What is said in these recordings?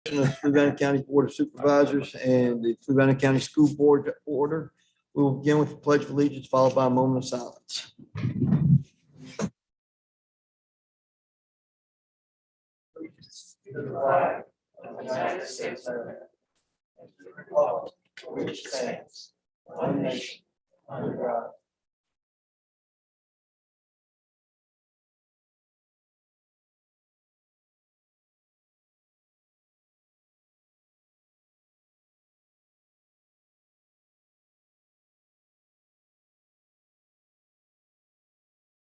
of the Fluvanna County Board of Supervisors and the Fluvanna County School Board to order. We will begin with the Pledge of Allegiance, followed by a moment of silence. To the flag of the United States of America, and to the republic for which it stands, one nation, under God.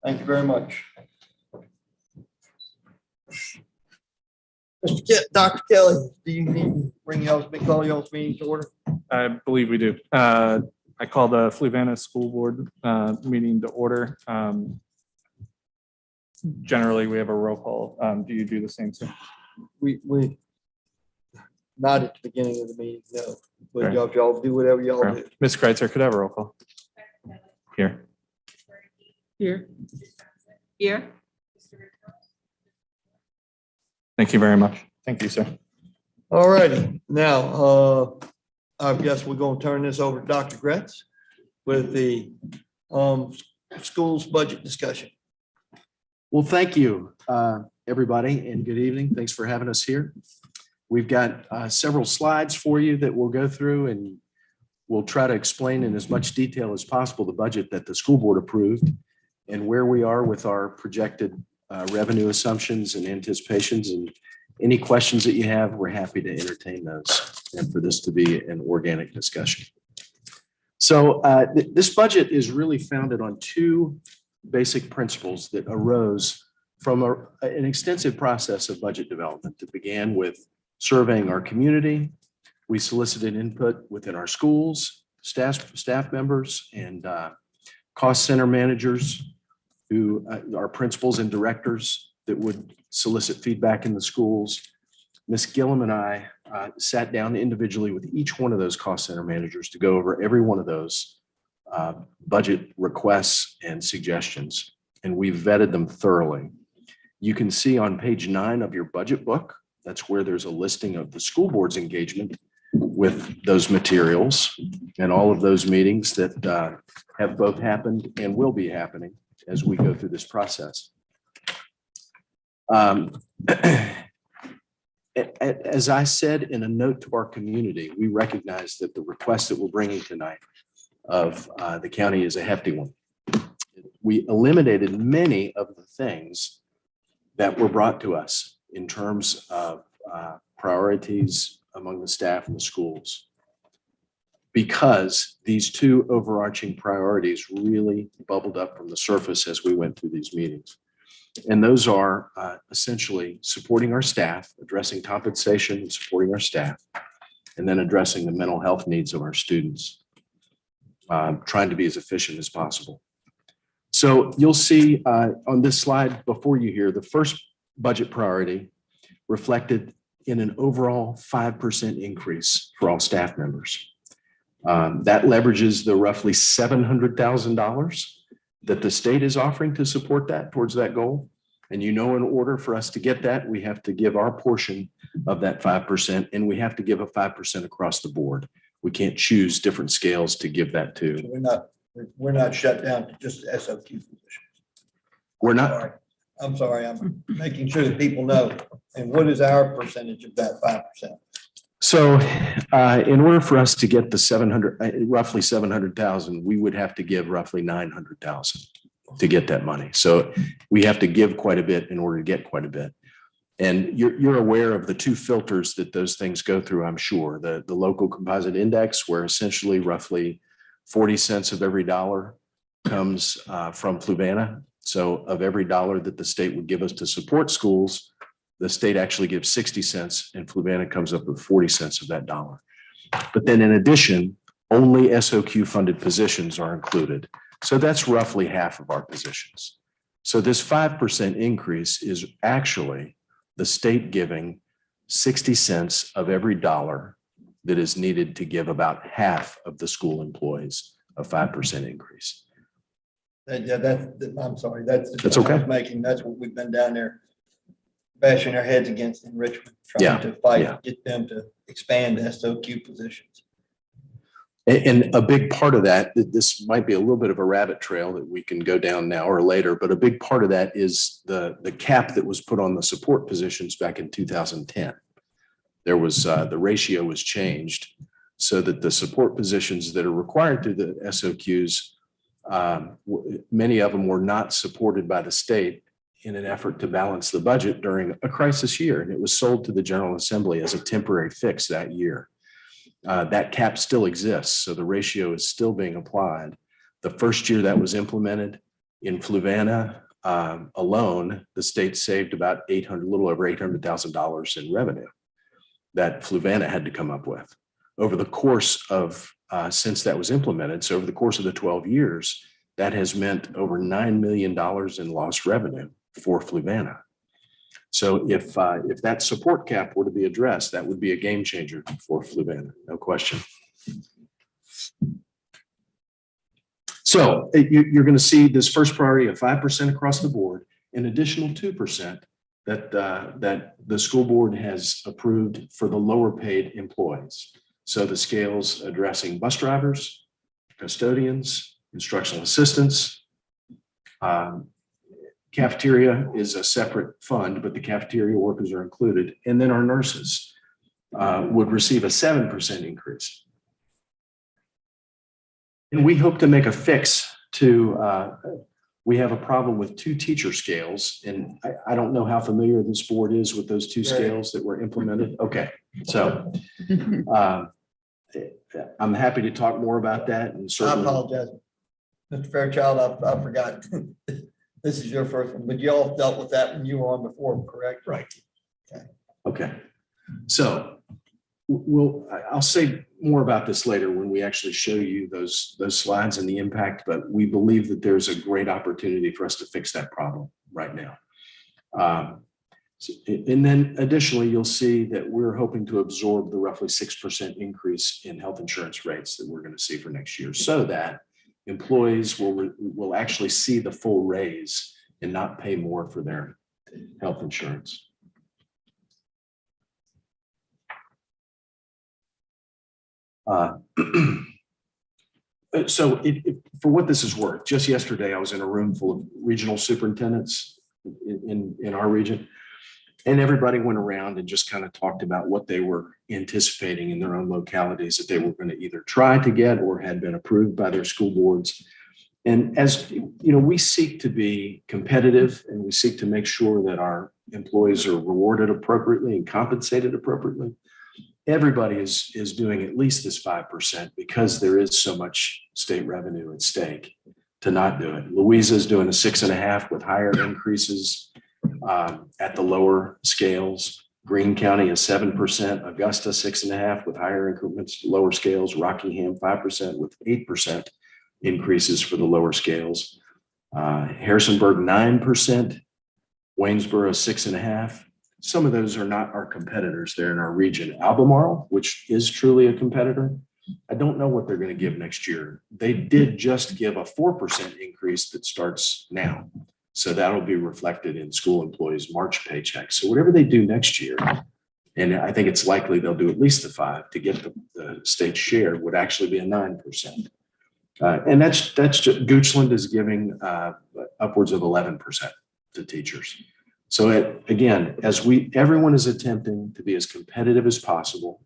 Thank you very much. Dr. Kelly, do you need to call y'all's meeting to order? I believe we do. I call the Fluvanna School Board meeting to order. Generally, we have a roll call. Do you do the same thing? We not at the beginning of the meeting, no. But Okay. y'all do whatever y'all do. Ms. Kreitzer, could I have a roll call? Here. Here. Here. Thank you very much. Thank you, sir. All righty. Now, I guess we're going to turn this over to Dr. Gretz with the school's budget discussion. Well, thank you, everybody, and good evening. Thanks for having us here. We've got several slides for you that we'll go through, and we'll try to explain in as much detail as possible the budget that the school board approved and where we are with our projected revenue assumptions and anticipations. And any questions that you have, we're happy to entertain those and for this to be an organic discussion. So this budget is really founded on two basic principles that arose from an extensive process of budget development that began with surveying our community. We solicited input within our schools, staff members, and cost center managers who are principals and directors that would solicit feedback in the schools. Ms. Gillum and I sat down individually with each one of those cost center managers to go over every one of those budget requests and suggestions, and we vetted them thoroughly. You can see on page 9 of your budget book, that's where there's a listing of the school board's engagement with those materials and all of those meetings that have both happened and will be happening as we go through this process. As I said in a note to our community, we recognize that the request that we're bringing tonight of the county is a hefty one. We eliminated many of the things that were brought to us in terms of priorities among the staff and the schools, because these two overarching priorities really bubbled up from the surface as we went through these meetings. And those are essentially supporting our staff, addressing compensation and supporting our staff, and then addressing the mental health needs of our students, trying to be as efficient as possible. So you'll see on this slide before you here, the first budget priority reflected in an overall 5% increase for all staff members. That leverages the roughly $700,000 that the state is offering to support that towards that goal. And in order for us to get that, we have to give our portion of that 5%, and we have to give a 5% across the board. We can't choose different scales to give that to. So we're not shut down to just SOQ positions. We're not. I'm sorry. I'm making sure that people know. And what is our percentage of that 5%? So in order for us to get the roughly 700,000, we would have to give roughly 900,000 to get that money. So we have to give quite a bit in order to get quite a bit. And you're aware of the two filters that those things go through, I'm sure. The local composite index, where essentially roughly 40 cents of every dollar comes from Fluvanna. So of every dollar that the state would give us to support schools, the state actually gives 60 cents and Fluvanna comes up with 40 cents of that dollar. But then in addition, only SOQ funded positions are included. So that's roughly half of our positions. So this 5% increase is actually the state giving 60 cents of every dollar that is needed to give about half of the school employees a 5% increase. I'm sorry. That's okay. That's what we've been down there bashing their heads against in Richmond, Yeah, trying to fight, yeah. get them to expand SOQ positions. And a big part of that, this might be a little bit of a rabbit trail that we can go down now or later, but a big part of that is the cap that was put on the support positions back in 2010. There was, the ratio was changed so that the support positions that are required through the SOQs, many of them were not supported by the state in an effort to balance the budget during a crisis year. And it was sold to the General Assembly as a temporary fix that year. That cap still exists, so the ratio is still being applied. The first year that was implemented in Fluvanna alone, the state saved about little over $800,000 in revenue that Fluvanna had to come up with. Over the course of, since that was implemented, so over the course of the 12 years, that has meant over $9 million in lost revenue for Fluvanna. So if that support cap were to be addressed, that would be a game changer for Fluvanna, no question. So you're going to see this first priority of 5% across the board, an additional 2% that the school board has approved for the lower paid employees. So the scales addressing bus drivers, custodians, instructional assistants. Cafeteria is a separate fund, but the cafeteria workers are included. And then our nurses would receive a 7% increase. And we hope to make a fix to, we have a problem with 2 teacher scales. And I don't know how familiar this board is with those 2 scales that were implemented. Okay, so I'm happy to talk more about that. And I certainly, apologize, Mr. Fairchild, I forgot. This is your first one, but you all dealt with that when you were on before, correct? right. Okay. Okay. So I'll say more about this later when we actually show you those slides and the impact, but we believe that there's a great opportunity for us to fix that problem right now. And then additionally, you'll see that we're hoping to absorb the roughly 6% increase in health insurance rates that we're going to see for next year, so that employees will actually see the full raise and not pay more for their health insurance. So for what this is worth, just yesterday I was in a room full of regional superintendents in our region, and everybody went around and just kind of talked about what they were anticipating in their own localities that they were going to either try to get or had been approved by their school boards. And as you know, we seek to be competitive, and we seek to make sure that our employees are rewarded appropriately and compensated appropriately. Everybody is doing at least this 5% because there is so much state revenue at stake to not do it. Louisa is doing a 6.5 with higher increases at the lower scales. Greene County is 7%, Augusta 6.5 with higher increments, lower scales, Rockingham 5% with 8% increases for the lower scales. Harrisonburg 9%, Waynesboro 6.5. Some of those are not our competitors there in our region. Albemarle, which is truly a competitor, I don't know what they're going to give next year. They did just give a 4% increase that starts now. So that'll be reflected in school employees' March paychecks. So whatever they do next year, and I think it's likely they'll do at least the 5 to get the state share, would actually be a 9%. And that's just, Goochland is giving upwards of 11% to teachers. So again, as everyone is attempting to be as competitive as possible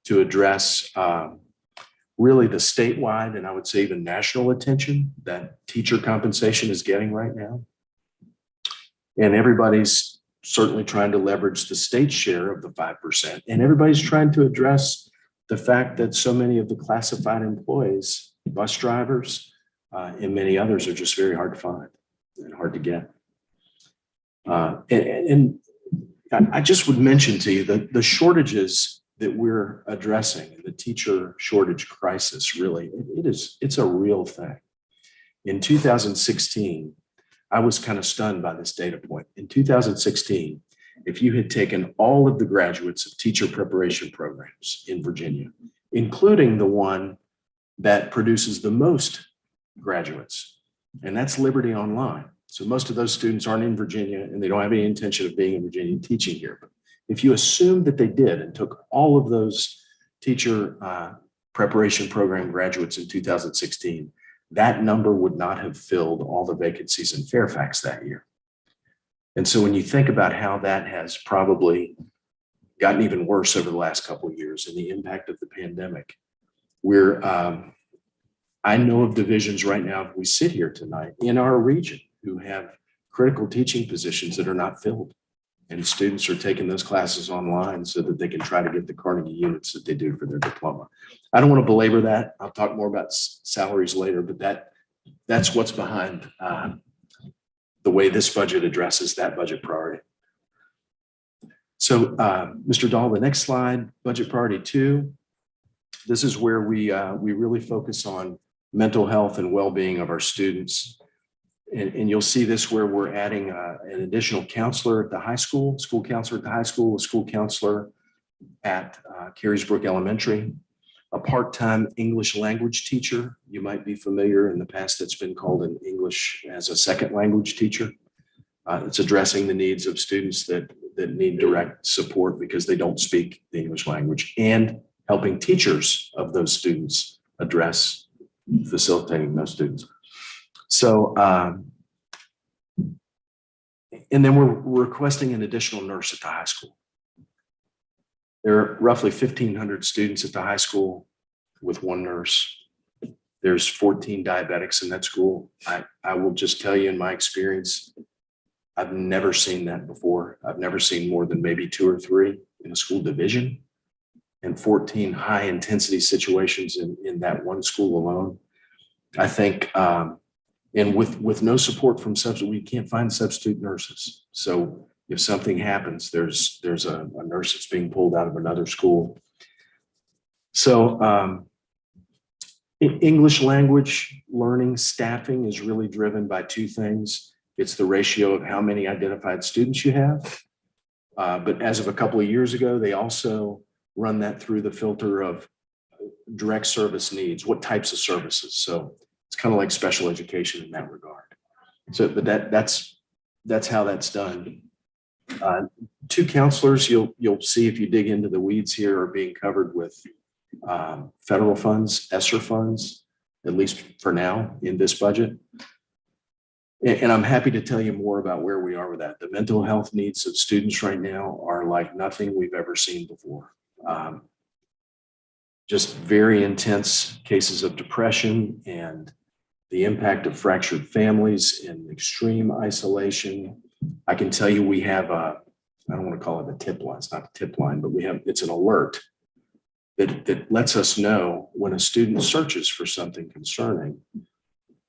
to address really the statewide and I would say even national attention that teacher compensation is getting right now. And everybody's certainly trying to leverage the state share of the 5%. And everybody's trying to address the fact that so many of the classified employees, bus drivers, and many others are just very hard to find and hard to get. And I just would mention to you that the shortages that we're addressing, the teacher shortage crisis, really, it's a real thing. In 2016, I was kind of stunned by this data point. In 2016, if you had taken all of the graduates of teacher preparation programs in Virginia, including the one that produces the most graduates, and that's Liberty Online. So most of those students aren't in Virginia and they don't have any intention of being in Virginia and teaching here. But if you assume that they did and took all of those teacher preparation program graduates in 2016, that number would not have filled all the vacancies in Fairfax that year. And so when you think about how that has probably gotten even worse over the last couple of years and the impact of the pandemic, I know of divisions right now, if we sit here tonight in our region, who have critical teaching positions that are not filled. And students are taking those classes online so that they can try to get the Carnegie units that they do for their diploma. I don't want to belabor that. I'll talk more about salaries later, but that's what's behind the way this budget addresses that budget priority. So Mr. Dahl, the next slide, budget priority 2. This is where we really focus on mental health and well-being of our students. And you'll see this where we're adding an additional counselor at the high school, school counselor at the high school, a school counselor at Carysbrook Elementary, a part-time English language teacher. You might be familiar, in the past it's been called an English as a second language teacher. It's addressing the needs of students that need direct support because they don't speak the English language, and helping teachers of those students address facilitating those students. So, and then we're requesting an additional nurse at the high school. There are roughly 1,500 students at the high school with one nurse. There's 14 diabetics in that school. I will just tell you, in my experience, I've never seen that before. I've never seen more than maybe 2 or 3 in a school division, and 14 high intensity situations in that one school alone. I think, and with no support from substitute, we can't find substitute nurses. So if something happens, there's a nurse that's being pulled out of another school. So English language learning staffing is really driven by 2 things. It's the ratio of how many identified students you have. But as of a couple of years ago, they also run that through the filter of direct service needs, what types of services. So it's kind of like special education in that regard. So, but that's how that's done. 2 counselors, you'll see if you dig into the weeds here, are being covered with federal funds, ESSER funds, at least for now in this budget. And I'm happy to tell you more about where we are with that. The mental health needs of students right now are like nothing we've ever seen before. Just very intense cases of depression and the impact of fractured families and extreme isolation. I can tell you we have I don't want to call it a tip line, it's not a tip line, but it's an alert that lets us know when a student searches for something concerning,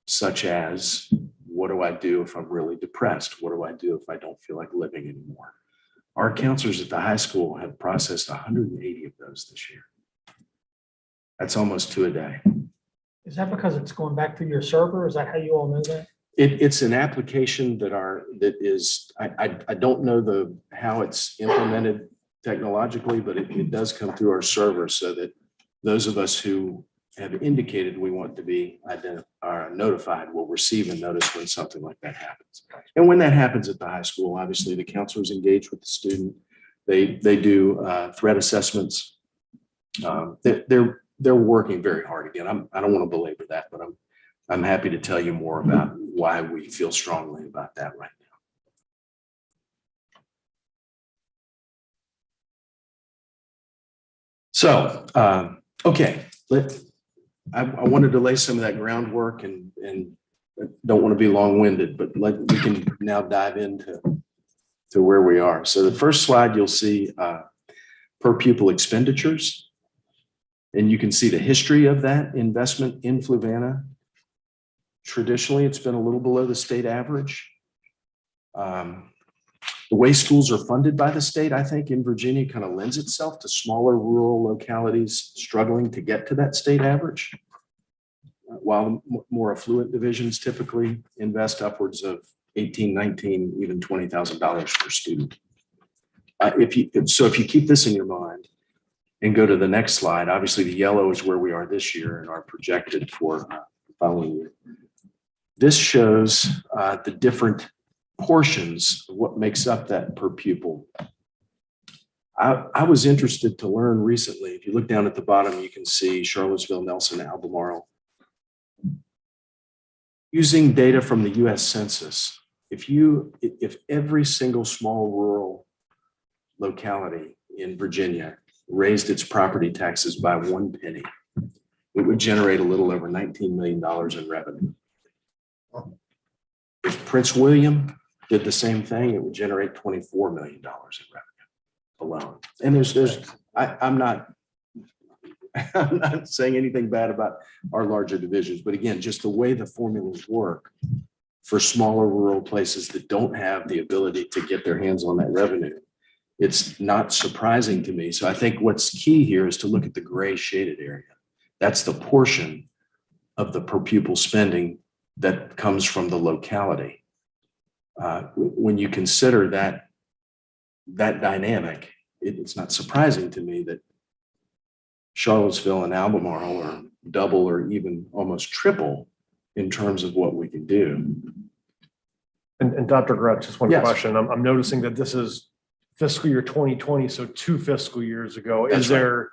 such as, what do I do if I'm really depressed? What do I do if I don't feel like living anymore? Our counselors at the high school have processed 180 of those this year. That's almost 2 a day. Is that because it's going back through your server? Is that how you all know that? It's an application that is, I don't know how it's implemented technologically, but it does come through our server so that those of us who have indicated we want to be notified will receive a notice when something like that happens. And when that happens at the high school, obviously the counselors engage with the student. They do threat assessments. They're working very hard. Again, I don't want to belabor that, but I'm happy to tell you more about why we feel strongly about that right now. So, okay, I wanted to lay some of that groundwork and don't want to be long-winded, but we can now dive into where we are. So the first slide you'll see per pupil expenditures, and you can see the history of that investment in Fluvanna. Traditionally, it's been a little below the state average. The way schools are funded by the state, I think, in Virginia kind of lends itself to smaller rural localities struggling to get to that state average, while more affluent divisions typically invest upwards of $18,000, $19,000, even $20,000 per student. If you keep this in your mind and go to the next slide, obviously the yellow is where we are this year and are projected for the following year. This shows the different portions of what makes up that per pupil. I was interested to learn recently, if you look down at the bottom, you can see Charlottesville, Nelson, Albemarle. Using data from the US Census, if every single small rural locality in Virginia raised its property taxes by 1 penny, it would generate a little over $19 million in revenue. If Prince William did the same thing, it would generate $24 million in revenue alone. And I'm not saying anything bad about our larger divisions, but again, just the way the formulas work for smaller rural places that don't have the ability to get their hands on that revenue, it's not surprising to me. So I think what's key here is to look at the gray shaded area. That's the portion of the per pupil spending that comes from the locality. When you consider that dynamic, it's not surprising to me that Charlottesville and Albemarle are double or even almost triple in terms of what we can do. And Dr. Gretz, just one Yes. question. I'm noticing that this is fiscal year 2020, so 2 fiscal years ago. That's Is there,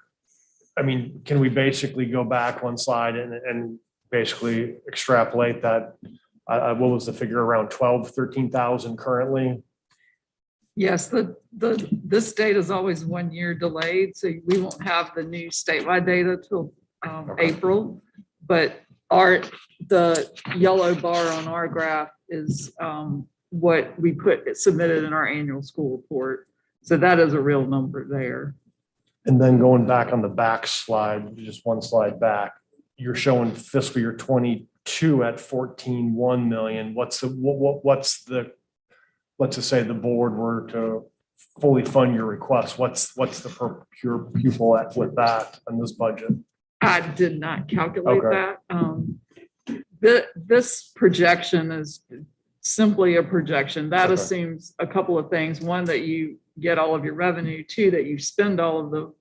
I mean, can we basically go back one slide and basically extrapolate that? What was the figure, around 13,000 currently? Yes, this data is always 1 year delayed, so we won't have the new statewide data till April. But the yellow bar on our graph is what we submitted in our annual school report. So that is a real number there. And then going back on the back slide, just one slide back, you're showing fiscal year 22 at 14.1 million. What's the, let's just say the board were to fully fund your request, what's the per pupil at with that in this budget? I did not calculate Okay. that. This projection is simply a projection. That Okay. assumes a couple of things. One, that you get all of your revenue. Two, that you spend all of the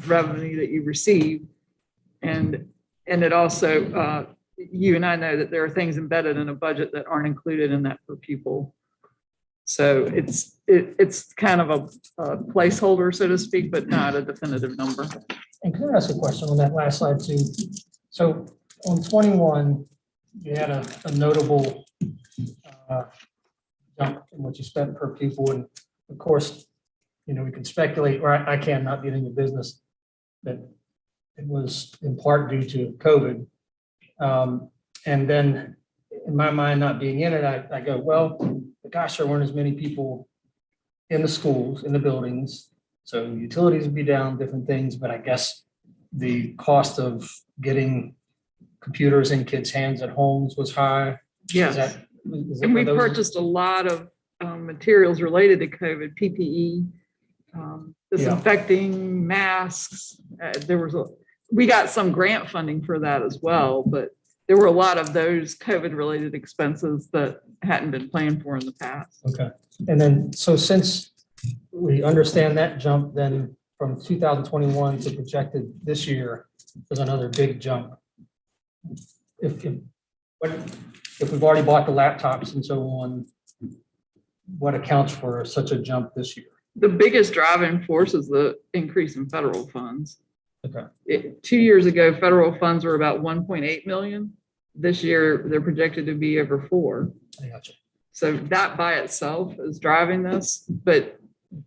revenue that you receive. And it also, you and I know that there are things embedded in a budget that aren't included in that per pupil. So it's kind of a placeholder, so to speak, but not a definitive number. And can I ask a question on that last slide too? So on 21, you had a notable jump in what you spent per pupil. And of course, we can speculate, or I can, not get into business, that it was in part due to COVID. And then in my mind, not being in it, I go, well, gosh, there weren't as many people in the schools, in the buildings. So utilities would be down, different things, but I guess the cost of getting computers in kids' hands at homes was high. Yes. And we purchased a lot of materials related to COVID, PPE, disinfecting, masks. We got some grant funding for that as well, but there were a lot of those COVID-related expenses that hadn't been planned for in the past. Okay. And then, so since we understand that jump, then from 2021 to projected this year, there's another big jump. If we've already bought the laptops and so on, what accounts for such a jump this year? The biggest driving force is the increase in federal funds. Okay. 2 years ago, federal funds were about 1.8 million. This year, they're projected to be over 4. I got you. So that by itself is driving this, but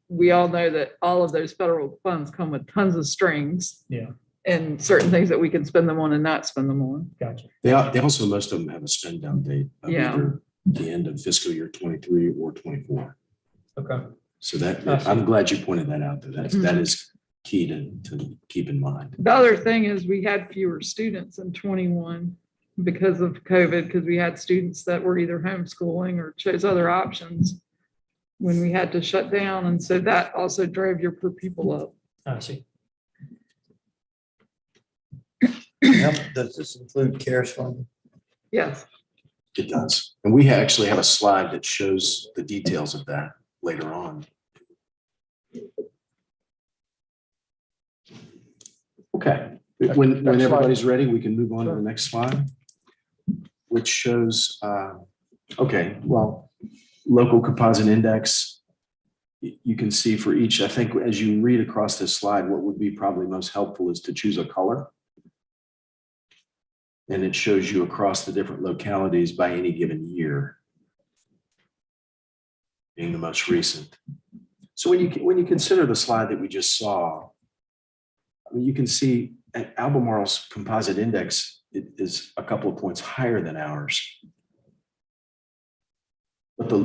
we all know that all of those federal funds come with tons of strings. Yeah. And certain things that we can spend them on and not spend them on. Gotcha. They also, most of them have a spend down date of Yeah. either the end of fiscal year 23 or 24. Okay. So I'm glad you pointed that out. That is key to keep in mind. The other thing is we had fewer students in 21 because of COVID, because we had students that were either homeschooling or chose other options when we had to shut down. And so that also drove your per pupil up. I see. Does this include CARES funding? Yes. It does. And we actually have a slide that shows the details of that later on. Okay, when everybody's ready, we can move on to the next slide. which shows, okay, well, local composite index. You can see for each, I think as you read across this slide, what would be probably most helpful is to choose a color. And it shows you across the different localities by any given year, being the most recent. So when you consider the slide that we just saw, I mean, you can see Albemarle's composite index is a couple of points higher than ours. But the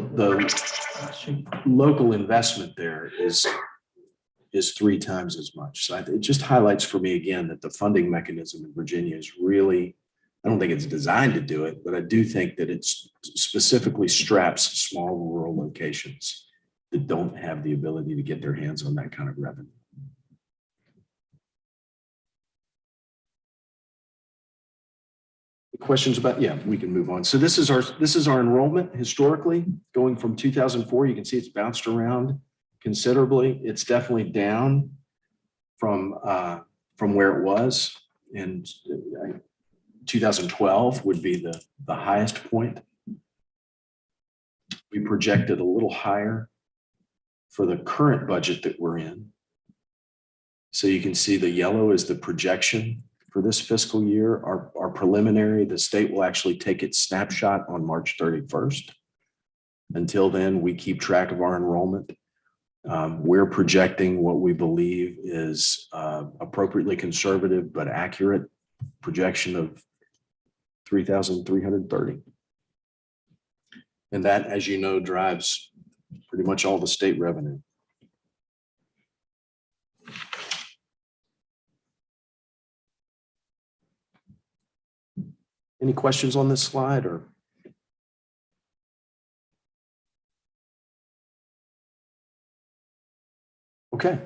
local investment there is 3 times as much. So it just highlights for me again that the funding mechanism in Virginia is really, I don't think it's designed to do it, but I do think that it specifically straps small rural locations that don't have the ability to get their hands on that kind of revenue. Questions about, yeah, we can move on. So this is our enrollment historically going from 2004. You can see it's bounced around considerably. It's definitely down from where it was, and 2012 would be the highest point. We projected a little higher for the current budget that we're in. So you can see the yellow is the projection for this fiscal year. Our preliminary, the state will actually take its snapshot on March 31st. Until then, we keep track of our enrollment. We're projecting what we believe is appropriately conservative but accurate projection of 3,330. And that, as you know, drives pretty much all the state revenue. Any questions on this slide or? Okay,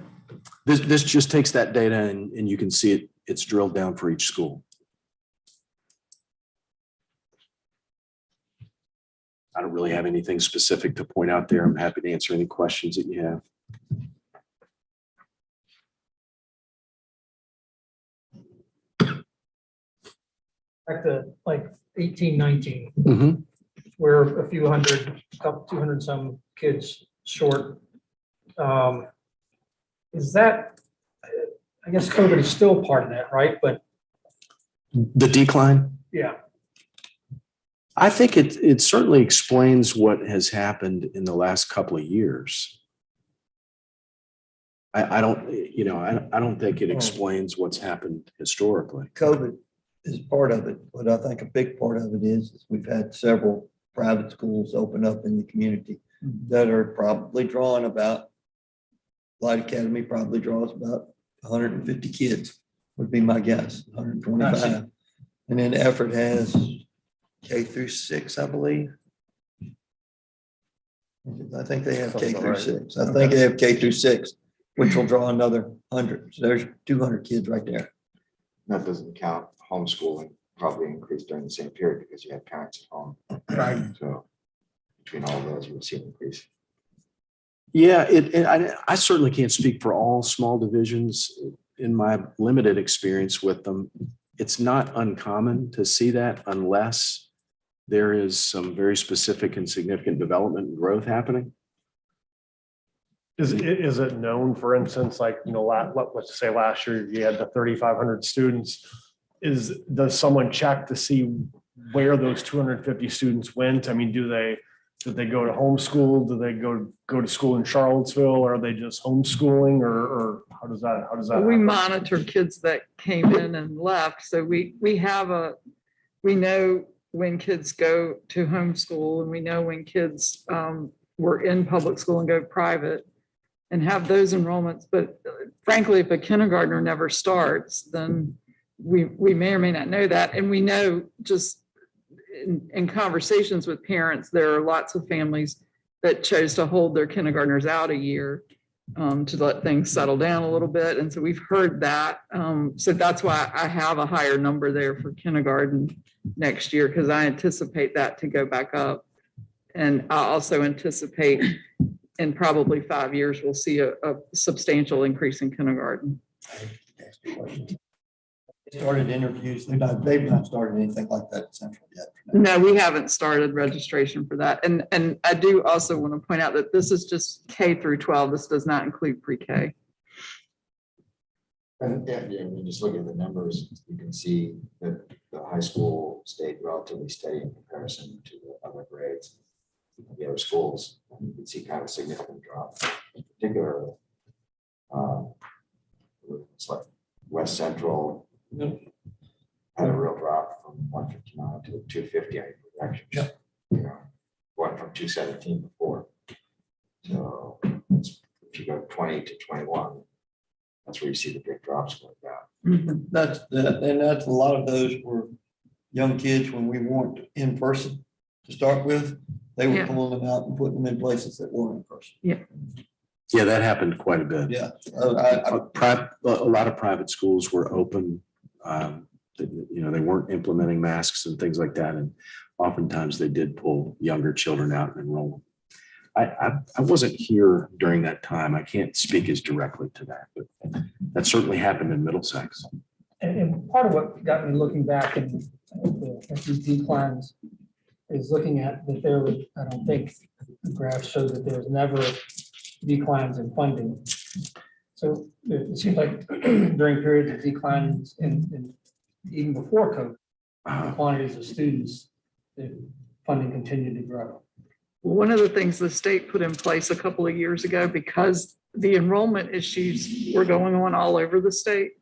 this just takes that data and you can see it's drilled down for each school. I don't really have anything specific to point out there. I'm happy to answer any questions that you have. Back to like 18, 19, Mhm. we're a few hundred, couple, 200 some kids short. Is that, I guess COVID is still part of that, right? But The decline? yeah, I think it certainly explains what has happened in the last couple of years. I don't think it explains what's happened historically. COVID is part of it, but I think a big part of it is we've had several private schools open up in the community that are probably drawing about, Light Academy probably draws about 150 kids, would be my guess, 125. And then Effort has K through 6, I believe. I think they have K through 6. I think they have K through 6, which will draw another 100. So there's 200 kids right there. That doesn't count homeschooling, probably increased during the same period because you had parents at home. right. So between all those, you would see an increase. Yeah, I certainly can't speak for all small divisions. In my limited experience with them, it's not uncommon to see that unless there is some very specific and significant development and growth happening. Is it known, for instance, like, let's say last year you had the 3,500 students. Does someone check to see where those 250 students went? I mean, did they go to homeschool? Do they go to school in Charlottesville? Or are they just homeschooling, or how does that We happen? monitor kids that came in and left. So we know when kids go to homeschool, and we know when kids were in public school and go private and have those enrollments. But frankly, if a kindergartner never starts, then we may or may not know that. And we know just in conversations with parents, there are lots of families that chose to hold their kindergartners out a year to let things settle down a little bit. And so we've heard that. So that's why I have a higher number there for kindergarten next year, because I anticipate that to go back up. And I also anticipate in probably 5 years, we'll see a substantial increase in kindergarten. Started interviews. They've not started anything like that at Central yet. No, we haven't started registration for that. And I do also want to point out that this is just K through 12. This does not include pre-K. And when you just look at the numbers, you can see that the high school stayed relatively steady in comparison to the other grades. of The other schools, and you can see kind of a significant drop, in particular. It's like West Central had a real drop from 159 to 250 on projections. You know, went from 217 before. So if you go 20 to 21, that's where you see the big drops like that. That's a lot of those were young kids when we weren't in person to start with. They were Yeah. pulling them out and putting them in places that weren't in person. Yeah, that happened quite a bit. Yeah. A lot of private schools were open. They weren't implementing masks and things like that. And oftentimes they did pull younger children out and enroll them. I wasn't here during that time. I can't speak as directly to that, but that certainly happened in Middlesex. And part of what got me looking back at these declines is looking at that there was, I don't think the graph showed that there was never declines in funding. So it seems like during periods of declines in even before COVID, the quantities of students, the funding continued to grow. One of the things the state put in place a couple of years ago, because the enrollment issues were going on all over the state,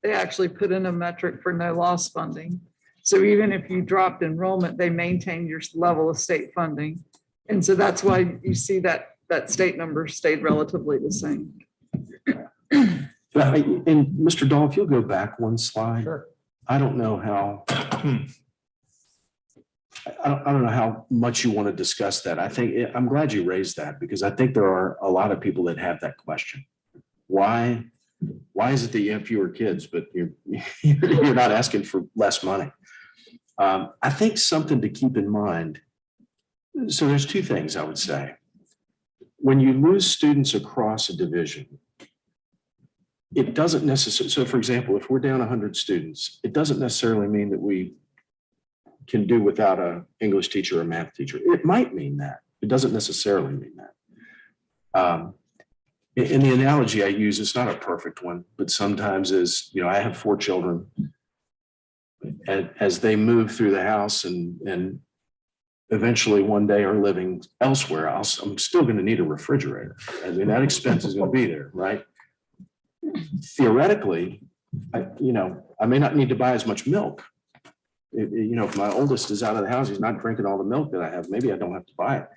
they actually put in a metric for no loss funding. So even if you dropped enrollment, they maintained your level of state funding. And so that's why you see that state number stayed relatively the same. And Mr. Dahl, if you'll go back one slide. Sure. I don't know how. I don't know how much you want to discuss that. I'm glad you raised that because I think there are a lot of people that have that question. Why is it that you have fewer kids, but you're not asking for less money? I think something to keep in mind. So there's two things I would say. When you lose students across a division, it doesn't necessarily, so for example, if we're down 100 students, it doesn't necessarily mean that we can do without an English teacher or a math teacher. It might mean that. It doesn't necessarily mean that. In the analogy I use, it's not a perfect one, but sometimes I have 4 children. As they move through the house and eventually one day are living elsewhere, I'm still going to need a refrigerator. I mean, that expense is going to be there, right? Theoretically, I may not need to buy as much milk. If my oldest is out of the house, he's not drinking all the milk that I have, maybe I don't have to buy it.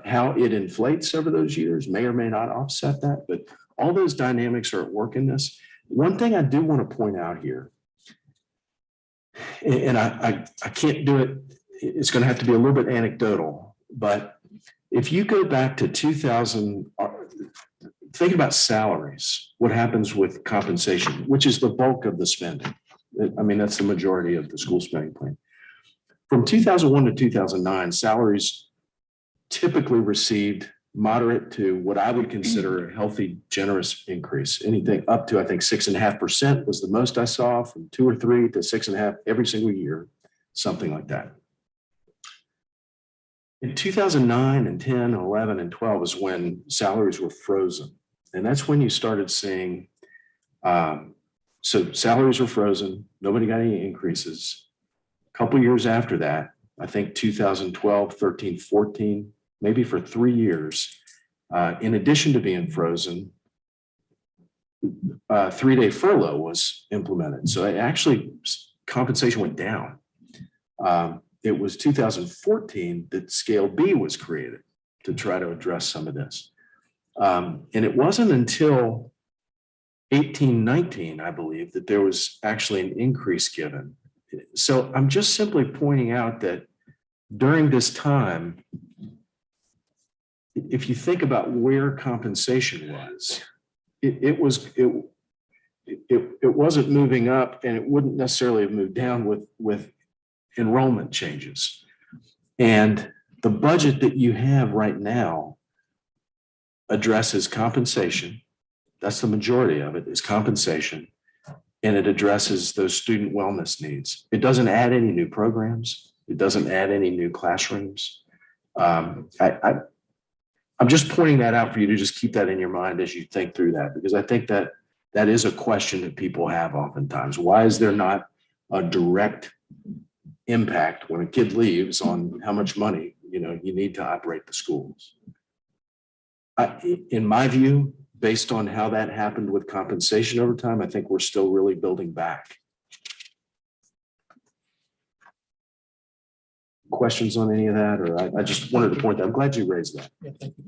How it inflates over those years may or may not offset that, but all those dynamics are at work in this. One thing I do want to point out here, and I can't do it, it's going to have to be a little bit anecdotal, but if you go back to 2000, think about salaries, what happens with compensation, which is the bulk of the spending. I mean, that's the majority of the school spending plan. From 2001 to 2009, salaries typically received moderate to what I would consider a healthy, generous increase. Anything up to, I think, 6.5% was the most I saw, from 2 or 3 to 6.5 every single year, something like that. In 2009 and 10 and 11 and 12 is when salaries were frozen. And that's when you started seeing, so salaries were frozen, nobody got any increases. A couple years after that, I think 2012, 13, 14, maybe for 3 years, in addition to being frozen, 3-day furlough was implemented. So compensation went down. It was 2014 that Scale B was created to try to address some of this. And it wasn't until 18-19, I believe, that there was actually an increase given. So I'm just simply pointing out that during this time, if you think about where compensation was, it wasn't moving up, and it wouldn't necessarily have moved down with enrollment changes. And the budget that you have right now addresses compensation. That's the majority of it, is compensation, and it addresses those student wellness needs. It doesn't add any new programs. It doesn't add any new classrooms. I'm just pointing that out for you to just keep that in your mind as you think through that, because I think that that is a question that people have oftentimes. Why is there not a direct impact when a kid leaves on how much money, you need to operate the schools? In my view, based on how that happened with compensation over time, I think we're still really building back. Questions on any of that? Or I just wanted to point that. I'm glad you raised that. Yeah, thank you.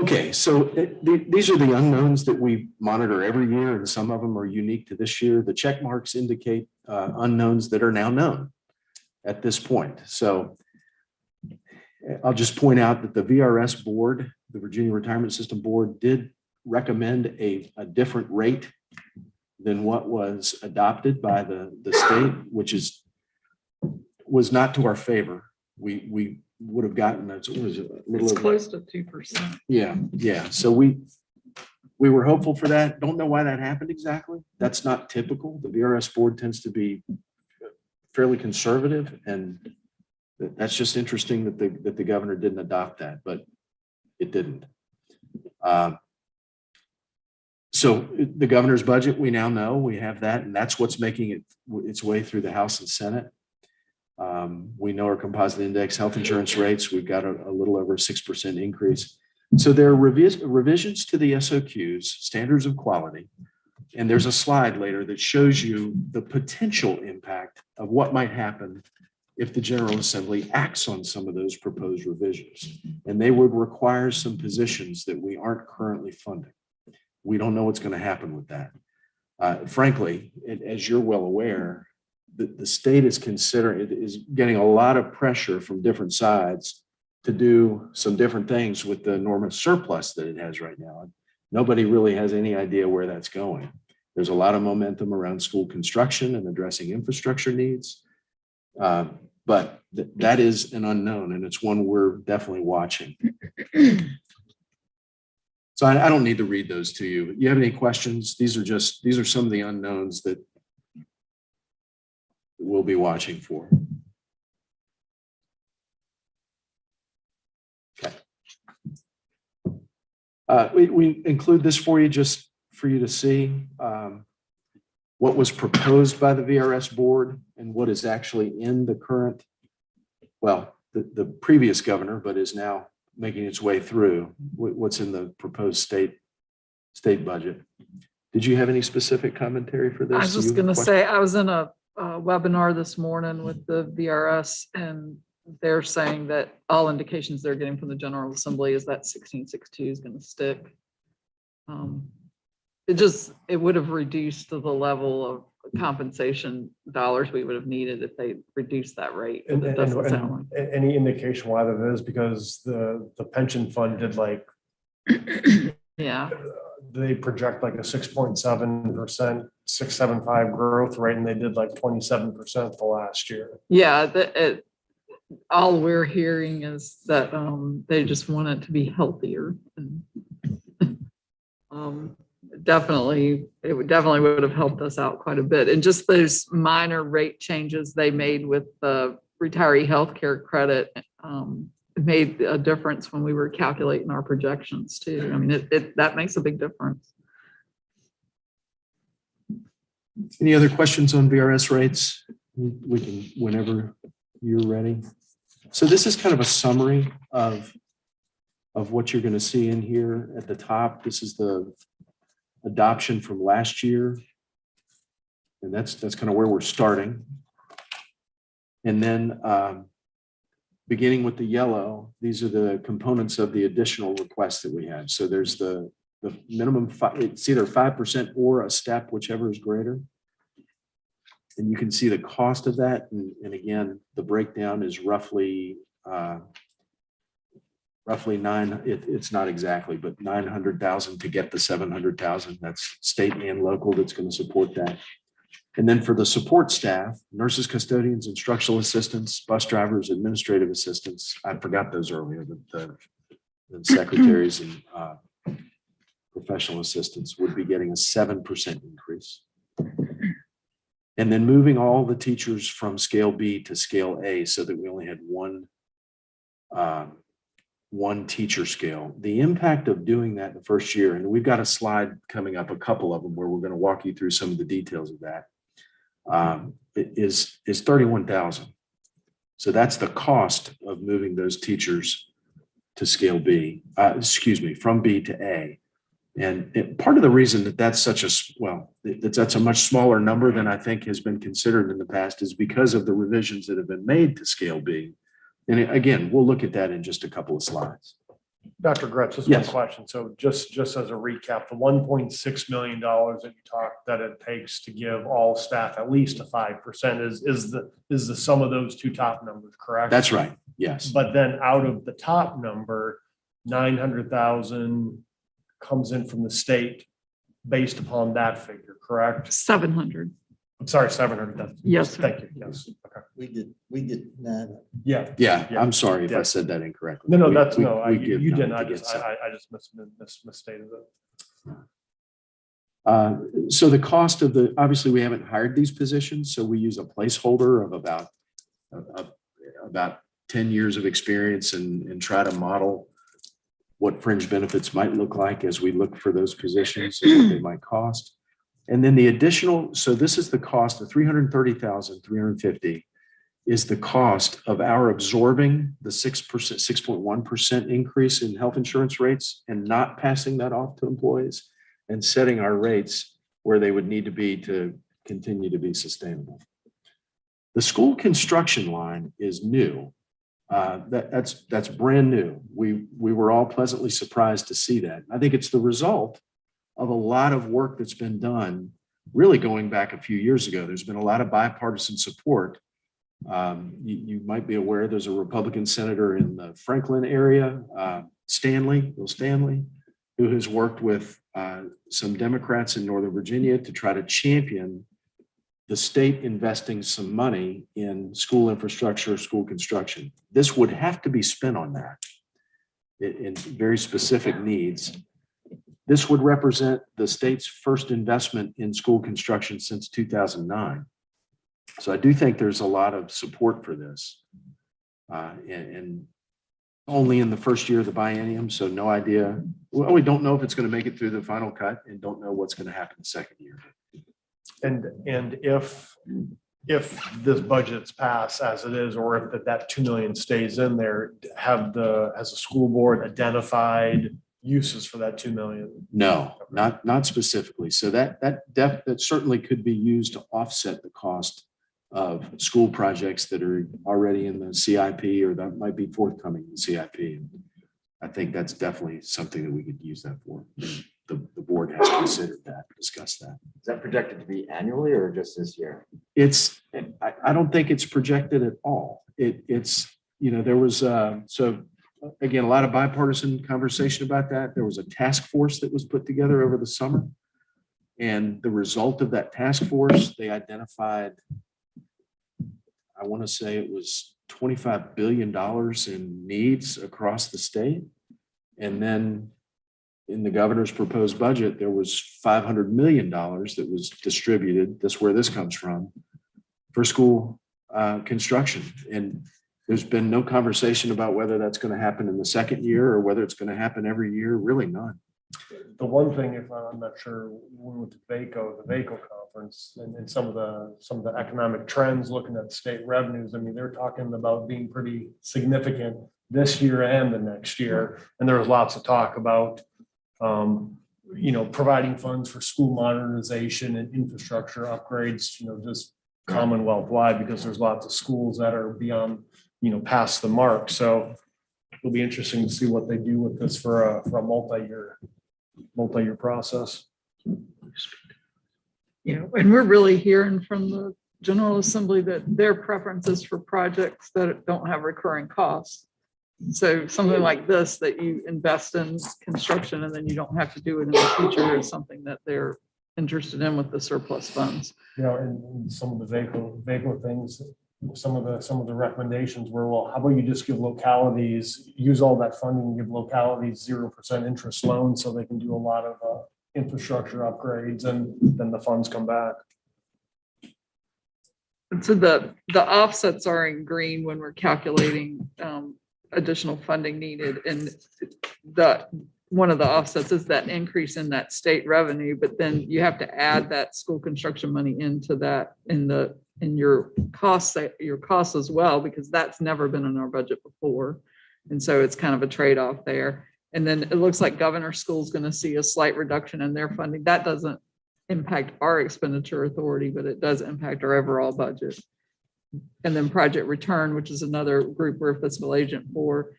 Okay, so these are the unknowns that we monitor every year, and some of them are unique to this year. The check marks indicate unknowns that are now known at this point. So I'll just point out that the VRS board, the Virginia Retirement System Board, did recommend a different rate than what was adopted by the state, which was not to our favor. We would have gotten a little It's over, close to 2%. yeah. So we were hopeful for that. Don't know why that happened exactly. That's not typical. The VRS board tends to be fairly conservative, and that's just interesting that the governor didn't adopt that, but it didn't. So the governor's budget, we now know we have that, and that's what's making its way through the House and Senate. We know our composite index health insurance rates. We've got a little over 6% increase. So there are revisions to the SOQs, standards of quality, and there's a slide later that shows you the potential impact of what might happen if the General Assembly acts on some of those proposed revisions. And they would require some positions that we aren't currently funding. We don't know what's going to happen with that. Frankly, as you're well aware, the state is getting a lot of pressure from different sides to do some different things with the enormous surplus that it has right now. Nobody really has any idea where that's going. There's a lot of momentum around school construction and addressing infrastructure needs. But that is an unknown, and it's one we're definitely watching. So I don't need to read those to you. You have any questions? These are some of the unknowns that we'll be watching for. Okay. We include this for you just for you to see what was proposed by the VRS board and what is actually in the current, well, the previous governor, but is now making its way through what's in the proposed state budget. Did you have any specific commentary for this? I was just going to say, I was in a webinar this morning with the VRS, and they're saying that all indications they're getting from the General Assembly is that 1662 is going to stick. It would have reduced to the level of compensation dollars we would have needed if they reduced that rate. And, It doesn't sound like. any indication why that is? Because the pension fund did like, Yeah. they project like a 6.7%, 6.75 growth rate, and they did like 27% the last year. Yeah, all we're hearing is that they just want it to be healthier. And, it would definitely have helped us out quite a bit. And just those minor rate changes they made with the retiree healthcare credit made a difference when we were calculating our projections too. I mean, that makes a big difference. Any other questions on VRS rates? We can, whenever you're ready. So this is kind of a summary of what you're going to see in here at the top. This is the adoption from last year. And that's kind of where we're starting. And then beginning with the yellow, these are the components of the additional requests that we had. So there's the minimum, it's either 5% or a step, whichever is greater. And you can see the cost of that. And again, the breakdown is roughly it's not exactly, but 900,000 to get the 700,000. That's state and local that's going to support that. And then for the support staff, nurses, custodians, instructional assistants, bus drivers, administrative assistants. I forgot those earlier, but and secretaries and professional assistants would be getting a 7% increase. And then moving all the teachers from scale B to scale A so that we only had one teacher scale. The impact of doing that in the first year, and we've got a slide coming up, a couple of them, where we're going to walk you through some of the details of that, is $31,000. So that's the cost of moving those teachers to scale B, from B to A. And part of the reason that that's that's a much smaller number than I think has been considered in the past is because of the revisions that have been made to scale B. And again, we'll look at that in just a couple of slides. Dr. Gretz, just Yes. one question. So just as a recap, the $1.6 million that you talked that it takes to give all staff at least a 5% is the sum of those two top numbers, correct? That's right. Yes. But then out of the top number, 900,000 comes in from the state based upon that figure, correct? 700. I'm sorry, 700. Yes, sir. Thank you. Yes. Okay. We get none. Yeah. Yeah, Yeah. I'm sorry if Yeah. I said that incorrectly. No, We- that's we- no, we you give didn't. none I to get just some. misstated it. So the cost of obviously we haven't hired these positions, so we use a placeholder of about 10 years of experience and try to model what fringe benefits might look like as we look for those positions and what they might cost. And then the additional, so this is the cost of $330,350 is the cost of our absorbing the 6.1% increase in health insurance rates and not passing that off to employees and setting our rates where they would need to be to continue to be sustainable. The school construction line is new. That's brand new. We were all pleasantly surprised to see that. I think it's the result of a lot of work that's been done really going back a few years ago. There's been a lot of bipartisan support. You might be aware there's a Republican senator in the Franklin area, Bill Stanley, who has worked with some Democrats in Northern Virginia to try to champion the state investing some money in school infrastructure, school construction. This would have to be spent on that in very specific needs. This would represent the state's first investment in school construction since 2009. So I do think there's a lot of support for this. And only in the first year of the biennium, so no idea. Well, we don't know if it's going to make it through the final cut and don't know what's going to happen the second year. And if this budget's passed as it is, or if that 2 million stays in there, has the school board identified uses for that 2 million? No, not specifically. So that certainly could be used to offset the cost of school projects that are already in the CIP or that might be forthcoming in the CIP. I think that's definitely something that we could use that for. The board has considered that, discussed that. Is that projected to be annually or just this year? I don't think it's projected at all. There was, so again, a lot of bipartisan conversation about that. There was a task force that was put together over the summer. And the result of that task force, they identified, I want to say it was $25 billion in needs across the state. And then in the governor's proposed budget, there was $500 million that was distributed. That's where this comes from for school construction. And there's been no conversation about whether that's going to happen in the second year or whether it's going to happen every year. Really none. The one thing, if I'm not sure, when we went to the VACO conference and some of the economic trends, looking at state revenues, I mean, they're talking about being pretty significant this year and the next year. And there was lots of talk about, providing funds for school modernization and infrastructure upgrades, just Commonwealth wide, because there's lots of schools that are beyond, past the mark. So it'll be interesting to see what they do with this for a multi-year process. And we're really hearing from the General Assembly that their preference is for projects that don't have recurring costs. So something like this, that you invest in construction and then you don't have to do it in the future, is something that they're interested in with the surplus funds. And some of the VACO things, some of the recommendations were, well, how about you just give localities, use all that funding, give localities 0% interest loans so they can do a lot of infrastructure upgrades and then the funds come back. So the offsets are in green when we're calculating additional funding needed. And one of the offsets is that increase in that state revenue, but then you have to add that school construction money into that in your costs as well, because that's never been in our budget before. And so it's kind of a trade-off there. And then it looks like Governor School's going to see a slight reduction in their funding. That doesn't impact our expenditure authority, but it does impact our overall budget. And then Project Return, which is another group we're a fiscal agent for,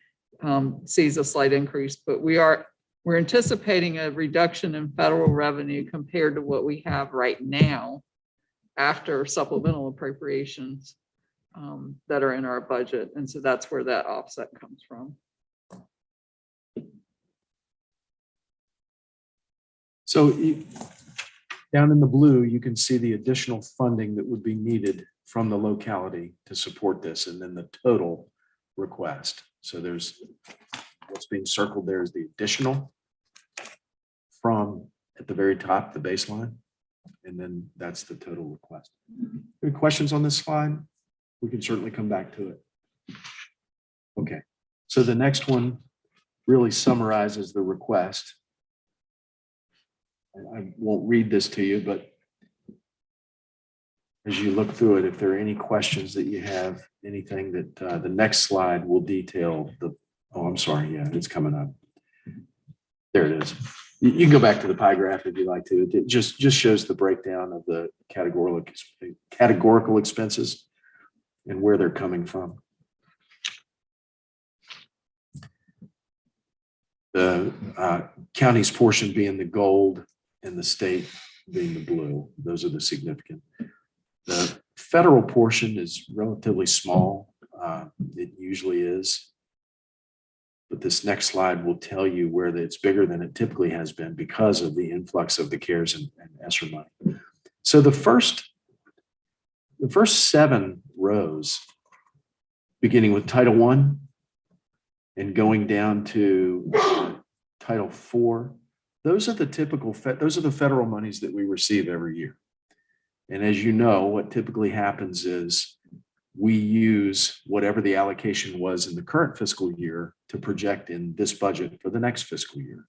sees a slight increase, but we're anticipating a reduction in federal revenue compared to what we have right now after supplemental appropriations that are in our budget. And so that's where that offset comes from. So down in the blue, you can see the additional funding that would be needed from the locality to support this, and then the total request. So there's what's being circled there is the additional from at the very top, the baseline, and then that's the total request. Any questions on this slide? We can certainly come back to it. Okay, so the next one really summarizes the request. I won't read this to you, but as you look through it, if there are any questions that you have, anything that the next slide will detail the, oh, I'm sorry. Yeah, it's coming up. There it is. You can go back to the pie graph if you like to. It just shows the breakdown of the categorical expenses and where they're coming from. The county's portion being the gold and the state being the blue. Those are the significant. The federal portion is relatively small. It usually is. But this next slide will tell you where it's bigger than it typically has been because of the influx of the CARES and ESSER money. So the first 7 rows, beginning with Title I and going down to Title IV, those are the typical, those are the federal monies that we receive every year. And as you know, what typically happens is we use whatever the allocation was in the current fiscal year to project in this budget for the next fiscal year.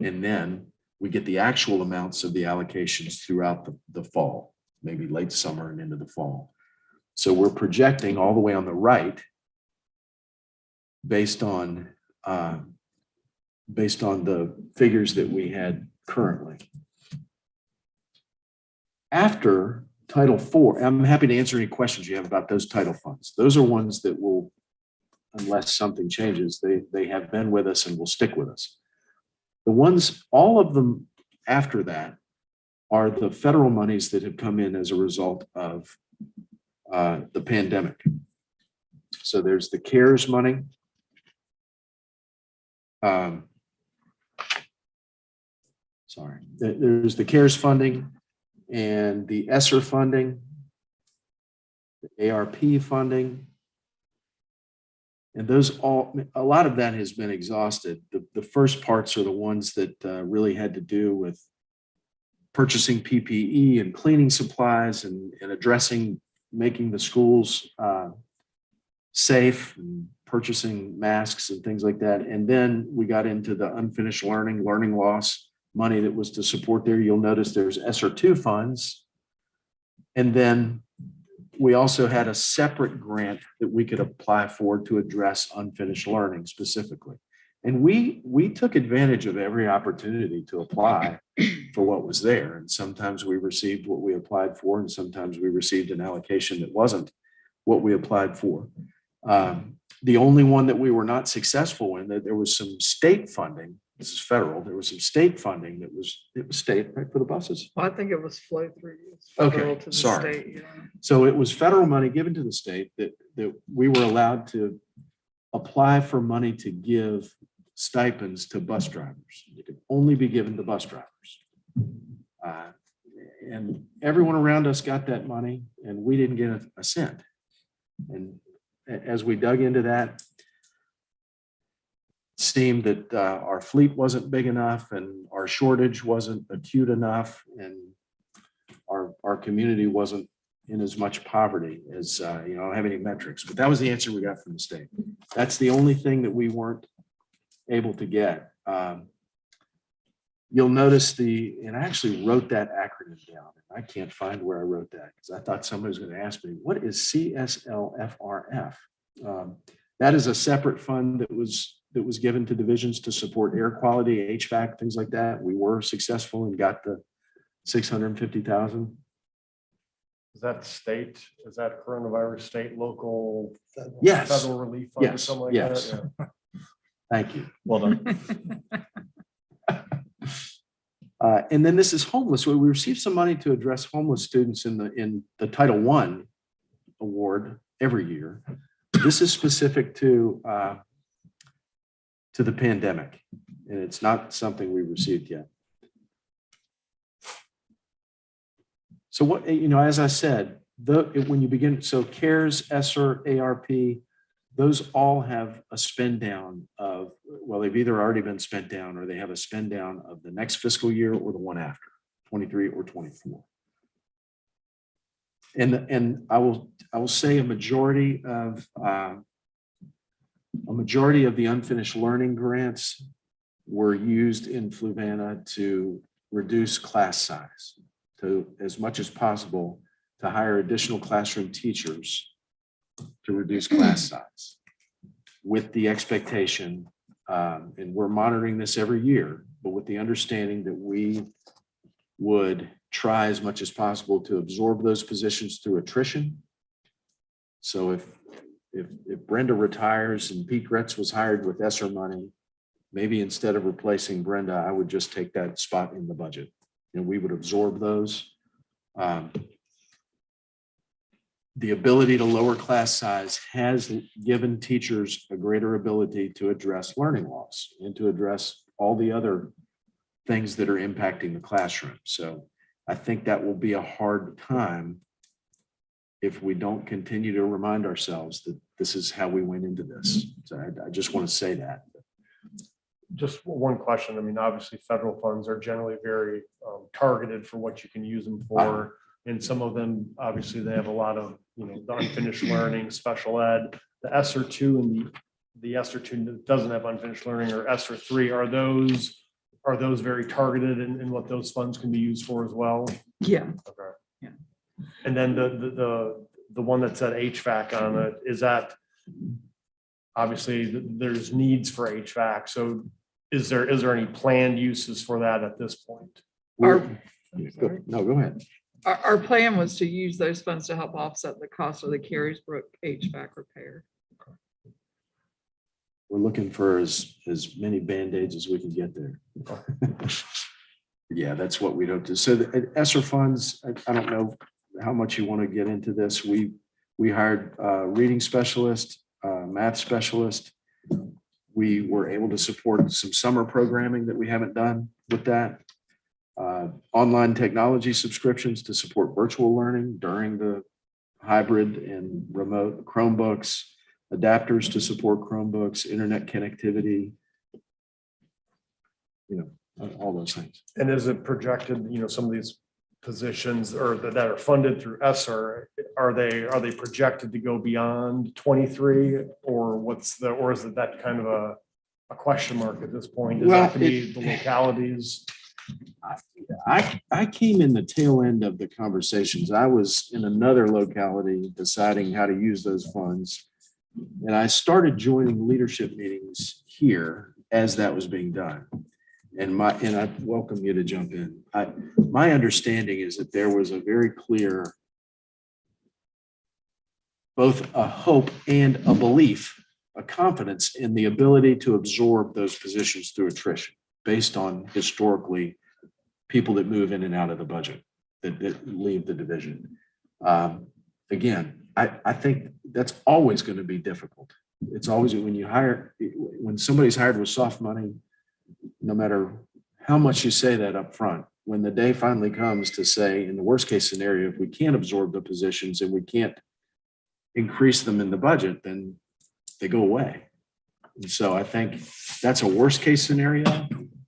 And then we get the actual amounts of the allocations throughout the fall, maybe late summer and into the fall. So we're projecting all the way on the right based on the figures that we had currently. After Title IV, I'm happy to answer any questions you have about those title funds. Those are ones that will, unless something changes, they have been with us and will stick with us. The ones, all of them after that are the federal monies that have come in as a result of the pandemic. So there's the CARES money. There's the CARES funding and the ESSER funding, the ARP funding. And those all, a lot of that has been exhausted. The first parts are the ones that really had to do with purchasing PPE and cleaning supplies and addressing, making the schools safe and purchasing masks and things like that. And then we got into the unfinished learning loss money that was to support there. You'll notice there's ESSER 2 funds. And then we also had a separate grant that we could apply for to address unfinished learning specifically. And we took advantage of every opportunity to apply for what was there. And sometimes we received what we applied for, and sometimes we received an allocation that wasn't what we applied for. The only one that we were not successful in, that there was some state funding. This is federal. There was some state funding it was state, right, for the buses. Well, I think it was flow through. Okay, To the sorry. state, yeah. So it was federal money given to the state that we were allowed to apply for money to give stipends to bus drivers. It could only be given to bus drivers. And everyone around us got that money and we didn't get a cent. And as we dug into that, it seemed that our fleet wasn't big enough and our shortage wasn't acute enough, and our community wasn't in as much poverty as, I don't have any metrics, but that was the answer we got from the state. That's the only thing that we weren't able to get. You'll notice and I actually wrote that acronym down. I can't find where I wrote that because I thought somebody was going to ask me, what is CSLFRF? That is a separate fund that was given to divisions to support air quality, HVAC, things like that. We were successful and got the 650,000. Is that state? Is that coronavirus state, local? Yes. Federal relief fund or Yes, something like yes. that? Yeah. Thank you. Well done. And then this is homeless. We received some money to address homeless students in the Title I award every year. This is specific to the pandemic, and it's not something we received yet. So what, as I said, when you begin, so CARES, ESSER, ARP, those all have a spend down of, well, they've either already been spent down or they have a spend down of the next fiscal year or the one after, 23 or 24. And I will say a majority of the unfinished learning grants were used in Fluvanna to reduce class size, to as much as possible to hire additional classroom teachers to reduce class size, with the expectation, and we're monitoring this every year, but with the understanding that we would try as much as possible to absorb those positions through attrition. So if Brenda retires and Pete Gretz was hired with ESSER money, maybe instead of replacing Brenda, I would just take that spot in the budget and we would absorb those. The ability to lower class size has given teachers a greater ability to address learning loss and to address all the other things that are impacting the classroom. So I think that will be a hard time if we don't continue to remind ourselves that this is how we went into this. So I just want to say that. Just one question. I mean, obviously federal funds are generally very targeted for what you can use them for. And some of them, obviously they have a lot of, the unfinished learning, special ed, the ESSER 2 and the ESSER 2 that doesn't have unfinished learning, or ESSER 3, are those very targeted in what those funds can be used for as well? Yeah. Okay. Yeah. And then the one that said HVAC on it, is that obviously there's needs for HVAC. So is there any planned uses for that at this point? No, go ahead. Our plan was to use those funds to help offset the cost of the Carysbrook HVAC repair. We're looking for as many Band-Aids as we can get there. Yeah, that's what we don't do. So the ESSER funds, I don't know how much you want to get into this. We hired a reading specialist, math specialist. We were able to support some summer programming that we haven't done with that. Online technology subscriptions to support virtual learning during the hybrid and remote, Chromebooks, adapters to support Chromebooks, internet connectivity, all those things. And is it projected, some of these positions or that are funded through ESSER, are they projected to go beyond 23, or is it that kind of a question mark at this point? Does that be the localities? I came in the tail end of the conversations. I was in another locality deciding how to use those funds. And I started joining leadership meetings here as that was being done. And I welcome you to jump in. My understanding is that there was a very clear, both a hope and a belief, a confidence in the ability to absorb those positions through attrition based on historically people that move in and out of the budget, that leave the division. Again, I think that's always going to be difficult. It's always when somebody's hired with soft money, no matter how much you say that up front, when the day finally comes to say, in the worst case scenario, if we can't absorb the positions and we can't increase them in the budget, then they go away. And so I think that's a worst case scenario.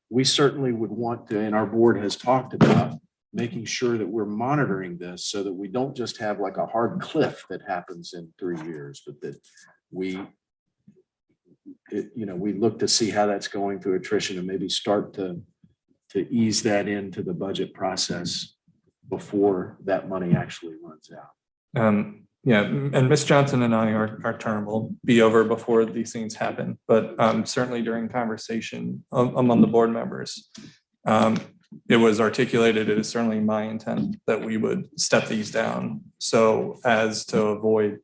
We certainly would want to, and our board has talked about making sure that we're monitoring this so that we don't just have like a hard cliff that happens in 3 years, but that we look to see how that's going through attrition and maybe start to ease that into the budget process before that money actually runs out. Yeah, and Ms. Johnson and I, our term will be over before these things happen, but certainly during conversation among the board members, it was articulated, it is certainly my intent that we would step these down so as to avoid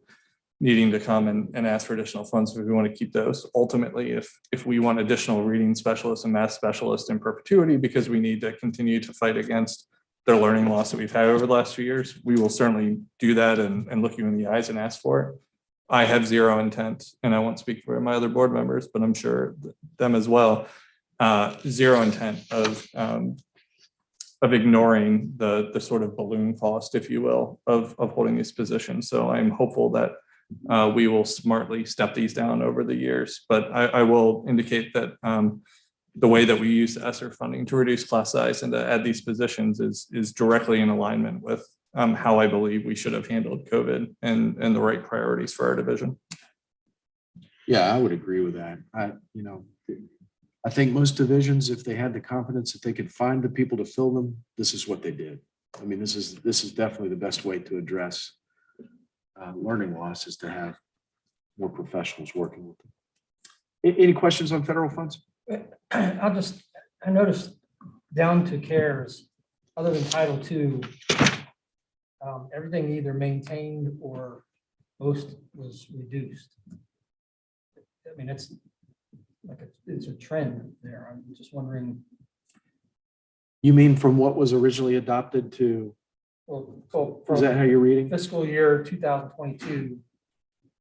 needing to come and ask for additional funds if we want to keep those. Ultimately, if we want additional reading specialists and math specialists in perpetuity because we need to continue to fight against their learning loss that we've had over the last few years, we will certainly do that and look you in the eyes and ask for it. I have zero intent, and I won't speak for my other board members, but I'm sure them as well, zero intent of ignoring the sort of balloon cost, if you will, of holding these positions. So I'm hopeful that we will smartly step these down over the years. But I will indicate that the way that we use the ESSER funding to reduce class size and to add these positions is directly in alignment with how I believe we should have handled COVID and the right priorities for our division. Yeah, I would agree with that. I think most divisions, if they had the confidence that they could find the people to fill them, this is what they did. I mean, this is definitely the best way to address learning loss, is to have more professionals working with them. Any questions on federal funds? I noticed down to cares, other than Title II, everything either maintained or most was reduced. I mean, it's a trend there. I'm just wondering. You mean from what was originally adopted to, is that how you're reading? Fiscal year 2022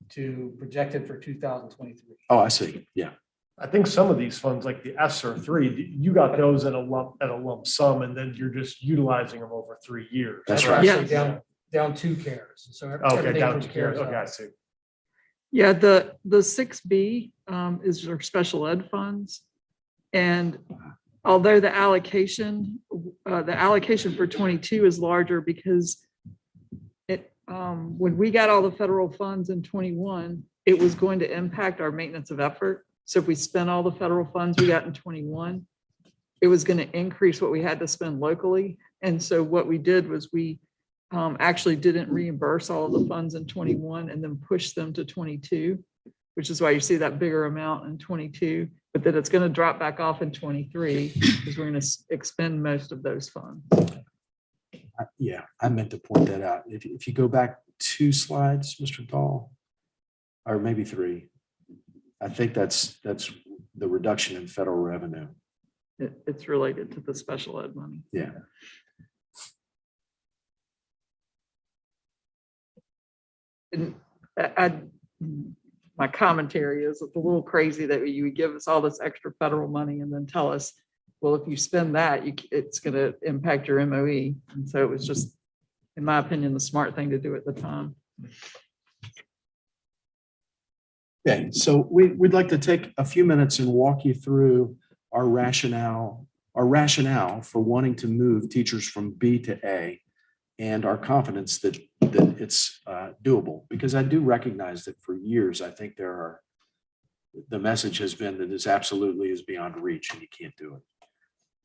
to projected for 2023. Oh, I see. Yeah. I think some of these funds, like the ESSER 3, you got those at a lump sum, and then you're just utilizing them over 3 years. That's Actually right. down to cares. So Okay, everything down from to care. cares Okay, up. I see. Yeah, the 6B is our special ed funds. And although the allocation for 22 is larger because when we got all the federal funds in 21, it was going to impact our maintenance of effort. So if we spent all the federal funds we got in 21, it was going to increase what we had to spend locally. And so what we did was we actually didn't reimburse all of the funds in 21 and then push them to 22, which is why you see that bigger amount in 22, but then it's going to drop back off in 23 because we're going to expend most of those funds. Yeah, I meant to point that out. If you go back 2 slides, Mr. Dahl, or maybe 3, I think that's the reduction in federal revenue. It's related to the special ed money. Yeah. And my commentary is it's a little crazy that you would give us all this extra federal money and then tell us, well, if you spend that, it's going to impact your MOE. And so it was just, in my opinion, the smart thing to do at the time. Okay, so we'd like to take a few minutes and walk you through our rationale for wanting to move teachers from B to A, and our confidence that it's doable. Because I do recognize that for years, I think the message has been that this absolutely is beyond reach and you can't do it.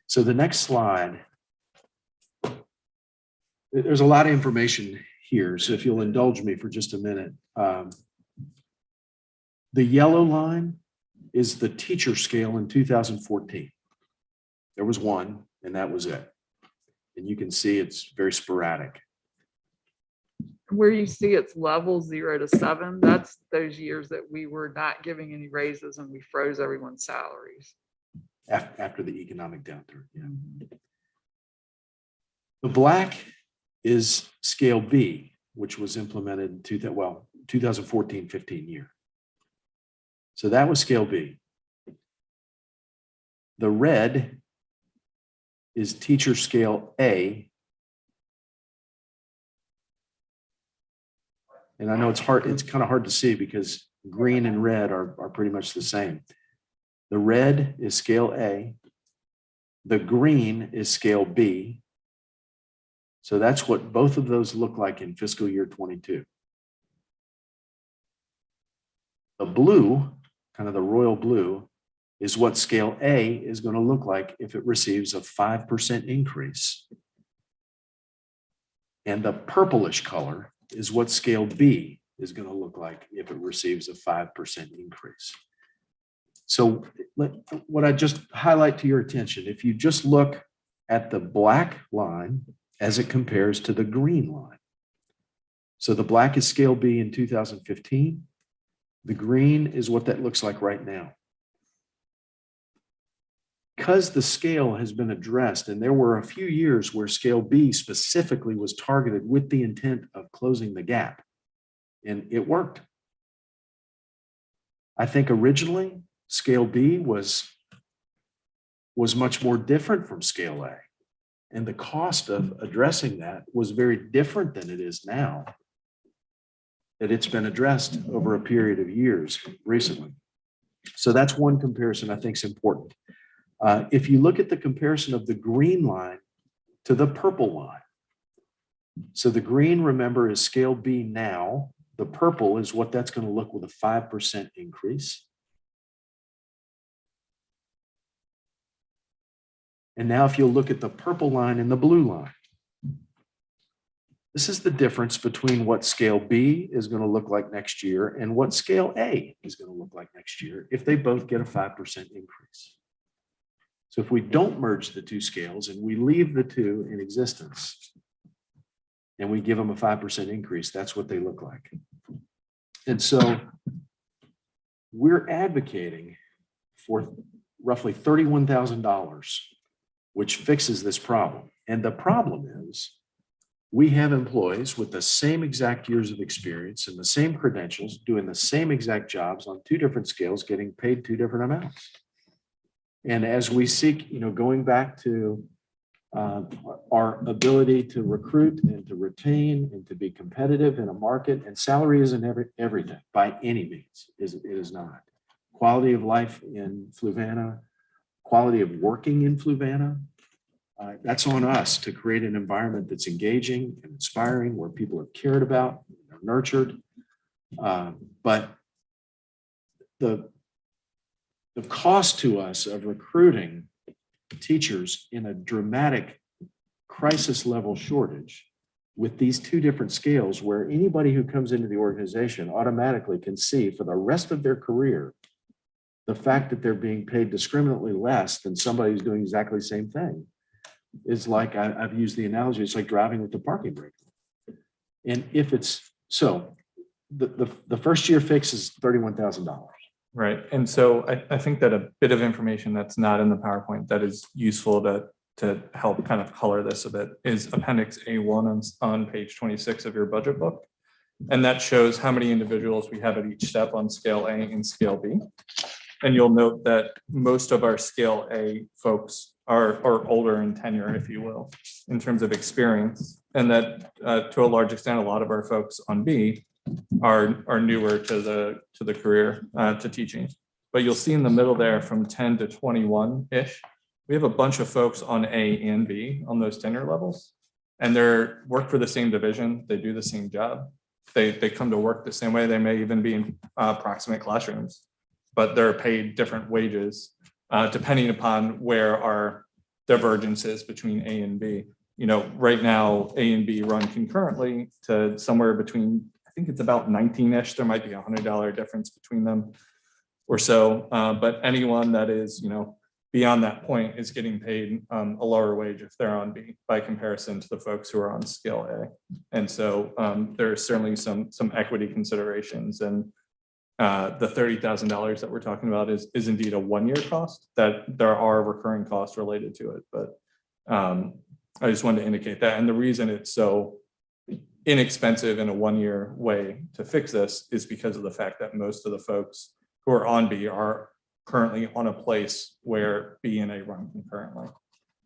So the next slide, there's a lot of information here. So if you'll indulge me for just a minute. The yellow line is the teacher scale in 2014. There was one, and that was it. And you can see it's very sporadic. Where you see it's level 0 to 7, that's those years that we were not giving any raises and we froze everyone's salaries. After the economic downturn. Yeah. The black is scale B, which was implemented in 2014-15 year. So that was scale B. The red is teacher scale A. And I know it's hard, it's kind of hard to see because green and red are pretty much the same. The red is scale A. The green is scale B. So that's what both of those look like in fiscal year 22. The blue, kind of the royal blue, is what scale A is going to look like if it receives a 5% increase. And the purplish color is what scale B is going to look like if it receives a 5% increase. So what I just highlight to your attention, if you just look at the black line as it compares to the green line. So the black is scale B in 2015. The green is what that looks like right now. Because the scale has been addressed, and there were a few years where scale B specifically was targeted with the intent of closing the gap, and it worked. I think originally scale B was much more different from scale A, and the cost of addressing that was very different than it is now that it's been addressed over a period of years recently. So that's one comparison I think is important. If you look at the comparison of the green line to the purple line, so the green, remember, is scale B now. The purple is what that's going to look with a 5% increase. And now if you'll look at the purple line and the blue line, this is the difference between what scale B is going to look like next year and what scale A is going to look like next year if they both get a 5% increase. So if we don't merge the two scales and we leave the two in existence and we give them a 5% increase, that's what they look like. And so we're advocating for roughly $31,000, which fixes this problem. And the problem is we have employees with the same exact years of experience and the same credentials doing the same exact jobs on two different scales, getting paid two different amounts. And as we seek, going back to our ability to recruit and to retain and to be competitive in a market, and salary isn't everything by any means. It is not. Quality of life in Fluvanna, quality of working in Fluvanna, that's on us to create an environment that's engaging and inspiring, where people are cared about, they're nurtured. But the cost to us of recruiting teachers in a dramatic crisis level shortage with these two different scales, where anybody who comes into the organization automatically can see for the rest of their career the fact that they're being paid discriminately less than somebody who's doing exactly the same thing, is like, I've used the analogy, it's like driving with the parking brake. And if it's so, the first year fix is $31,000. Right. And so I think that a bit of information that's not in the PowerPoint that is useful to help kind of color this a bit is Appendix A1 on page 26 of your budget book. And that shows how many individuals we have at each step on scale A and scale B. And you'll note that most of our scale A folks are older in tenure, if you will, in terms of experience. And that to a large extent, a lot of our folks on B are newer to the career, to teaching. But you'll see in the middle there from 10 to 21-ish, we have a bunch of folks on A and B on those tenure levels, and they're work for the same division. They do the same job. They come to work the same way. They may even be in proximate classrooms, but they're paid different wages depending upon where our divergence is between A and B. Right now, A and B run concurrently to somewhere between, I think it's about 19-ish. There might be $100 difference between them or so. But anyone that is, beyond that point is getting paid a lower wage if they're on B by comparison to the folks who are on scale A. And so there's certainly some equity considerations, and the $30,000 that we're talking about is indeed a one-year cost. That there are recurring costs related to it, but I just wanted to indicate that. And the reason it's so inexpensive in a one-year way to fix this is because of the fact that most of the folks who are on B are currently on a place where B and A run concurrently.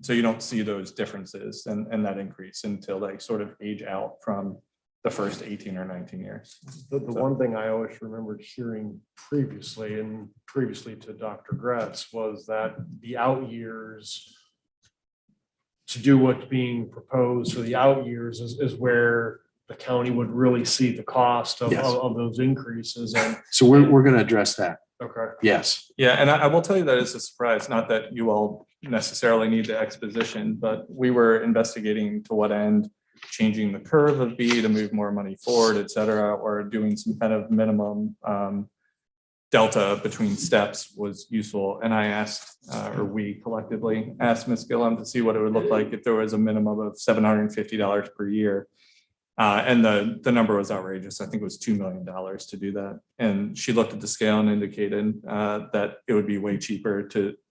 So you don't see those differences and that increase until they sort of age out from the first 18 or 19 years. The one thing I always remembered hearing previously to Dr. Gretz was that the out years to do what's being proposed for the out years is where the county would really see the cost of, Yes. of those increases. And, So we're going to address that. okay. Yes. Yeah, and I will tell you that it's a surprise, not that you all necessarily need the exposition, but we were investigating to what end changing the curve of B to move more money forward, et cetera, or doing some kind of minimum delta between steps was useful. And I asked, or we collectively asked Ms. Gillum to see what it would look like if there was a minimum of $750 per year. And the number was outrageous. I think it was $2 million to do that. And she looked at the scale and indicated that it would be way cheaper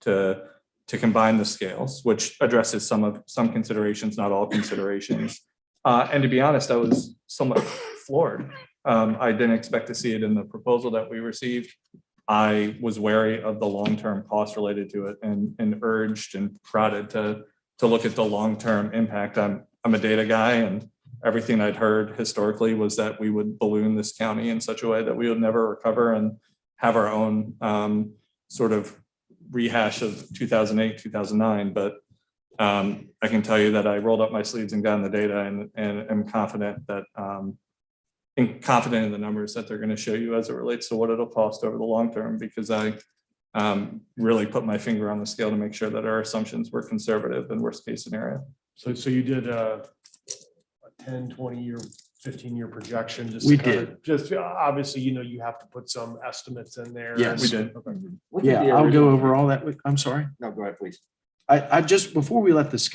to combine the scales, which addresses some considerations, not all considerations. And to be honest, I was somewhat floored. I didn't expect to see it in the proposal that we received. I was wary of the long-term costs related to it and urged and prodded to look at the long-term impact. I'm a data guy, and everything I'd heard historically was that we would balloon this county in such a way that we would never recover and have our own sort of rehash of 2008, 2009. But I can tell you that I rolled up my sleeves and got in the data and am confident that confident in the numbers that they're going to show you as it relates to what it'll cost over the long term, because I really put my finger on the scale to make sure that our assumptions were conservative and worst case scenario. So you did a 10, 20 year, 15-year projection. Just We to kind of- did. Just obviously, you have to put some estimates in there. Yes. We did. Okay. Yeah, I'll go over all that. I'm sorry. No, go ahead, please. I just, before we left this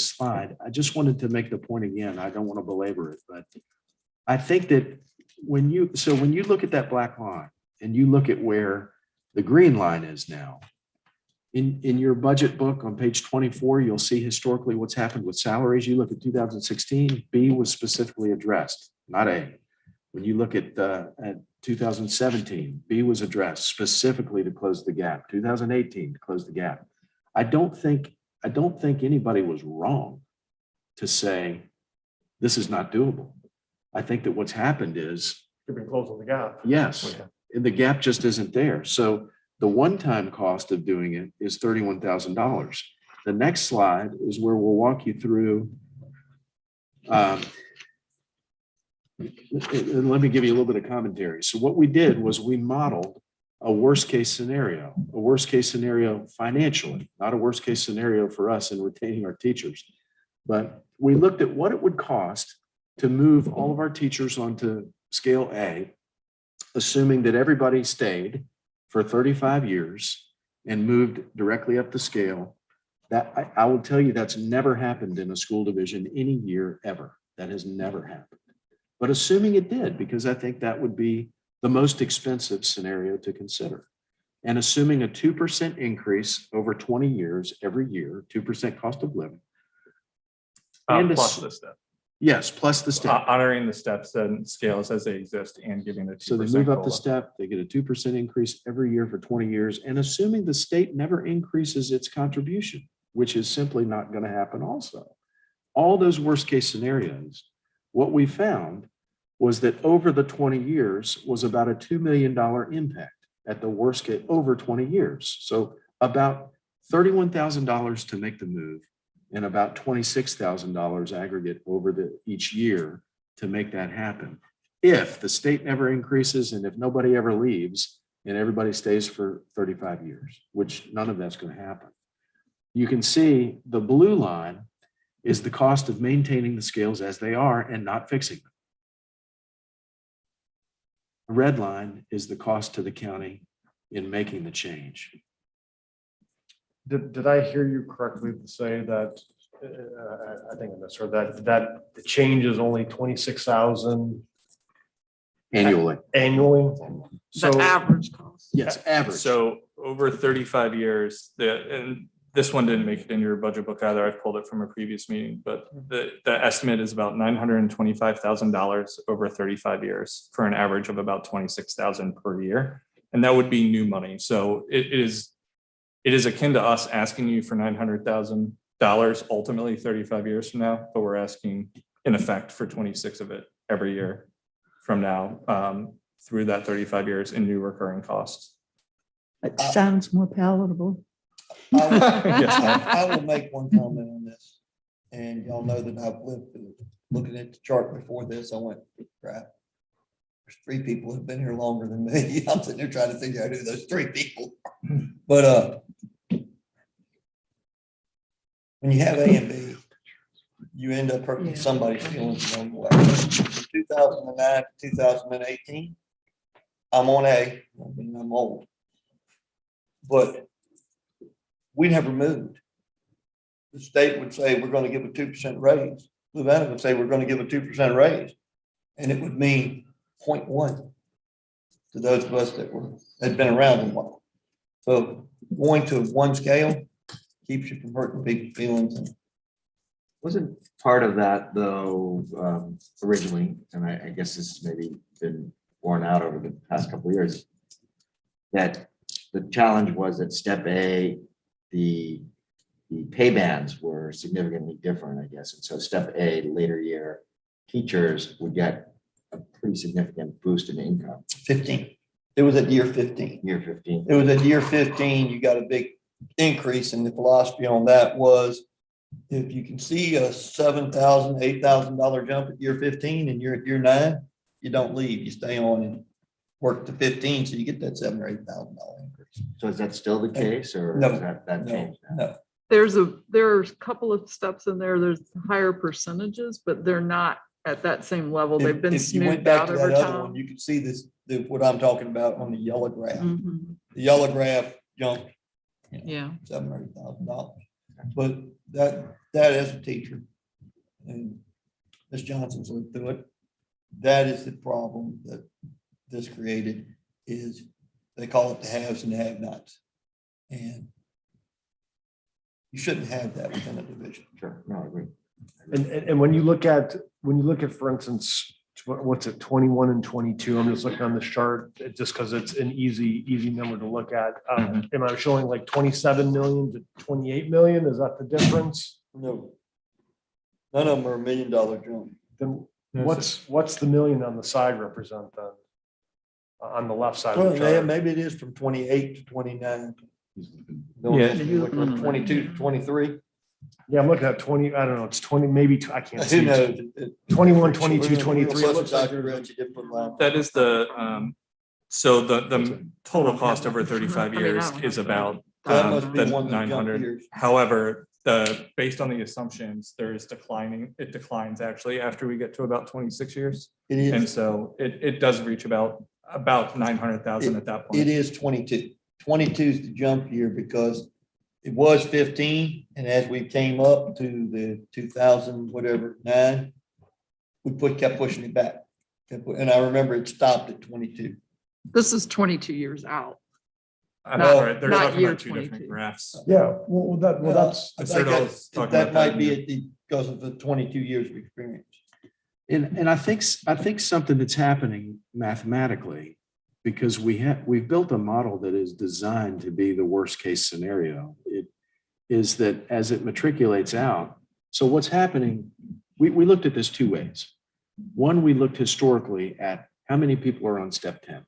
slide, I just wanted to make the point again. I don't want to belabor it, but I think that when you look at that black line and you look at where the green line is now, in your budget book on page 24, you'll see historically what's happened with salaries. You look at 2016, B was specifically addressed, not A. When you look at 2017, B was addressed specifically to close the gap. 2018 to close the gap. I don't think anybody was wrong to say this is not doable. I think that what's happened is, You've been closing the gap. yes, the gap just isn't there. So the one-time cost of doing it is $31,000. The next slide is where we'll walk you through. Let me give you a little bit of commentary. So what we did was we modeled a worst-case scenario financially, not a worst-case scenario for us in retaining our teachers. But we looked at what it would cost to move all of our teachers onto scale A, assuming that everybody stayed for 35 years and moved directly up the scale. That I will tell you, that's never happened in a school division any year ever. That has never happened. But assuming it did, because I think that would be the most expensive scenario to consider. And assuming a 2% increase over 20 years, every year, 2% cost of living. And Plus the step. Yes, plus the step. Honoring the steps and scales as they exist and giving a 2% So they move up the COLA. step, they get a 2% increase every year for 20 years, and assuming the state never increases its contribution, which is simply not going to happen also. All those worst case scenarios, what we found was that over the 20 years was about a $2 million impact at the worst case over 20 years. So about $31,000 to make the move and about $26,000 aggregate over each year to make that happen. If the state never increases and if nobody ever leaves and everybody stays for 35 years, which none of that's going to happen. You can see the blue line is the cost of maintaining the scales as they are and not fixing them. The red line is the cost to the county in making the change. Did I hear you correctly to say that, I think I misheard that the change is only 26,000 Annually. annually? The average cost. Yes, average. So over 35 years, and this one didn't make it in your budget book either. I pulled it from a previous meeting, but the estimate is about $925,000 over 35 years for an average of about $26,000 per year. And that would be new money. So it is akin to us asking you for $900,000 ultimately 35 years from now, but we're asking in effect for 26 of it every year from now through that 35 years in new recurring costs. It sounds more palatable. I will make one comment on this. And y'all know that I've lived through, looking at the chart before this, I went, crap. There's 3 people who've been here longer than me. I'm sitting there trying to figure out who those 3 people are. But when you have A and B, you end up hurting somebody's feelings along the way. From 2009 to 2018, I'm on A, I mean, I'm old. But we never moved. The state would say, we're going to give a 2% raise. Fluvanna would say, we're going to give a 2% raise. And it would mean 0.1 to those of us that had been around a while. So going to one scale keeps you from hurting people's feelings. And Wasn't part of that though, originally, and I guess this has maybe been borne out over the past couple of years, that the challenge was that step A, the pay bands were significantly different, I guess. And so step A, later year teachers would get a pretty significant boost in income. 15. It was at year 15. Year 15. It was at year 15, you got a big increase, and the philosophy on that was if you can see a $7,000, $8,000 jump at year 15 and you're at year 9, you don't leave, you stay on and work to 15, so you get that $7,000 or $8,000 increase. So is that still the case, or No, is that changed now? No, There are a couple of steps in there. There's higher percentages, but they're not at that same level. They've been if you went smoothed back out to over that other one, time. you can see this, what I'm talking about on the yellow graph. Mhm. The yellow graph jumped Yeah. $7,000 or $8,000. But that as a teacher, and Ms. Johnson's lived through it, that is the problem that this created, is they call it the haves and the have-nots. And you shouldn't have that within a division. Sure, no, I agree. And when you look at, for instance, what's it, 21 and 22, I'm just looking on this chart, just because it's an easy number to look at. Am I showing like 27 million to 28 million? Is that the difference? No. None of them are $1 million jump. Then what's the million on the side represent then? On the left side of Well, the yeah, chart? maybe it is from 28 to 29. Yeah. From 22 to 23. Yeah, I'm looking at 20, I don't know, it's 20, maybe, I can't Who see. knows? 21, 22, 23. It looks like That is the, so the total cost over 35 I mean, I years don't have is to- about That must be the one of the jump 900. years. However, based on the assumptions, there is declining, it declines actually after we get to about 26 years. It And is, so it does reach about 900,000 at that it point. is 22. 22 is the jump year because it was 15. And as we came up to the 2000, whatever, 9, we kept pushing it back. And I remember it stopped at 22. This is 22 years out. I'm not- sorry, they're not talking year about two 22. different graphs. Yeah, well, that's, I I think started that talking that about might that be year. because of the 22 years of experience. And I think something that's happening mathematically, because we've built a model that is designed to be the worst case scenario. It is that as it matriculates out, so what's happening, we looked at this 2 ways. One, we looked historically at how many people are on step 10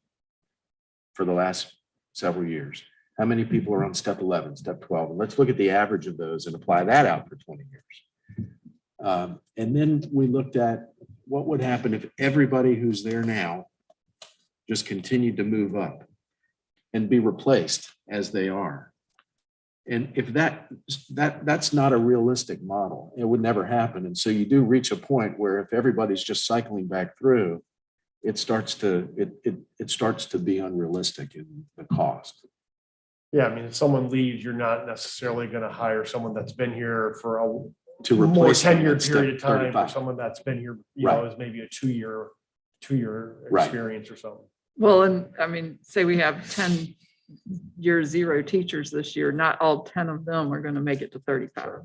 for the last several years. How many people are on step 11, step 12? And let's look at the average of those and apply that out for 20 years. And then we looked at what would happen if everybody who's there now just continued to move up and be replaced as they are. And if that's not a realistic model, it would never happen. And so you do reach a point where if everybody's just cycling back through, it starts to be unrealistic in the cost. yeah, I mean, if someone leaves, you're not necessarily going to hire someone that's been here for a To more replace them at tenured step period of time, or 35. someone that's been here, you know, Right. is maybe a two-year Right. experience or something. Well, and I mean, say we have 10 year 0 teachers this year, not all 10 of them are going to make it to 35.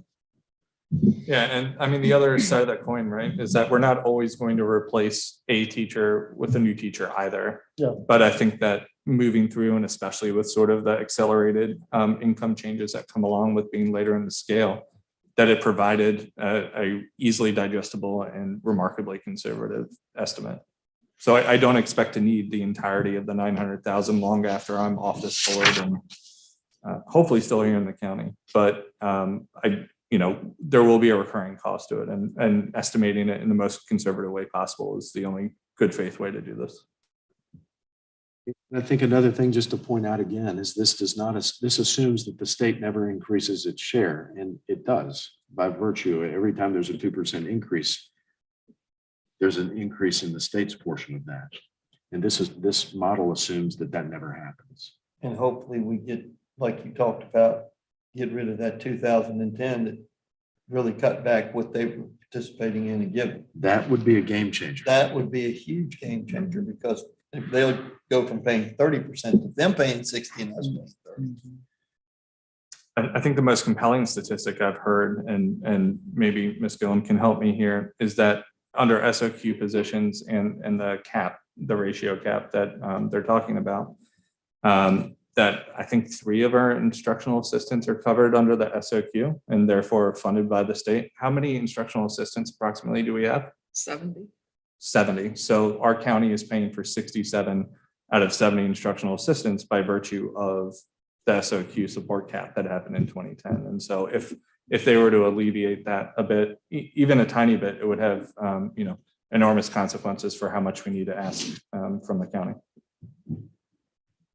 Yeah, and I mean, the other side of that coin, right, is that we're not always going to replace a teacher with a new teacher either. Yeah. But I think that moving through, and especially with sort of the accelerated income changes that come along with being later in the scale, that it provided a easily digestible and remarkably conservative estimate. So I don't expect to need the entirety of the 900,000 long after I'm off this board and hopefully still here in the county. But there will be a recurring cost to it, and estimating it in the most conservative way possible is the only good faith way to do this. I think another thing just to point out again is this assumes that the state never increases its share, and it does by virtue. Every time there's a 2% increase, there's an increase in the state's portion of that. And this model assumes that never happens. And hopefully we get, like you talked about, get rid of that 2010 that really cut back what they were participating in and given. That would be a game changer. That would be a huge game changer, because if they'll go from paying 30% to them paying 60 and us paying 30. I think the most compelling statistic I've heard, and maybe Ms. Gillum can help me here, is that under SOQ positions and the cap, the ratio cap that they're talking about, that I think 3 of our instructional assistants are covered under the SOQ and therefore funded by the state. How many instructional assistants approximately do we have? 70. 70. So our county is paying for 67 out of 70 instructional assistants by virtue of the SOQ support cap that happened in 2010. And so if they were to alleviate that a bit, even a tiny bit, it would have enormous consequences for how much we need to ask from the county.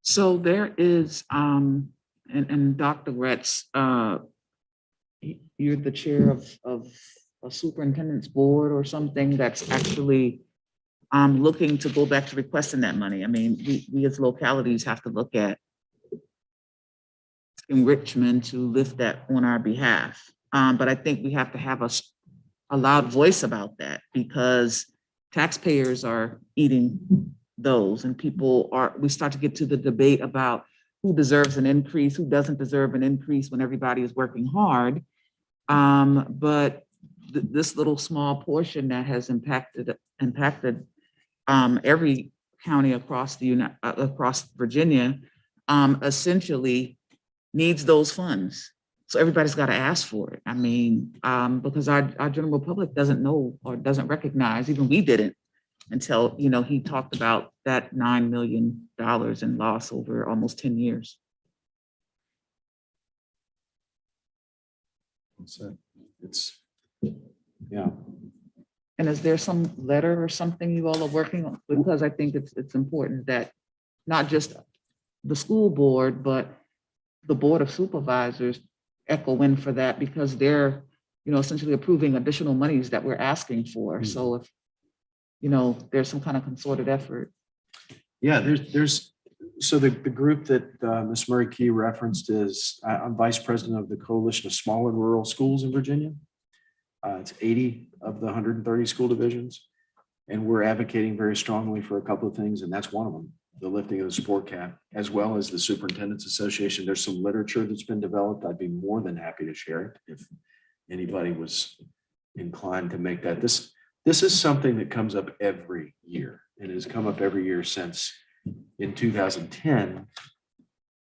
So there is, and Dr. Retz, you're the chair of a superintendent's board or something that's actually looking to go back to requesting that money. I mean, we as localities have to look at enrichment to lift that on our behalf. But I think we have to have a loud voice about that, because taxpayers are eating those, and we start to get to the debate about who deserves an increase, who doesn't deserve an increase when everybody is working hard. But this little small portion that has impacted every county across across Virginia essentially needs those funds. So everybody's got to ask for it. I mean, because our general public doesn't know or doesn't recognize, even we didn't, until, he talked about that $9 million in loss over almost 10 years. Yeah. And is there some letter or something you all are working on? Because I think it's important that not just the school board, but the Board of Supervisors echo in for that, because they're, essentially approving additional monies that we're asking for. Mm-hmm. So if, there's some kind of concerted effort. Yeah, so the group that Ms. Murray Key referenced is, I'm vice president of the Coalition of Small and Rural Schools in Virginia. It's 80 of the 130 school divisions. And we're advocating very strongly for a couple of things, and that's one of them, the lifting of the support cap, as well as the Superintendent's Association. There's some literature that's been developed. I'd be more than happy to share it if anybody was inclined to make that. This is something that comes up every year, and has come up every year since in 2010.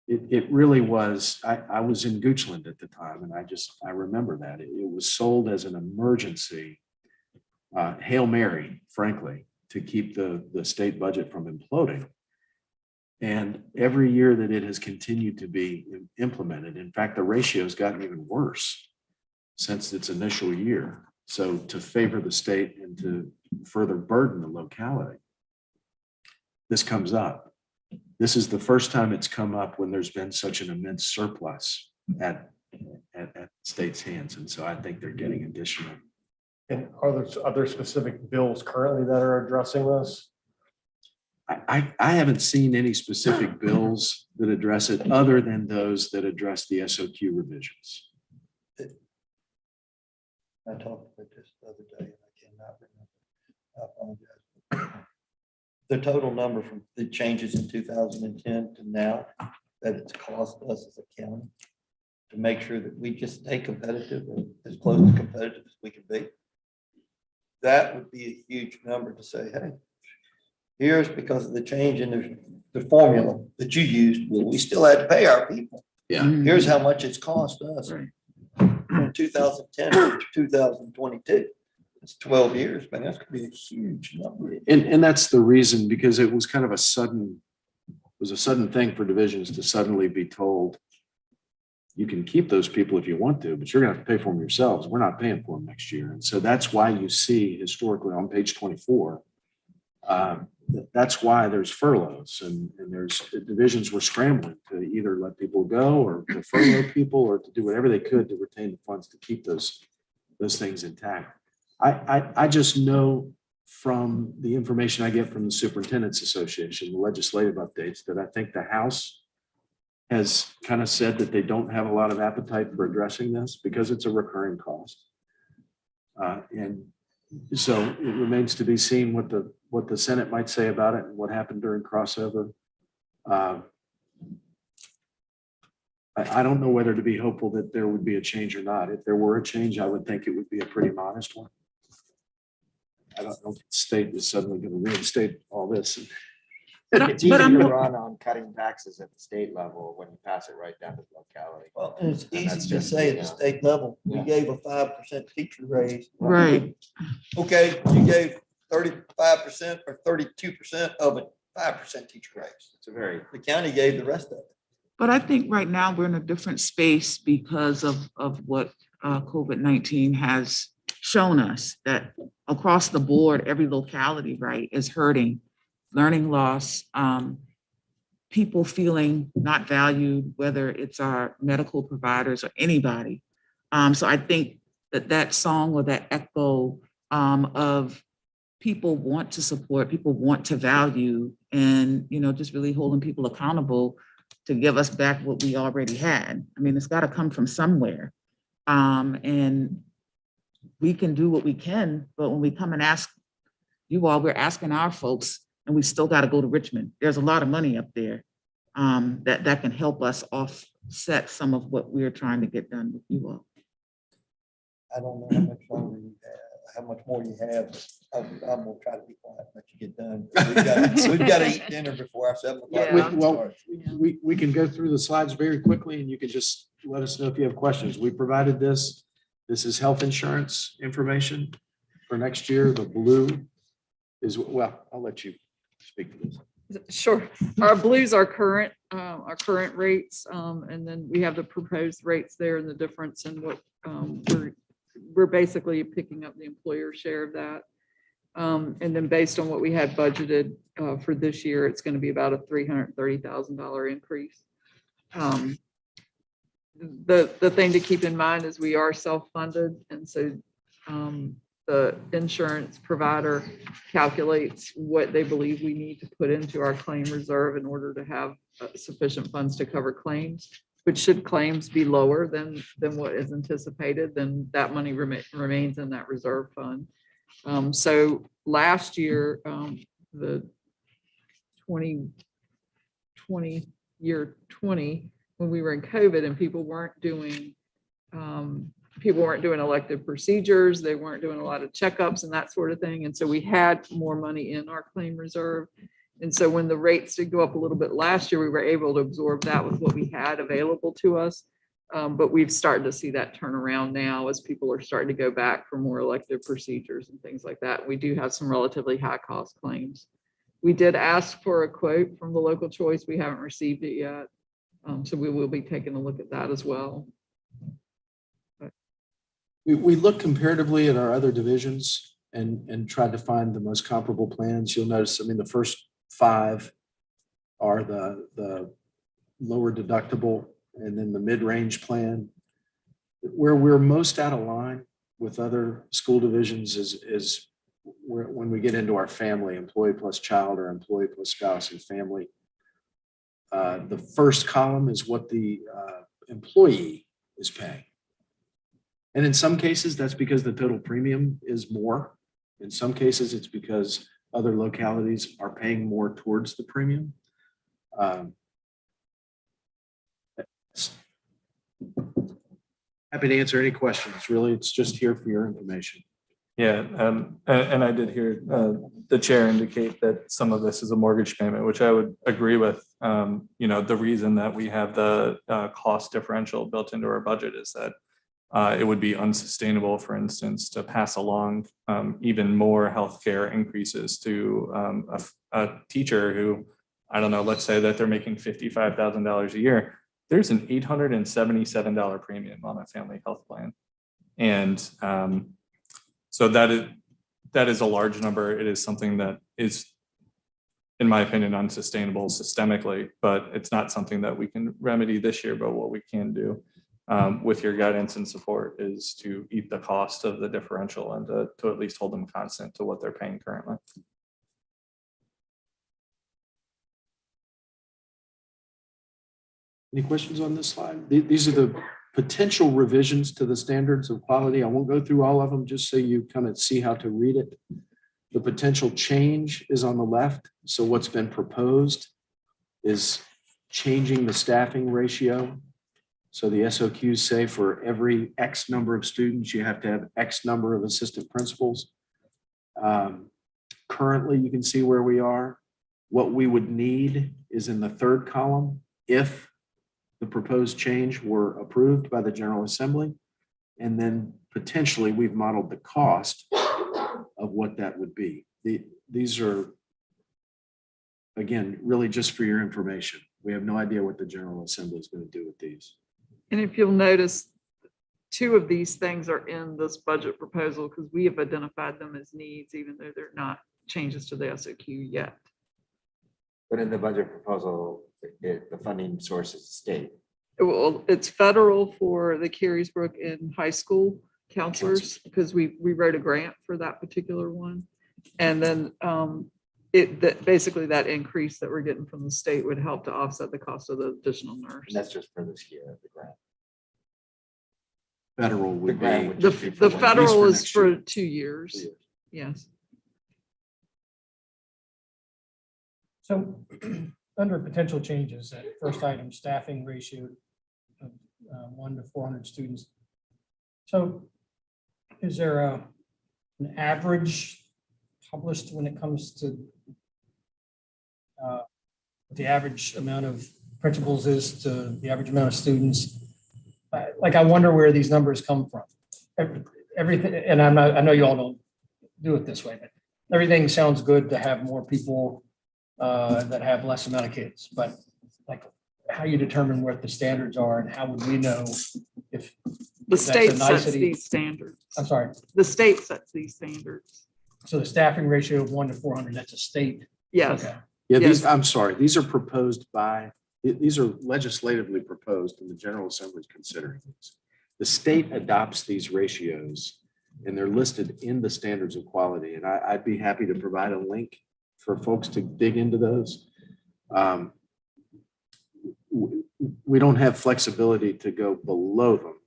It really was, I was in Goochland at the time, and I remember that. It was sold as an emergency Hail Mary, frankly, to keep the state budget from imploding. And every year that it has continued to be implemented, in fact, the ratio has gotten even worse since its initial year. So to favor the state and to further burden the locality, this comes up. This is the first time it's come up when there's been such an immense surplus at the state's hands. And so I think they're getting additional. And are there other specific bills currently that are addressing this? I haven't seen any specific bills that address it other than those that address the SOQ revisions. I talked about this the other day, and I cannot remember. I apologize. The total number from the changes in 2010 to now that it's cost us as a county to make sure that we just stay competitive and as close to competitive as we can be. That would be a huge number to say, hey, here's because of the change in the formula that you used. Well, we still had to pay our people. Yeah. Here's how much it's cost us. Right. from 2010 to 2022. It's 12 years, man. That's gonna be a huge number. And that's the reason, because it was kind of a sudden thing for divisions to suddenly be told, you can keep those people if you want to, but you're gonna have to pay for them yourselves. We're not paying for them next year. And so that's why you see historically on page 24, that's why there's furloughs and there's divisions were scrambling to either let people go or to furlough people or to do whatever they could to retain the funds to keep those things intact. I just know from the information I get from the Superintendent's Association, the legislative updates, that I think the House has kind of said that they don't have a lot of appetite for addressing this because it's a recurring cost. And so it remains to be seen what the Senate might say about it and what happened during crossover. I don't know whether to be hopeful that there would be a change or not. If there were a change, I would think it would be a pretty modest one. I don't know if the state is suddenly going to reinstate all this. It's easy to run on cutting taxes at the state level when you pass it right down to the locality. Well, and it's And that's easy to just, say at the yeah. state level, we Yeah. gave a 5% teacher raise. Right. Okay, you gave 35% or 32% of it, 5% teacher raise. It's a very, The county gave the rest of it. But I think right now we're in a different space because of what COVID-19 has shown us, that across the board, every locality, right, is hurting. Learning loss, people feeling not valued, whether it's our medical providers or anybody. So I think that song or that echo of people want to support, people want to value, and just really holding people accountable to give us back what we already had. I mean, it's got to come from somewhere. And we can do what we can, but when we come and ask you all, we're asking our folks, and we still got to go to Richmond. There's a lot of money up there that can help us offset some of what we're trying to get done with you all. I don't know how much longer you have, how much more you have. I'm gonna try to be quiet, let you get done. We've got to eat dinner before our 7 o'clock. Yeah. meeting Well, starts. we can go through the slides very quickly and you can just let us know if you have questions. We provided this. This is health insurance information for next year. The blue is, well, I'll let you speak to this. Sure. Our blues are current rates, and then we have the proposed rates there and the difference in what we're basically picking up the employer share of that. And then based on what we had budgeted for this year, it's going to be about a $330,000 increase. The thing to keep in mind is we are self-funded, and so the insurance provider calculates what they believe we need to put into our claim reserve in order to have sufficient funds to cover claims. Which, should claims be lower than what is anticipated, then that money remains in that reserve fund. So last year, the 2020, when we were in COVID and people weren't doing elective procedures, they weren't doing a lot of checkups and that sort of thing. And so we had more money in our claim reserve. And so when the rates did go up a little bit last year, we were able to absorb that with what we had available to us. But we've started to see that turn around now as people are starting to go back for more elective procedures and things like that. We do have some relatively high cost claims. We did ask for a quote from the local choice. We haven't received it yet. So we will be taking a look at that as well. We look comparatively at our other divisions and tried to find the most comparable plans. You'll notice, I mean, the first 5 are the lower deductible and then the mid-range plan. Where we're most out of line with other school divisions is when we get into our family, employee plus child or employee plus spouse and family. The first column is what the employee is paying. And in some cases, that's because the total premium is more. In some cases, it's because other localities are paying more towards the premium. Happy to answer any questions. Really, it's just here for your information. Yeah, and I did hear the chair indicate that some of this is a mortgage payment, which I would agree with. The reason that we have the cost differential built into our budget is that it would be unsustainable, for instance, to pass along even more healthcare increases to a teacher who, I don't know, let's say that they're making $55,000 a year. There's an $877 premium on a family health plan. And so that is a large number. It is something that is, in my opinion, unsustainable systemically, but it's not something that we can remedy this year. But what we can do with your guidance and support is to eat the cost of the differential and to at least hold them constant to what they're paying currently. Any questions on this slide? These are the potential revisions to the standards of quality. I won't go through all of them, just so you kind of see how to read it. The potential change is on the left. So what's been proposed is changing the staffing ratio. So the SOQs say for every X number of students, you have to have X number of assistant principals. Currently, you can see where we are. What we would need is in the third column, if the proposed change were approved by the General Assembly. And then potentially we've modeled the cost of what that would be. These are, again, really just for your information. We have no idea what the General Assembly is going to do with these. And if you'll notice, two of these things are in this budget proposal because we have identified them as needs, even though they're not changes to the SOQ yet. But in the budget proposal, the funding source is state. Well, it's federal for the Carriesbrook and high school counselors because we wrote a grant for that particular one. And then basically that increase that we're getting from the state would help to offset the cost of the additional nurse. And that's just for this year, the grant. Federal would grant be. would The just be for one year. federal is next for year. 2 years. Yes. So under potential changes, that first item, staffing ratio of 1 to 400 students. So is there an average published when it comes to what the average amount of principals is to the average amount of students? Like, I wonder where these numbers come from. Everything, and I know you all don't do it this way, but everything sounds good to have more people that have less amount of kids, but like how you determine what the standards are and how would we know if The that's a state sets nicety? these standards. I'm sorry. The state sets these standards. So the staffing ratio of 1 to 400, that's a state. Yes. Okay. Yeah, Yes. I'm sorry, these are proposed by, these are legislatively proposed and the General Assembly is considering these. The state adopts these ratios and they're listed in the standards of quality. And I'd be happy to provide a link for folks to dig into those. We don't have flexibility to go below them.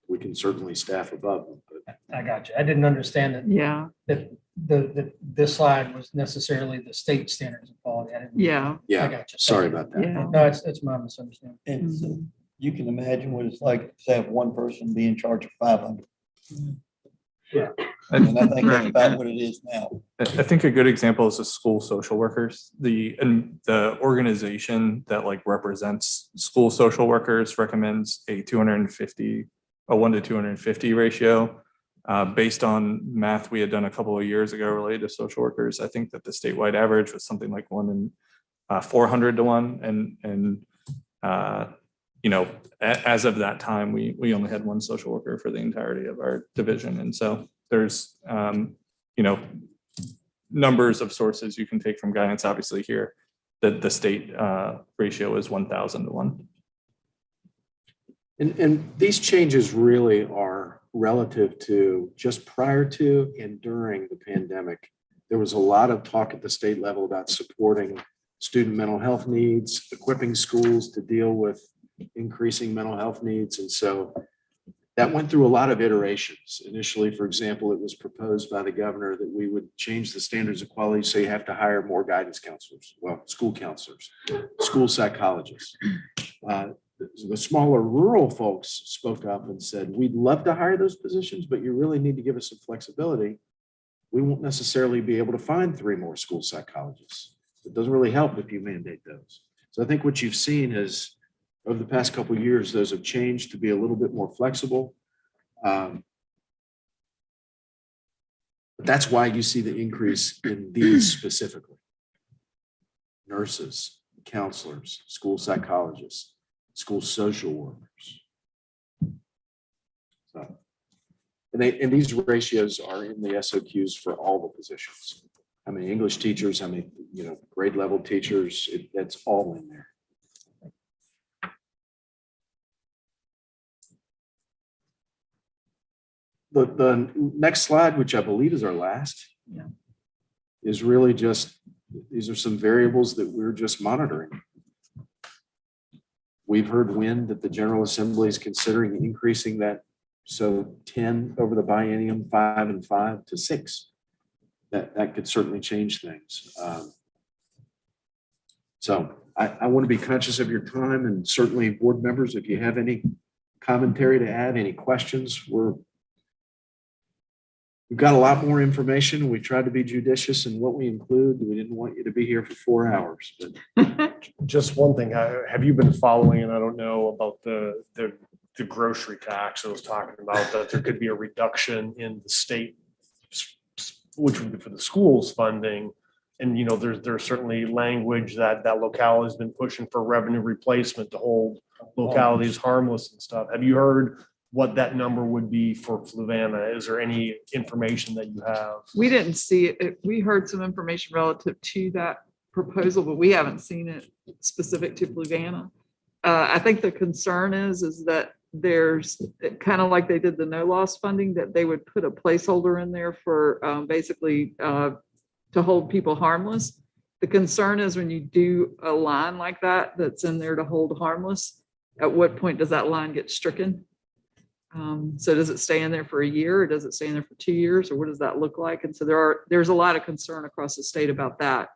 We can certainly staff above them, but I got you. I didn't understand that, Yeah. that this slide was necessarily the state standards of quality. I didn't. Yeah. I yeah, got you. sorry about that. Yeah. No, it's my misunderstanding. And so you can imagine what it's like to have one person be in charge of 500. And I think that's about what it is now. I think a good example is the school social workers. The organization that like represents school social workers recommends a 1 to 250 ratio. Based on math we had done a couple of years ago related to social workers, I think that the statewide average was something like 1 in 400 to 1. And as of that time, we only had one social worker for the entirety of our division. And so there's, numbers of sources you can take from guidance, obviously here, that the state ratio is 1,000 to 1. And these changes really are relative to just prior to and during the pandemic. There was a lot of talk at the state level about supporting student mental health needs, equipping schools to deal with increasing mental health needs. And so that went through a lot of iterations. Initially, for example, it was proposed by the governor that we would change the standards of quality so you have to hire more guidance counselors, well, school counselors, school psychologists. The smaller rural folks spoke up and said, we'd love to hire those positions, but you really need to give us some flexibility. We won't necessarily be able to find 3 more school psychologists. It doesn't really help if you mandate those. So I think what you've seen is over the past couple of years, those have changed to be a little bit more flexible. But that's why you see the increase in these specifically. Nurses, counselors, school psychologists, school social workers. So, and these ratios are in the SOQs for all the positions. How many English teachers, how many, grade level teachers, that's all in there. The next slide, which I believe is our last, is really just, these are some variables that we're just monitoring. We've heard wind that the General Assembly is considering increasing that. So 10 over the biennium, 5 and 5 to 6. That could certainly change things. So I want to be conscious of your time, and certainly board members, if you have any commentary to add, any questions, we've got a lot more information. We tried to be judicious in what we include. We didn't want you to be here for 4 hours. But Just one thing, have you been following, and I don't know about the grocery tax I was talking about, that there could be a reduction in the state, which would be for the schools funding. And, there's certainly language that locality has been pushing for revenue replacement to hold localities harmless and stuff. Have you heard what that number would be for Fluvanna? Is there any information that you have? We didn't see it. We heard some information relative to that proposal, but we haven't seen it specific to Fluvanna. I think the concern is that there's kind of like they did the no loss funding, that they would put a placeholder in there for basically to hold people harmless. The concern is when you do a line like that, that's in there to hold harmless, at what point does that line get stricken? So does it stay in there for a year, or does it stay in there for 2 years, or what does that look like? And so there's a lot of concern across the state about that.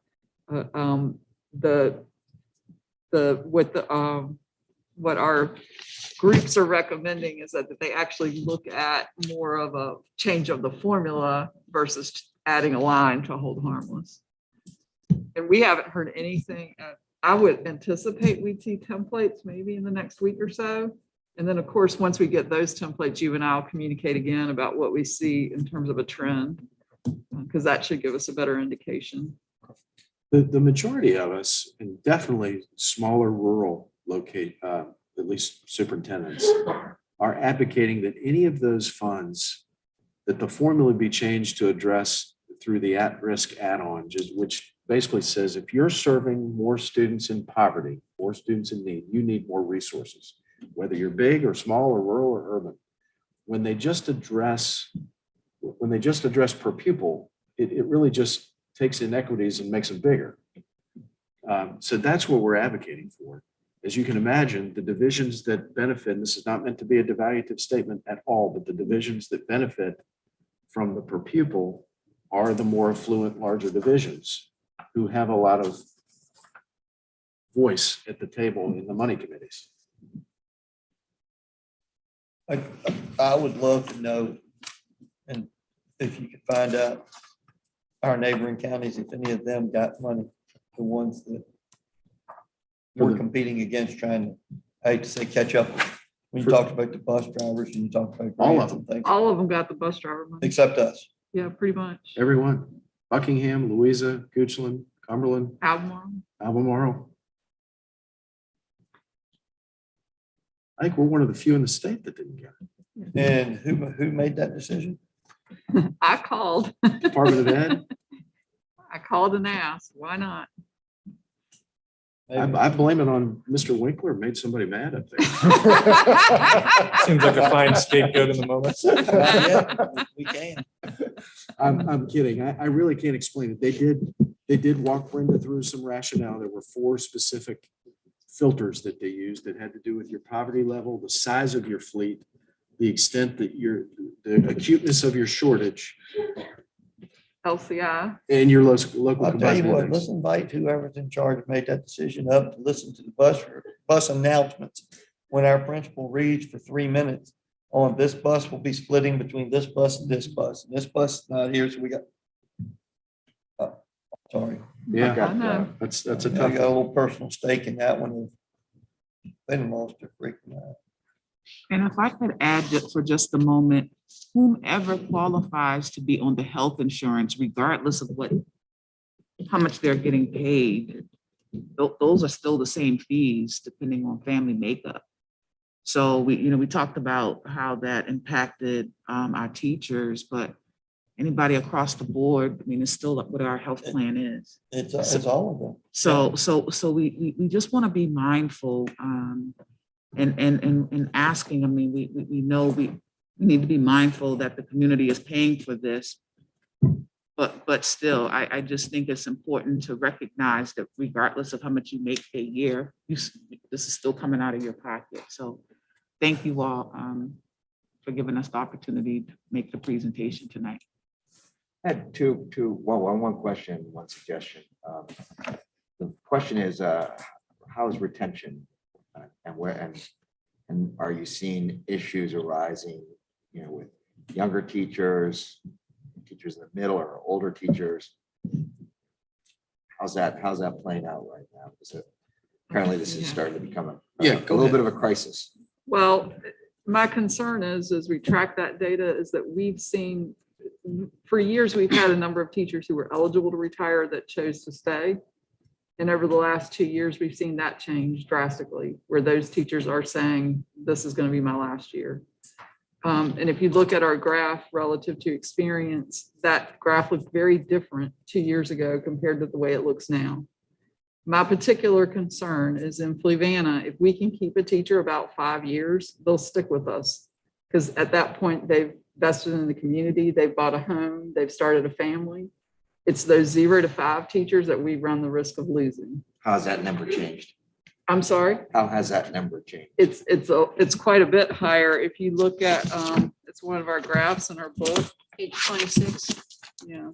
What our groups are recommending is that they actually look at more of a change of the formula versus adding a line to hold harmless. And we haven't heard anything. I would anticipate we'd see templates maybe in the next week or so. And then, of course, once we get those templates, you and I will communicate again about what we see in terms of a trend, because that should give us a better indication. The majority of us, and definitely smaller rural at least superintendents, are advocating that any of those funds, that the formula be changed to address through the at-risk add-on, which basically says if you're serving more students in poverty, more students in need, you need more resources, whether you're big or small or rural or urban. When they just address per pupil, it really just takes inequities and makes them bigger. So that's what we're advocating for. As you can imagine, the divisions that benefit, and this is not meant to be a devaluative statement at all, but the divisions that benefit from the per pupil are the more affluent, larger divisions who have a lot of voice at the table in the money committees. I would love to know, and if you could find out our neighboring counties, if any of them got money, the ones that we're competing against, trying to, I hate to say, catch up. When you talked about the bus drivers and you talked about All of grants and things, All of them got the bus driver money. except us. Yeah, pretty much. Everyone, Buckingham, Louisa, Goochland, Cumberland, Albemarle. I think we're one of the few in the state that didn't get it. And who made that decision? I called. Department of Ed. I called and asked, why not? I blame it on Mr. Winkler, made somebody mad up there. Seems like a fine scapegoat in the moment. Yeah, we can. I'm kidding. I really can't explain it. They did walk Brenda through some rationale. There were 4 specific filters that they used that had to do with your poverty level, the size of your fleet, the extent that the acuteness of your shortage, LCI. and your local. I'll tell you combined what, index. let's invite whoever's in charge made that decision up to listen to the bus announcements. When our principal reads for 3 minutes on this bus will be splitting between this bus and this bus. And this bus is not here, so we got. Sorry. Yeah, I know. that's a I tough got a little personal stake in that one. They lost their freaking mind. And if I could add for just a moment, whomever qualifies to be on the health insurance, regardless of how much they're getting paid, those are still the same fees depending on family makeup. So we talked about how that impacted our teachers, but anybody across the board, I mean, it's still what our health plan is. It's all of them. So we just want to be mindful and asking, I mean, we know we need to be mindful that the community is paying for this. But still, I just think it's important to recognize that regardless of how much you make a year, this is still coming out of your pocket. So thank you all for giving us the opportunity to make the presentation tonight. I had one question, one suggestion. The question is, how is retention and are you seeing issues arising, with younger teachers in the middle or older teachers? How's that playing out right now? Apparently this is starting to become a little bit of a crisis. Well, my concern is, as we track that data, is that we've seen, for years, we've had a number of teachers who were eligible to retire that chose to stay. And over the last 2 years, we've seen that change drastically, where those teachers are saying, this is going to be my last year. And if you look at our graph relative to experience, that graph looked very different 2 years ago compared to the way it looks now. My particular concern is in Fluvanna, if we can keep a teacher about 5 years, they'll stick with us. Because at that point, they've invested in the community, they've bought a home, they've started a family. It's those 0 to 5 teachers that we run the risk of losing. How's that number changed? I'm sorry? How has that number changed? It's quite a bit higher. If you look at, it's one of our graphs in our book. Page 26. Yeah.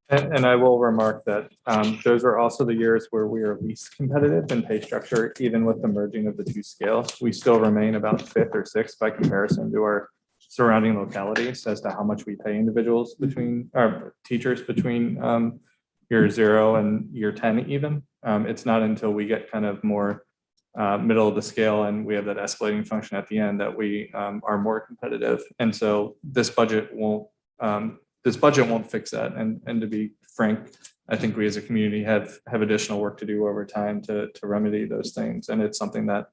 And I will remark that those are also the years where we are least competitive in pay structure, even with the merging of the two scales. We still remain about 5th or 6th by comparison to our surrounding localities as to how much we pay individuals between our teachers between year 0 and year 10 even. It's not until we get kind of more middle of the scale and we have that escalating function at the end that we are more competitive. And so this budget won't fix that. And to be frank, I think we as a community have additional work to do over time to remedy those things. And it's something that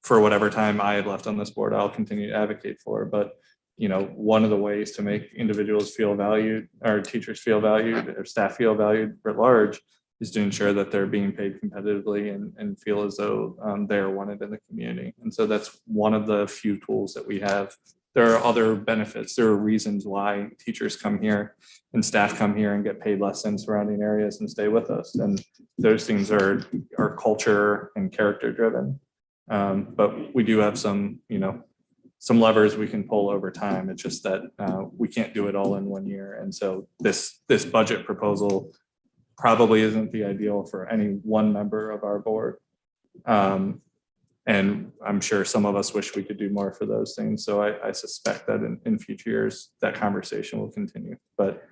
for whatever time I had left on this board, I'll continue to advocate for. But one of the ways to make individuals feel valued, or teachers feel valued, or staff feel valued at large, is to ensure that they're being paid competitively and feel as though they are wanted in the community. And so that's one of the few tools that we have. There are other benefits. There are reasons why teachers come here and staff come here and get paid less than surrounding areas and stay with us. And those things are culture and character driven. But we do have some levers we can pull over time. It's just that we can't do it all in 1 year. And so this budget proposal probably isn't the ideal for any one member of our board. And I'm sure some of us wish we could do more for those things. So I suspect that in future years, that conversation will continue. But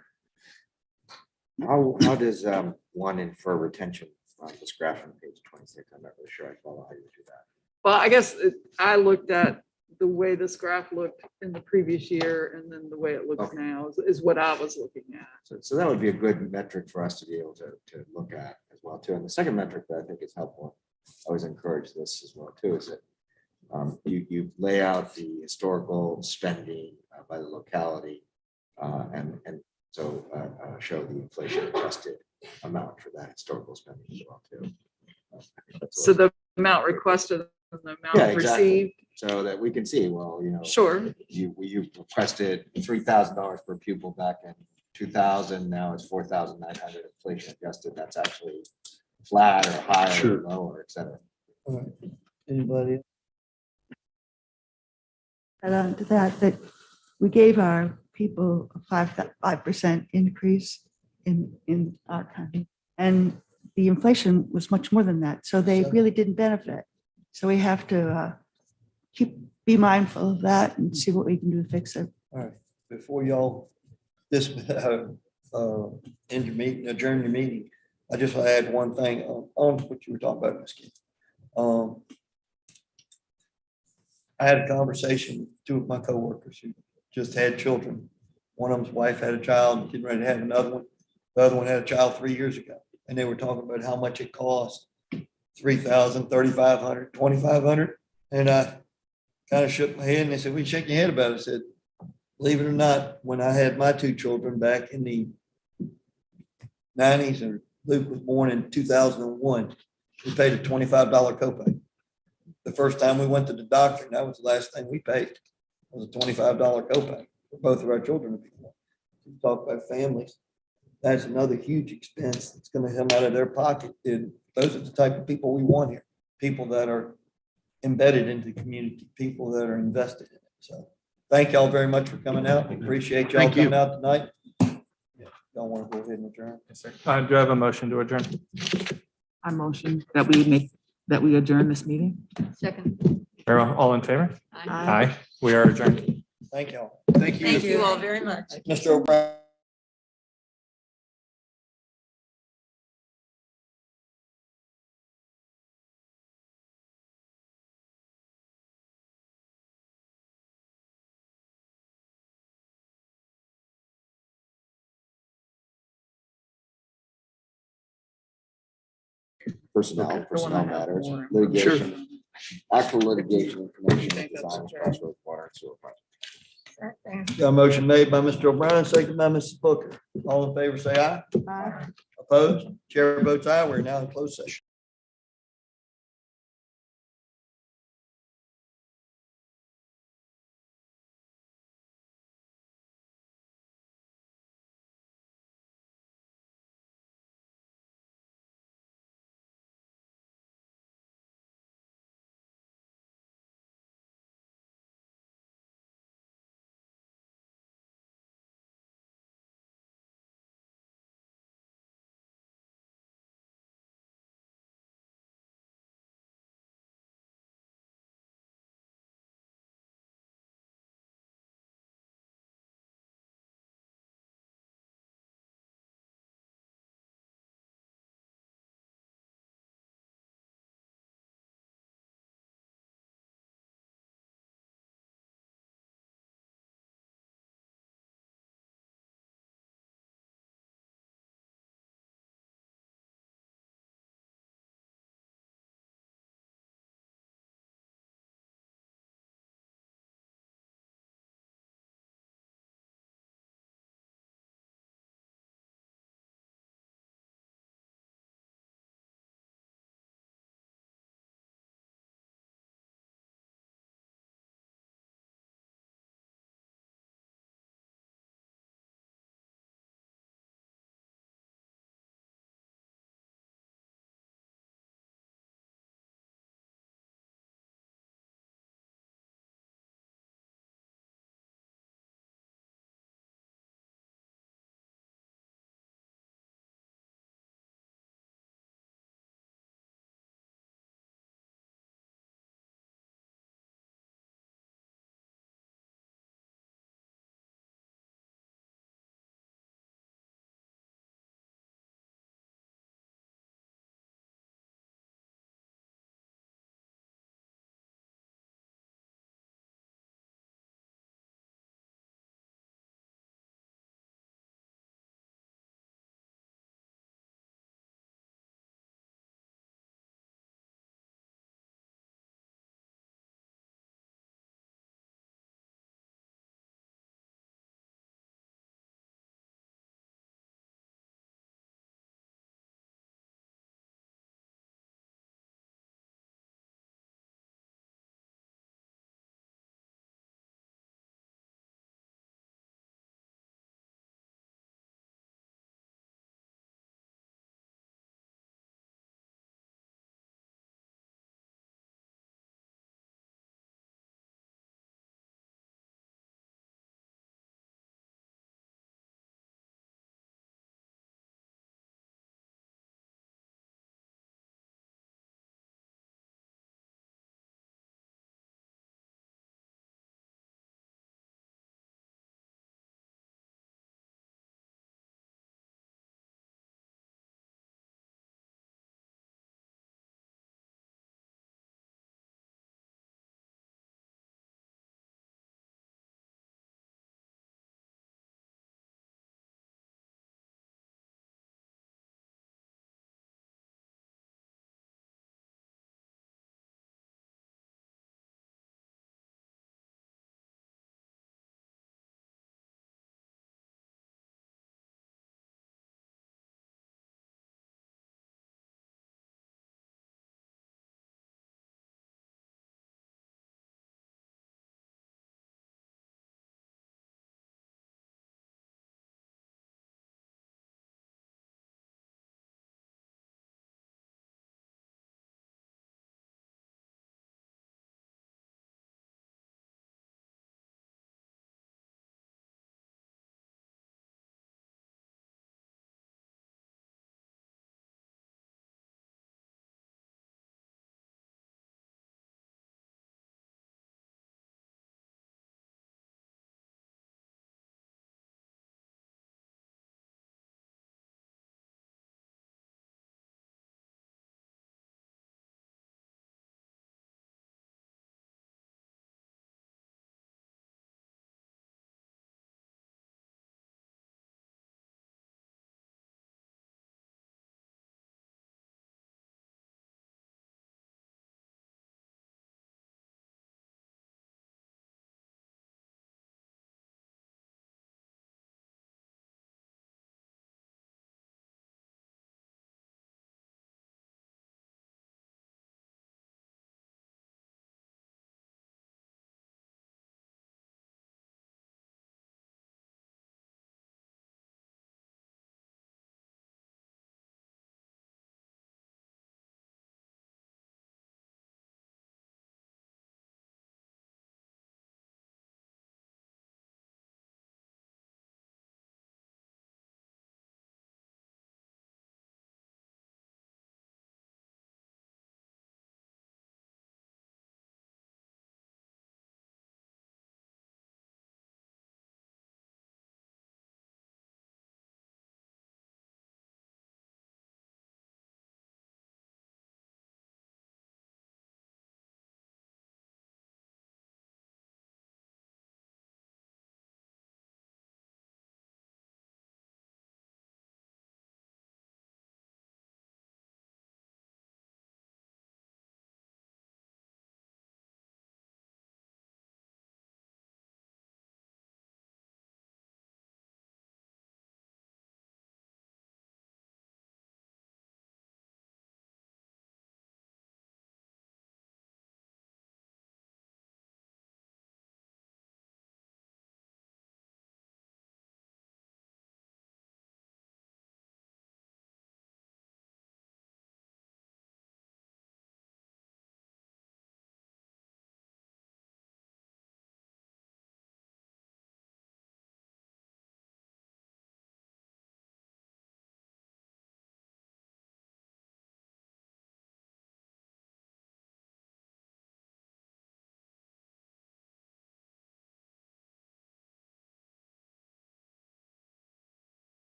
How does one infer retention on this graph on page 26? I'm not really sure I follow how you do that. Well, I guess I looked at the way this graph looked in the previous year and then the way it looks now is what I was looking at. So that would be a good metric for us to be able to look at as well too. And the second metric that I think is helpful, I always encourage this as well too, is that you lay out the historical spending by the locality and so show the inflation adjusted amount for that historical spending as well too. So the amount requested and the amount received. So that we can see, well, Sure. you requested $3,000 per pupil back in 2000. Now it's 4,900 inflation adjusted. That's actually flat or higher or lower, et cetera. All right. Anybody? Add on to that we gave our people a 5% increase in our county. And the inflation was much more than that. So they really didn't benefit. So we have to be mindful of that and see what we can do to fix it. All right, before y'all adjourn your meeting, I just want to add one thing on what you were talking about, Ms. King. I had a conversation with two of my coworkers who just had children. One of them's wife had a child, getting ready to have another one. The other one had a child 3 years ago. And they were talking about how much it cost, 3,000, 3,500, 2,500. And I kind of shook my head and they said, "We shake your head about it." I said, believe it or not, when I had my two children back in the 90s, and Luke was born in 2001, we paid a $25 copay. The first time we went to the doctor, and that was the last thing we paid, was a $25 copay for both of our children. We talk about families. That's another huge expense that's going to come out of their pocket. And those are the type of people we want here. People that are embedded into the community, people that are invested in it. So thank y'all very much for coming out. We appreciate y'all Thank you. coming out tonight. Y'all want to go ahead and adjourn? Yes, sir. Do I have a motion to adjourn? I motion that we adjourn this meeting. Second. Very well. All in favor? Aye. We are adjourned. Thank y'all. Thank you. Thank you all very much. Mr. O'Brien. Personnel matters, litigation, actual litigation, information, design, crossroads, water and sewer project. Got a motion made by Mr. O'Brien, second by Mrs. Booker. All in favor, say aye. Opposed? Chair votes aye. We're now in closed session.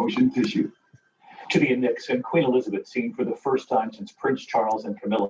Motion issued. To the Index and Queen Elizabeth scene for the first time since Prince Charles and Camilla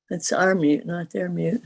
It's our mute, not their mute.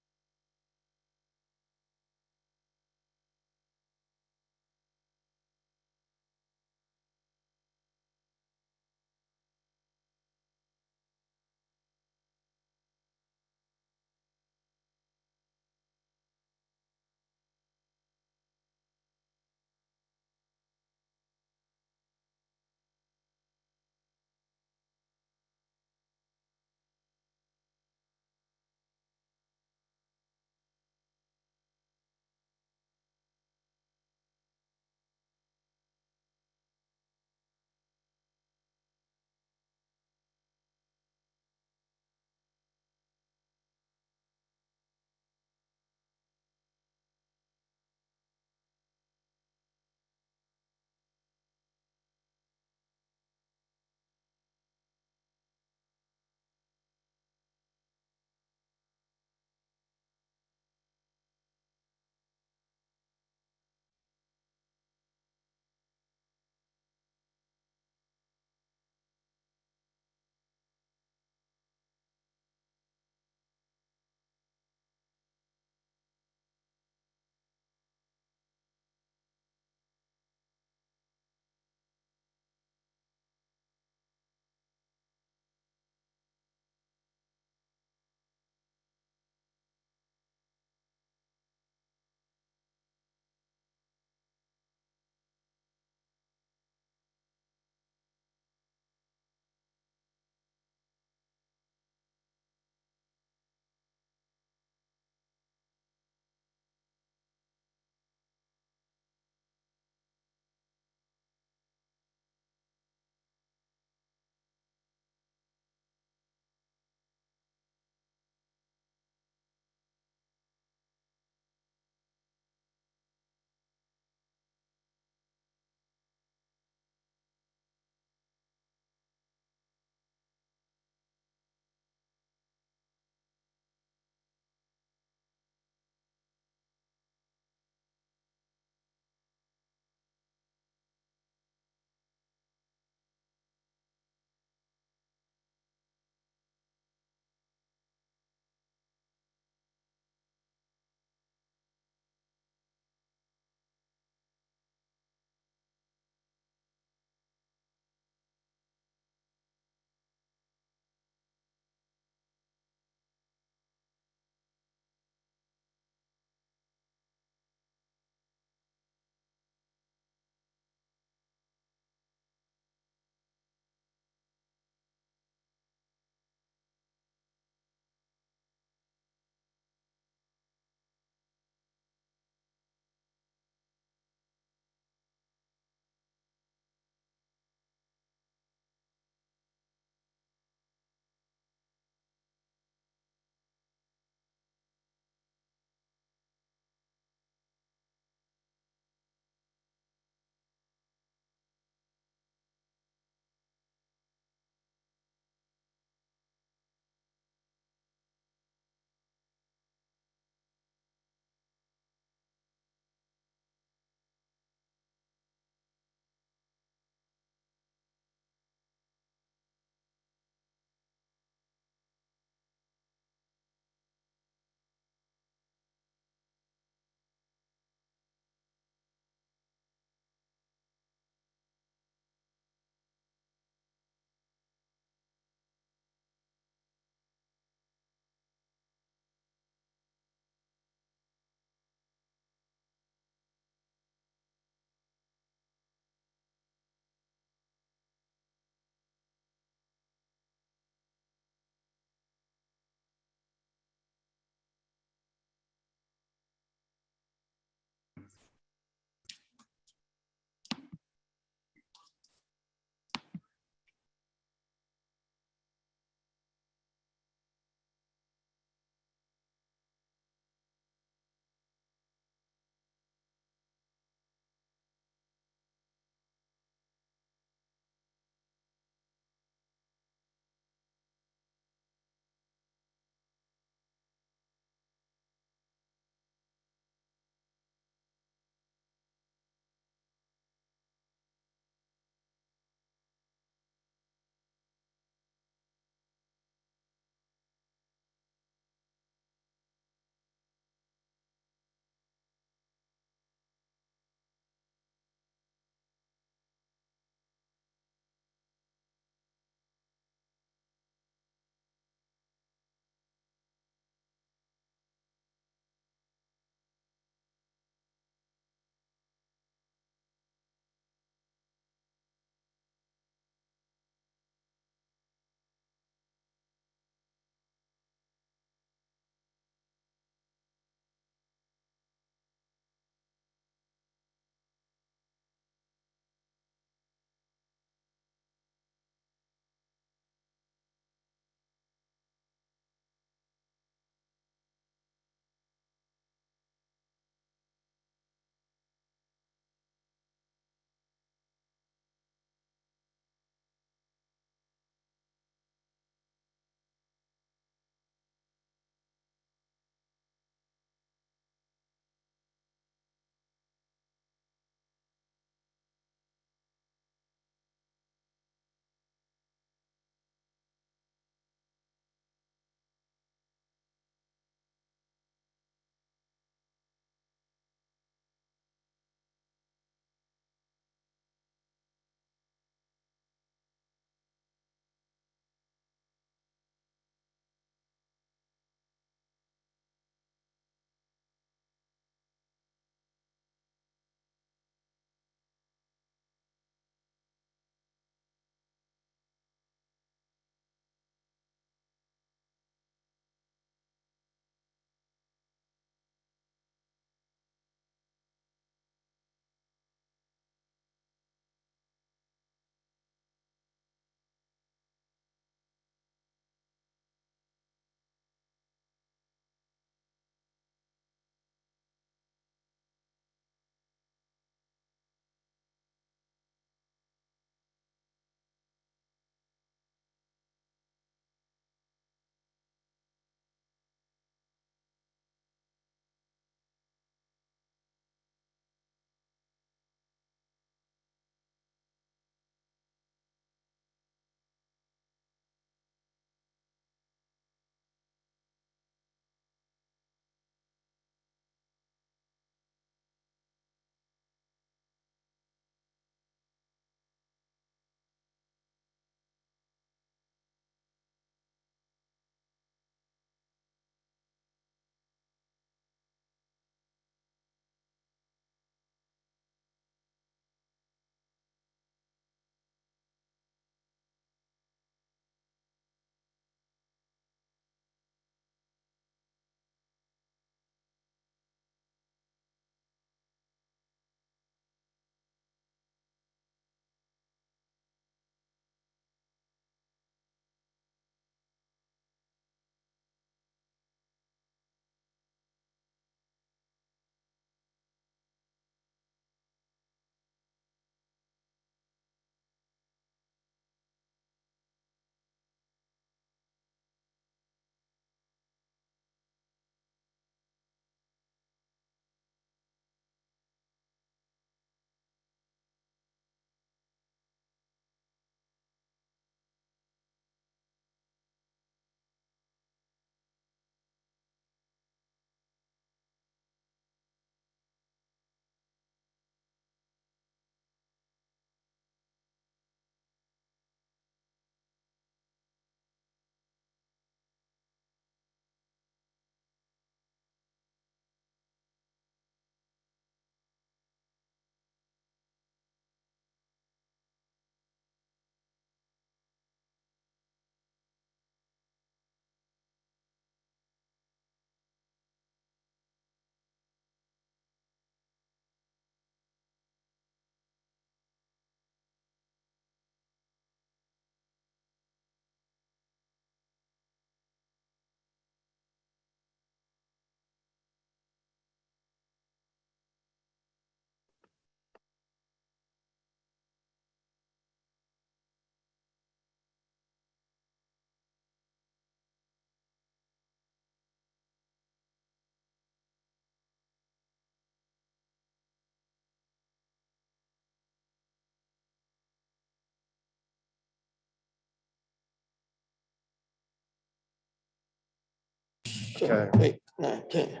7, Okay. 8, 9, 10.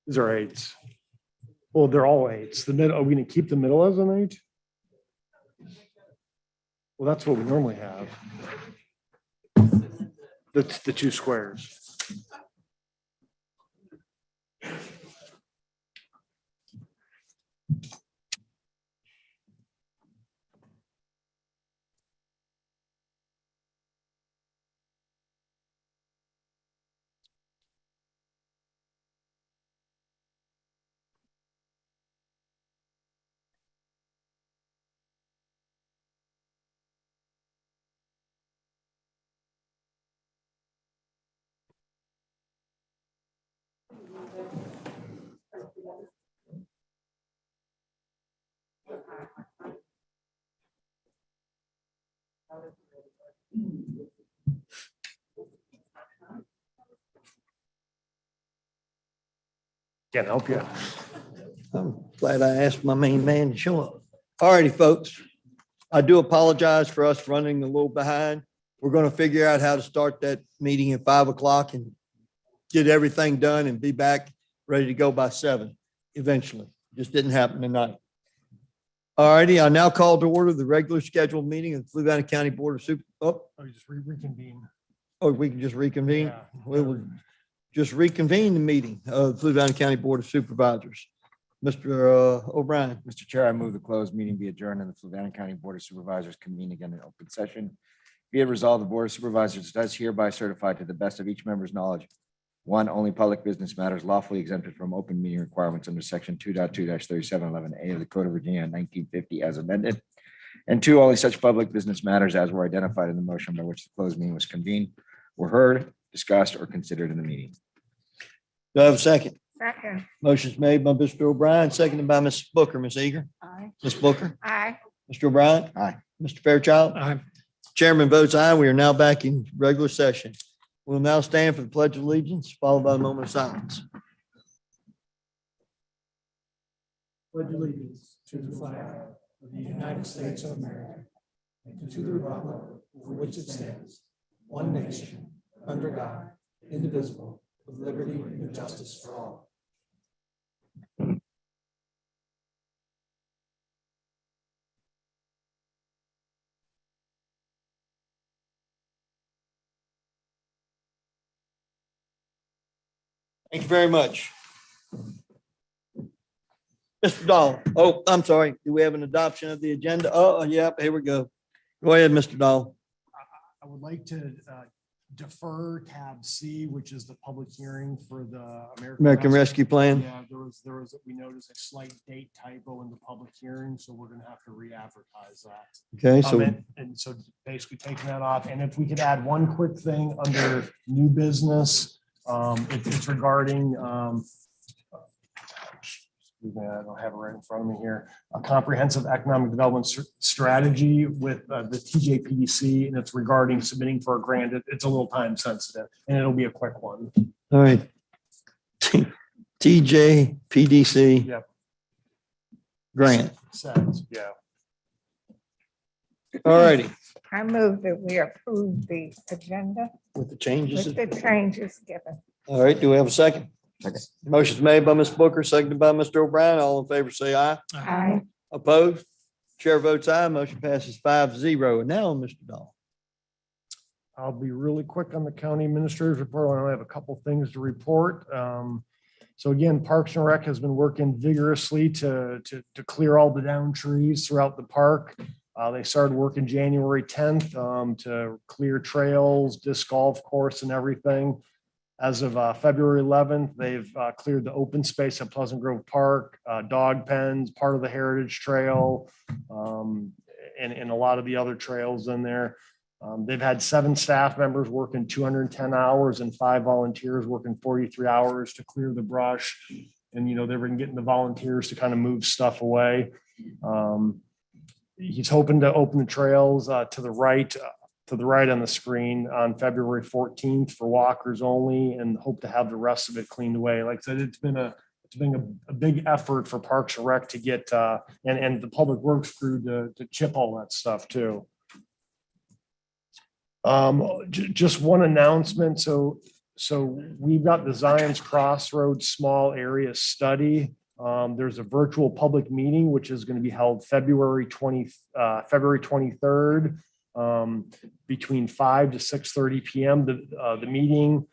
These are eights. Well, they're all eights. The middle, are we gonna keep the middle as an eight? Well, that's what we normally have. That's the two squares. Can't help you. I'm glad I asked my main man to show up. All righty, folks. I do apologize for us running a little behind. We're going to figure out how to start that meeting at 5 o'clock and get everything done and be back ready to go by 7 eventually. Just didn't happen tonight. All righty, I now call to order the regular scheduled meeting of the Fluvanna County Board of Super. Oh, Just reconvene. we can just reconvene. Yeah. We will just reconvene the meeting of the Fluvanna County Board of Supervisors. Mr. O'Brien. Mr. Chair, I move the closed meeting be adjourned and the Fluvanna County Board of Supervisors convene again in open session. Be it resolved, the Board of Supervisors does hereby certify to the best of each member's knowledge. 1, only public business matters lawfully exempted from open meeting requirements under section 2.2-3711A of the Code of Virginia 1950 as amended. And 2, only such public business matters as were identified in the motion by which the closed meeting was convened were heard, discussed, or considered in the meeting. Do I have a second? Second. Motion's made by Mr. O'Brien, seconded by Ms. Booker. Ms. Eager. Aye. Ms. Booker. Aye. Mr. O'Brien. Aye. Mr. Fairchild. Aye. Chairman votes aye. We are now back in regular session. We'll now stand for the Pledge of Allegiance, followed by a moment of silence. Pledge allegiance to the flag of the United States of America and to the republic for which it stands, one nation, under God, indivisible, with liberty and justice for all. Thank you very much. Mr. Dahl. Oh, I'm sorry. Do we have an adoption of the agenda? Oh, yep, here we go. Go ahead, Mr. Dahl. I would like to defer tab C, which is the public hearing for the American Rescue Plan. Yeah, we noticed a slight date typo in the public hearing, so we're gonna have to re-advertise that. Okay, so And so basically taking that off, and if we could add one quick thing under new business, it's regarding, excuse me, I don't have it right in front of me here, a comprehensive economic development strategy with the TJPDC, and it's regarding submitting for a grant. It's a little time sensitive, and it'll be a quick one. all right. TJPDC. Yep. Grant. Says, yeah. All righty. I move that we approve the agenda With the changes. with the changes given. All right, do we have a second? Second. Motion's made by Ms. Booker, seconded by Mr. O'Brien. All in favor, say aye. Aye. Opposed? Chair votes aye. Motion passes 5-0. And now, Mr. Dahl. I'll be really quick on the county administrator's report. I only have a couple things to report. So again, Parks and Rec has been working vigorously to clear all the down trees throughout the park. They started working January 10th to clear trails, disc golf course and everything. As of February 11th, they've cleared the open space at Pleasant Grove Park, dog pens, part of the Heritage Trail, and a lot of the other trails in there. They've had 7 staff members working 210 hours and 5 volunteers working 43 hours to clear the brush. And, you know, they've been getting the volunteers to kind of move stuff away. He's hoping to open the trails to the right to the right on the screen on February 14th for walkers only, and hope to have the rest of it cleaned away. Like I said, it's been a big effort for Parks and Rec to get, and the Public Works crew to chip all that stuff too. Just one announcement. So we've got the Zion's Crossroads Small Area Study. There's a virtual public meeting, which is going to be held February 23rd, between 5 to 6:30 PM. The meeting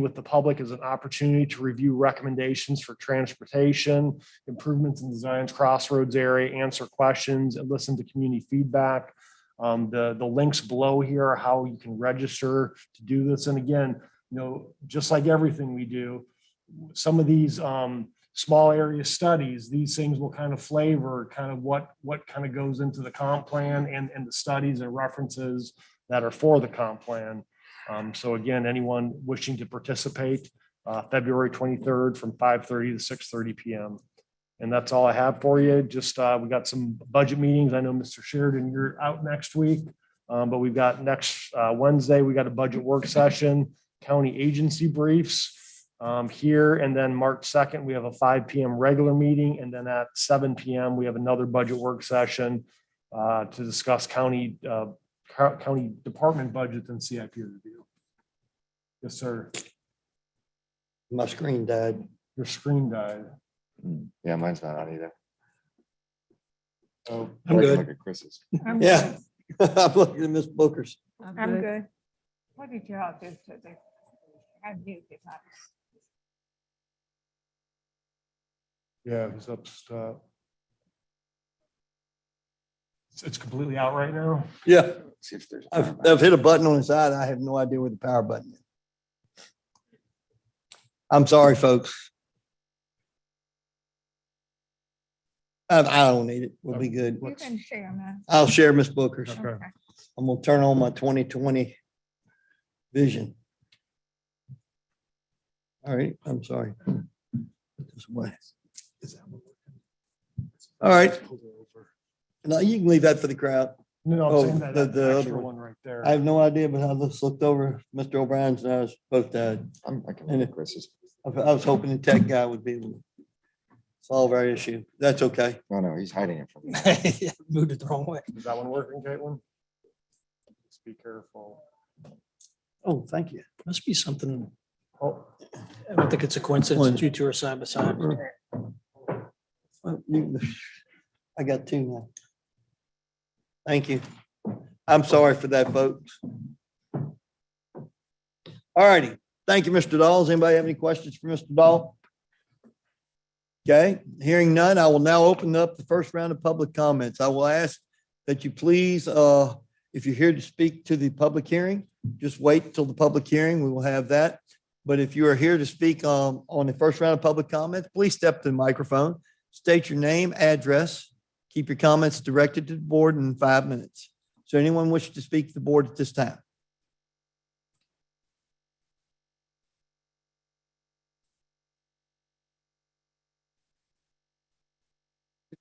with the public is an opportunity to review recommendations for transportation improvements in the Zion's Crossroads area, answer questions, and listen to community feedback. The links below here are how you can register to do this. And again, just like everything we do, some of these small area studies, these things will kind of flavor kind of what kind of goes into the comp plan and the studies and references that are for the comp plan. So again, anyone wishing to participate, February 23rd from 5:30 to 6:30 PM. And that's all I have for you. Just we got some budget meetings. I know Mr. Sheridan, you're out next week, but we've got next Wednesday, we got a budget work session, county agency briefs here. And then March 2nd, we have a 5 PM regular meeting. And then at 7 PM, we have another budget work session to discuss county department budgets and CIP review. Yes, sir. My screen died. Your screen died. Yeah, mine's not on either. Oh, I'm good. Look at Chris's. I'm Yeah. I'm looking at Miss Booker's. good. I'm good. What did you all do today? I muted my. yeah, he's up. It's completely out right now. Yeah, See if there's. I've hit a button on the side. I have no idea where the power button is. I'm sorry, folks. I don't need it. We'll be good. You can share mine. I'll share Miss Booker's. Okay. I'm gonna turn on my 2020 vision. All right, I'm sorry. Put this away. All right. No, you can leave that for the crowd. No, Oh, I'm saying that the the other extra one. one right there. I have no idea, but I just looked over Mr. O'Brien's and I was both died. I can And look at Chris's. I was hoping the tech guy would be able to solve our issue. That's okay. No, he's hiding it from me. Moved it the wrong way. Is that one working, Caitlin? Just be careful. Oh, thank you. Must be something. Oh, I don't think it's a coincidence that you two are side by side. I got two now. Thank you. I'm sorry for that, folks. All righty. Thank you, Mr. Dahl. Does anybody have any questions for Mr. Dahl? Okay, hearing none, I will now open up the first round of public comments. I will ask that you please, if you're here to speak to the public hearing, just wait till the public hearing. We will have that. But if you are here to speak on the first round of public comments, please step to the microphone, state your name, address, keep your comments directed to the board in 5 minutes. So anyone wish to speak to the board at this time?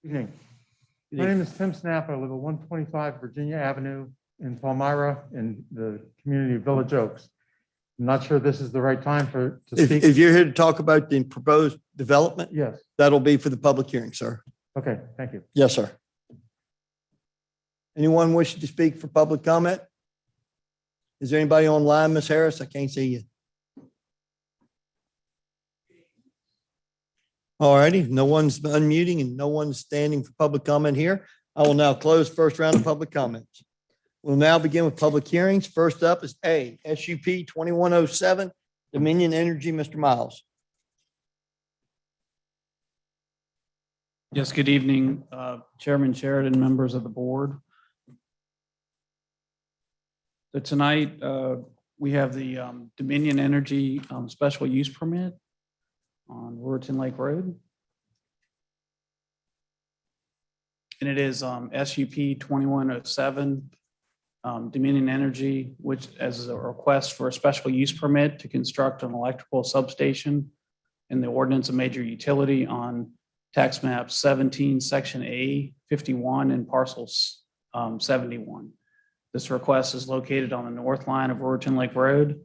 Evening. My name is Tim Snap. I live at 125 Virginia Avenue in Palmyra in the community of Village Oaks. I'm not sure this is the right time to speak. If you're here to talk about the proposed development, Yes. that'll be for the public hearing, sir. Okay, thank you. Yes, sir. Anyone wishing to speak for public comment? Is there anybody online, Ms. Harris? I can't see you. All righty, no one's unmuting and no one's standing for public comment here. I will now close first round of public comments. We'll now begin with public hearings. First up is A, SUP 2107, Dominion Energy, Mr. Miles. Yes, good evening, Chairman Sheridan, members of the board. So tonight, we have the Dominion Energy special use permit on Ruritan Lake Road. And it is SUP 2107, Dominion Energy, which as a request for a special use permit to construct an electrical substation in the ordinance of major utility on tax map 17, section A 51 and parcels 71. This request is located on the north line of Roriton Lake Road,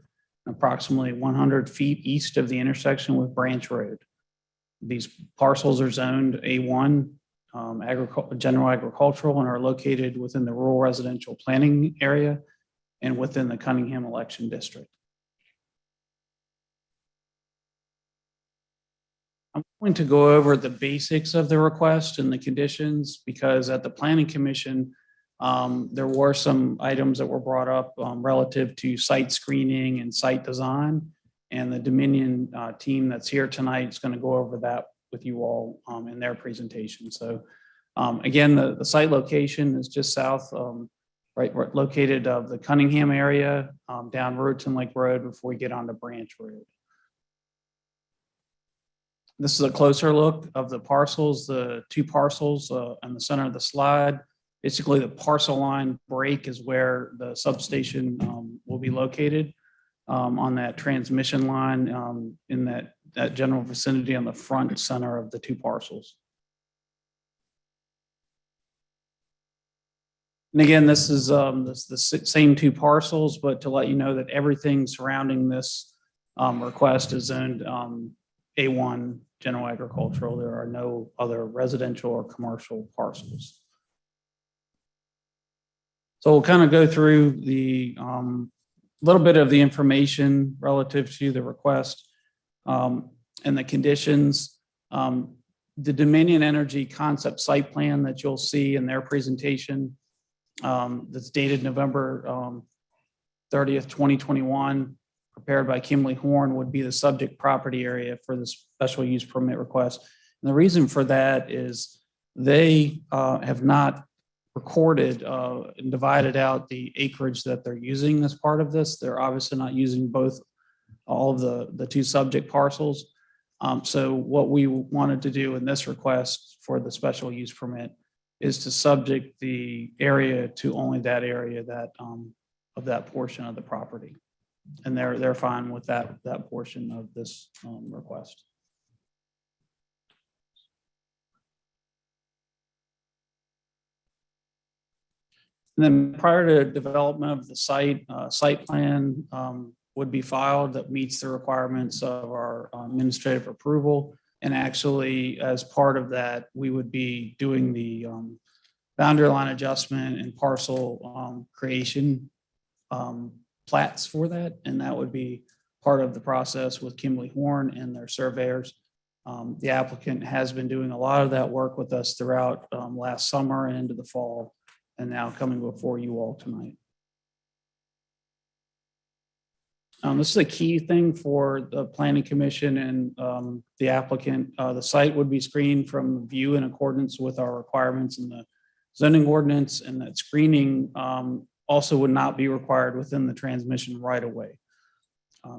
approximately 100 feet east of the intersection with Branch Road. These parcels are zoned A1, general agricultural, and are located within the rural residential planning area and within the Cunningham election district. I'm going to go over the basics of the request and the conditions because at the Planning Commission, there were some items that were brought up relative to site screening and site design. And the Dominion team that's here tonight is going to go over that with you all in their presentation. So again, the site location is just south, right located of the Cunningham area down Roriton Lake Road before we get onto Branch Road. This is a closer look of the parcels, the two parcels in the center of the slide. Basically, the parcel line break is where the substation will be located on that transmission line in that general vicinity on the front center of the two parcels. And again, this is the same two parcels, but to let you know that everything surrounding this request is zoned A1 general agricultural. There are no other residential or commercial parcels. So we'll kind of go through the little bit of the information relative to the request and the conditions. The Dominion Energy concept site plan that you'll see in their presentation that's dated November 30th, 2021, prepared by Kimley Horn, would be the subject property area for the special use permit request. And the reason for that is they have not recorded and divided out the acreage that they're using as part of this. They're obviously not using all of the two subject parcels. So what we wanted to do in this request for the special use permit is to subject the area to only that area that of that portion of the property. And they're fine with that portion of this request. And then prior to development of the site plan would be filed that meets the requirements of our administrative approval. And actually, as part of that, we would be doing the boundary line adjustment and parcel creation plats for that. And that would be part of the process with Kimley Horn and their surveyors. The applicant has been doing a lot of that work with us throughout last summer and into the fall, and now coming before you all tonight. This is a key thing for the Planning Commission and the applicant. The site would be screened from view in accordance with our requirements in the zoning ordinance, and that screening also would not be required within the transmission right of way.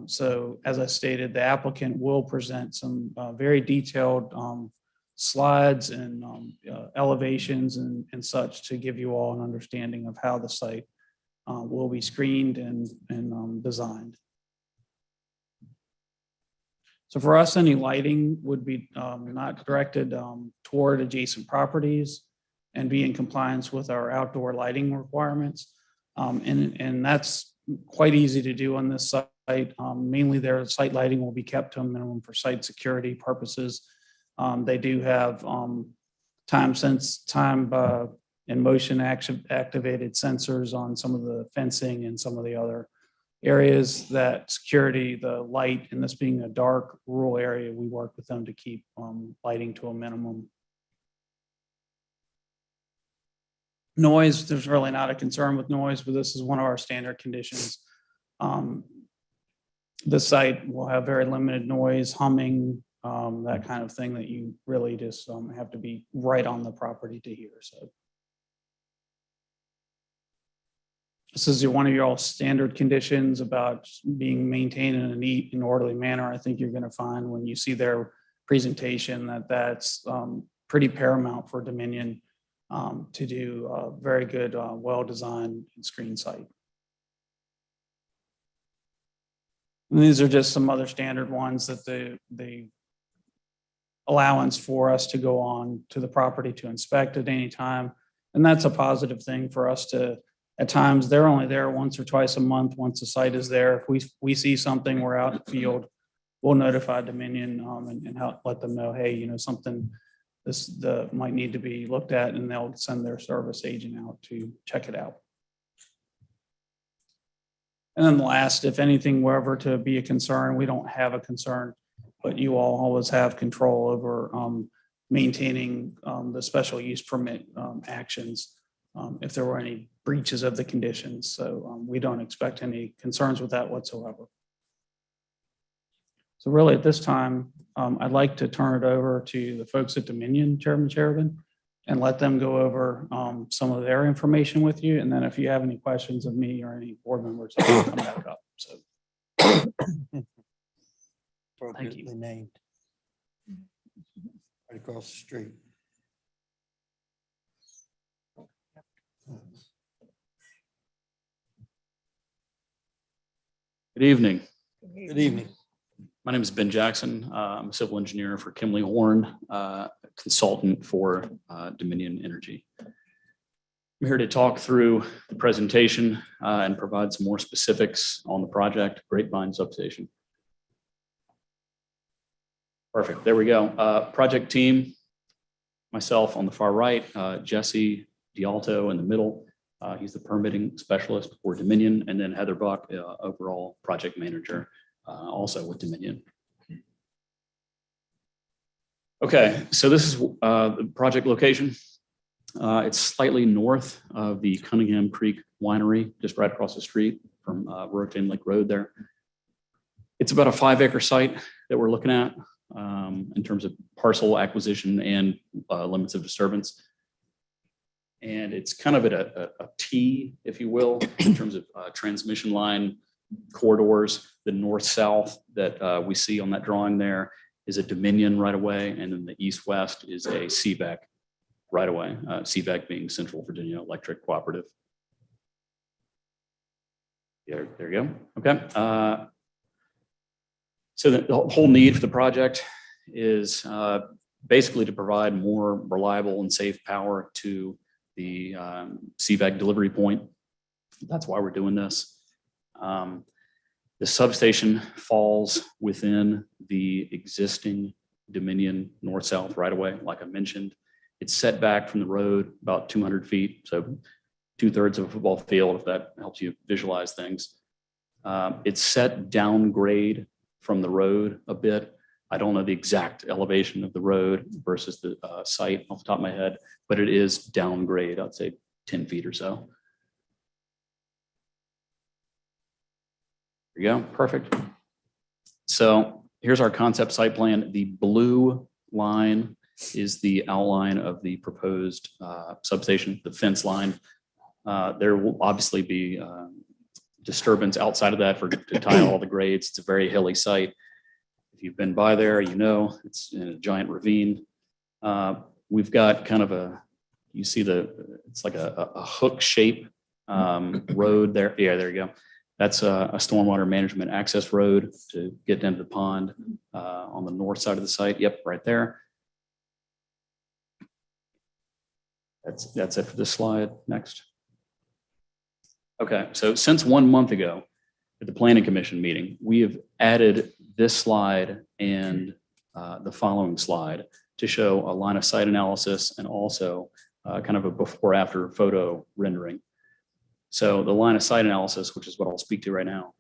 So as I stated, the applicant will present some very detailed slides and elevations and such to give you all an understanding of how the site will be screened and designed. So for us, any lighting would be not directed toward adjacent properties and be in compliance with our outdoor lighting requirements. And that's quite easy to do on this site. Mainly their site lighting will be kept to a minimum for site security purposes. They do have time and motion activated sensors on some of the fencing and some of the other areas that security, the light, and this being a dark rural area, we work with them to keep lighting to a minimum. Noise, there's really not a concern with noise, but this is one of our standard conditions. The site will have very limited noise, humming, that kind of thing that you really just have to be right on the property to hear. So this is one of your all standard conditions about being maintained in a neat and orderly manner. I think you're going to find when you see their presentation that that's pretty paramount for Dominion to do a very good, well-designed and screened site. And these are just some other standard ones that the allowance for us to go on to the property to inspect at any time. And that's a positive thing for us to At times, they're only there once or twice a month, once the site is there. If we see something, we're out in the field, we'll notify Dominion and help let them know, hey, something might need to be looked at, and they'll send their service agent out to check it out. And then last, if anything were ever to be a concern, we don't have a concern, but you all always have control over maintaining the special use permit actions if there were any breaches of the conditions. So we don't expect any concerns with that whatsoever. So really at this time, I'd like to turn it over to the folks at Dominion, Chairman Sheridan, and let them go over some of their information with you. And then if you have any questions of me or any board members, I'll come back up. So. Appropriately named. Right across the street. Good evening. Good evening. My name is Ben Jackson. I'm a civil engineer for Kimley Horn, consultant for Dominion Energy. I'm here to talk through the presentation and provide some more specifics on the project, Grapevine Substation. Perfect, there we go. Project team, myself on the far right, Jesse Dialto in the middle. He's the permitting specialist for Dominion, and then Heather Buck, overall project manager, also with Dominion. Okay, so this is the project location. It's slightly north of the Cunningham Creek Winery, just right across the street from Rotan Lake Road there. It's about a 5-acre site that we're looking at in terms of parcel acquisition and limits of disturbance. And it's kind of at a T, if you will, in terms of transmission line corridors. The north-south that we see on that drawing there is a Dominion right away, and then the east-west is a CVEC right away. CVEC being Central Virginia Electric Cooperative. There you go. Okay. So the whole need for the project is basically to provide more reliable and safe power to the CVEC delivery point. That's why we're doing this. The substation falls within the existing Dominion north-south right-of-way, like I mentioned. It's set back from the road about 200 feet, so 2/3 of a football field, if that helps you visualize things. It's set downgrade from the road a bit. I don't know the exact elevation of the road versus the site off the top of my head, but it is downgrade, I'd say 10 feet or so. There you go, perfect. So here's our concept site plan. The blue line is the outline of the proposed substation, the fence line. There will obviously be disturbance outside of that to tie all the grades. It's a very hilly site. If you've been by there, you know it's in a giant ravine. We've got kind of you see it's like a hook shape road there. Yeah, there you go. That's a stormwater management access road to get into the pond on the north side of the site. Yep, right there. That's it for this slide. Next. Okay, so since 1 month ago at the Planning Commission meeting, we have added this slide and the following slide to show a line of sight analysis and also kind of a before after photo rendering. So the line of sight analysis, which is what I'll speak to right now.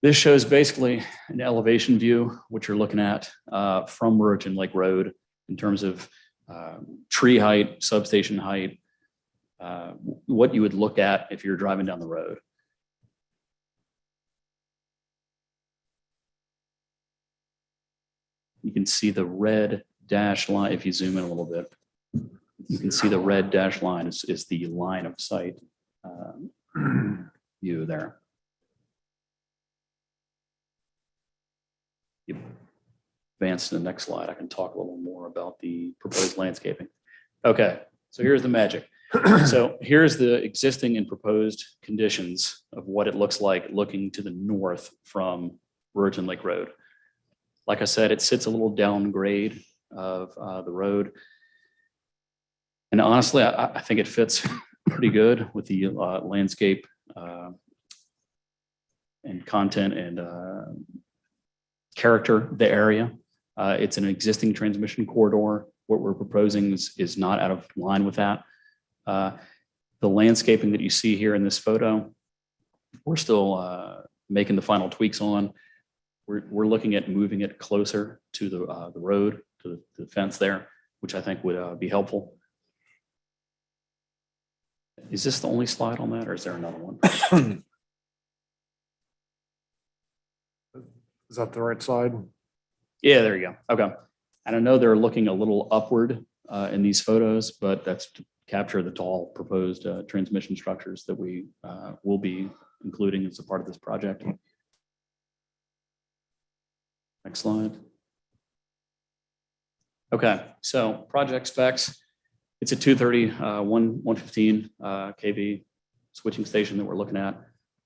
This shows basically an elevation view, which you're looking at from Rotan Lake Road in terms of tree height, substation height, what you would look at if you're driving down the road. You can see the red dashed line. If you zoom in a little bit, you can see the red dashed line is the line of sight view there. You advance to the next slide. I can talk a little more about the proposed landscaping. Okay, so here's the magic. So here's the existing and proposed conditions of what it looks like looking to the north from Rotan Lake Road. Like I said, it sits a little downgrade of the road. And honestly, I think it fits pretty good with the landscape and content and character of the area. It's an existing transmission corridor. What we're proposing is not out of line with that. The landscaping that you see here in this photo, we're still making the final tweaks on. We're looking at moving it closer to the road, to the fence there, which I think would be helpful. Is this the only slide on that, or is there another one? Is that the right slide? Yeah, there you go. Okay. And I know they're looking a little upward in these photos, but that's to capture the tall proposed transmission structures that we will be including as a part of this project. Next slide. Okay, so project specs. It's a 230, 115 kV switching station that we're looking at.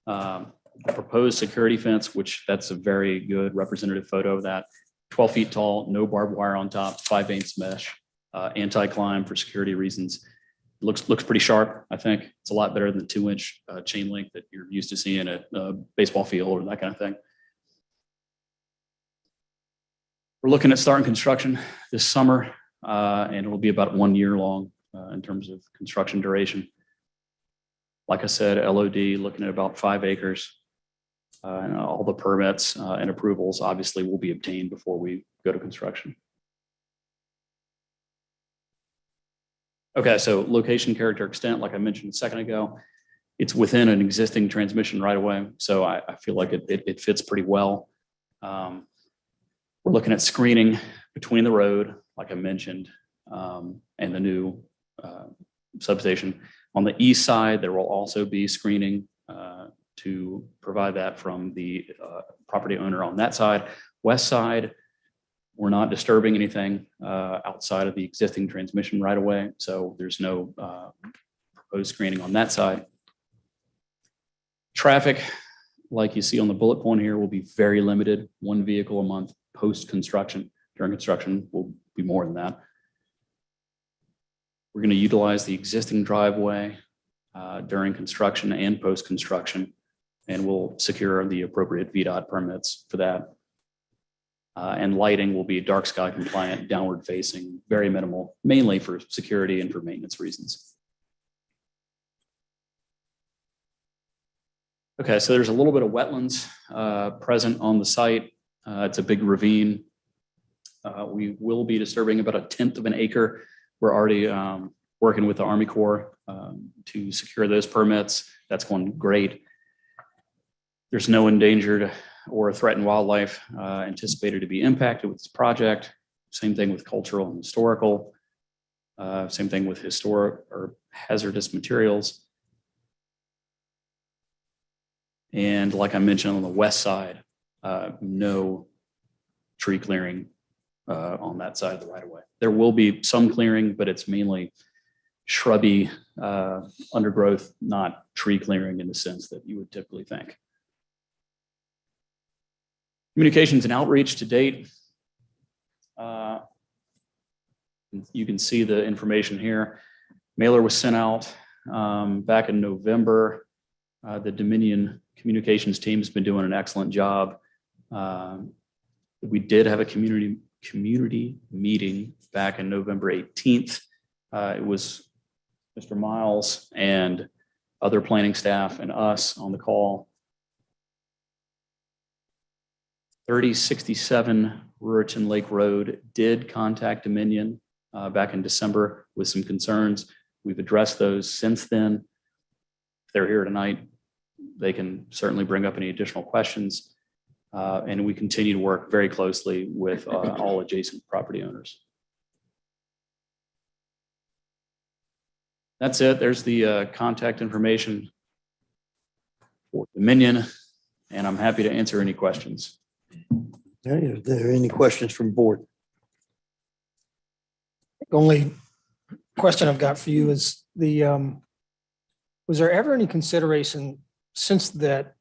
The proposed security fence, which that's a very good representative photo of that. 12 feet tall, no barbed wire on top, 5/8 mesh, anti-climb for security reasons. Looks pretty sharp, I think. It's a lot better than the 2-inch chain link that you're used to seeing at a baseball field or that kind of thing. We're looking at starting construction this summer, and it'll be about 1 year long in terms of construction duration. Like I said, LOD looking at about 5 acres. And all the permits and approvals obviously will be obtained before we go to construction. Okay, so location, character, extent, like I mentioned a second ago, it's within an existing transmission right away. So I feel like it fits pretty well. We're looking at screening between the road, like I mentioned, and the new substation. On the east side, there will also be screening to provide that from the property owner on that side. West side, we're not disturbing anything outside of the existing transmission right away. So there's no proposed screening on that side. Traffic, like you see on the bullet point here, will be very limited. 1 vehicle a month post-construction. During construction will be more than that. We're going to utilize the existing driveway during construction and post-construction, and we'll secure the appropriate VDOT permits for that. And lighting will be dark sky compliant, downward facing, very minimal, mainly for security and for maintenance reasons. Okay, so there's a little bit of wetlands present on the site. It's a big ravine. We will be disturbing about 1/10 of an acre. We're already working with the Army Corps to secure those permits. That's going great. There's no endangered or threatened wildlife anticipated to be impacted with this project. Same thing with cultural and historical. Same thing with historic or hazardous materials. And like I mentioned on the west side, no tree clearing on that side of the right of way. There will be some clearing, but it's mainly shrubby undergrowth, not tree clearing in the sense that you would typically think. Communications and outreach to date. You can see the information here. Mailer was sent out back in November. The Dominion communications team has been doing an excellent job. We did have a community meeting back in November 18th. It was Mr. Miles and other planning staff and us on the call. 3067 Ruritan Lake Road did contact Dominion back in December with some concerns. We've addressed those since then. If they're here tonight, they can certainly bring up any additional questions. And we continue to work very closely with all adjacent property owners. That's it. There's the contact information for Dominion, and I'm happy to answer any questions. Are there any questions from board? The only question I've got for you is was there ever any consideration since that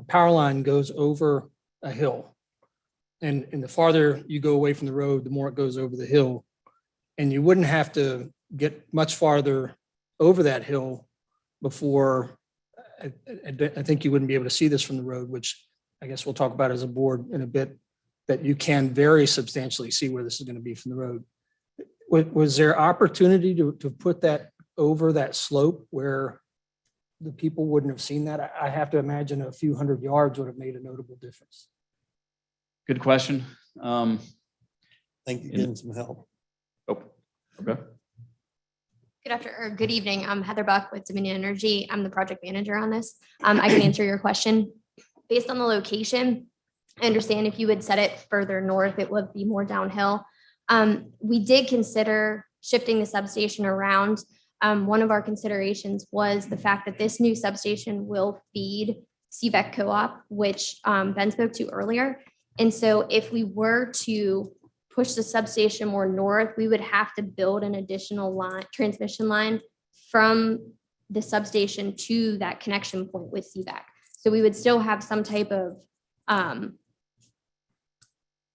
power line goes over a hill, and the farther you go away from the road, the more it goes over the hill, and you wouldn't have to get much farther over that hill before, I think you wouldn't be able to see this from the road, which I guess we'll talk about as a board in a bit, that you can very substantially see where this is going to be from the road. Was there opportunity to put that over that slope where the people wouldn't have seen that? I have to imagine a few hundred yards would have made a notable difference. Good question. Think you're getting some help. Oh, okay. Good evening. I'm Heather Buck with Dominion Energy. I'm the project manager on this. I can answer your question. Based on the location, I understand if you would set it further north, it would be more downhill. We did consider shifting the substation around. One of our considerations was the fact that this new substation will feed CVEC Co-op, which Ben spoke to earlier. And so if we were to push the substation more north, we would have to build an additional transmission line from the substation to that connection point with CVEC. So we would still have some type of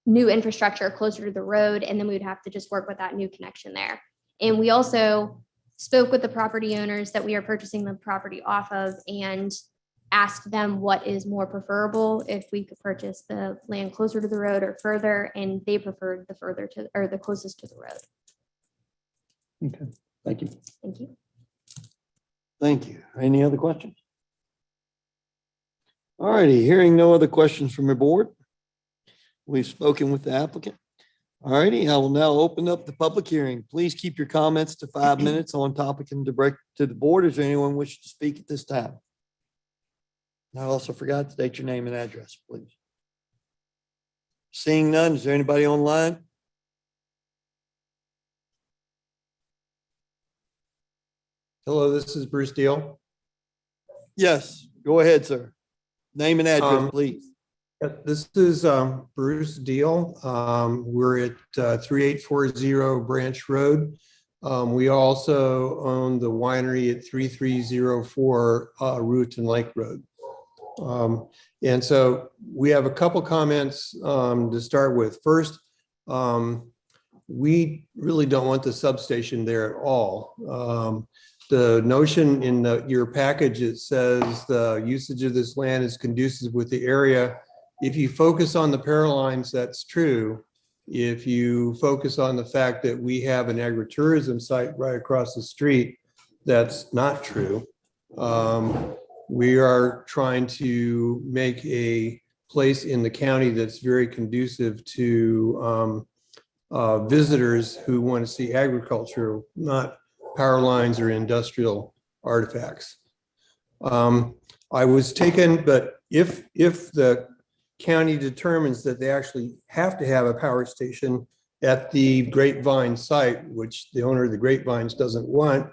new infrastructure closer to the road, and then we would have to just work with that new connection there. And we also spoke with the property owners that we are purchasing the property off of and asked them what is more preferable, if we could purchase the land closer to the road or further, and they preferred the further to, or the closest to the road. Okay, thank you. Thank you. Thank you. Any other questions? All righty, hearing no other questions from the board. We've spoken with the applicant. All righty, I will now open up the public hearing. Please keep your comments to 5 minutes on topic and direct to the board. Is there anyone wish to speak at this time? I also forgot to state your name and address, please. Seeing none, is there anybody online? Hello, this is Bruce Deal. Yes, go ahead, sir. Name and address, please. This is Bruce Deal. We're at 3840 Branch Road. We also own the winery at 3304 Root and Lake Road. And so we have a couple comments to start with. First, we really don't want the substation there at all. The notion in your package, it says the usage of this land is conducive with the area. If you focus on the power lines, that's true. If you focus on the fact that we have an agritourism site right across the street, that's not true. We are trying to make a place in the county that's very conducive to visitors who want to see agriculture, not power lines or industrial artifacts. I was taken, but if the county determines that they actually have to have a power station at the Grapevine site, which the owner of the Grapevines doesn't want,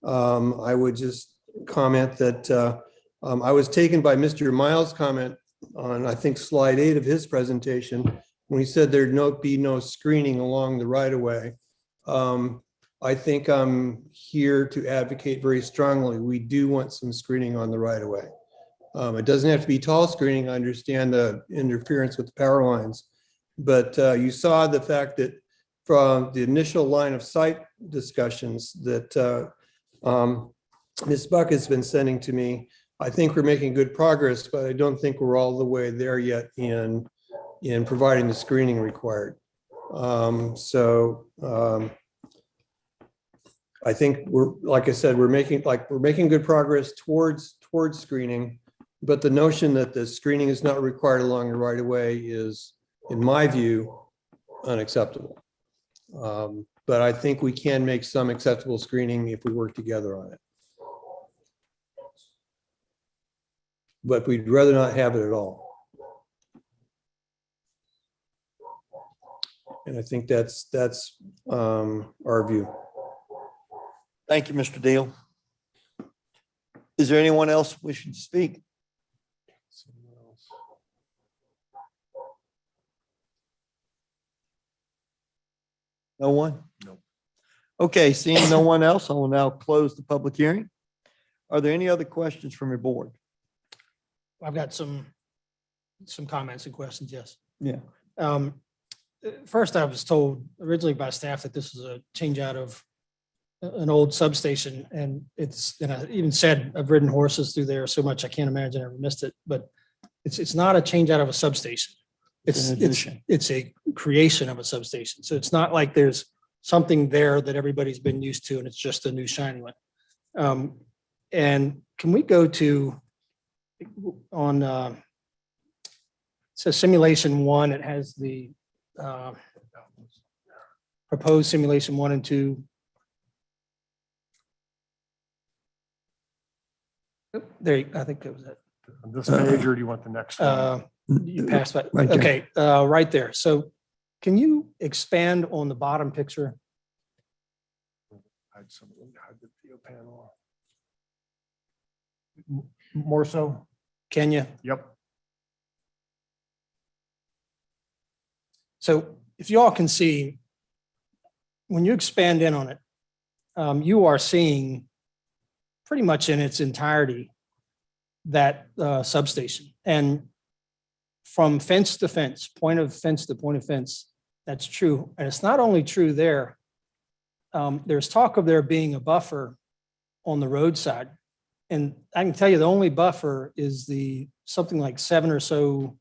I would just comment that I was taken by Mr. Miles' comment on, I think, slide 8 of his presentation, when he said there'd be no screening along the right of way. I think I'm here to advocate very strongly. We do want some screening on the right of way. It doesn't have to be tall screening. I understand the interference with the power lines, but you saw the fact that from the initial line of sight discussions that Ms. Buck has been sending to me, I think we're making good progress, but I don't think we're all the way there yet in providing the screening required. I think like I said, we're making good progress towards screening, but the notion that the screening is not required along the right of way is, in my view, unacceptable. But I think we can make some acceptable screening if we work together on it. But we'd rather not have it at all. And I think that's our view. Thank you, Mr. Deal. Is there anyone else wishing to speak? No one? No. Okay, seeing no one else, I will now close the public hearing. Are there any other questions from your board? I've got some comments and questions, yes. Yeah. First, I was told originally by staff that this is a change out of an old substation, and and I even said, I've ridden horses through there so much, I can't imagine I ever missed it, but it's not a change out of a substation. It's an addition. It's a creation of a substation. So it's not like there's something there that everybody's been used to and it's just a new shiny one. And can we go to on, it says simulation 1, it has the proposed simulation 1 and 2. There, I think that was it. On this page, or do you want the next one? You passed by, Right there. okay, right there. So can you expand on the bottom picture? Hide some of them, hide the video panel. More so? Can you? Yep. So if you all can see, when you expand in on it, you are seeing pretty much in its entirety that substation. And from fence to fence, point of fence to point of fence, that's true. And it's not only true there. There's talk of there being a buffer on the roadside. And I can tell you the only buffer is the something like 7 or so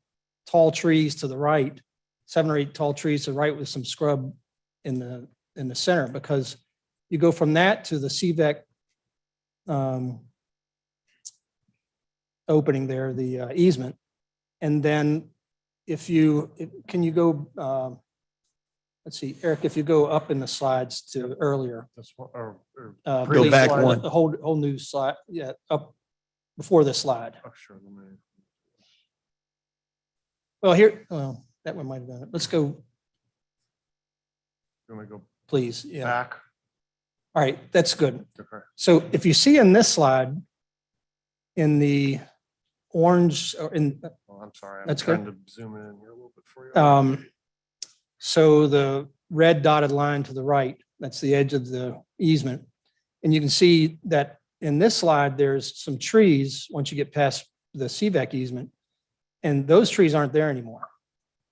tall trees to the right, 7 or 8 tall trees to the right with some scrub in the center, because you go from that to the CVEC opening there, the easement. And then can you go, let's see, Eric, if you go up in the slides to earlier. This one, or Go previous back slide. one. The whole new slide, yeah, up before this slide. Oh, sure, let me- Well, here, well, that one might have done it. Let's go, you want me to go please. Yeah. back? All right, that's good. Okay. So if you see in this slide, in the orange, or in, Well, I'm sorry, I'm That's trying good. to zoom in here a little bit for you. so the red dotted line to the right, that's the edge of the easement. And you can see that in this slide, there's some trees once you get past the CVEC easement, and those trees aren't there anymore.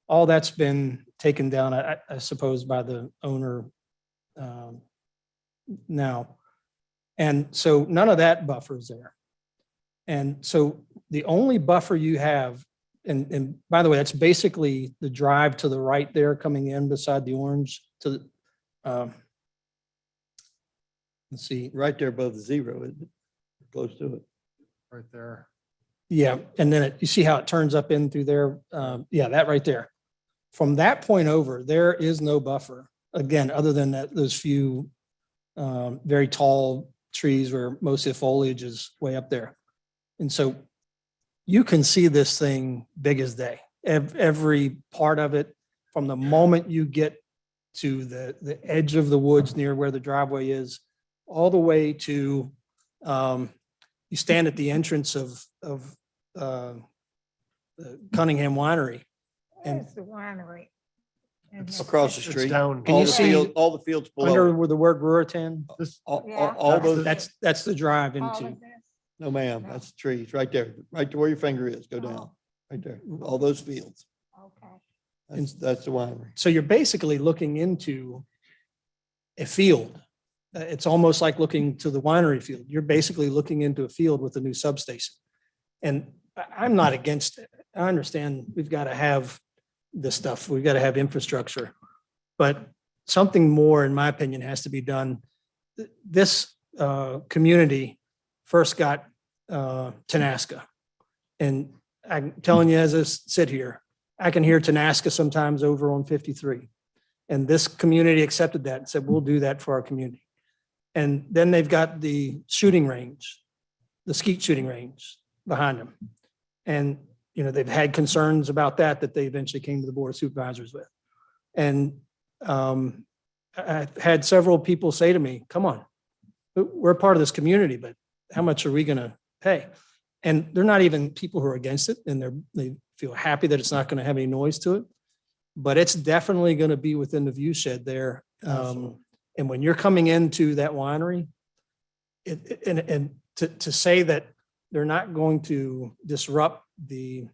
All that's been taken down, I suppose, by the owner now. And so none of that buffer is there. And so the only buffer you have, and by the way, that's basically the drive to the right there coming in beside the orange to the, let's see. Right there above the 0, isn't it? Close to it. Right there. Yeah, and then you see how it turns up in through there? Yeah, that right there. From that point over, there is no buffer, again, other than those few very tall trees where most of the foliage is way up there. And so you can see this thing big as day. Every part of it, from the moment you get to the edge of the woods near where the driveway is, all the way to you stand at the entrance of the Cunningham Winery. And Where's the winery? Across the It's street. down. Can you see All the fields below. under where the word Ruritan, All those, that's the drive All into. of this? no ma'am, that's the trees right there, right to where your finger is. Go down, right there. All those fields. Okay. That's the winery. So you're basically looking into a field. It's almost like looking to the winery field. You're basically looking into a field with a new substation. And I'm not against it. I understand we've got to have this stuff. We've got to have infrastructure. But something more, in my opinion, has to be done. This community first got Tenasca. And I'm telling you, as I sit here, I can hear Tenasca sometimes over on 53. And this community accepted that and said, we'll do that for our community. And then they've got the shooting range, the skeet shooting range behind them. And, you know, they've had concerns about that they eventually came to the Board of Supervisors with. And I had several people say to me, come on, we're a part of this community, but how much are we going to pay? And they're not even people who are against it, and they feel happy that it's not going to have any noise to it. But it's definitely going to be within the view shed there. And when you're coming into that winery, and to say that they're not going to disrupt the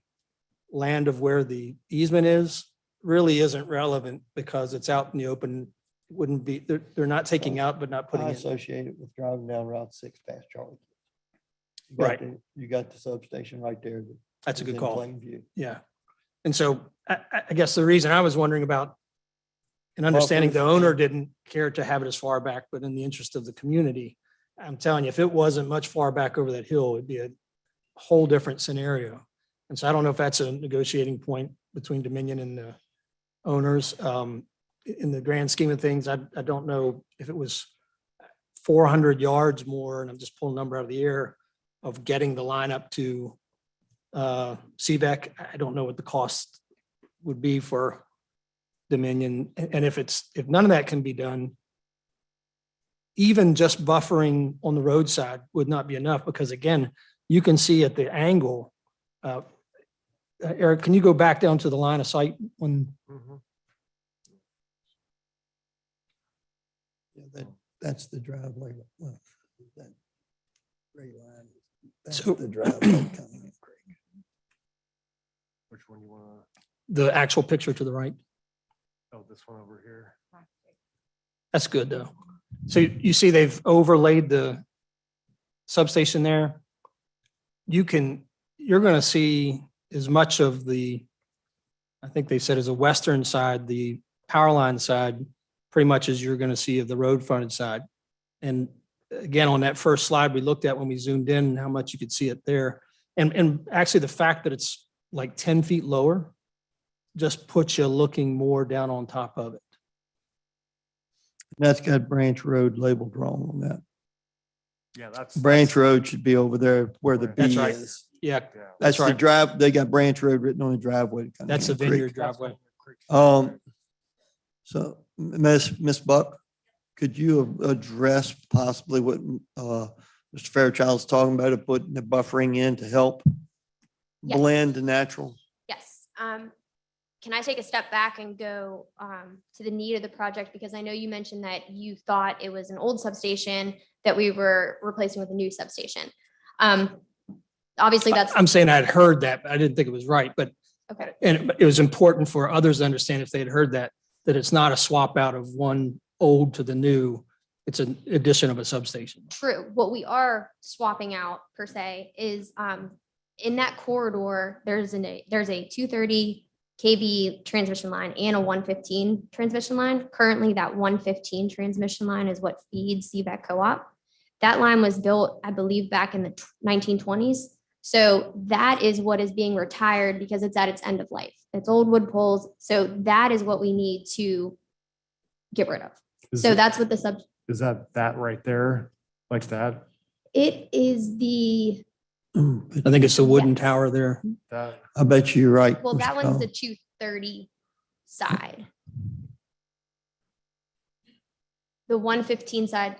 land of where the easement is really isn't relevant, because it's out in the open wouldn't be, they're not taking out, but not putting I in. associate it with driving down Route 6 past Charlie. Right. You got the substation right there. That's a is good in call. plain view. Yeah. And so I guess the reason I was wondering about and understanding the Buffers. owner didn't care to have it as far back, but in the interest of the community, I'm telling you, if it wasn't much far back over that hill, it'd be a whole different scenario. And so I don't know if that's a negotiating point between Dominion and the owners. In the grand scheme of things, I don't know if it was 400 yards more, and I'm just pulling a number out of the air, of getting the line up to CVEC. I don't know what the cost would be for Dominion. And if none of that can be done, even just buffering on the roadside would not be enough, because again, you can see at the angle. Eric, can you go back down to the line of sight when? Yeah, that's the driveway. Well, that gray line, that's So- the driveway coming in. Craig. Which one you want to, The actual picture to the right? oh, this one over here. That's good though. So you see they've overlaid the substation there. You're going to see as much of the, I think they said as a western side, the power line side, pretty much as you're going to see of the road frontage side. And again, on that first slide we looked at when we zoomed in, how much you could see it there. And actually the fact that it's like 10 feet lower just puts you looking more down on top of it. That's got Branch Road labeled wrong on that. Yeah, that's. Branch Road should be over there where the That's B right. is. Yeah, Yeah. That's the right. drive, they got Branch Road written on the driveway. coming that's a in Creek. vineyard driveway. So Miss Buck, could you address possibly what Mr. Fairchild's talking about, of putting the buffering in to help Yes. blend the natural? Yes. Can I take a step back and go to the need of the project? Because I know you mentioned that you thought it was an old substation that we were replacing with a new substation. Obviously, that's I'm saying I'd heard that, but I didn't think it was right, but okay. and it was important for others to understand, if they had heard that it's not a swap out of one old to the new. It's an addition of a substation. True. What we are swapping out per se is in that corridor, there's a 230 kV transmission line and a 115 transmission line. Currently, that 115 transmission line is what feeds CVEC Co-op. That line was built, I believe, back in the 1920s. So that is what is being retired because it's at its end of life. It's old wood poles. So that is what we need to get rid of. So that's what the Is that right there, like that? it is the, I think it's the wooden Yes. tower there. That, I bet you're right. well, that Mr. one's the Collins. 230 side. The 115 side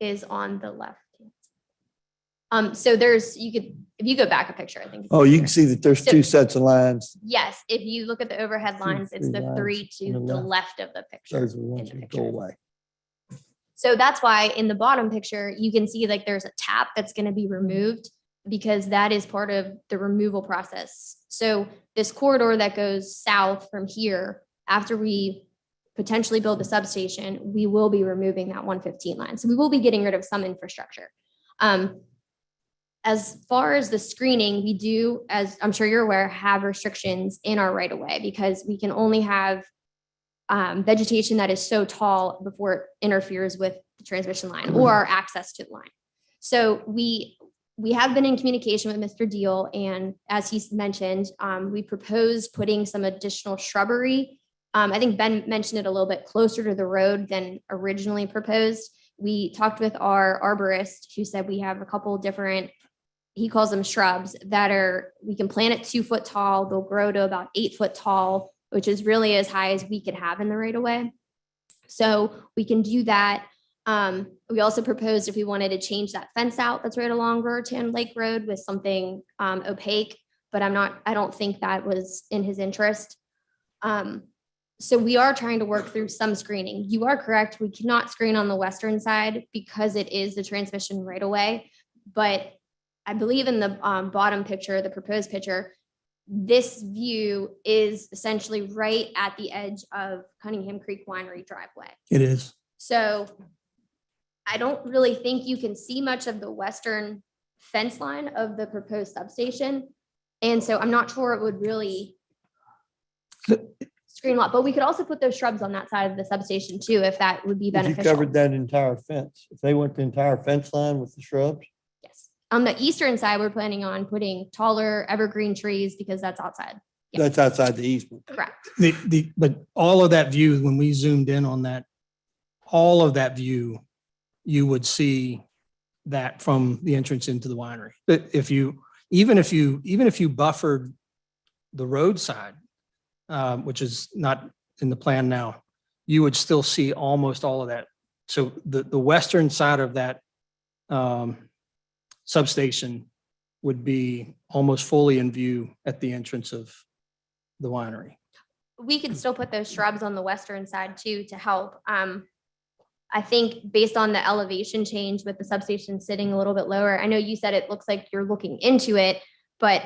is on the left. So there's, if you go back a picture, I think. it's Oh, you easier. can see that there's So- two sets of lines. Yes, if you look at the overhead lines, it's three the lines three to on the the left. left of the picture. Those are the in ones the that picture. go away. So that's why in the bottom picture, you can see like there's a tap that's going to be removed because that is part of the removal process. So this corridor that goes south from here, after we potentially build the substation, we will be removing that 115 line. So we will be getting rid of some infrastructure. As far as the screening, we do, as I'm sure you're aware, have restrictions in our right of way because we can only have vegetation that is so tall before it interferes with the transmission line or our access to the line. So we have been in communication with Mr. Deal, and as he mentioned, we proposed putting some additional shrubbery. I think Ben mentioned it a little bit closer to the road than originally proposed. We talked with our arborist who said we have a couple different, he calls them shrubs, that we can plant at 2 foot tall. They'll grow to about 8 foot tall, which is really as high as we could have in the right of way. So we can do that. We also proposed if we wanted to change that fence out that's right along Raritan Lake Road with something opaque, but I don't think that was in his interest. So we are trying to work through some screening. You are correct. We cannot screen on the western side because it is the transmission right away. But I believe in the bottom picture, the proposed picture, this view is essentially right at the edge of Cunningham Creek Winery driveway. It is. So I don't really think you can see much of the western fence line of the proposed substation. And so I'm not sure it would really screen a lot, but we could also put those shrubs on that side of the substation too, if that would be If you beneficial. covered that entire fence, if they went the entire fence line with the shrubs, Yes. On the eastern side, we're planning on putting taller evergreen trees because that's outside. Yeah. that's outside the easement. Correct. But all of that view, when we zoomed in on that, all of that view, you would see that from the entrance into the winery. But even if you buffered the roadside, which is not in the plan now, you would still see almost all of that. So the western side of that substation would be almost fully in view at the entrance of the winery. We could still put those shrubs on the western side too to help. I think based on the elevation change with the substation sitting a little bit lower, I know you said it looks like you're looking into it, but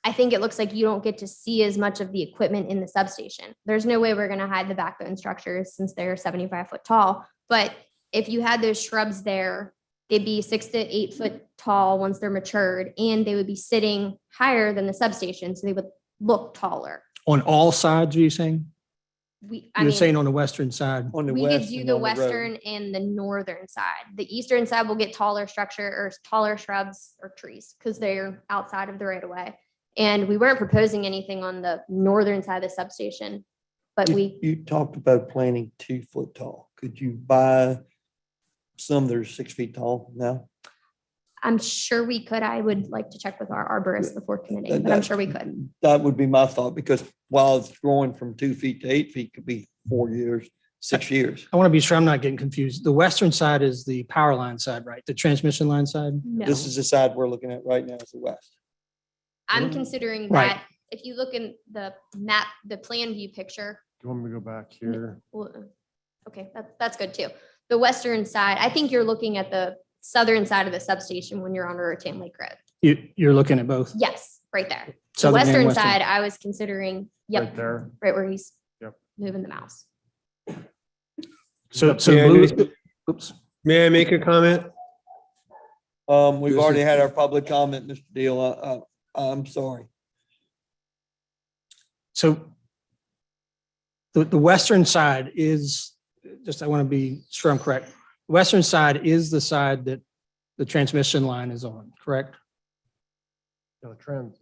I think it looks like you don't get to see as much of the equipment in the substation. There's no way we're going to hide the backbone structures since they're 75-foot tall. But if you had those shrubs there, they'd be 6 to 8 foot tall once they're matured, and they would be sitting higher than the substation, so they would look taller. On all sides, are you saying? I You're mean, saying on the western side? On the we could west do and the on the road. western and the northern side. The eastern side will get taller structure or taller shrubs or trees because they're outside of the right of way. And we weren't proposing anything on the northern side of the substation, but You talked about planting 2 foot tall. Could you buy some that are 6 feet tall now? I'm sure we could. I would like to check with our arborist before committing, but I'm sure we could. That would be my thought, because while it's growing from 2 feet to 8 feet, could be 4 years, 6 years. I want to be sure I'm not getting confused. The western side is the power line side, right? The transmission line side? No, This is the side we're looking at right now, is the west. I'm considering Right. that if you look in the map, the plan view picture, Do you want me to go back here? well, okay, that's good too. The western side, I think you're looking at the southern side of the substation when you're on Raritan Lake Road. You're looking at both? Yes, right there. The Southern and western western. side, I was considering, Right yep, there. right where he's Yep. moving the mouse. So May I move- make- oops. May I make a comment? We've This already is- had our public comment, Mr. Deal. I'm sorry. So the western side is, just, I want to be sure I'm correct. The western side is the side that the transmission line is on, correct? The trend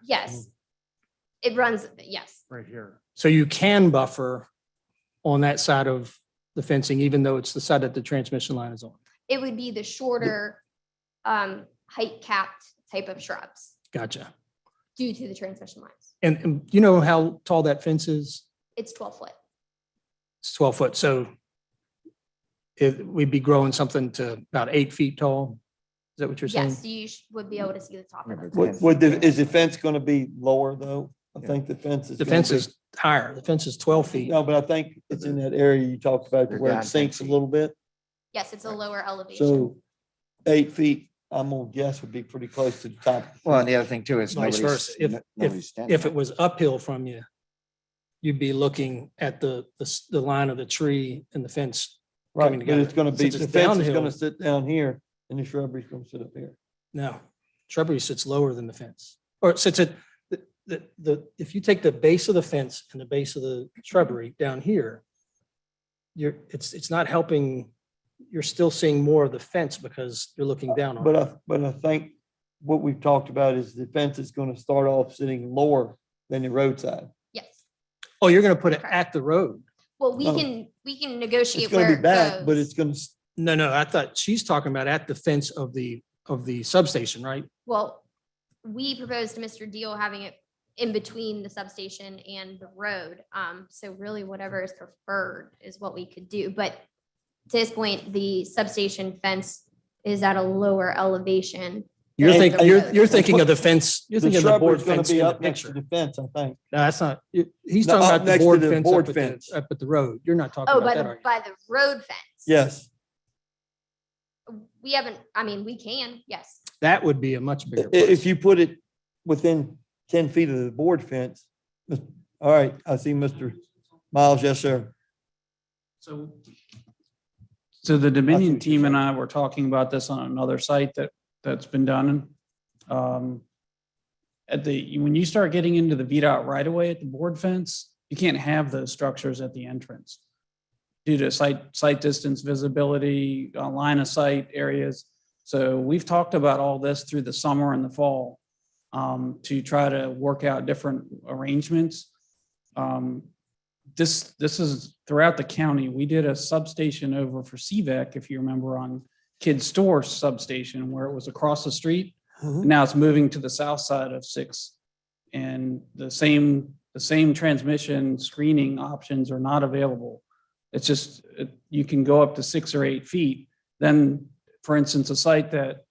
Yes. It runs, yes. right here. So you can buffer on that side of the fencing, even though it's the side that the transmission line is on. It would be the shorter height capped type of shrubs Gotcha. due to the transmission lines. And you know how tall that fence is? It's 12 foot. It's 12 foot. So we'd be growing something to about 8 feet tall. Is that what you're saying? Yes, you would be able to see the top of it. Is the fence going to be lower though? I think the fence is. The gonna fence be- is higher. The fence is 12 feet. No, but I think it's in that area you talked about They're where down it 10 sinks a feet. little bit. Yes, it's a lower elevation. So 8 feet, I'm gonna guess would be pretty close to the top. Well, and the other thing too is Vice versa. nobody's standing If it was uphill from you, you'd be looking at the line of the tree and the fence Right, coming but together. it's gonna be, Since the it's fence is downhill- gonna sit down here and the shrubbery's gonna sit up here. No, shrubbery sits lower than the fence, or it sits at if you take the base of the fence and the base of the shrubbery down here, it's not helping. You're still seeing more of the fence because you're looking down on it. But I think what we've talked about is the fence is gonna start off sitting lower than the roadside. Yes. Oh, you're gonna put it at the road? Well, we No. can It's negotiate gonna where be it back, but goes. it's gonna, No, I thought she's talking about at the fence of the substation, right? Well, we proposed to Mr. Deal having it in between the substation and the road. So really whatever is preferred is what we could do. But to this point, the substation fence is at a lower elevation. You're than thinking, the road. you're thinking of the fence, you're the thinking of the board shrubbery's gonna fence be in the up next to picture. the fence, I think. No, that's not, he's No, talking up about the next to board the fence board up at fence. up at the road. You're not talking Oh, about that, are you? by the road fence. Yes, We haven't, I mean, we can, yes. That would be a much bigger. if place. you put it within 10 feet of the board fence. All right, I see Mr. Miles. Yes, sir. So the Dominion what you're team and saying. I were talking about this on another site that's been done. When you start getting into the VDOT right away at the board fence, you can't have those structures at the entrance due to sight distance, visibility, line of sight areas. So we've talked about all this through the summer and the fall to try to work out different arrangements. This is throughout the county. We did a substation over for CVEC, if you remember, on Kid Store substation where it was across the street. And now it's moving to the south side of 6. And the same transmission screening options are not available. It's just, you can go up to 6 or 8 feet. Then, for instance, a site that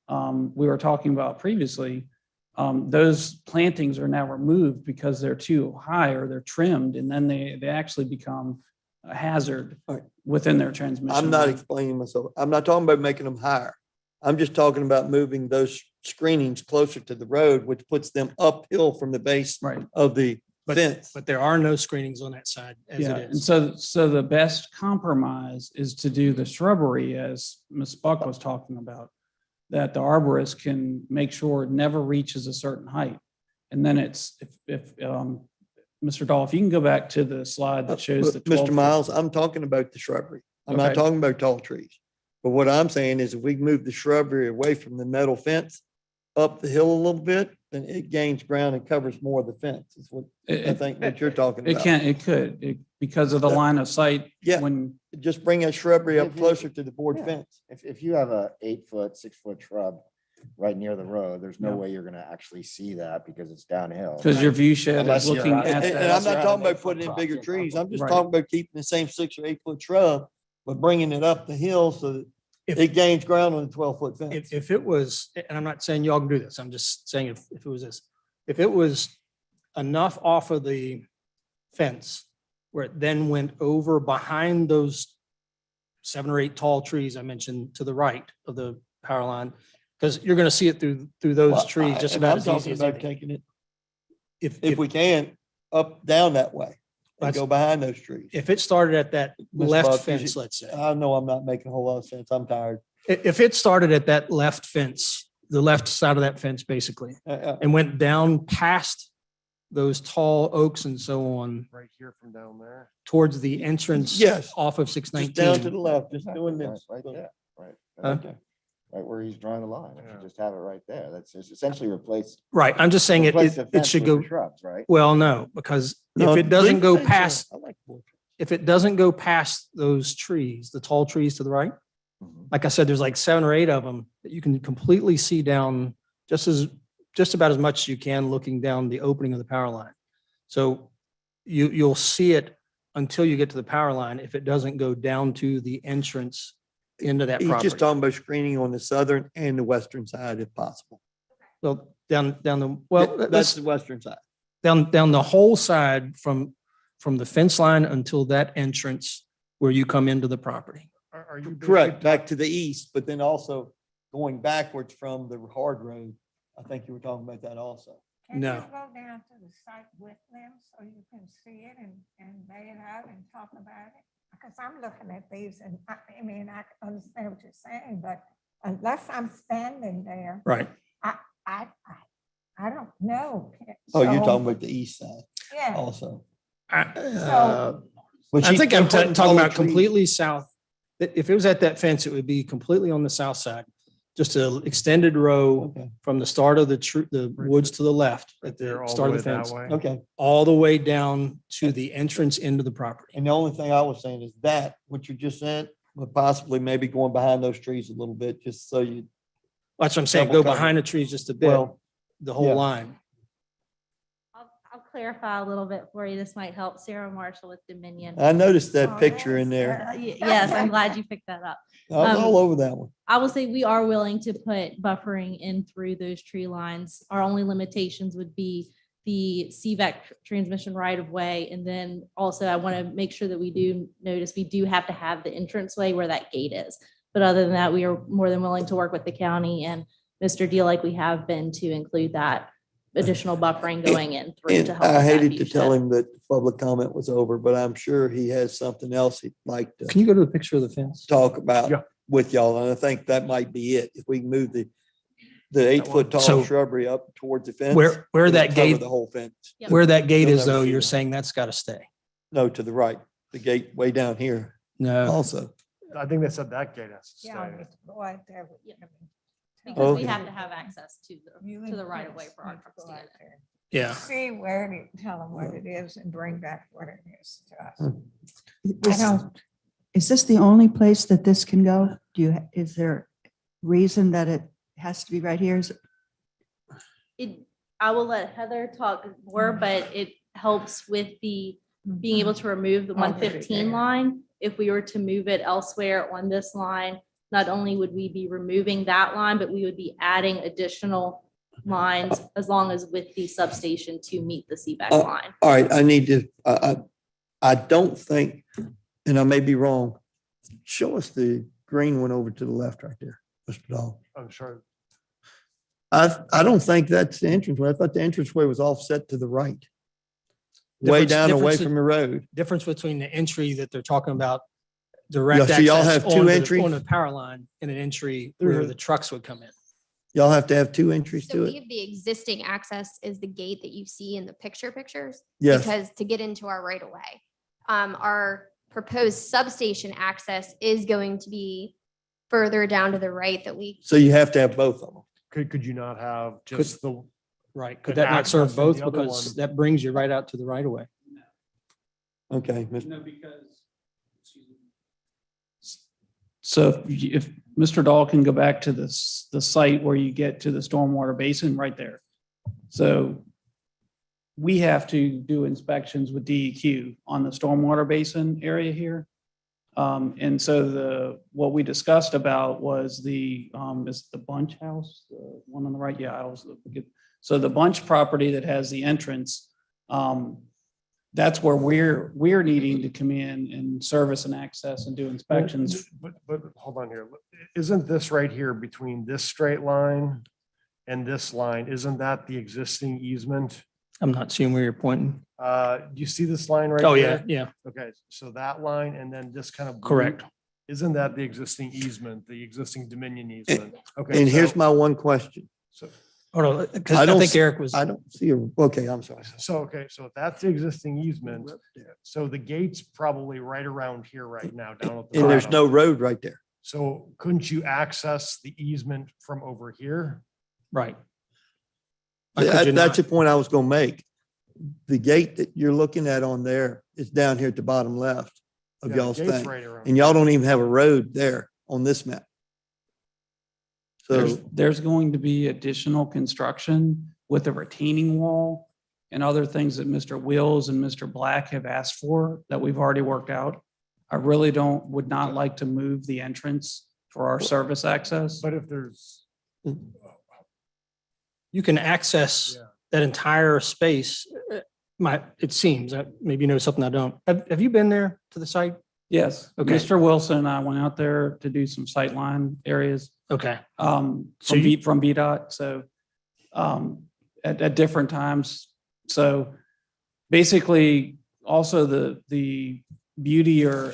we were talking about previously, those plantings are now removed because they're too high or they're trimmed, and then they actually become a hazard within their transmission. I'm not line. explaining myself. I'm not talking about making them higher. I'm just talking about moving those screenings closer to the road, which puts them uphill from the base of the fence. But there are no screenings on that side as Yeah, it and is. so the best compromise is to do the shrubbery, as Ms. Buck was talking about, that the arborist can make sure it never reaches a certain height. And then it's, if Mr. Dahl, if you can go back to the slide that shows the 12 Mr. Miles, I'm talking about the shrubbery. I'm not Okay. talking about tall trees. But what I'm saying is if we move the shrubbery away from the metal fence up the hill a little bit, then it gains ground and covers more of the fence. Is what I think what you're talking about. It could, because of the line of sight. Yeah. When, Just bring that shrubbery up closer to the board fence. If you have a 8-foot, 6-foot shrub right near the road, there's no Yeah. way you're gonna actually see that because it's downhill. because your view shed Unless is you're looking on- at And that. I'm not talking about putting in bigger trees. I'm just Right. talking about keeping the same 6 or 8 foot shrub, but bringing it up the hill so that If- it gains ground on the 12-foot fence. If it was, and I'm not saying y'all can do this, I'm just saying if it was this, if it was enough off of the fence where it then went over behind those 7 or 8 tall trees I mentioned to the right of the power line, because you're going to see it through those Well, trees just and about I'm as easy talking as about anything. taking it, If, if we can, up, down that way and That's- go behind those trees. if it started at that Ms. left Buck, you fence, should- let's say, I know I'm not making a whole lot of sense. I'm tired. if it started at that left fence, the left side of that fence basically, and went down past those tall oaks and so on Right here from down there. towards the entrance Yes. off of Just down to 619. the left, just doing this. Right there, right. Okay. Right where he's drawing the line. If Yeah. you just have it right there, that's essentially replace. Right, I'm just saying replace the it fence should with the go, Shrubs, right? well, no, because No, if it doesn't leave go the fence there. past, I like board. if it doesn't go past those trees, the tall trees to the right, Mhm. like I said, there's like 7 or 8 of them that you can completely see down just about as much as you can looking down the opening of the power line. So you'll see it until you get to the power line if it doesn't go down to the entrance into that He's just property. talking about screening on the southern and the western side if possible. Well, down the, well, That's that's the western side. down the whole side from the fence line until that entrance where you come into the property. Are you? Correct, back to the east, but then also going backwards from the hard road. I think you were talking about that also. Can No. you go down to the site with them so you can see it and lay it out and talk about it? Because I'm looking at these and I mean, I understand what you're saying, but unless I'm standing there, Right. I don't know. Oh, you're So, talking about the east side Yeah, also. I think I'm talking about complete. completely south. If it was at that fence, it would be completely on the south side. Just an extended row Okay, from the start of the woods to the left at There the all start the of the way that fence, way. okay. all the way down to the entrance into the property. And the only thing I was saying is that, what you just said, but possibly maybe going behind those trees a little bit, just so you, That's what I'm saying. Double Go cover. behind the trees just a bit, well, the whole yeah. line. I'll clarify a little bit for you. This might help. Sarah Marshall with Dominion. I noticed Oh, that picture in there. Yes, I'm glad you picked that up. I was all over that one. I will say we are willing to put buffering in through those tree lines. Our only limitations would be the CVAC transmission right of way. And then also I want to make sure that we do notice we do have to have the entranceway where that gate is. But other than that, we are more than willing to work with the county and Mr. Deal like we have been to include that additional buffering going in through And to help. I with that hated to view tell shed. him that the public comment was over, but I'm sure he has something else he'd like to Can you go to the picture of the fence? talk about Yeah. with y'all. And I think that might be it. If we can move the 8-foot tall So- shrubbery up towards the fence. Where it'll that cover gate- The whole fence. Yep. Where that gate You'll is never though, see you're one. saying that's got to stay. No, to the right, the gate way down here No, also. I think they said that gate has to Yeah, I stay. need to go out there with- Yeah. I mean, Because we Okay. have to have access to you the, and to the the right of way kids for our need to trucks go to out get in. there. yeah. See where it, tell them what it is and bring back what it is to us. Hmm. I don't, Is this the only place that this can go? Is there reason that it has to be right here? I will let Heather talk more, but it helps with the being able to remove the Oh, there you 115 go. line. If we were to move it elsewhere on this line, not only would we be removing that line, but we would be adding additional lines as long as with the substation to meet the CVAC Oh. line. All right, I need to, I don't think, and I may be wrong. Show us the green one over to the left right there, Mr. Dahl. I'm sure. I don't think that's the entranceway. I thought the entranceway was offset to the right. Way down away Difference- from the road. Difference between the entry that they're talking about, direct Yeah, so y'all access have two on entries? the power line and an entry where the trucks would come in. Y'all have to have two entries So to we it? have the existing access is the gate that you see in the pictures. Yes. Because to get into our right of way, our proposed substation access is going to be further down to the right that we, So you have to have both of them. Could you not have just the, Right. Could An that not serve access to both? the other Because one. that brings you right out to the right of way. Okay. No, because. So if Mr. Dahl can go back to this, the site where you get to the stormwater basin right there. So we have to do inspections with DEQ on the stormwater basin area here. And so what we discussed about was is the Bunch House, the one on the right? Yeah, so the Bunch property that has the entrance, that's where we're needing to come in and service and access and do inspections. but hold on here. Isn't this right here between this straight line and this line, isn't that the existing easement? I'm not seeing where you're pointing. Do you see this line right Oh, yeah, here? yeah, Okay, so that line and then this kind of. blue, correct. Isn't that the existing easement, the existing Dominion easement? Okay. And here's so- my one question. So, Hold on, because I I don't think s- Eric was, I don't see a, okay, I'm sorry. okay, so if that's the existing easement. So the gate's probably right around here right now, down at the And there's bottom. no road right there. So couldn't you access the easement from over here? right. Why could you That's not? the point I was gonna make. The gate that you're looking at on there is down here at the bottom left of Yeah, the y'all's gate's thing. right around And y'all don't even have a road there on this map. So, There's going to be additional construction with a retaining wall and other things that Mr. Wills and Mr. Black have asked for that we've already worked out. I really would not like to move the entrance for our service access. But if there's, You can access Yeah. that entire space. It seems, maybe you know something I don't. Have you been there to the site? Yes, Okay. Mr. Wilson and I went out there to do some sightline areas Okay. from So you- from VDOT, so at different times. So basically, also the beauty or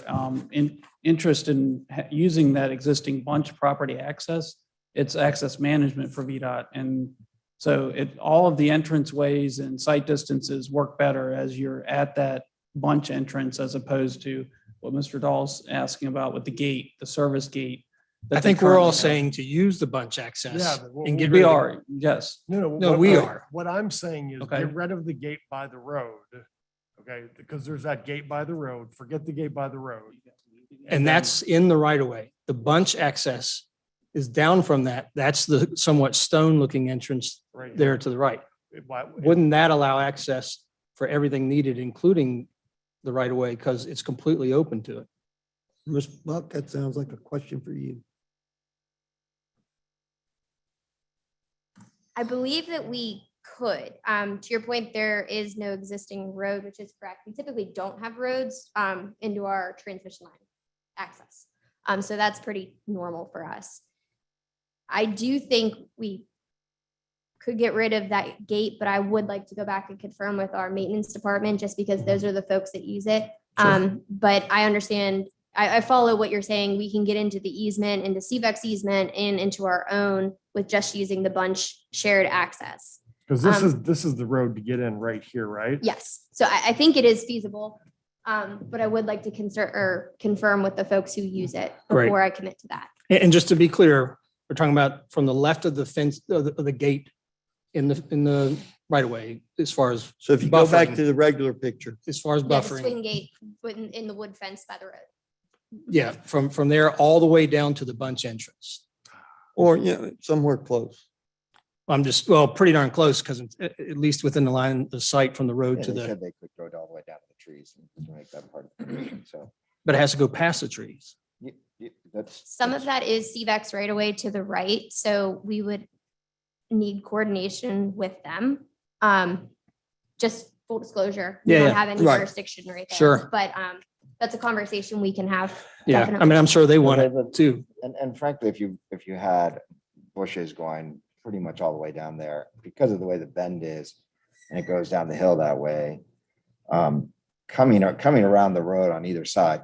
interest in using that existing Bunch property access, it's access management for VDOT. And so all of the entrance ways and site distances work better as you're at that Bunch entrance as opposed to what Mr. Dahl's asking about with the gate, the service gate. that I they think we're all currently have. saying to use the Bunch access Yeah, but and get We rid of. are, yes. no. No, what- we what- are. What I'm saying is Okay. get rid of the gate by the road. Okay, because there's that gate by the road. Forget the gate by the road. And that's in the right of way. The Bunch access is down from that. That's the somewhat stone looking entrance Right there here. to the right. Why- Wouldn't that allow access for everything needed, including the right of way, because it's completely open to it? Ms. Buck, that sounds like a question for you. I believe that we could. To your point, there is no existing road, which is correct. We typically don't have roads into our transmission line access. So that's pretty normal for us. I do think we could get rid of that gate, but I would like to go back and confirm with our maintenance department, just because those are the folks that use it. But I understand, I follow what you're saying. We can get into the easement, into CVEX easement, and into our own with just using the bunch shared access. Because this is the road to get in right here, right? Yes, so I think it is feasible, but I would like to confirm with the folks who use it Right. before I commit to that. And just to be clear, we're talking about from the left of the fence, of the gate in the right of way, as far as, So if you go back buffering. to the regular picture, as far as Yeah, the buffering. swing gate in the wood fence by the road. Yeah, from there all the way down to the bunch entrance. or, somewhere close. I'm just, well, pretty darn close because at least within the line of sight from the road Yeah, to they the, said they could go all the way down to the trees and make that part of the condition, so. but it has to go past the trees. That's. Some of that is CVEX right away to the right, so we would need coordination with them. Just full disclosure, we Yeah, don't yeah, have any right. jurisdiction right there. Sure. But that's a conversation we can have. Yeah, I definitely. mean, I'm sure they want it too. And frankly, if you had bushes going pretty much all the way down there, because of the way the bend is, and it goes down the hill that way, coming around the road on either side,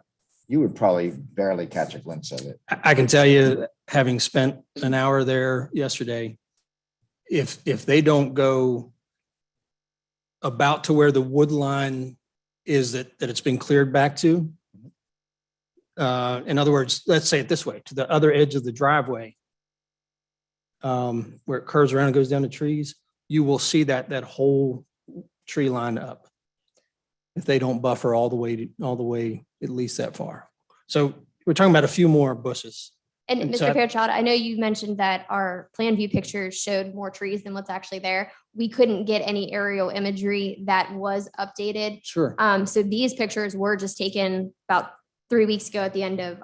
you would probably barely catch a glimpse of it. I can tell you, having spent an hour there yesterday, if they don't go about to where the wood line is that it's been cleared back to, in other words, let's say it this way, to the other edge of the driveway, where it curves around and goes down the trees, you will see that whole tree line up. If they don't buffer all the way at least that far. So we're talking about a few more bushes. And And so Mr. I- Fairchild, I know you mentioned that our plan view pictures showed more trees than what's actually there. We couldn't get any aerial imagery that was updated. Sure. So these pictures were just taken about 3 weeks ago at the end of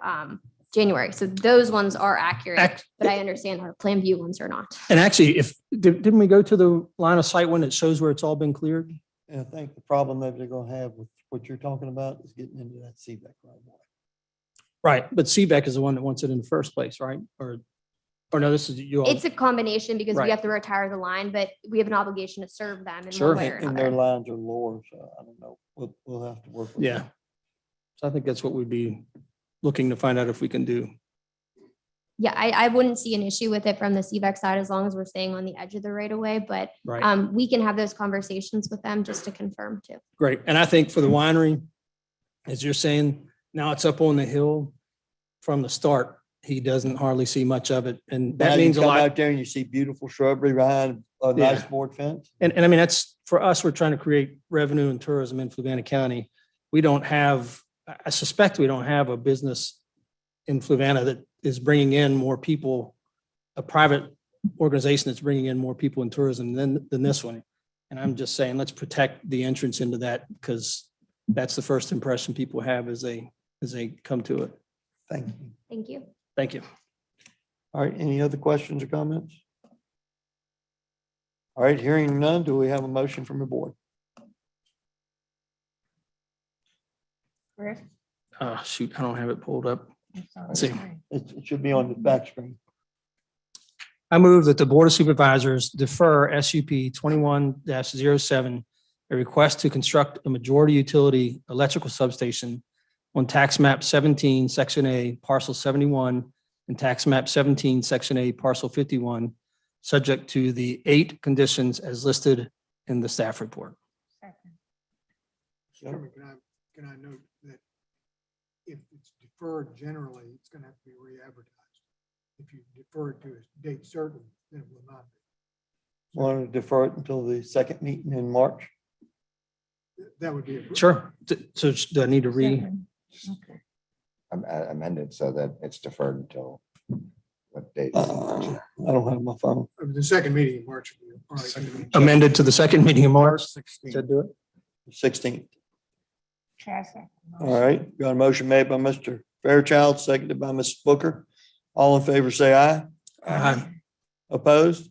January. So those ones are accurate, but I understand our plan view ones are not. And actually, didn't we go to the line of sight one that shows where it's all been cleared? And I think the problem that they're gonna have with what you're talking about is getting into that CVEC right away. Right, but CVEC is the one that wants it in the first place, right? Or no, this is you all. It's a combination because we Right. have to retire the line, but we have an obligation to serve them in Sure. one way or And their another. lines are lower, so I don't know. We'll have to work with Yeah. them. So I think that's what we'd be looking to find out if we can do. Yeah, I wouldn't see an issue with it from the CVEC side as long as we're staying on the edge of the right of way, but Right. we can have those conversations with them just to confirm too. Great. And I think for the winery, as you're saying, now it's up on the hill from the start. He doesn't hardly see much of it. And Now that you means a come lot. out there and you see beautiful shrubbery behind a Yeah. nice board fence. And I mean, that's, for us, we're trying to create revenue and tourism in Fluvanna County. We don't have, I suspect we don't have a business in Fluvanna that is bringing in more people, a private organization that's bringing in more people in tourism than this one. And I'm just saying, let's protect the entrance into that because that's the first impression people have as they come to it. Thank you. Thank you. Thank you. All right, any other questions or comments? All right, hearing none, do we have a motion from the board? Shoot, I don't have it pulled up. Let's see. It should be on the back screen. I move that the Board of Supervisors defer SUP 21-07, a request to construct a majority utility electrical substation on tax map 17, section A, parcel 71, and tax map 17, section A, parcel 51, subject to the 8 conditions as listed in the staff report. Chairman, can I note that if it's deferred generally, it's going to have to be re-advertised. If you defer it to a date certain, then it will not be. Want to defer it until the second meeting in March? That would be. Sure. So do I need to read? Amended so that it's deferred until what date? I don't have my phone. The second meeting in March. Would be all right. Amended to the second meeting in March? Should do it? 16th. All right, got a motion made by Mr. Fairchild, seconded by Ms. Booker. All in favor, say aye. Aye. Opposed?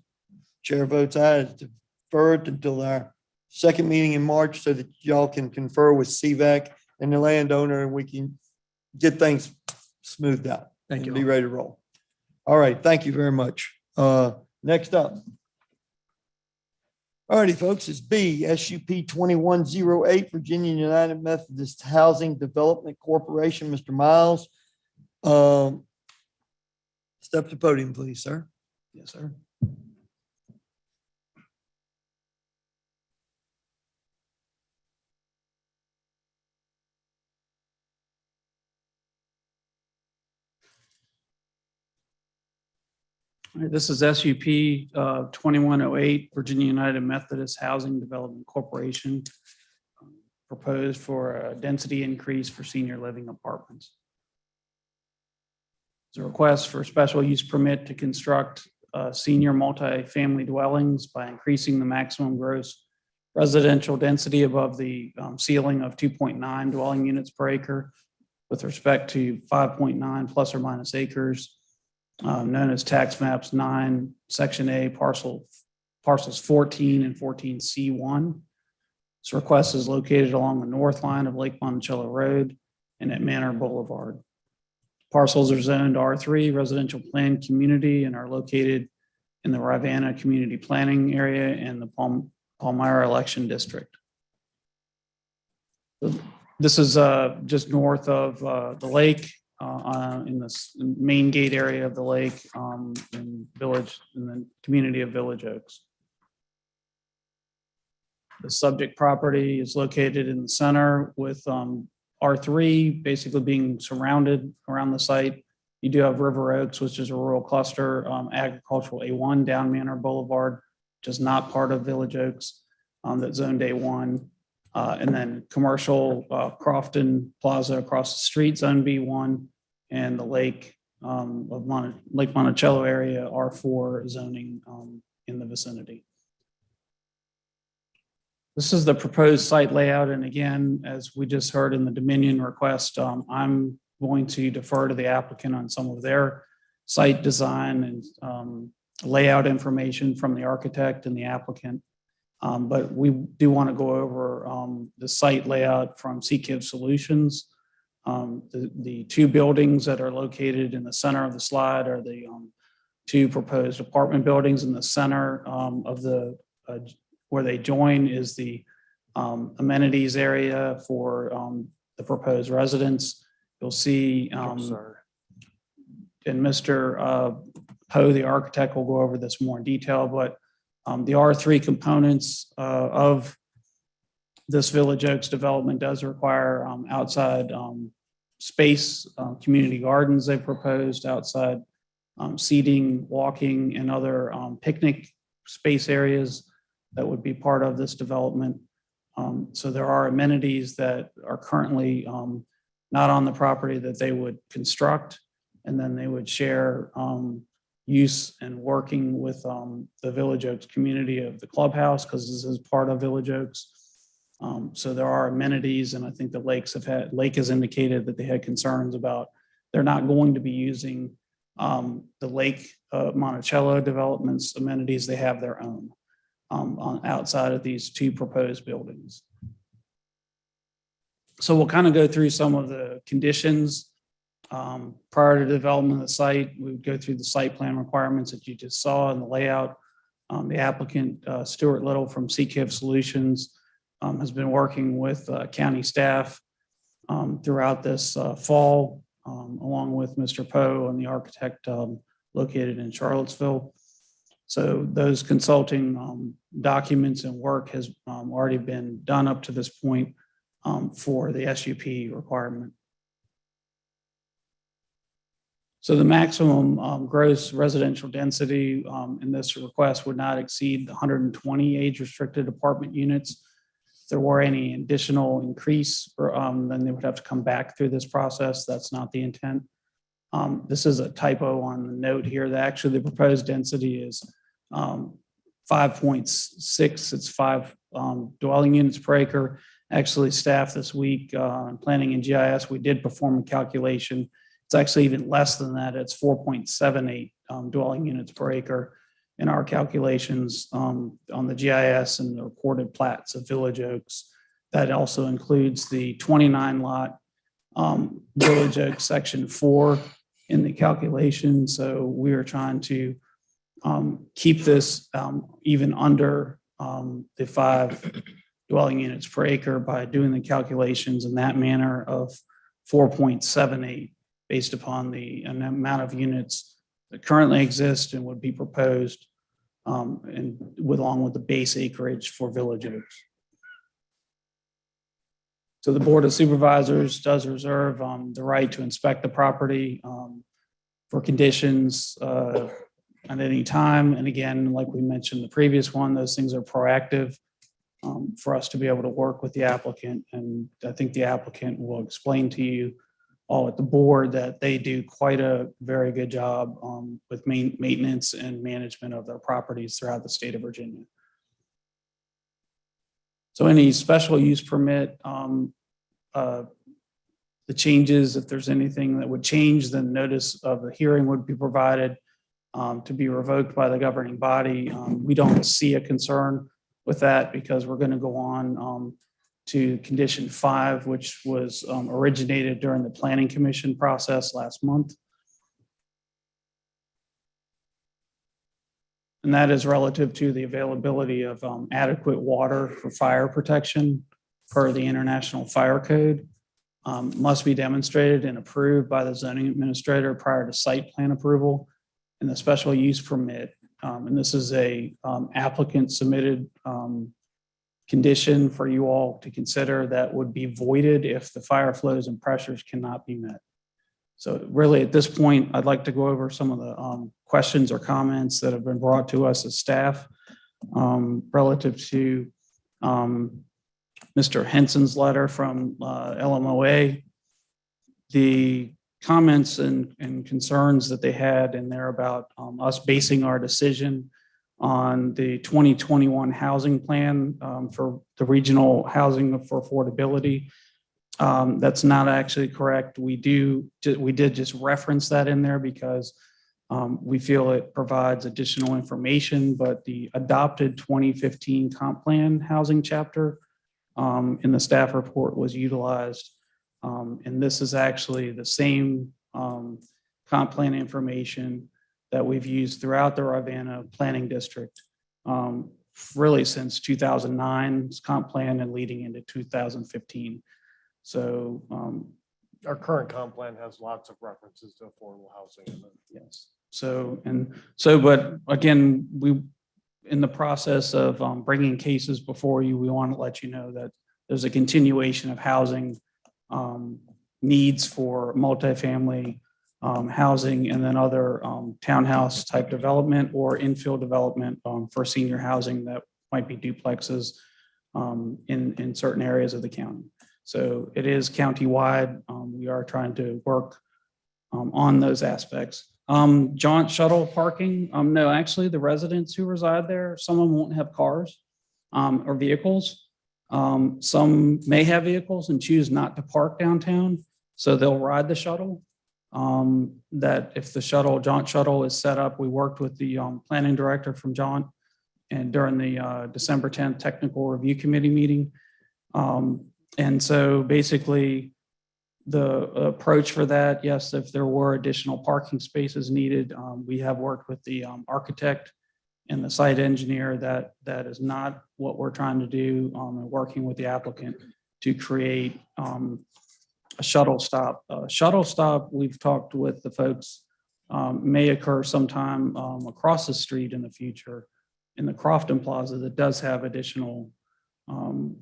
Chair votes aye. It's deferred until our second meeting in March so that y'all can confer with CVAC and the landowner and we can get things smoothed out. Thank you. And be ready to roll. All right, thank you very much. Next up. All righty, folks, it's B, SUP 2108, Virginia United Methodist Housing Development Corporation. Mr. Miles. Step to the podium, please, sir. Yes, sir. All right, this is SUP 2108, Virginia United Methodist Housing Development Corporation, proposed for a density increase for senior living apartments. It's a request for special use permit to construct senior multifamily dwellings by increasing the maximum gross residential density above the ceiling of 2.9 dwelling units per acre with respect to 5.9 plus or minus acres, known as tax maps 9, section A, parcels 14 and 14C1. This request is located along the north line of Lake Monticello Road and at Manor Boulevard. Parcels are zoned R3 residential plan community and are located in the Rivanna community planning area and the Palmyra election district. This is just north of the lake in the main gate area of the lake in the community of Village Oaks. The subject property is located in the center with R3 basically being surrounded around the site. You do have River Oaks, which is a rural cluster, agricultural A1 down Manor Boulevard, which is not part of Village Oaks, that's zoned A1. And then commercial Crofton Plaza across the street, zone B1, and the lake Lake Monticello area, R4 zoning in the vicinity. This is the proposed site layout. And again, as we just heard in the Dominion request, I'm going to defer to the applicant on some of their site design and layout information from the architect and the applicant. But we do want to go over the site layout from CKIV Solutions. The two buildings that are located in the center of the slide are the two proposed apartment buildings. In the center of the where they join is the amenities area for the proposed residence. You'll see, and Mr. Poe, the architect, will go over this more in detail, but the R3 components of this Village Oaks development does require outside space, community gardens they've proposed, outside seating, walking, and other picnic space areas that would be part of this development. So there are amenities that are currently not on the property that they would construct, and then they would share use and working with the Village Oaks community of the clubhouse, because this is part of Village Oaks. So there are amenities, and I think the Lake has indicated that they had concerns about they're not going to be using the Lake Monticello development's amenities. They have their own on outside of these two proposed buildings. So we'll kind of go through some of the conditions prior to development of the site. We would go through the site plan requirements that you just saw in the layout. The applicant, Stuart Little from CKIV Solutions, has been working with county staff throughout this fall, along with Mr. Poe and the architect located in Charlottesville. So those consulting documents and work has already been done up to this point for the SUP requirement. So the maximum gross residential density in this request would not exceed 120 age-restricted apartment units. If there were any additional increase, then they would have to come back through this process. That's not the intent. This is a typo on the note here. That actually the proposed density is 5.6. It's 5 dwelling units per acre. Actually, staff this week on planning and GIS, we did perform a calculation. It's actually even less than that. It's 4.78 dwelling units per acre in our calculations on the GIS and the recorded plats of Village Oaks. That also includes the 29 lot Village Oaks section 4 in the calculation. So we are trying to keep this even under the 5 dwelling units per acre by doing the calculations in that manner of 4.78 based upon the amount of units that currently exist and would be proposed and along with the base acreage for Village Oaks. So the Board of Supervisors does reserve the right to inspect the property for conditions at any time. And again, like we mentioned, the previous one, those things are proactive for us to be able to work with the applicant. And I think the applicant will explain to you all at the board that they do quite a very good job with maintenance and management of their properties throughout the state of Virginia. So any special use permit, the changes, if there's anything that would change, then notice of the hearing would be provided to be revoked by the governing body. We don't see a concern with that because we're going to go on to condition 5, which was originated during the Planning Commission process last month. And that is relative to the availability of adequate water for fire protection per the International Fire Code. Must be demonstrated and approved by the zoning administrator prior to site plan approval and the special use permit. And this is a applicant submitted condition for you all to consider that would be voided if the fire flows and pressures cannot be met. So really at this point, I'd like to go over some of the questions or comments that have been brought to us as staff relative to Mr. Henson's letter from LMOA. The comments and concerns that they had in there about us basing our decision on the 2021 housing plan for the regional housing for affordability. That's not actually correct. We did just reference that in there because we feel it provides additional information, but the adopted 2015 comp plan housing chapter in the staff report was utilized. And this is actually the same comp plan information that we've used throughout the Ravenna Planning District, really since 2009's comp plan and leading into 2015. So our current comp plan has lots of references to affordable housing in it. Yes. But again, in the process of bringing cases before you, we want to let you know that there's a continuation of housing needs for multifamily housing and then other townhouse type development or infill development for senior housing that might be duplexes in certain areas of the county. So it is countywide. We are trying to work on those aspects. Jaunt shuttle parking. No, actually the residents who reside there, some of them won't have cars or vehicles. Some may have vehicles and choose not to park downtown. So they'll ride the shuttle. That if the Jaunt shuttle is set up, we worked with the planning director from Jaunt and during the December 10th technical review committee meeting. And so basically the approach for that, yes, if there were additional parking spaces needed, we have worked with the architect and the site engineer that is not what we're trying to do, and working with the applicant to create a shuttle stop. Shuttle stop, we've talked with the folks, may occur sometime across the street in the future in the Crofton Plaza that does have additional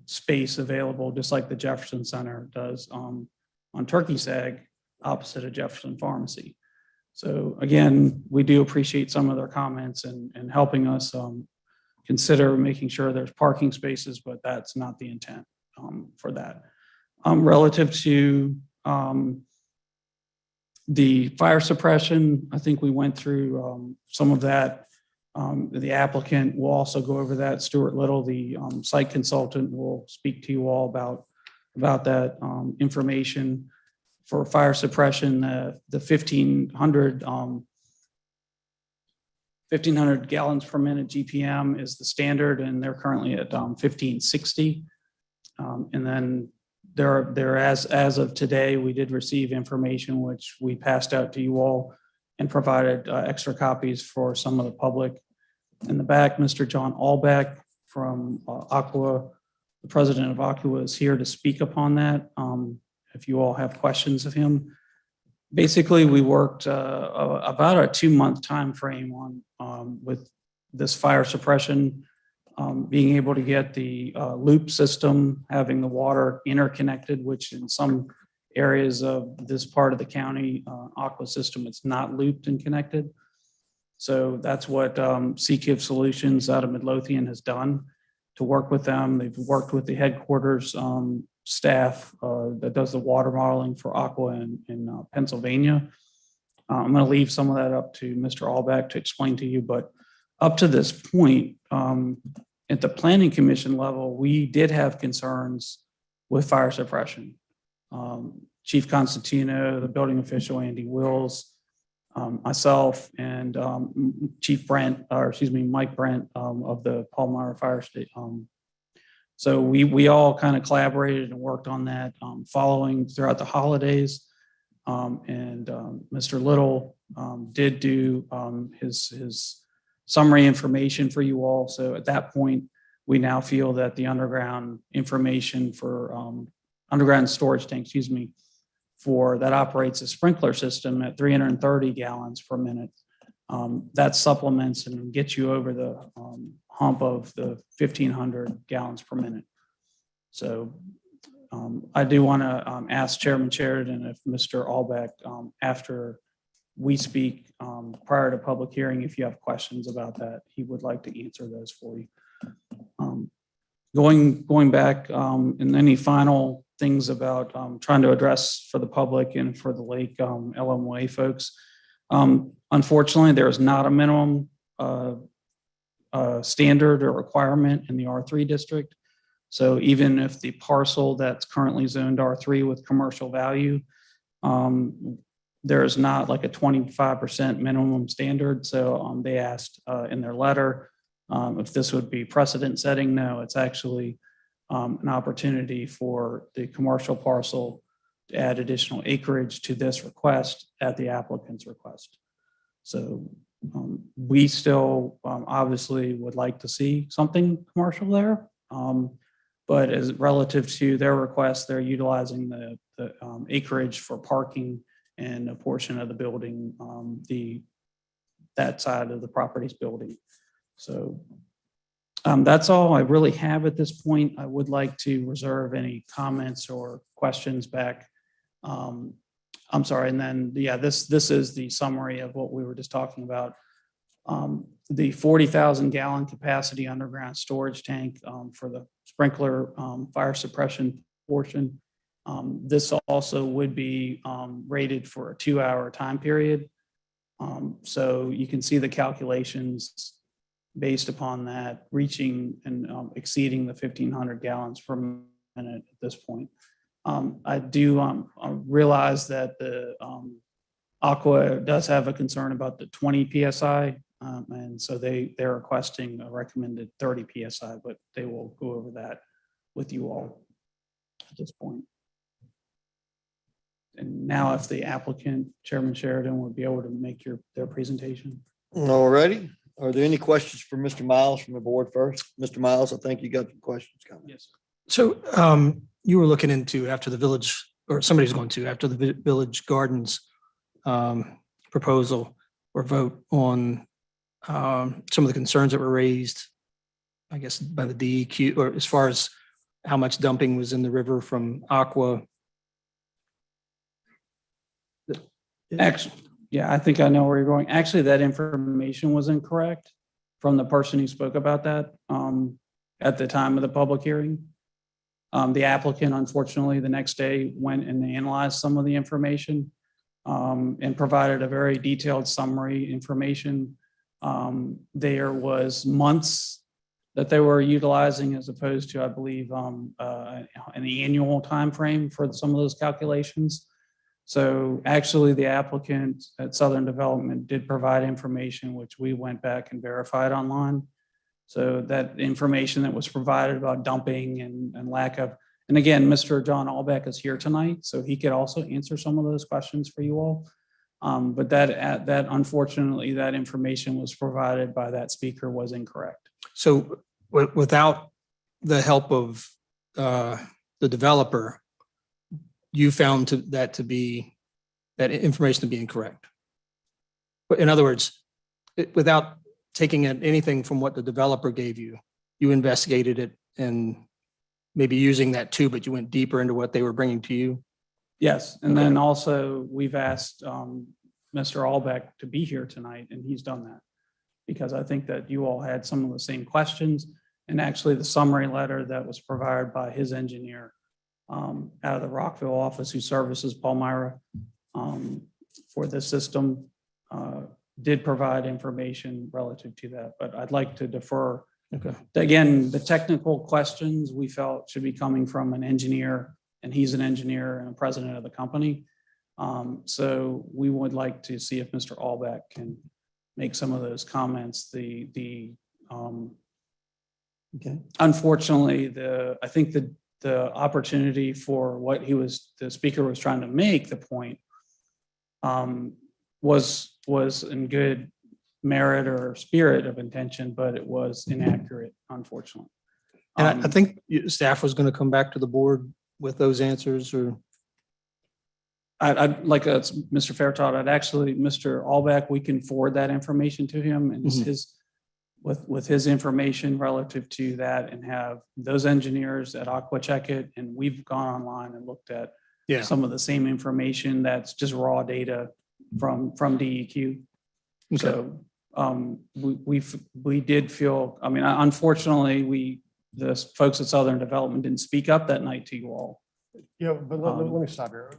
space available, just like the Jefferson Center does on Turkey Sag opposite of Jefferson Pharmacy. So again, we do appreciate some of their comments and helping us consider making sure there's parking spaces, but that's not the intent for that. Relative to the fire suppression, I think we went through some of that. The applicant will also go over that. Stuart Little, the site consultant, will speak to you all about that information. For fire suppression, the 1,500 gallons per minute GPM is the standard, and they're currently at 1,560. And then there as of today, we did receive information which we passed out to you all and provided extra copies for some of the public. In the back, Mr. John Allbeck from Aqua. The president of Aqua is here to speak upon that. If you all have questions of him. Basically, we worked about a 2-month time frame on with this fire suppression, being able to get the loop system, having the water interconnected, which in some areas of this part of the county Aqua system, it's not looped and connected. So that's what CKIV Solutions out of Midlothian has done to work with them. They've worked with the headquarters staff that does the water modeling for Aqua in Pennsylvania. I'm going to leave some of that up to Mr. Allback to explain to you, but up to this point, at the Planning Commission level, we did have concerns with fire suppression. Chief Constantino, the building official, Andy Wills, myself, and Chief Brent, or excuse me, Mike Brent of the Palmyra Fire Station. So we all kind of collaborated and worked on that following throughout the holidays. And Mr. Little did do his summary information for you all. So at that point, we now feel that the underground information for underground storage tank, excuse me, for that operates a sprinkler system at 330 gallons per minute. That supplements and gets you over the hump of the 1,500 gallons per minute. So I do want to ask Chairman Sheridan if Mr. Allback, after we speak prior to public hearing, if you have questions about that, he would like to answer those for you. Going back, and any final things about trying to address for the public and for the Lake LMOA folks. Unfortunately, there is not a minimum standard or requirement in the R3 district. So even if the parcel that's currently zoned R3 with commercial value, there is not like a 25% minimum standard. So they asked in their letter if this would be precedent setting. No, it's actually an opportunity for the commercial parcel to add additional acreage to this request at the applicant's request. So we still obviously would like to see something commercial there. But as relative to their request, they're utilizing the acreage for parking and a portion of the building, that side of the property's building. So that's all I really have at this point. I would like to reserve any comments or questions back. I'm sorry, and then, yeah, this is the summary of what we were just talking about. The 40,000 gallon capacity underground storage tank for the sprinkler fire suppression portion. This also would be rated for a 2-hour time period. So you can see the calculations based upon that reaching and exceeding the 1,500 gallons per minute at this point. I do realize that the Aqua does have a concern about the 20 PSI. And so they're requesting a recommended 30 PSI, but they will go over that with you all at this point. And now if the applicant, Chairman Sheridan, would be able to make their presentation. All righty. Are there any questions for Mr. Miles from the board first? Mr. Miles, I think you got some questions coming. Yes. So you were looking into after the village, or somebody's going to, after the Village Gardens proposal or vote on some of the concerns that were raised, I guess, by the DEQ, or as far as how much dumping was in the river from Aqua. Actually, yeah, I think I know where you're going. Actually, that information was incorrect from the person who spoke about that at the time of the public hearing. The applicant, unfortunately, the next day went and analyzed some of the information and provided a very detailed summary information. There was months that they were utilizing as opposed to, I believe, an annual time frame for some of those calculations. So actually, the applicant at Southern Development did provide information which we went back and verified online. So that information that was provided about dumping and lack of, and again, Mr. John Allbeck is here tonight, so he could also answer some of those questions for you all. But that unfortunately, that information was provided by that speaker was incorrect. So without the help of the developer, you found that information to be incorrect. But in other words, without taking anything from what the developer gave you, you investigated it and maybe using that too, but you went deeper into what they were bringing to you. Yes, and then also we've asked Mr. Albeck to be here tonight, and he's done that. Because I think that you all had some of the same questions, and actually the summary letter that was provided by his engineer out of the Rockville office who services Palmyra for this system did provide information relative to that, but I'd like to defer. Okay. Again, the technical questions we felt should be coming from an engineer, and he's an engineer and a president of the company. So we would like to see if Mr. Albeck can make some of those comments. Unfortunately, I think the opportunity for what the speaker was trying to make, the point was in good merit or spirit of intention, but it was inaccurate, unfortunately. And I think staff was going to come back to the board with those answers, or I'd like Mr. Fairchild, Mr. Albeck, we can forward that information to him and with his information relative to that, and have those engineers at Aqua check it. And we've gone online and looked at some of the same information that's just raw data from DEQ. Okay. So we did feel, I mean, unfortunately, the folks at Southern Development didn't speak up that night to you all. Yeah, but let me stop here.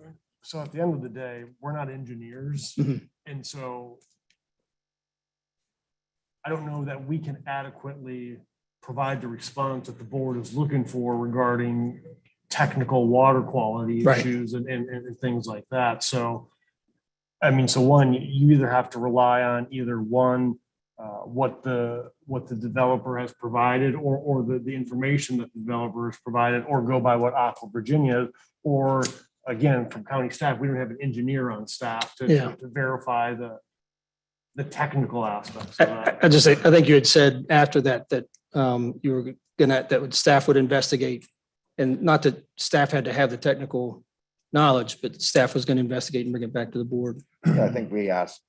So at the end of the day, we're not engineers. And so I don't know that we can adequately provide the response that the board is looking for regarding technical water quality issues and things like that. So, I mean, so one, you either have to rely on what the developer has provided or the information that the developer has provided, or go by what Aqua Virginia, or again, from county staff, we don't have an engineer on staff to verify the technical aspects of that. I think you had said after that you were that staff would investigate, and not that staff had to have the technical knowledge, but staff was going to investigate and bring it back to the board. Yeah, I think we asked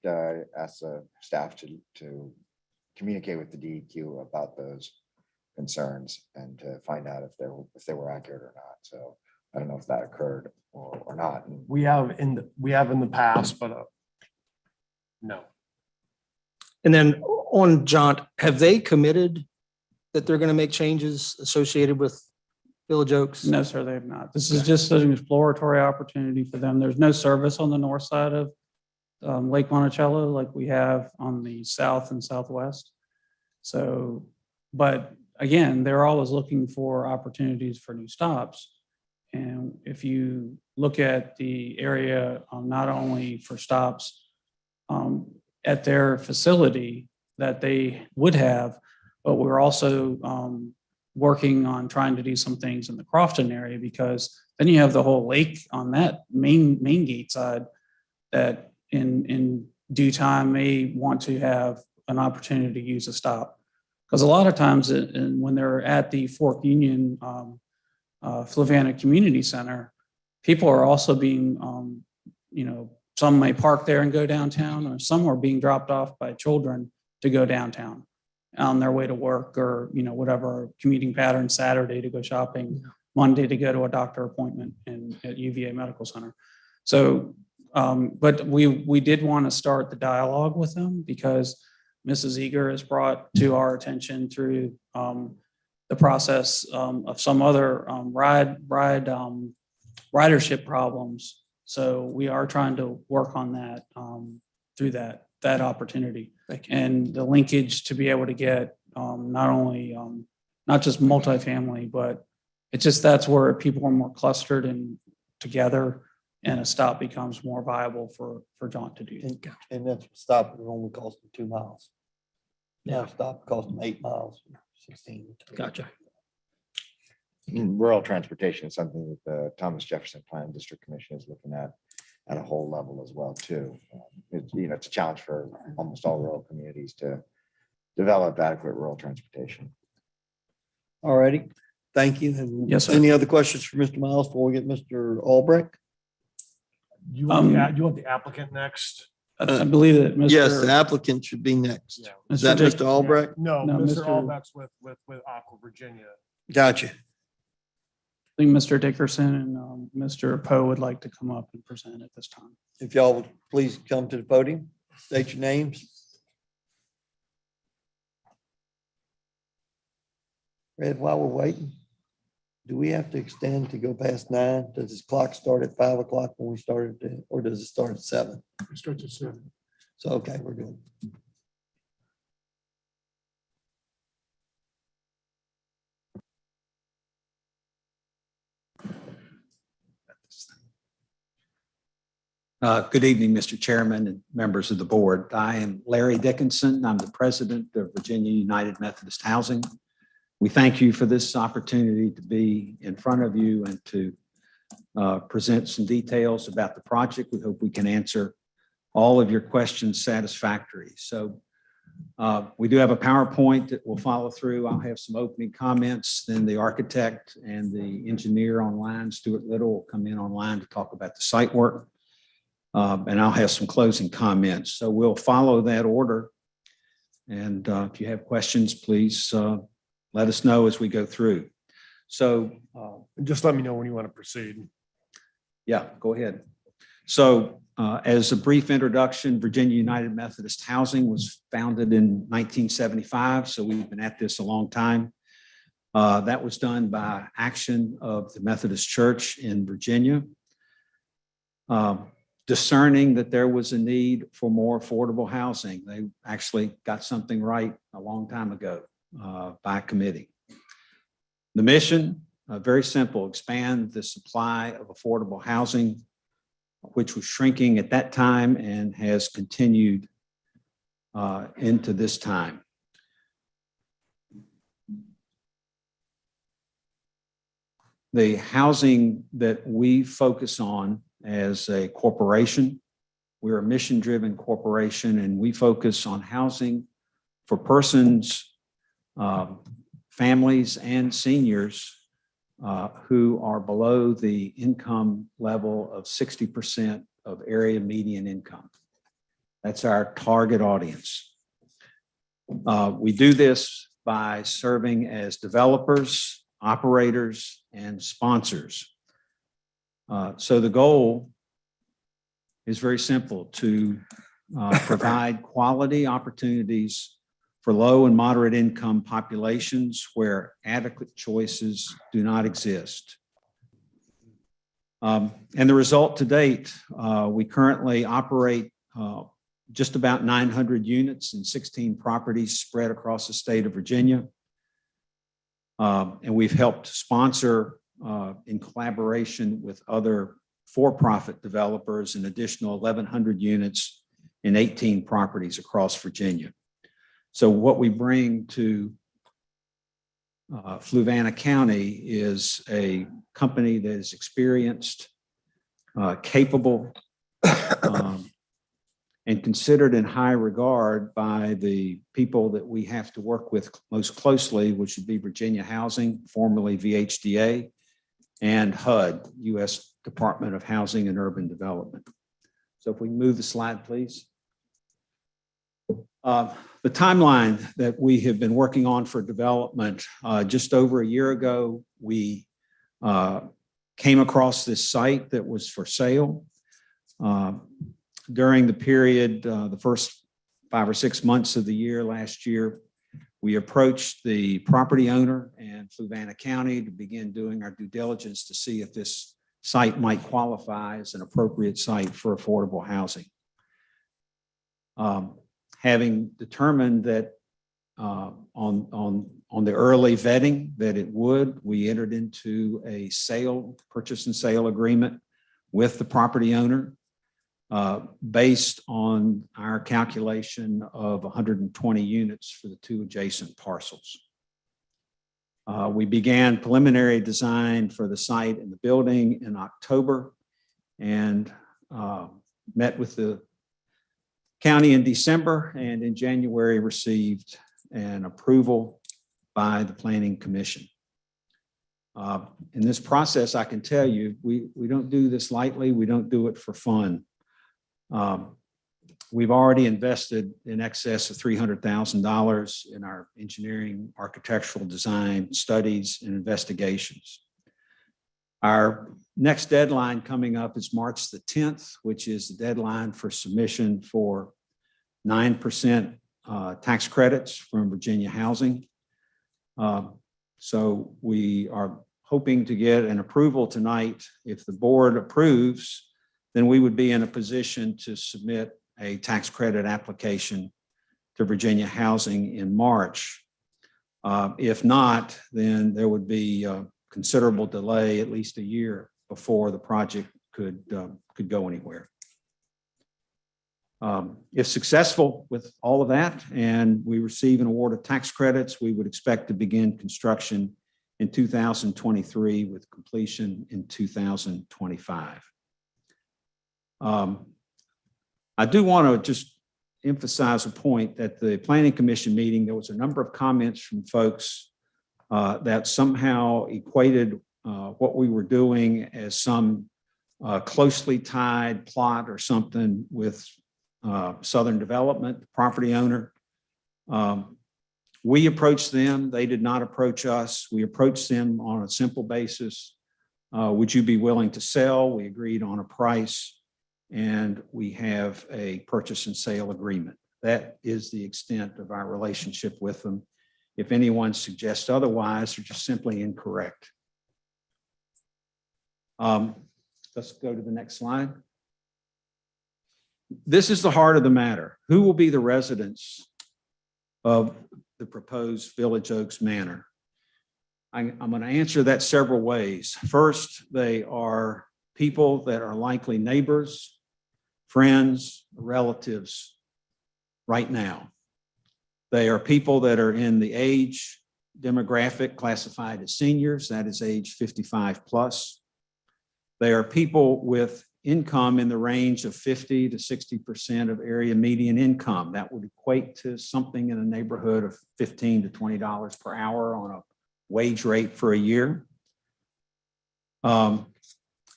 staff to communicate with the DEQ about those concerns and to find out if they were accurate or not. So I don't know if that occurred or not. We have in the past, but no. And then on Jaunt, have they committed that they're going to make changes associated with Village Oaks? No, sir, they have not. This is just an exploratory opportunity for them. There's no service on the north side of Lake Monticello like we have on the south and southwest. So, but again, they're always looking for opportunities for new stops. And if you look at the area, not only for stops at their facility that they would have, but we're also working on trying to do some things in the Crofton area, because then you have the whole lake on that main gate side that in due time may want to have an opportunity to use a stop. Because a lot of times when they're at the Fork Union Fluvanna Community Center, people are also being, some may park there and go downtown, or some are being dropped off by children to go downtown on their way to work, or, whatever commuting pattern, Saturday to go shopping, Monday to go to a doctor appointment at UVA Medical Center. So, but we did want to start the dialogue with them, because Mrs. Eager has brought to our attention through the process of some other ridership problems. So we are trying to work on that through that opportunity, and the linkage to be able to get not only not just multifamily, but it's just that's where people are more clustered and together, and a stop becomes more viable for Jaunt to do. And that's stop, it only cost them 2 miles. Now stop cost them 8 miles, 16. Gotcha. Rural transportation is something that the Thomas Jefferson Plan District Commission is looking at a whole level as well too. It's a challenge for almost all rural communities to develop adequate rural transportation. All righty. Thank you. And Yes, sir. any other questions for Mr. Miles before we get Mr. Albrecht? Do you want do you want the applicant next? I believe that Mr. Yes, the applicant should be next. Yeah. Is that Mr. Mr. Albrecht? No, No, Mr. Mr. Albrecht's with Aqua Virginia. Gotcha. I think Mr. Dickerson and Mr. Poe would like to come up and present at this time. If y'all would please come to the podium, state your names. Red, while we're waiting, do we have to extend to go past 9? Does this clock start at 5 o'clock when we started, or does it start at 7? It starts at 7. So, okay, we're good. Good evening, Mr. Chairman and members of the board. I am Larry Dickinson. I'm the president of Virginia United Methodist Housing. We thank you for this opportunity to be in front of you and to present some details about the project. We hope we can answer all of your questions satisfactorily. So we do have a PowerPoint that will follow through. I'll have some opening comments, then the architect and the engineer online, Stuart Little, will come in online to talk about the site work. And I'll have some closing comments. So we'll follow that order. And if you have questions, please let us know as we go through. So just let me know when you want to proceed. Yeah, go ahead. So as a brief introduction, Virginia United Methodist Housing was founded in 1975. So we've been at this a long time. That was done by action of the Methodist Church in Virginia. Discerning that there was a need for more affordable housing. They actually got something right a long time ago by committee. The mission, very simple, expand the supply of affordable housing, which was shrinking at that time and has continued into this time. The housing that we focus on as a corporation, we're a mission-driven corporation, and we focus on housing for persons, families, and seniors who are below the income level of 60% of area median income. That's our target audience. We do this by serving as developers, operators, and sponsors. So the goal is very simple: to provide quality opportunities for low and moderate income populations where adequate choices do not exist. And the result to date, we currently operate just about 900 units and 16 properties spread across the state of Virginia. And we've helped sponsor in collaboration with other for-profit developers an additional 1,100 units in 18 properties across Virginia. So what we bring to Fluvanna County is a company that is experienced, capable, and considered in high regard by the people that we have to work with most closely, which would be Virginia Housing, formerly VHDA, and HUD, U.S. Department of Housing and Urban Development. So if we can move the slide, please. The timeline that we have been working on for development, just over a year ago, we came across this site that was for sale. During the period, the first 5 or 6 months of the year last year, we approached the property owner and Fluvanna County to begin doing our due diligence to see if this site might qualify as an appropriate site for affordable housing. Having determined that on the early vetting that it would, we entered into a purchase and sale agreement with the property owner based on our calculation of 120 units for the 2 adjacent parcels. We began preliminary design for the site and the building in October and met with the county in December, and in January received an approval by the Planning Commission. In this process, I can tell you, we don't do this lightly. We don't do it for fun. We've already invested in excess of $300,000 in our engineering, architectural design, studies, and investigations. Our next deadline coming up is March the 10th, which is the deadline for submission for 9% tax credits from Virginia Housing. So we are hoping to get an approval tonight. If the board approves, then we would be in a position to submit a tax credit application to Virginia Housing in March. If not, then there would be a considerable delay, at least a year, before the project could go anywhere. If successful with all of that and we receive an award of tax credits, we would expect to begin construction in 2023 with completion in 2025. I do want to just emphasize a point that the Planning Commission meeting, there was a number of comments from folks that somehow equated what we were doing as some closely tied plot or something with Southern Development, the property owner. We approached them. They did not approach us. We approached them on a simple basis. Would you be willing to sell? We agreed on a price, and we have a purchase and sale agreement. That is the extent of our relationship with them. If anyone suggests otherwise, they're just simply incorrect. Let's go to the next slide. This is the heart of the matter. Who will be the residents of the proposed Village Oaks Manor? I'm going to answer that several ways. First, they are people that are likely neighbors, friends, relatives right now. They are people that are in the age demographic classified as seniors, that is age 55 plus. They are people with income in the range of 50 to 60% of area median income. That would equate to something in the neighborhood of $15 to $20 per hour on a wage rate for a year. And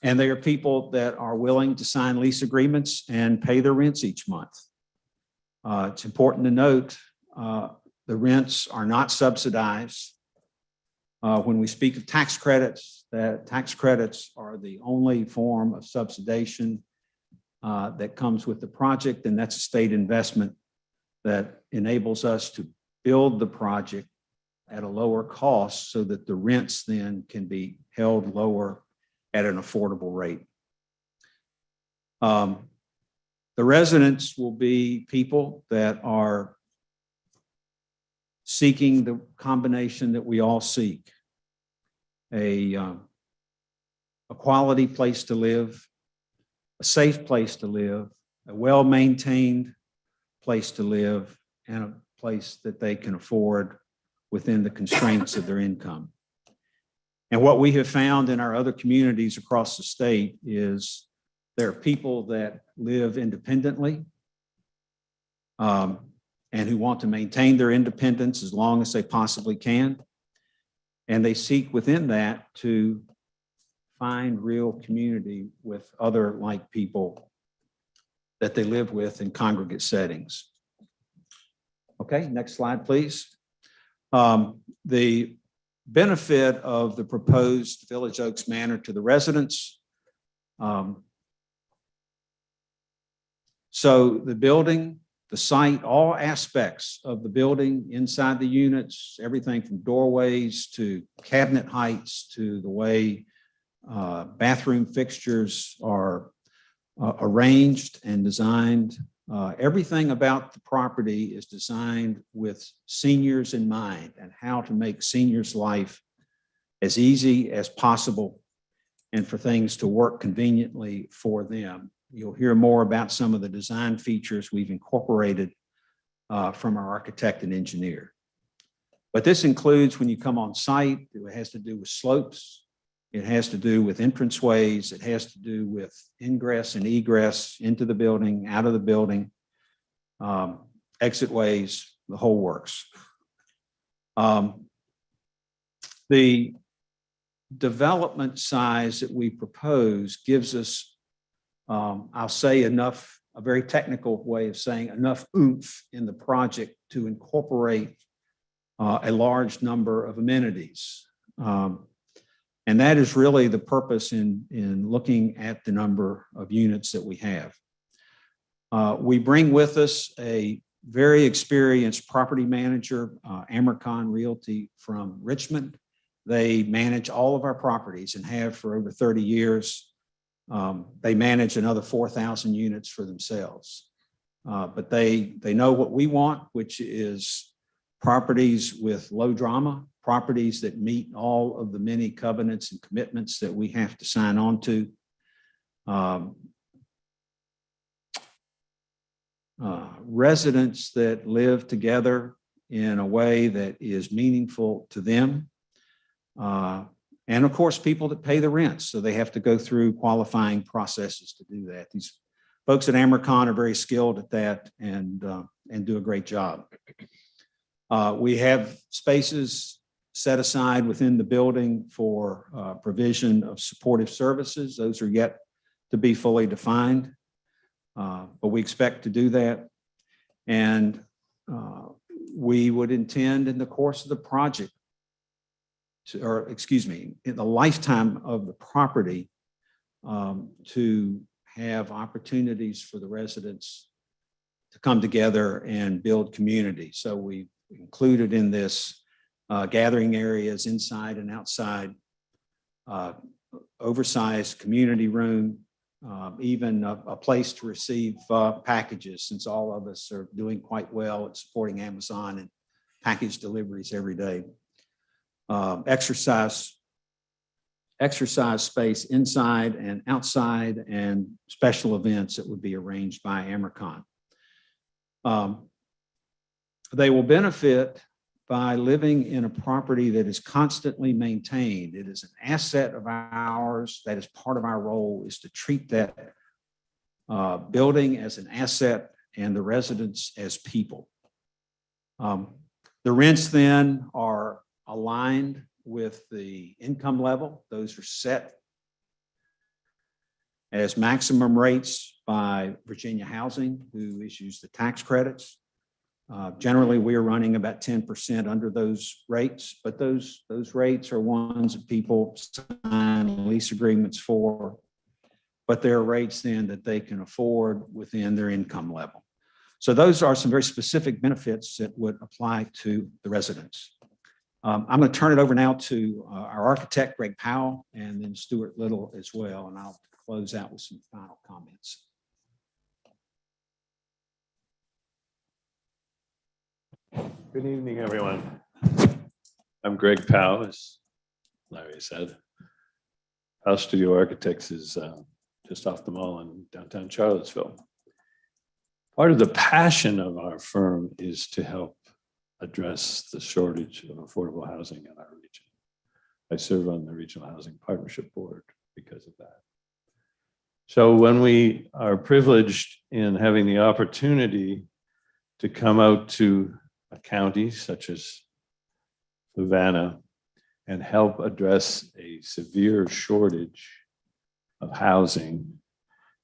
they are people that are willing to sign lease agreements and pay their rents each month. It's important to note the rents are not subsidized. When we speak of tax credits, that tax credits are the only form of subsidization that comes with the project, and that's a state investment that enables us to build the project at a lower cost so that the rents then can be held lower at an affordable rate. The residents will be people that are seeking the combination that we all seek. A quality place to live, a safe place to live, a well-maintained place to live, and a place that they can afford within the constraints of their income. And what we have found in our other communities across the state is there are people that live independently and who want to maintain their independence as long as they possibly can. And they seek within that to find real community with other like people that they live with in congregate settings. Okay, next slide, please. The benefit of the proposed Village Oaks Manor to the residents. So the building, the site, all aspects of the building inside the units, everything from doorways to cabinet heights to the way bathroom fixtures are arranged and designed. Everything about the property is designed with seniors in mind and how to make seniors' life as easy as possible and for things to work conveniently for them. You'll hear more about some of the design features we've incorporated from our architect and engineer. But this includes when you come on site, it has to do with slopes. It has to do with entranceways. It has to do with ingress and egress into the building, out of the building, exit ways, the whole works. The development size that we propose gives us, I'll say enough, a very technical way of saying enough oomph in the project to incorporate a large number of amenities. And that is really the purpose in looking at the number of units that we have. We bring with us a very experienced property manager, Amercon Realty from Richmond. They manage all of our properties and have for over 30 years. They manage another 4,000 units for themselves. But they know what we want, which is properties with low drama, properties that meet all of the many covenants and commitments that we have to sign on to. Residents that live together in a way that is meaningful to them. And of course, people that pay the rent. So they have to go through qualifying processes to do that. These folks at Amercon are very skilled at that and do a great job. We have spaces set aside within the building for provision of supportive services. Those are yet to be fully defined, but we expect to do that. And we would intend in the course of the project, or excuse me, in the lifetime of the property, to have opportunities for the residents to come together and build community. So we included in this gathering areas inside and outside, oversized community room, even a place to receive packages, since all of us are doing quite well at supporting Amazon and package deliveries every day. Exercise space inside and outside, and special events that would be arranged by Amercon. They will benefit by living in a property that is constantly maintained. It is an asset of ours. That is part of our role, is to treat that building as an asset and the residents as people. The rents then are aligned with the income level. Those are set as maximum rates by Virginia Housing, who issues the tax credits. Generally, we are running about 10% under those rates, but those rates are ones that people sign lease agreements for, but they're rates then that they can afford within their income level. So those are some very specific benefits that would apply to the residents. I'm going to turn it over now to our architect, Greg Powell, and then Stuart Little as well, and I'll close out with some final comments. Good evening, everyone. I'm Greg Powell, as Larry said. House Studio Architects is just off the mall in downtown Charlottesville. Part of the passion of our firm is to help address the shortage of affordable housing in our region. I serve on the Regional Housing Partnership Board because of that. So when we are privileged in having the opportunity to come out to a county such as Fluvanna and help address a severe shortage of housing,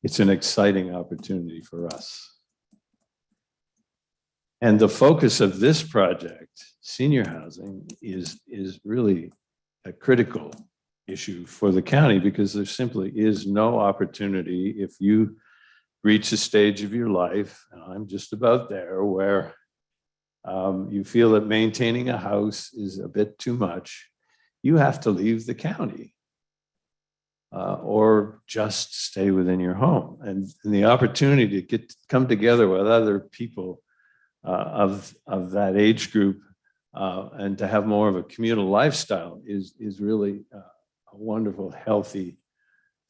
it's an exciting opportunity for us. And the focus of this project, senior housing, is really a critical issue for the county, because there simply is no opportunity if you reach a stage of your life, and I'm just about there, where you feel that maintaining a house is a bit too much, you have to leave the county or just stay within your home. And the opportunity to come together with other people of that age group and to have more of a communal lifestyle is really a wonderful, healthy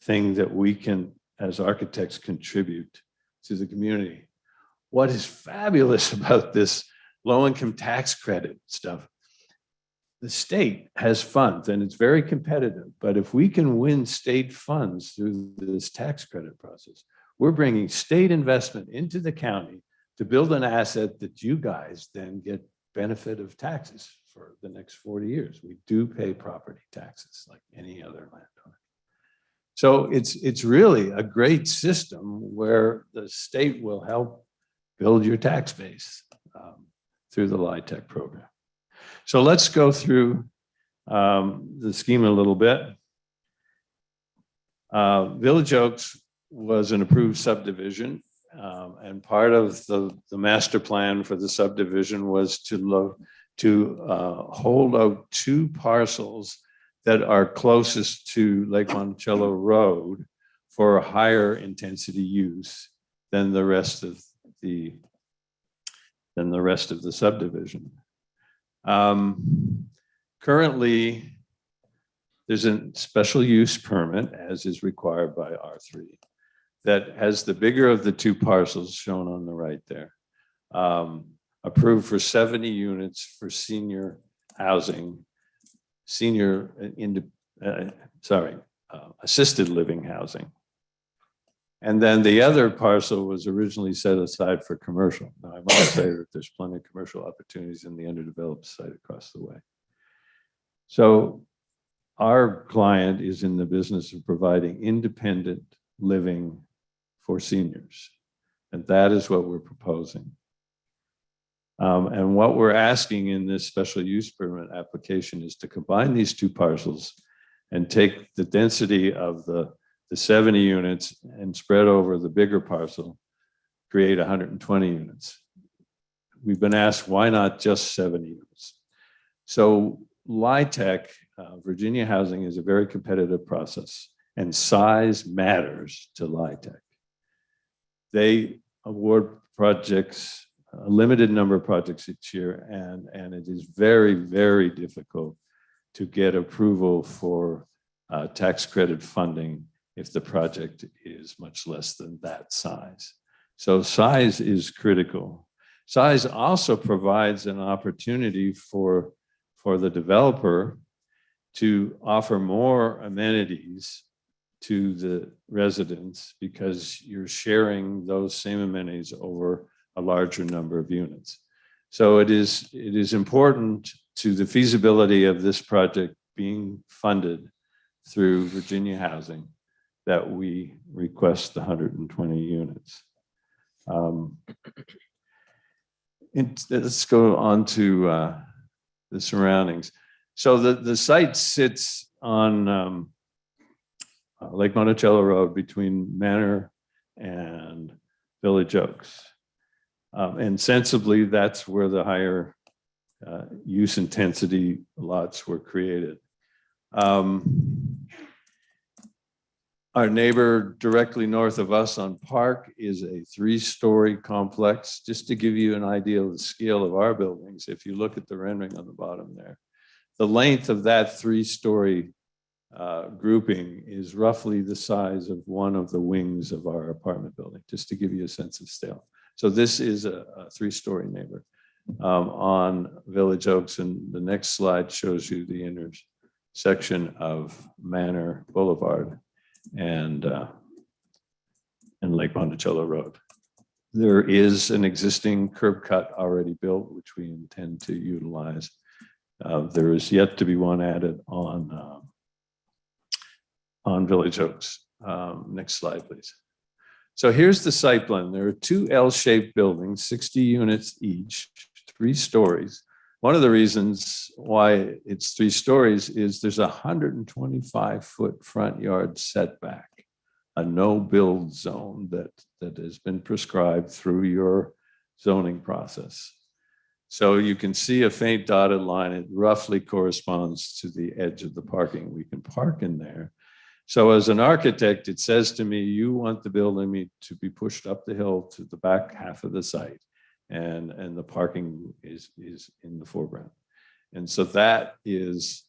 thing that we can, as architects, contribute to the community. What is fabulous about this low-income tax credit stuff, the state has funds and it's very competitive, but if we can win state funds through this tax credit process, we're bringing state investment into the county to build an asset that you guys then get benefit of taxes for the next 40 years. We do pay property taxes like any other landowner. So it's really a great system where the state will help build your tax base through the LIHTC program. So let's go through the scheme a little bit. Village Oaks was an approved subdivision, and part of the master plan for the subdivision was to hold out 2 parcels that are closest to Lake Monticello Road for a higher intensity use than the rest of the subdivision. Currently, there's a special use permit, as is required by R3, that has the bigger of the 2 parcels shown on the right there, approved for 70 units for senior housing, assisted living housing. And then the other parcel was originally set aside for commercial. Now, I must say that there's plenty of commercial opportunities in the underdeveloped site across the way. So our client is in the business of providing independent living for seniors. And that is what we're proposing. And what we're asking in this special use permit application is to combine these 2 parcels and take the density of the 70 units and spread over the bigger parcel, create 120 units. We've been asked, why not just 70 units? So LIHTC, Virginia Housing, is a very competitive process, and size matters to LIHTC. They award projects, a limited number of projects each year, and it is very, very difficult to get approval for tax credit funding if the project is much less than that size. So size is critical. Size also provides an opportunity for the developer to offer more amenities to the residents because you're sharing those same amenities over a larger number of units. So it is important to the feasibility of this project being funded through Virginia Housing that we request the 120 units. Let's go on to the surroundings. So the site sits on Lake Monticello Road between Manor and Village Oaks. And sensibly, that's where the higher use intensity lots were created. Our neighbor directly north of us on Park is a 3-story complex. Just to give you an idea of the scale of our buildings, if you look at the rendering on the bottom there, the length of that 3-story grouping is roughly the size of one of the wings of our apartment building, just to give you a sense of scale. So this is a 3-story neighbor on Village Oaks, and the next slide shows you the intersection of Manor Boulevard and Lake Monticello Road. There is an existing curb cut already built, which we intend to utilize. There is yet to be one added on Village Oaks. Next slide, please. So here's the site plan. There are 2 L-shaped buildings, 60 units each, 3 stories. One of the reasons why it's 3 stories is there's a 125-foot front yard setback, a no-build zone that has been prescribed through your zoning process. So you can see a faint dotted line. It roughly corresponds to the edge of the parking. We can park in there. So as an architect, it says to me, you want the building to be pushed up the hill to the back half of the site. And the parking is in the foreground. And so that is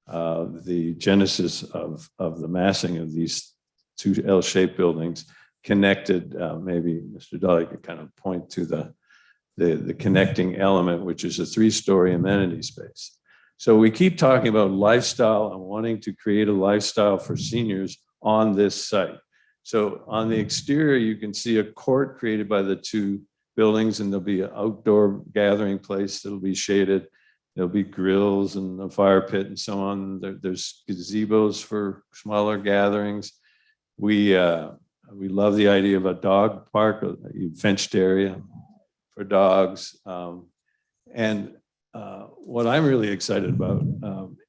the genesis of the massing of these 2 L-shaped buildings connected. Maybe Mr. Dahl could kind of point to the connecting element, which is a 3-story amenity space. So we keep talking about lifestyle and wanting to create a lifestyle for seniors on this site. So on the exterior, you can see a court created by the 2 buildings, and there'll be an outdoor gathering place that'll be shaded. There'll be grills and a fire pit and so on. There's gazebos for smaller gatherings. We love the idea of a dog park, a fenced area for dogs. What I'm really excited about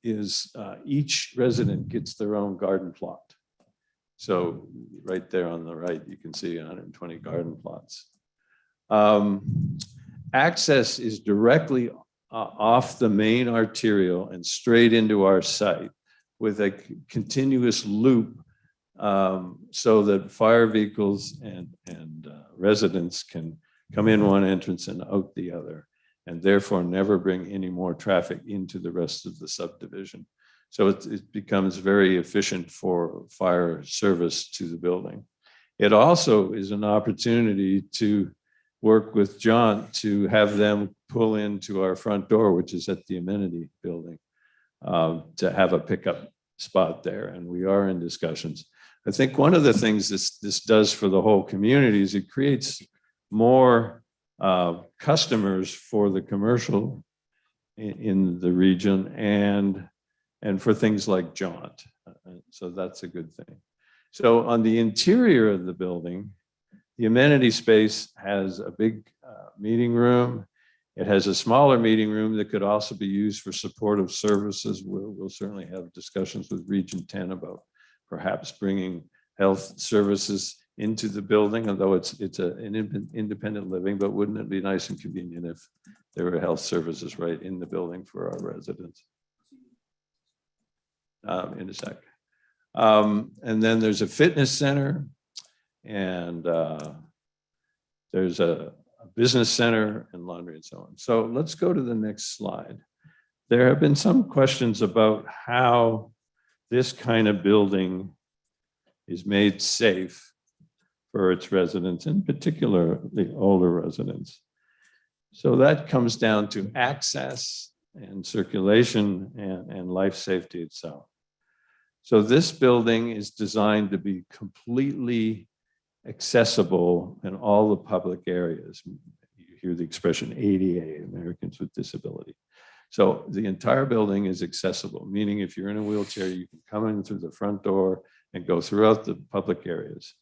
is each resident gets their own garden plot. So right there on the right, you can see 120 garden plots. Access is directly off the main arterial and straight into our site with a continuous loop so that fire vehicles and residents can come in one entrance and out the other, and therefore never bring any more traffic into the rest of the subdivision. So it becomes very efficient for fire service to the building. It also is an opportunity to work with John to have them pull into our front door, which is at the amenity building, to have a pickup spot there. And we are in discussions. I think one of the things this does for the whole community is it creates more customers for the commercial in the region and for things like Jaunt. So that's a good thing. So on the interior of the building, the amenity space has a big meeting room. It has a smaller meeting room that could also be used for supportive services. We'll certainly have discussions with Region 10 about perhaps bringing health services into the building, although it's an independent living, but wouldn't it be nice and convenient if there were health services right in the building for our residents? In a sec. And then there's a fitness center, and there's a business center and laundry and so on. So let's go to the next slide. There have been some questions about how this kind of building is made safe for its residents, in particular the older residents. So that comes down to access and circulation and life safety itself. So this building is designed to be completely accessible in all the public areas. You hear the expression ADA, Americans with Disability. So the entire building is accessible, meaning if you're in a wheelchair, you can come in through the front door and go throughout the public areas.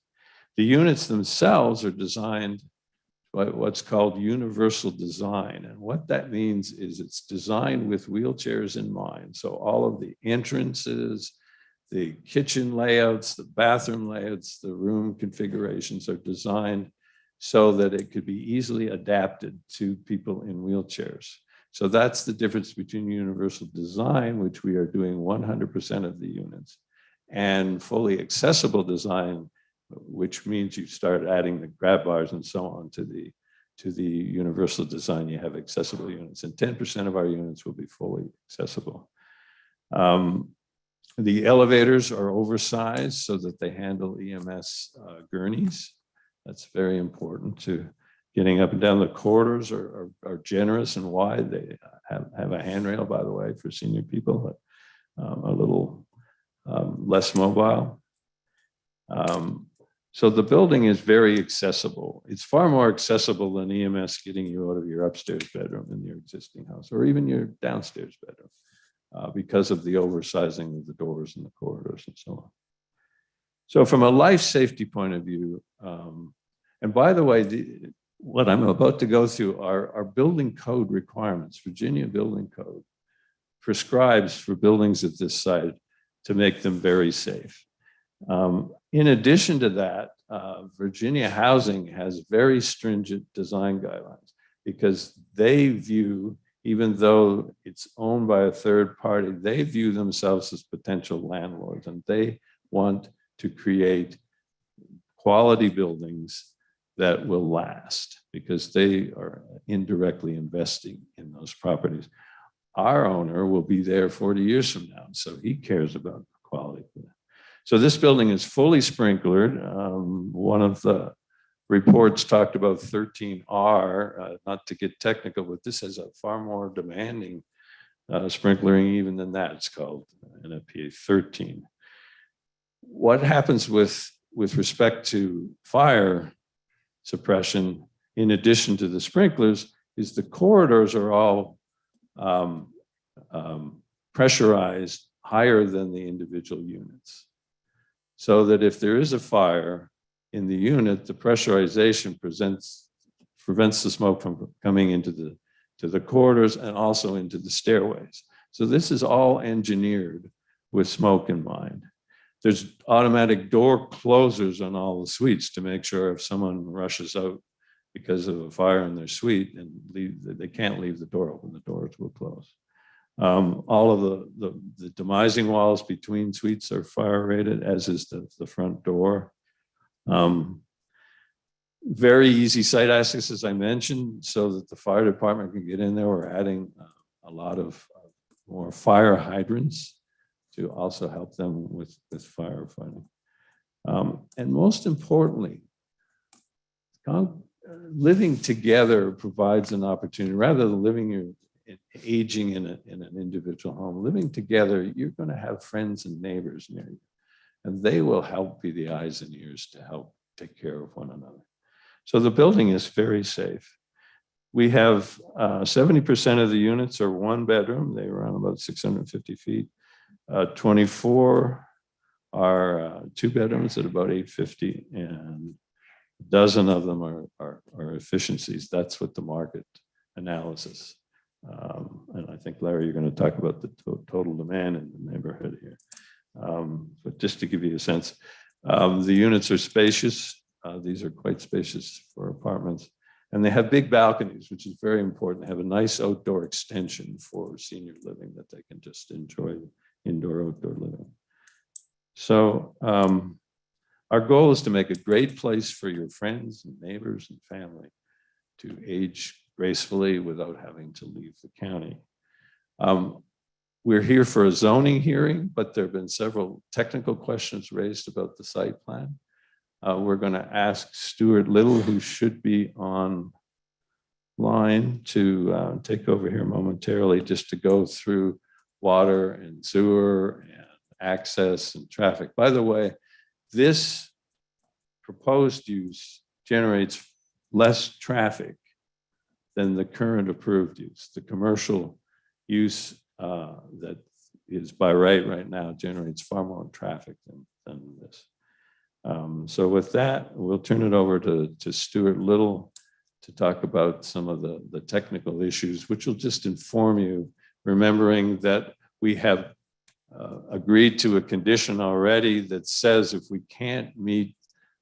The units themselves are designed by what's called universal design. And what that means is it's designed with wheelchairs in mind. So all of the entrances, the kitchen layouts, the bathroom layouts, the room configurations are designed so that it could be easily adapted to people in wheelchairs. So that's the difference between universal design, which we are doing 100% of the units, and fully accessible design, which means you start adding the grab bars and so on to the universal design. You have accessible units, and 10% of our units will be fully accessible. The elevators are oversized so that they handle EMS gurneys. That's very important to getting up and down. The corridors are generous and wide. They have a handrail, by the way, for senior people, but a little less mobile. So the building is very accessible. It's far more accessible than EMS getting you out of your upstairs bedroom in your existing house, or even your downstairs bedroom, because of the oversizing of the doors and the corridors and so on. So from a life safety point of view, and by the way, what I'm about to go through are building code requirements. Virginia Building Code prescribes for buildings at this site to make them very safe. In addition to that, Virginia Housing has very stringent design guidelines because they view, even though it's owned by a third party, they view themselves as potential landlords, and they want to create quality buildings that will last because they are indirectly investing in those properties. Our owner will be there 40 years from now, so he cares about quality. So this building is fully sprinklered. One of the reports talked about 13R, not to get technical, but this has a far more demanding sprinklering even than that. It's called NFPA 13. What happens with respect to fire suppression, in addition to the sprinklers, is the corridors are all pressurized higher than the individual units. So that if there is a fire in the unit, the pressurization prevents the smoke from coming into the corridors and also into the stairways. So this is all engineered with smoke in mind. There's automatic door closers on all the suites to make sure if someone rushes out because of a fire in their suite and they can't leave the door open, the doors will close. All of the demising walls between suites are fire rated, as is the front door. Very easy site access, as I mentioned, so that the fire department can get in there. We're adding a lot of more fire hydrants to also help them with firefighting. And most importantly, living together provides an opportunity, rather than aging in an individual home. Living together, you're going to have friends and neighbors near you, and they will help be the eyes and ears to help take care of one another. So the building is very safe. We have 70% of the units are one bedroom. They run about 650 feet. 24 are two bedrooms at about 850, and a dozen of them are efficiencies. That's what the market analysis. And I think, Larry, you're going to talk about the total demand in the neighborhood here. But just to give you a sense, the units are spacious. These are quite spacious for apartments. And they have big balconies, which is very important. They have a nice outdoor extension for senior living that they can just enjoy indoor-outdoor living. So our goal is to make a great place for your friends and neighbors and family to age gracefully without having to leave the county. We're here for a zoning hearing, but there have been several technical questions raised about the site plan. We're going to ask Stuart Little, who should be online, to take over here momentarily, just to go through water and sewer and access and traffic. By the way, this proposed use generates less traffic than the current approved use. The commercial use that is by right now generates far more traffic than this. So with that, we'll turn it over to Stuart Little to talk about some of the technical issues, which will just inform you, remembering that we have agreed to a condition already that says if we can't meet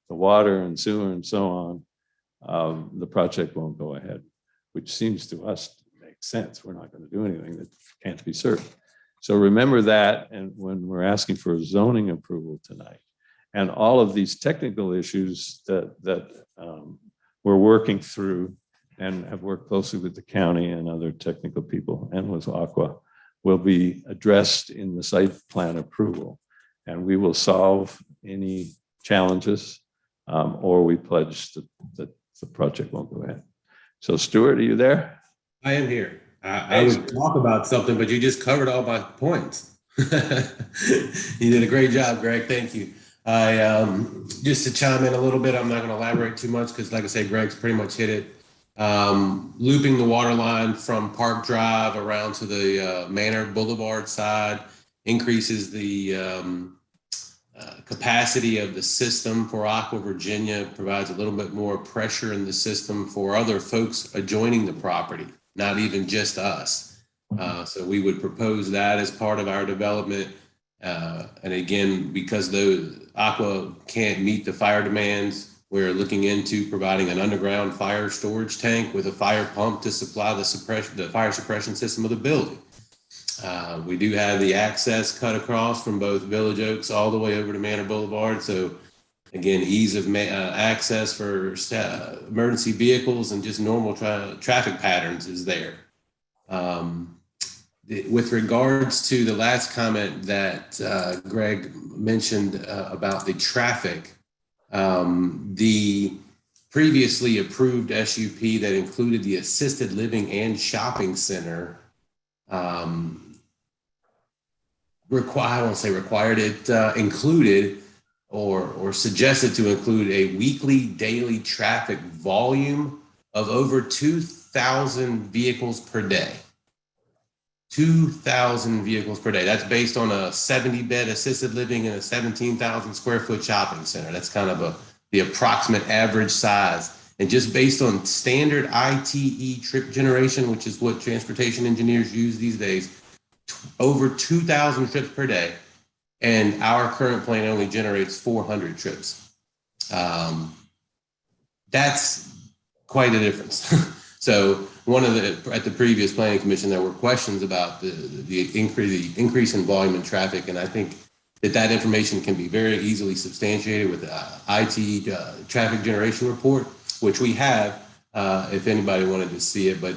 the water and sewer and so on, the project won't go ahead, which seems to us to make sense. We're not going to do anything that can't be served. So remember that, and when we're asking for a zoning approval tonight, and all of these technical issues that we're working through and have worked closely with the county and other technical people and with Aqua will be addressed in the site plan approval. And we will solve any challenges or we pledge that the project won't go ahead. So Stuart, are you there? I am here. I would talk about something, but you just covered all my points. You did a great job, Greg. Thank you. Just to chime in a little bit, I'm not going to elaborate too much because, like I say, Greg's pretty much hit it. Looping the water line from Park Drive around to the Manor Boulevard side increases the capacity of the system for Aqua Virginia, provides a little bit more pressure in the system for other folks adjoining the property, not even just us. So we would propose that as part of our development. And again, because the Aqua can't meet the fire demands, we're looking into providing an underground fire storage tank with a fire pump to supply the fire suppression system of the building. We do have the access cut across from both Village Oaks all the way over to Manor Boulevard. So again, ease of access for emergency vehicles and just normal traffic patterns is there. With regards to the last comment that Greg mentioned about the traffic, the previously approved SUP that included the assisted living and shopping center included or suggested to include a weekly daily traffic volume of over 2,000 vehicles per day. 2,000 vehicles per day. That's based on a 70-bed assisted living and a 17,000 square foot shopping center. That's kind of the approximate average size. And just based on standard ITE trip generation, which is what transportation engineers use these days, over 2,000 trips per day. And our current plan only generates 400 trips. That's quite a difference. So at the previous planning commission, there were questions about the increase in volume and traffic. And I think that information can be very easily substantiated with the IT traffic generation report, which we have, if anybody wanted to see it, but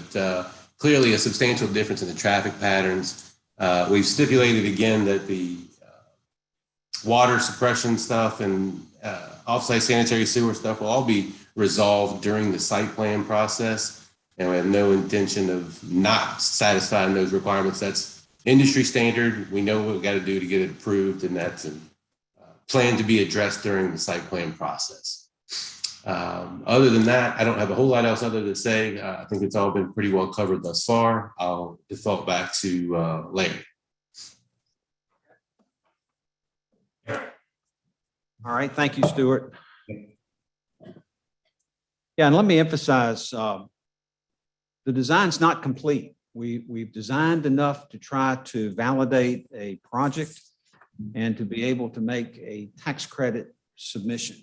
clearly a substantial difference in the traffic patterns. We've stipulated again that the water suppression stuff and offsite sanitary sewer stuff will all be resolved during the site plan process. And we have no intention of not satisfying those requirements. That's industry standard. We know what we got to do to get it approved, and that's a plan to be addressed during the site plan process. Other than that, I don't have a whole lot else other to say. I think it's all been pretty well covered thus far. I'll default back to Larry. All right, thank you, Stuart. Yeah, and let me emphasize, the design's not complete. We've designed enough to try to validate a project and to be able to make a tax credit submission.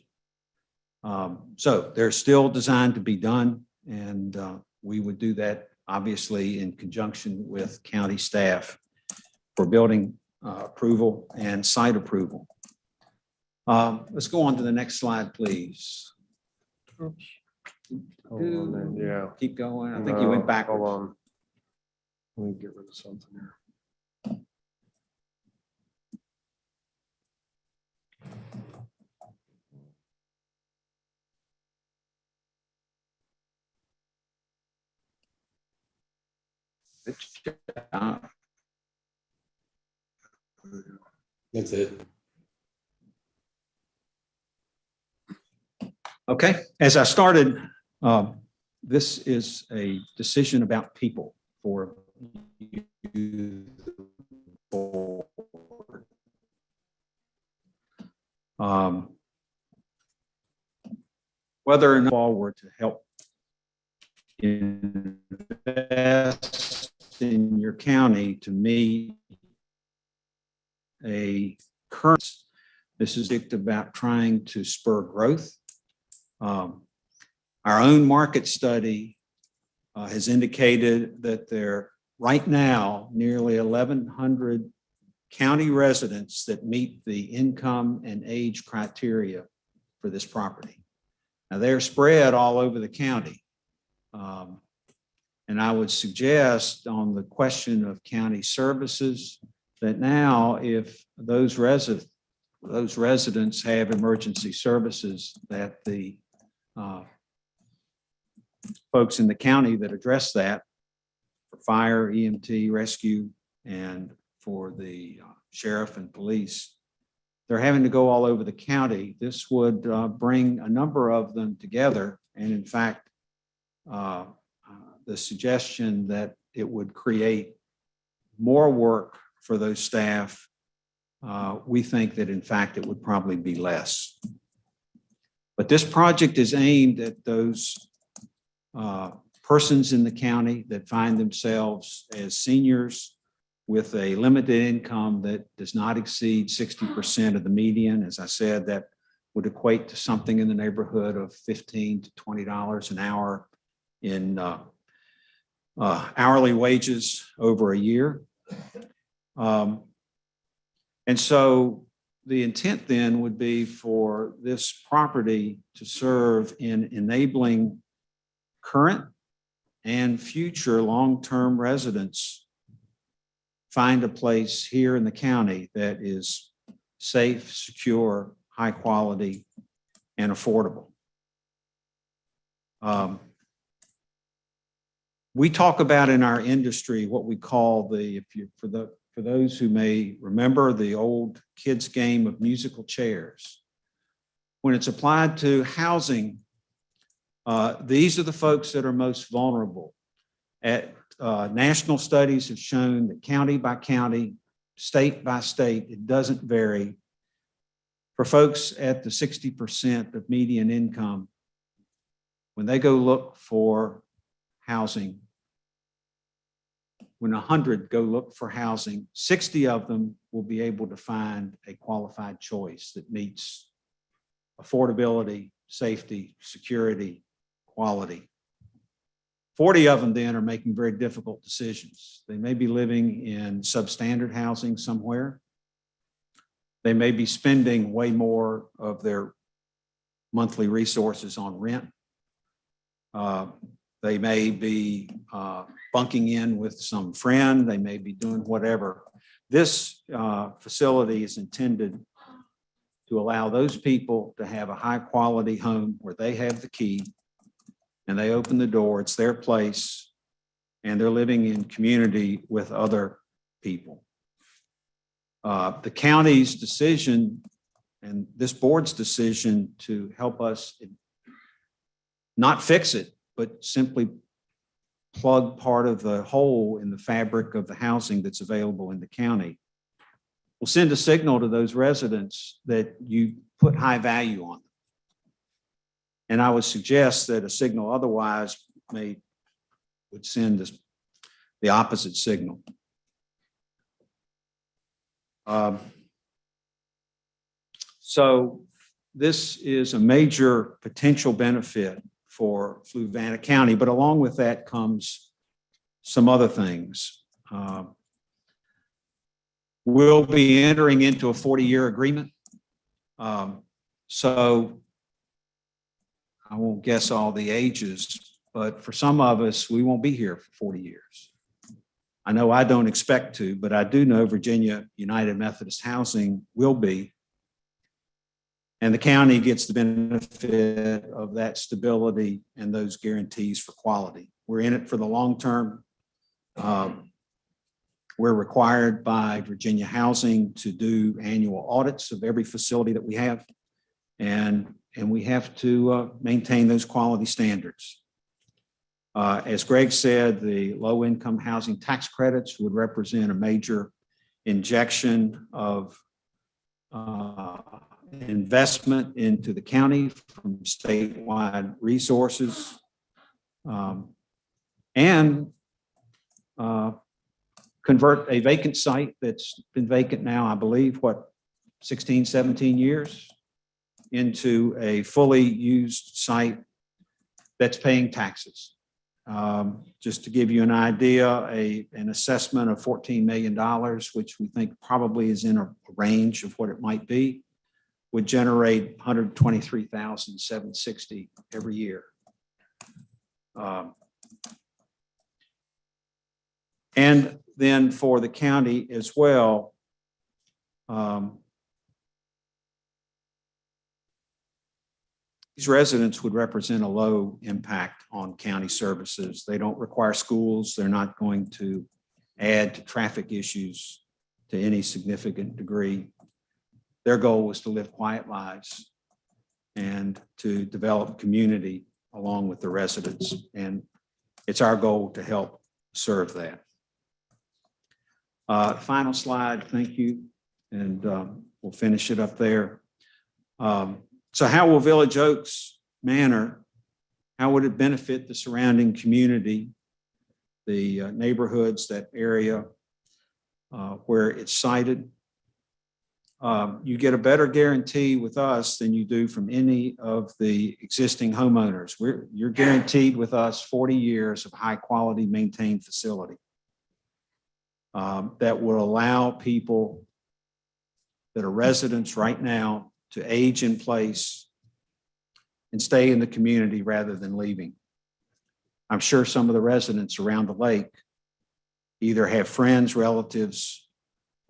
So there's still design to be done, and we would do that obviously in conjunction with county staff for building approval and site approval. Let's go on to the next slide, please. Oops. Hold on then, yeah. Keep going. I think you went backwards. Hold on. Let me get rid of something here. That's it. Okay, as I started, this is a decision about people for you, the board. Whether or not forward to help invest in your county to meet a current, this is about trying to spur growth. Our own market study has indicated that there right now nearly 1,100 county residents that meet the income and age criteria for this property. Now they're spread all over the county. And I would suggest on the question of county services that now if those residents have emergency services, that the folks in the county that address that for fire, EMT, rescue, and for the sheriff and police, they're having to go all over the county. This would bring a number of them together. And in fact, the suggestion that it would create more work for those staff, we think that in fact it would probably be less. But this project is aimed at those persons in the county that find themselves as seniors with a limited income that does not exceed 60% of the median. As I said, that would equate to something in the neighborhood of $15 to $20 an hour in hourly wages over a year. And so the intent then would be for this property to serve in enabling current and future long-term residents find a place here in the county that is safe, secure, high quality, and affordable. We talk about in our industry what we call for those who may remember the old kids game of musical chairs. When it's applied to housing, these are the folks that are most vulnerable. national studies have shown that county by county, state by state, it doesn't vary. For folks at the 60% of median income, when they go look for housing, when 100 go look for housing, 60 of them will be able to find a qualified choice that meets affordability, safety, security, quality. 40 of them then are making very difficult decisions. They may be living in substandard housing somewhere. They may be spending way more of their monthly resources on rent. They may be bunking in with some friend. They may be doing whatever. This facility is intended to allow those people to have a high quality home where they have the key and they open the door, it's their place, and they're living in community with other people. The county's decision and this board's decision to help us not fix it, but simply plug part of the hole in the fabric of the housing that's available in the county will send a signal to those residents that you put high value on them. And I would suggest that a signal otherwise would send the opposite signal. So this is a major potential benefit for Fluvanna County, but along with that comes some other things. We'll be entering into a 40-year agreement. So I won't guess all the ages, but for some of us, we won't be here for 40 years. I know I don't expect to, but I do know Virginia United Methodist Housing will be. And the county gets the benefit of that stability and those guarantees for quality. We're in it for the long term. We're required by Virginia Housing to do annual audits of every facility that we have. And we have to maintain those quality standards. As Greg said, the low-income housing tax credits would represent a major injection of investment into the county from statewide resources, and convert a vacant site that's been vacant now, I believe, 16, 17 years, into a fully used site that's paying taxes. Just to give you an idea, an assessment of $14 million, which we think probably is in a range of what it might be, would generate $123,760 every year. And then for the county as well, these residents would represent a low impact on county services. They don't require schools. They're not going to add to traffic issues to any significant degree. Their goal was to live quiet lives and to develop community along with the residents. And it's our goal to help serve that. Final slide, thank you. And we'll finish it up there. So how will Village Oaks Manor, how would it benefit the surrounding community, the neighborhoods, that area where it's sited? You get a better guarantee with us than you do from any of the existing homeowners. You're guaranteed with us 40 years of high quality maintained facility that will allow people that are residents right now to age in place and stay in the community rather than leaving. I'm sure some of the residents around the lake either have friends, relatives,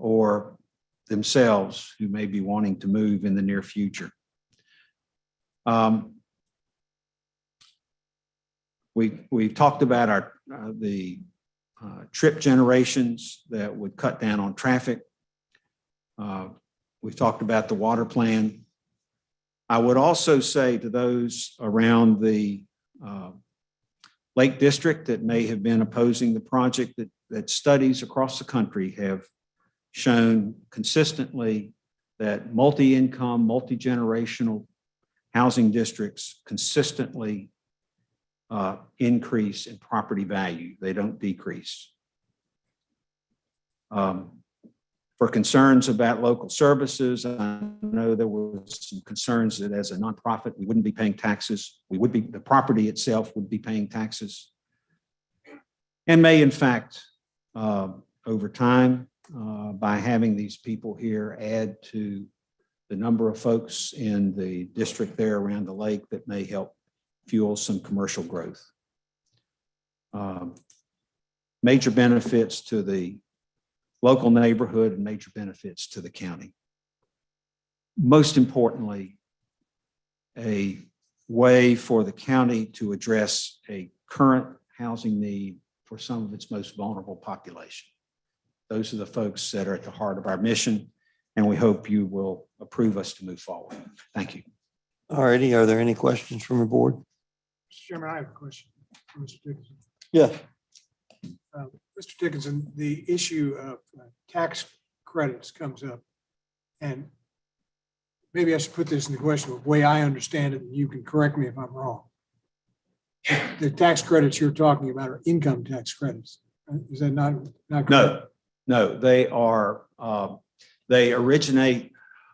or themselves who may be wanting to move in the near future. We talked about the trip generations that would cut down on traffic. We've talked about the water plan. I would also say to those around the Lake District that may have been opposing the project, that studies across the country have shown consistently that multi-income, multi-generational housing districts consistently increase in property value. They don't decrease. For concerns about local services, I know there was some concerns that as a nonprofit, we wouldn't be paying taxes. The property itself would be paying taxes. And may in fact, over time, by having these people here, add to the number of folks in the district there around the lake that may help fuel some commercial growth. Major benefits to the local neighborhood and major benefits to the county. Most importantly, a way for the county to address a current housing need for some of its most vulnerable population. Those are the folks that are at the heart of our mission, and we hope you will approve us to move forward. Thank you. All righty. Are there any questions from the board? Mr. Chairman, I have a question for Mr. Dickinson. Yeah. Mr. Dickinson, the issue of tax credits comes up, and maybe I should put this in the question the way I understand it, and you can correct me if I'm wrong. The tax credits you're talking about are income tax credits. Is that not correct? No, they are, they originate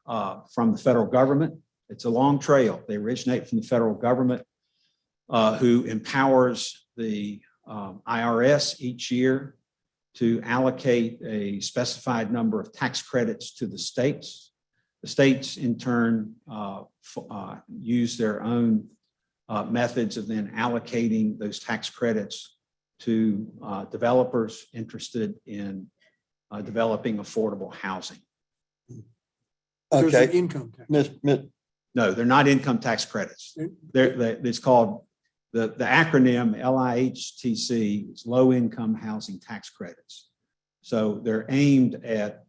from the federal government. It's a long trail. They originate from the federal government who empowers the IRS each year to allocate a specified number of tax credits to the states. The states in turn use their own methods of then allocating those tax credits to developers interested in developing affordable housing. Those are Okay. income tax. No, they're not income tax credits. It's called, the acronym LIHTC is Low Income Housing Tax Credits. So they're aimed at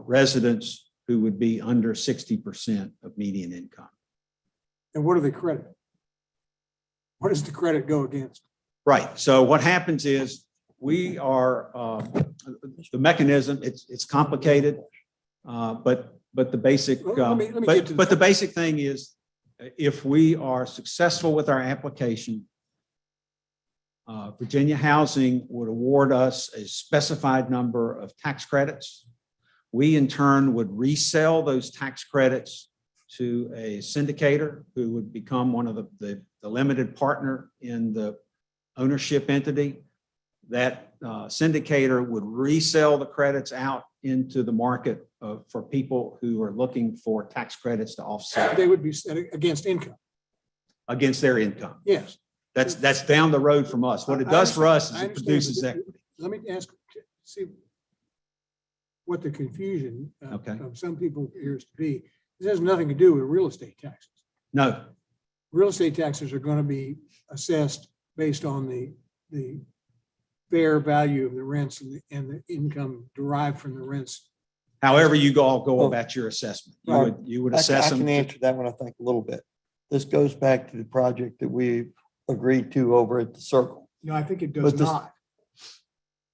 residents who would be under 60% of median income. And what do they credit? What does the credit go against? Right. So what happens is we are, the mechanism, it's complicated, but the basic, but the basic thing is if we are successful with our application, Virginia Housing would award us a specified number of tax credits. We in turn would resell those tax credits to a syndicator who would become one of the limited partner in the ownership entity. That syndicator would resell the credits out into the market for people who are looking for tax credits to offset. They would be set against income. Against their income. Yes. That's down the road from us. What it does for us is it produces equity. Let me ask, see what the confusion of some people appears to be. This has nothing to do with real estate taxes. No. Real estate taxes are going to be assessed based on the fair value of the rents and the income derived from the rents. However you all go about your assessment, you would assess them. I can answer that one, I think, a little bit. This goes back to the project that we agreed to over at the Circle. No, I think it does not.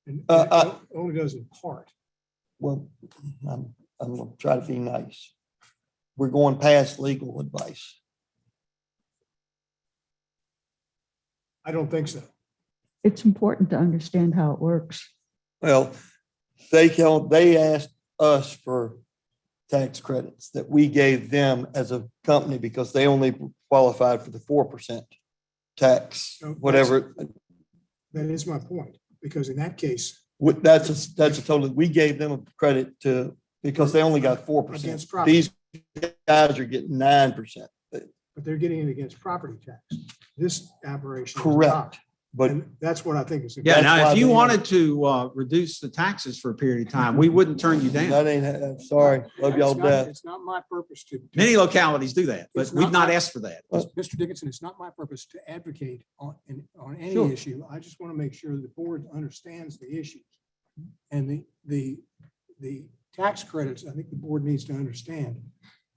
And it only does in part. Well, I'm going to try to be nice. We're going past legal advice. I don't think so. It's important to understand how it works. Well, they asked us for tax credits that we gave them as a company because they only qualified for the 4% tax, whatever. That is my point, because in that case, that's a total. We gave them a credit to because they only got 4%. These guys are getting 9%. But they're getting it against property tax. This operation. Correct. But that's what I think is. Yeah. Now, if you wanted to reduce the taxes for a period of time, we wouldn't turn you down. That ain't, sorry. Love y'all to death. It's not my purpose to. Many localities do that, but we've not asked for that. Mr. Dickinson, it's not my purpose to advocate on any issue. I just want to make sure the board understands the issues. And the tax credits, I think the board needs to understand,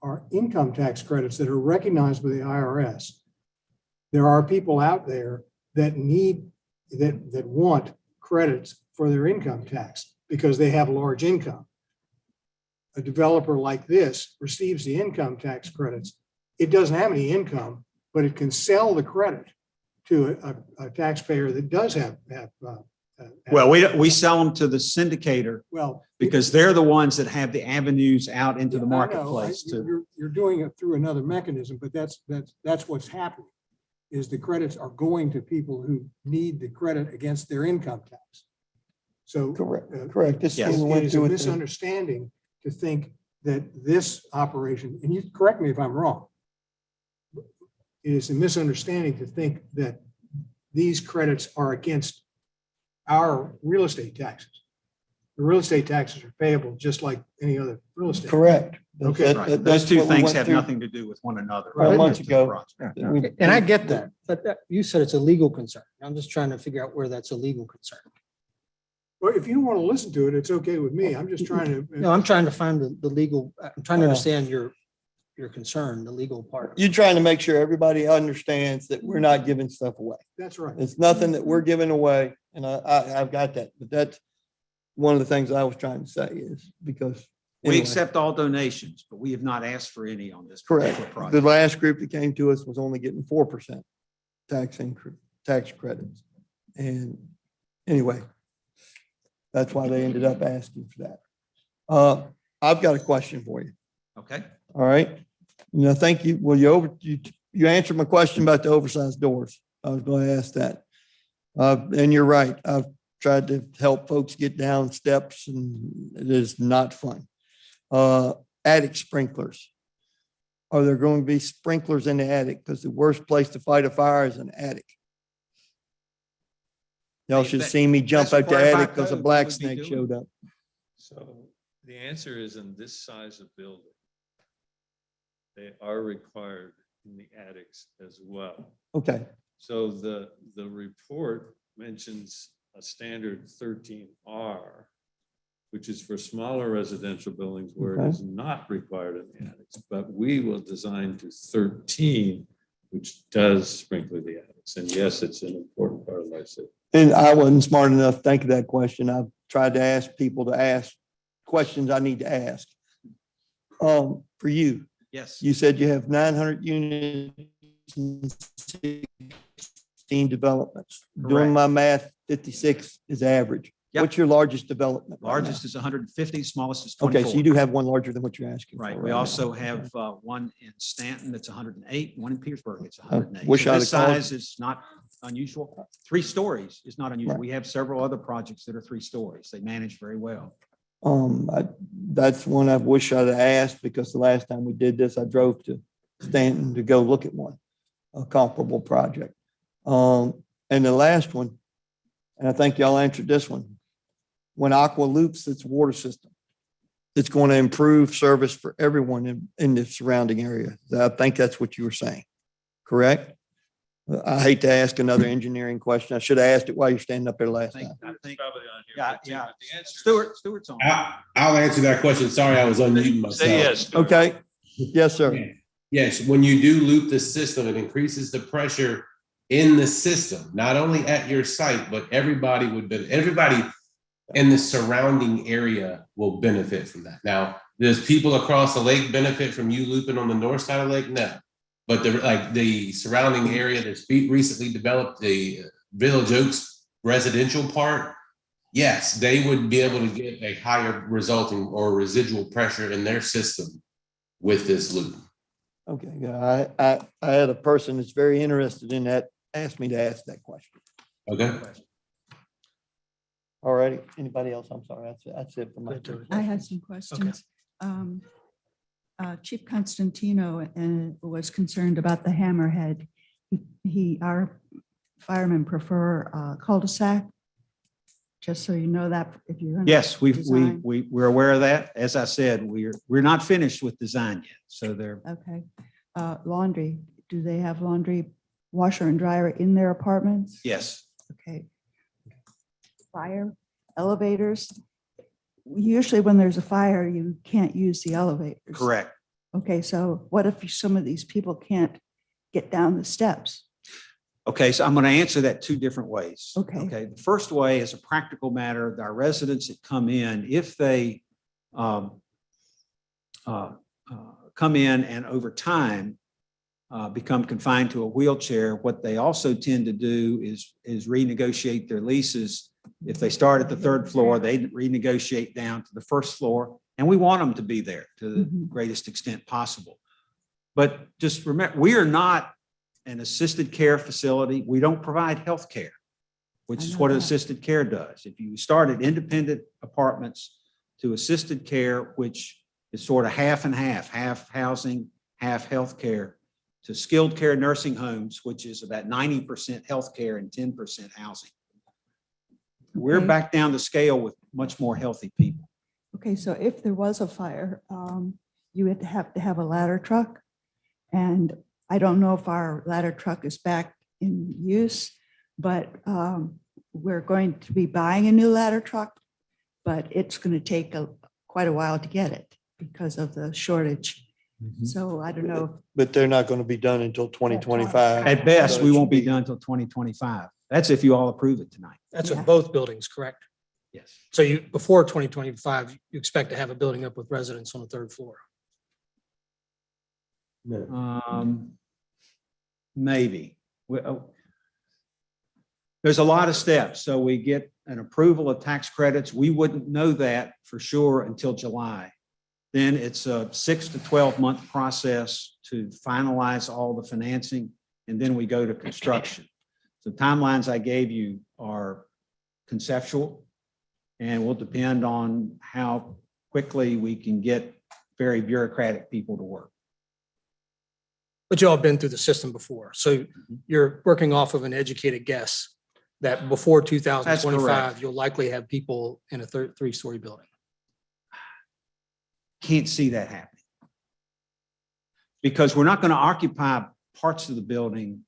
are income tax credits that are recognized by the IRS. There are people out there that that want credits for their income tax because they have large income. A developer like this receives the income tax credits. It doesn't have any income, but it can sell the credit to a taxpayer that does have. Well, we sell them to the syndicator. Well, because they're the ones that have the avenues out into the I know, marketplace too. You're doing it through another mechanism, but that's what's happening, is the credits are going to people who need the credit against their income tax. So. Correct. This It went is a through it. misunderstanding to think that this operation, and you correct me if I'm wrong, it is a misunderstanding to think that these credits are against our real estate taxes. The real estate taxes are payable just like any other real estate. Correct. Okay. Right. Those two things have nothing to do with one another. A month ago. And I get that, but you said it's a legal concern. I'm just trying to figure out where that's a legal concern. Well, if you don't want to listen to it, it's okay with me. I'm just trying to. No, I'm trying to find the legal, I'm trying to understand your concern, the legal part. You're trying to make sure everybody understands that we're not giving stuff away. That's right. It's nothing that we're giving away, and I've got that, but that's one of the things I was trying to say is because. We anyway. accept all donations, but we have not asked for any on this. Correct. particular project. The last group that came to us was only getting 4% tax increase, tax credits. And anyway, that's why they ended up asking for that. I've got a question for you. Okay. All right. Thank you. Well, you answered my question about the oversized doors. I was going to ask that. And you're right. I've tried to help folks get down steps and it is not fun. Attic sprinklers. Are there going to be sprinklers in the attic? Because the worst place to fight a fire is an attic. Y'all should see me jump out the attic because a black snake showed up. So the answer is in this size of building, they are required in the attics as well. Okay. So the report mentions a standard 13R, which is for smaller residential buildings where it is not required in the attics, but we will design to 13, which does sprinkler the attics. And yes, it's an important part of my city. And I wasn't smart enough to think of that question. I've tried to ask people to ask questions I need to ask. For you. Yes. You said you have 900 units and 16 developments. Doing my math, 56 is average. Yep. What's your largest development? right Largest now? is 150, smallest is 24. Okay, so you do have one larger than what you're asking. Right. for We now. also have one in Stanton that's 108, one in Petersburg, it's 108. wish So I'd this have called- size is not unusual. 3 stories is not unusual. Right. We have several other projects that are 3 stories. They manage very well. That's one I wish I'd have asked because the last time we did this, I drove to Stanton to go look at one, a comparable project. And the last one, and I think y'all answered this one, when Aqua loops its water system, it's going to improve service for everyone in the surrounding area. I think that's what you were saying, correct? I hate to ask another engineering question. I should have asked it while you're standing up there last time. I think Probably on here. Yeah, but yeah. the answer is- Stewart's on. I'll answer that question. Sorry, I was unmuting myself. Say yes. Stuart. Okay. Yes, sir. Yes, when you do loop the system, it increases the pressure in the system, not only at your site, but everybody in the surrounding area will benefit from that. Now, does people across the lake benefit from you looping on the north side of the lake? No. But the surrounding area that's recently developed, the Village Oaks residential part, yes, they would be able to get a higher resulting or residual pressure in their system with this loop. Okay, yeah, I had a person that's very interested in that, asked me to ask that question. Okay. All righty. Anybody else? I'm sorry. That's it for my. I had some questions. Chief Constantino was concerned about the hammerhead. Our firemen prefer cul-de-sac. Just so you know that if you're. Yes, we're aware of that. As I said, we're not finished with design yet. So they're. Okay. Laundry, do they have laundry washer and dryer in their apartments? Yes. Okay. Fire, elevators. Usually when there's a fire, you can't use the elevators. Correct. Okay, so what if some of these people can't get down the steps? Okay, so I'm going to answer that two different ways. Okay. Okay, the first way is a practical matter. Our residents that come in, if they come in and over time become confined to a wheelchair, what they also tend to do is renegotiate their leases. If they start at the third floor, they renegotiate down to the first floor, and we want them to be there to the greatest extent possible. But just remember, we are not an assisted care facility. We don't provide health care, which is what assisted care does. If you start at independent apartments to assisted care, which is sort of half and half housing, half health care, to skilled care nursing homes, which is about 90% health care and 10% housing. We're back down the scale with much more healthy people. Okay, so if there was a fire, you would have to have a ladder truck. And I don't know if our ladder truck is back in use, but we're going to be buying a new ladder truck, but it's going to take quite a while to get it because of the shortage. So I don't know. But they're not going to be done until 2025. At best, So we it won't should be done until 2025. That's if you all approve it tonight. That's with both buildings, correct? Yes. So you, before 2025, you expect to have a building up with residents on the third floor? Maybe. There's a lot of steps. So we get an approval of tax credits. We wouldn't know that for sure until July. Then it's a 6 to 12 month process to finalize all the financing, and then we go to construction. So timelines I gave you are conceptual and will depend on how quickly we can get very bureaucratic people to work. But you all been through the system before, so you're working off of an educated guess that before 2025, you'll likely have people in a three-story building. Can't see that happening because we're not going to occupy parts of the building.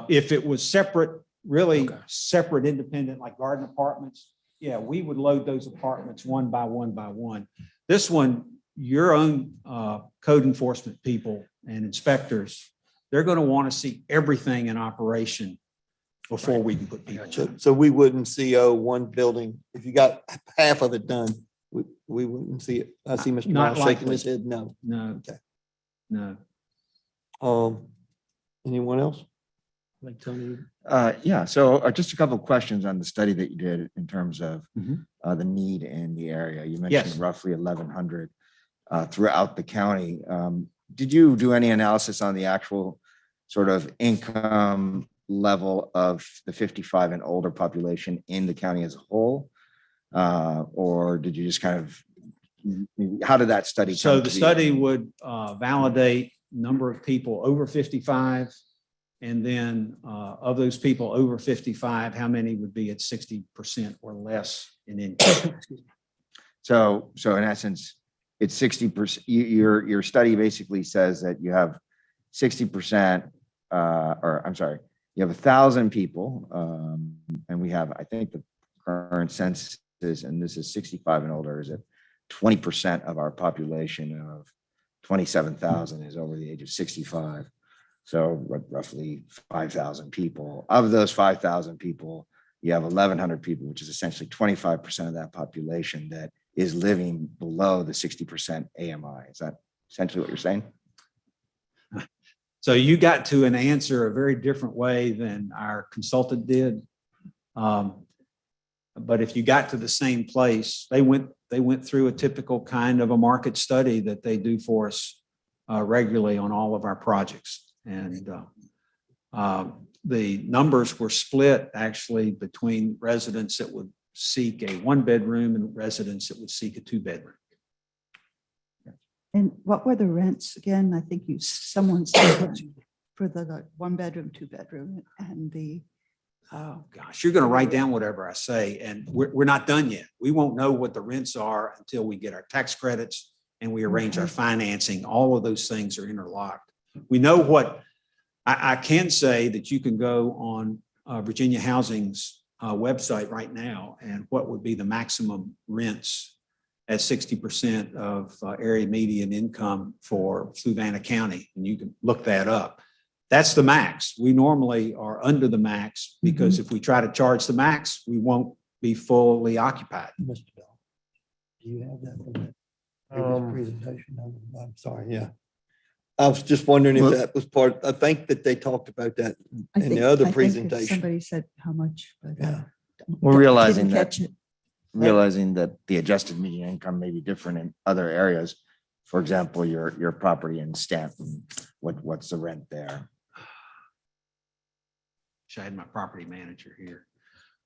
If it was separate, really separate, independent, like garden apartments, yeah, we would load those apartments one by one by one. This one, your own code enforcement people and inspectors, they're going to want to see everything in operation before we can put people. So we wouldn't CO one building. If you got half of it done, we wouldn't see it. I see Mr. Not Miles shaking likely. his head. No. No. Okay. No. Anyone else? Like Tony? Yeah, so just a couple of questions on the study that you did in terms of the need in the area. You mentioned Yes. roughly 1,100 throughout the county. Did you do any analysis on the actual sort of income level of the 55 and older population in the county as a whole? Or did you just kind of, how did that study? So come the to be? study would validate number of people over 55. And then of those people over 55, how many would be at 60% or less in income? So in essence, it's 60%. Your study basically says that you have 60%, or I'm sorry, you have 1,000 people, and we have, I think the current census is, and this is 65 and older, is at 20% of our population of 27,000 is over the age of 65. So roughly 5,000 people. Of those 5,000 people, you have 1,100 people, which is essentially 25% of that population that is living below the 60% AMI. Is that essentially what you're saying? So you got to an answer a very different way than our consultant did. But if you got to the same place, they went through a typical kind of a market study that they do for us regularly on all of our projects. And the numbers were split actually between residents that would seek a 1-bedroom and residents that would seek a 2-bedroom. And what were the rents again? I think someone said for the 1-bedroom, 2-bedroom and the. Oh gosh, you're going to write down whatever I say, and we're not done yet. We won't know what the rents are until we get our tax credits and we arrange our financing. All of those things are interlocked. We know what I can say that you can go on Virginia Housing's website right now and what would be the maximum rents at 60% of area median income for Fluvanna County. And you can look that up. That's the max. We normally are under the max because if we try to charge the max, we won't be fully occupied. Mr. Bell, do you have that from the previous presentation? I'm sorry, yeah. I was just wondering if that was part, I think that they talked about that in the other presentation. Somebody said how much, but Yeah. We're realizing didn't that, catch it. realizing that the adjusted median income may be different in other areas. For example, your property in Stanton, what's the rent there? Wish I had my property manager here.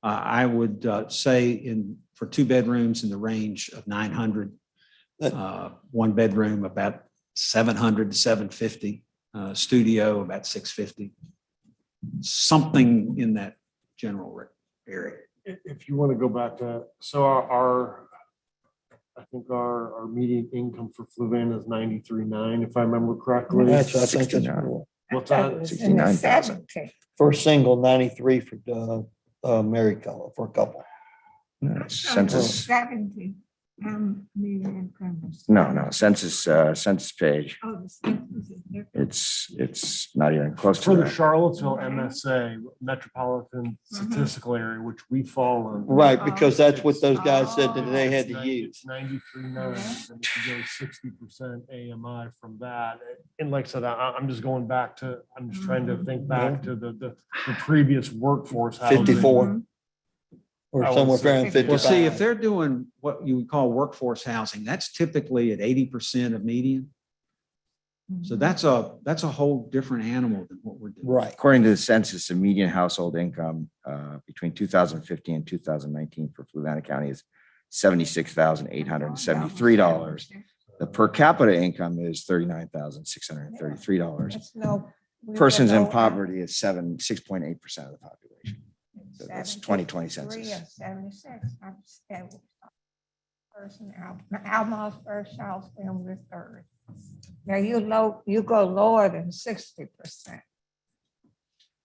I would say for 2 bedrooms in the range of 900, 1 bedroom about 700 to 750, studio about 650, something in that general area. If you want to go back to, so I think our median income for Fluvanna is 93.9, if I remember correctly. I think that's What's that? 69,000. for a single, 93 for married couple, for a couple. Census, 70. Median income. no, census page. Oh, the census is different. It's not even close For to the that. Charlottesville MSA, Metropolitan Statistical Area, which we fall under. Right, because that's what those guys said that they had to use. 93.9, and if you go 60% AMI from that. And like I said, I'm just going back to, I'm just trying to think back to the previous workforce. housing. 54. Or somewhere around 55. Well, see, if they're doing what you would call workforce housing, that's typically at 80% of median. So that's a whole different animal than what we're doing. Right. According to the census, the median household income between 2015 and 2019 for Fluvanna County is $76,873. The per capita income is $39,633. Persons in poverty is 6.8% of the population. So that's 2020 census. 76. I'm still person out. Almost first house, then we're third. Now you go lower than 60%.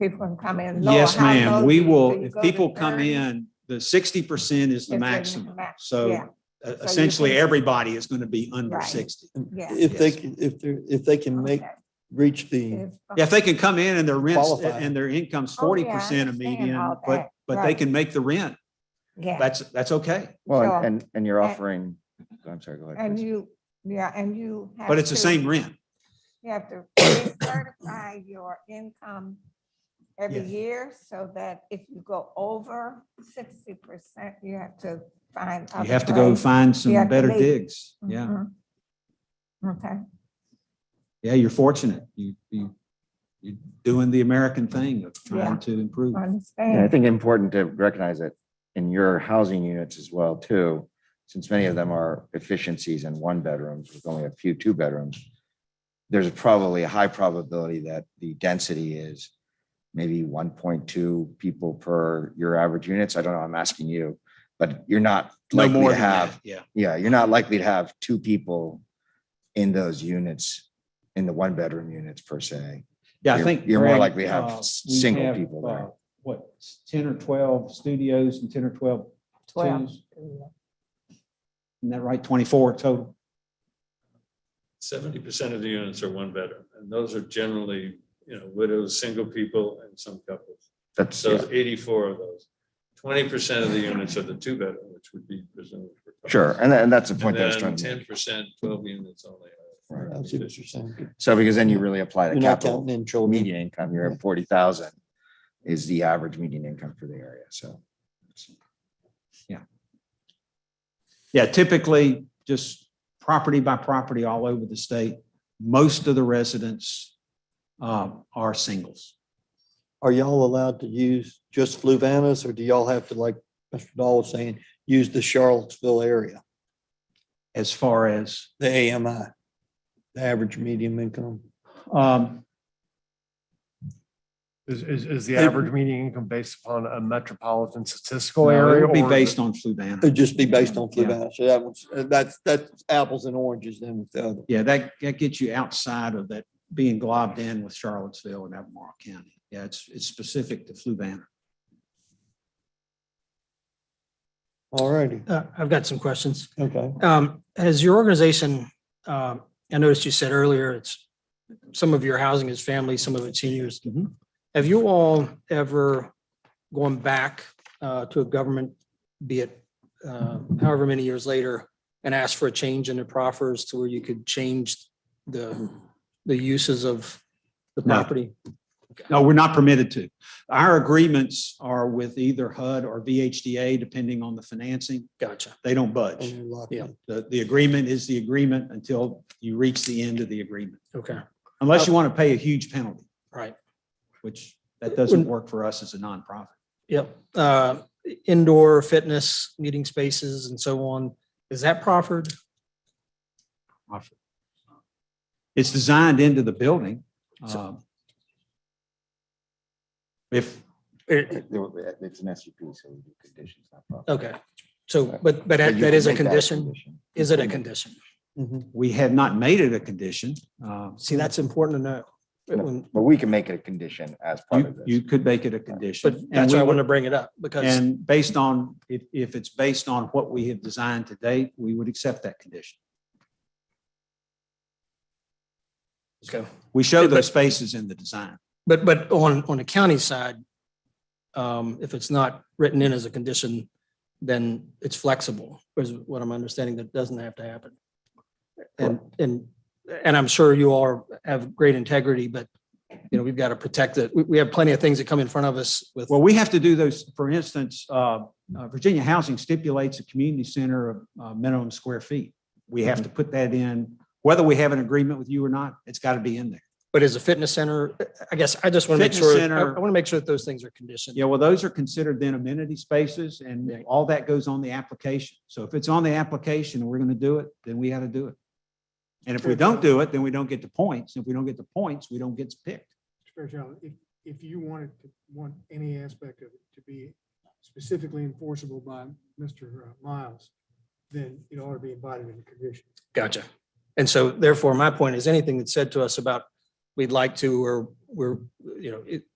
People can come in lower. Yes, How ma'am. low We do you- will, do you if go to people come 30? in, the 60% is the Is the maximum. max, So yeah. essentially, can- everybody is going to be under Right. 60. Yeah. If they can, if they can reach the, Yeah, if they can come in and their rents Qualify. and their income's Oh, yeah, I 40% of understand median, all but that. they Right. can make the rent. Yeah. That's okay. Well, Sure. and you're offering, I'm sorry, go ahead. And please. you have But it's the to- same rent. You have to recertify your income every Yes. year so that if you go over 60%, you have to find. You other have to go ways. find some You have to better leave. digs. Yeah. Mhm. Okay. Yeah, you're fortunate. You're doing the American thing of Yeah. trying to improve. I Yeah, I understand. think important to recognize that in your housing units as well too, since many of them are efficiencies in 1 bedrooms with only a few 2 bedrooms, there's probably a high probability that the density is maybe 1.2 people per your average units. I don't know, I'm asking you, but you're not No likely more to than that, have, yeah. you're not likely to have 2 people in those units, in the 1-bedroom units per se. Yeah, I You're- think. you're more Greg, likely to have we single have, people there. What, 10 or 12 studios and 10 or 12 12. twos? Isn't that right? 24 total? 70% of the units are 1 bedroom, and those are generally, widows, single people, and some couples. That's, So it's 84 of those. 20% of the units are the 2 bedroom, which would be presumed for couples. Sure, and that's the point And I was then trying to make. 10%, 12 units only. I see what you're saying. So because then you really apply the You're not capital counting in children. median income, you're at 40,000 is the average median income for the area, so. Yeah, typically just property by property all over the state. Most of the residents are singles. Are y'all allowed to use just Fluvanna's, or do y'all have to, like Mr. Dahl was saying, use the Charlottesville area, As far as, the AMI, the average medium income? Is the average median income based upon a metropolitan statistical no, area? it would be or is based it- on Fluvanna. It'd just be based on Yeah. Fluvanna. So that's apples and oranges then with the other. Yeah, that gets you outside of that being globbed in with Charlottesville and Albemarle County. Yeah, it's specific to Fluvanna. All righty. I've got some questions. Okay. Has your organization, I noticed you said earlier, it's some of your housing is family, some of it's seniors. Have you all ever gone back to a government, be it however many years later, and asked for a change in the proffers to where you could change the uses of the No. property? No, we're not permitted to. Our agreements are with either HUD or VHDA, depending on the financing. Gotcha. They don't budge. Yeah. The agreement is the agreement until you reach the end of the agreement, Okay. unless you want to pay a huge penalty, Right. which that doesn't work for us as a nonprofit. Yep. Indoor fitness, meeting spaces and so on. Is that proffered? It's designed into the building. If It's an SUP, so we do conditions, not property. Okay. So, but But that you that can is a make that a condition? condition. Is it a condition? we have not made it a condition, See, that's important to know. But we can make it a condition as part of this. you could make it a condition. But and that's we why I would- want to bring it up because, And based on, if it's based on what we have designed to date, we would accept that condition. okay. We show those spaces in the design. But on the county side, if it's not written in as a condition, then it's flexible, is what I'm understanding. That doesn't have to happen. And I'm sure you all have great integrity, but we've got to protect it. We have plenty of things that come in front of us with. Well, we have to do those, for instance, Virginia Housing stipulates a community center of minimum square feet. We have to put that in, whether we have an agreement with you or not, it's got to be in there. But as a fitness center, I guess I just want to make Fitness sure, center- I want to make sure that those things are conditioned. Yeah, well, those are considered then amenity spaces and all that goes on the application. So if it's on the application and we're going to do it, then we got to do it. And if we don't do it, then we don't get the points. If we don't get the points, we don't get picked. Fairchild, if you want any aspect of it to be specifically enforceable by Mr. Miles, then it ought to be embodied in the condition. Gotcha. And so therefore, my point is anything that's said to us about we'd like to, or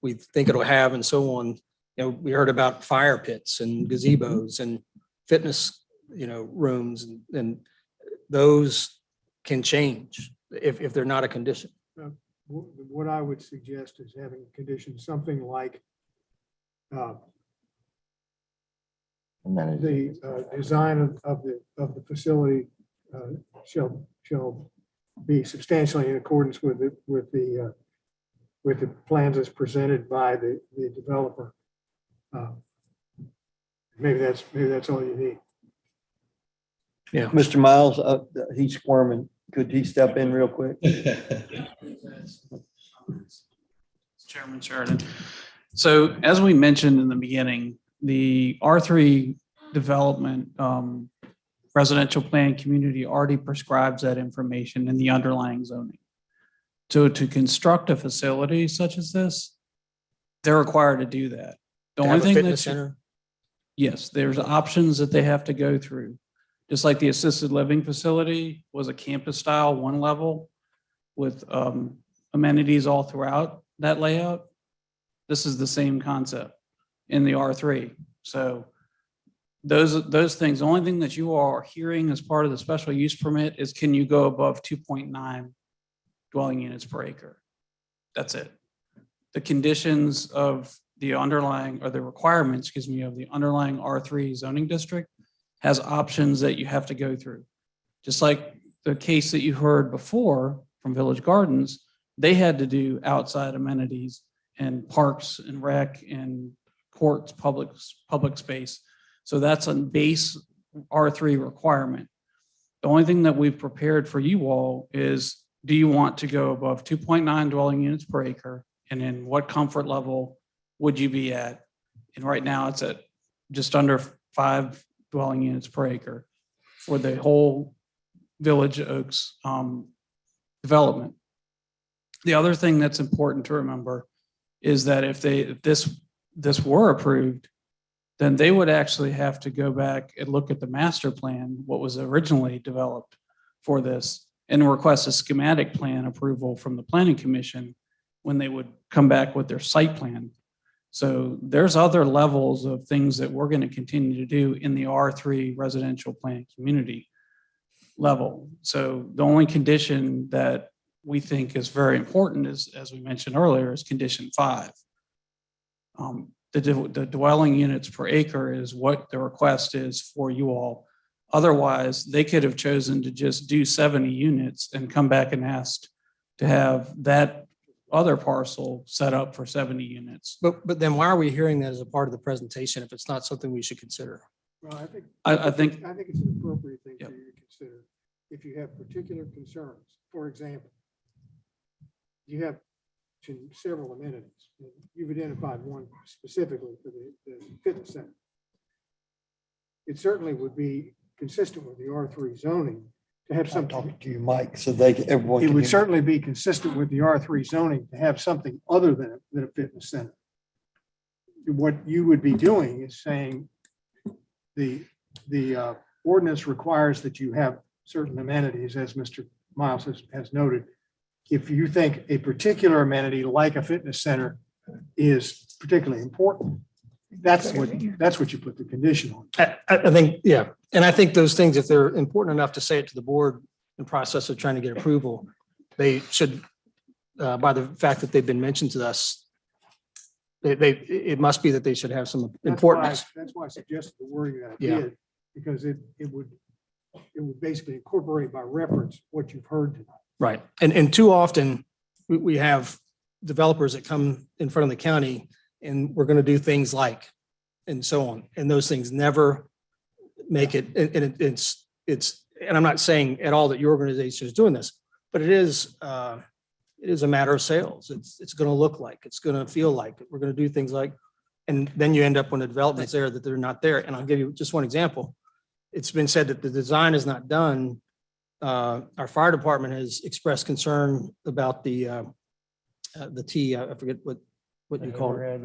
we think it'll have and so on. We heard about fire pits and gazebos and fitness, rooms and those can change if they're not a condition. What I would suggest is having a condition, something like Amenities. the design of the facility shall be substantially in accordance with the plans as presented by the developer. Maybe that's all you need. Yeah. Mr. Miles, he's squirming. Could he step in real quick? Chairman Sheridan. So as we mentioned in the beginning, the R3 development residential plan community already prescribes that information in the underlying zoning. So to construct a facility such as this, they're required to do that. The only thing Fitness that center. yes, there's options that they have to go through. Just like the assisted living facility was a campus style, one level with amenities all throughout that layout. This is the same concept in the R3. So those things, the only thing that you are hearing as part of the special use permit is can you go above 2.9 dwelling units per acre? That's it. The conditions of the underlying, or the requirements, excuse me, of the underlying R3 zoning district has options that you have to go through. Just like the case that you heard before from Village Gardens, they had to do outside amenities and parks and rec and courts, public space. So that's a base R3 requirement. The only thing that we've prepared for you all is, do you want to go above 2.9 dwelling units per acre? And in what comfort level would you be at? And right now it's at just under 5 dwelling units per acre for the whole Village Oaks development. The other thing that's important to remember is that if this were approved, then they would actually have to go back and look at the master plan, what was originally developed for this, and request a schematic plan approval from the Planning Commission when they would come back with their site plan. So there's other levels of things that we're going to continue to do in the R3 residential plan community level. So the only condition that we think is very important is, as we mentioned earlier, is condition 5. The dwelling units per acre is what the request is for you all. Otherwise, they could have chosen to just do 70 units and come back and asked to have that other parcel set up for 70 units. But then why are we hearing that as a part of the presentation if it's not something we should consider? Well, I think. I think it's an appropriate thing for you to consider. If you have particular concerns, for example, you have several amenities. You've identified one specifically for the fitness center. It certainly would be consistent with the R3 zoning to have some. Talking to you, Mike, so everyone. It can would hear. certainly be consistent with the R3 zoning to have something other than a fitness center. What you would be doing is saying the ordinance requires that you have certain amenities, as Mr. Miles has noted. If you think a particular amenity like a fitness center is particularly important, that's what you put the condition on. I think, yeah. And I think those things, if they're important enough to say it to the board in process of trying to get approval, they should, by the fact that they've been mentioned to us, it must be that they should have some importance. That's why I suggested the wording that I Yeah. did, because it would basically incorporate by reference what you've heard tonight. Right. And too often we have developers that come in front of the county and we're going to do things like, and so on. And those things never make it. And it's, and I'm not saying at all that your organization is doing this, but it is a matter of sales. It's going to look like, it's going to feel like, we're going to do things like, and then you end up when the development's there that they're not there. And I'll give you just one example. It's been said that the design is not done. Our fire department has expressed concern about the T, I forget what you call it.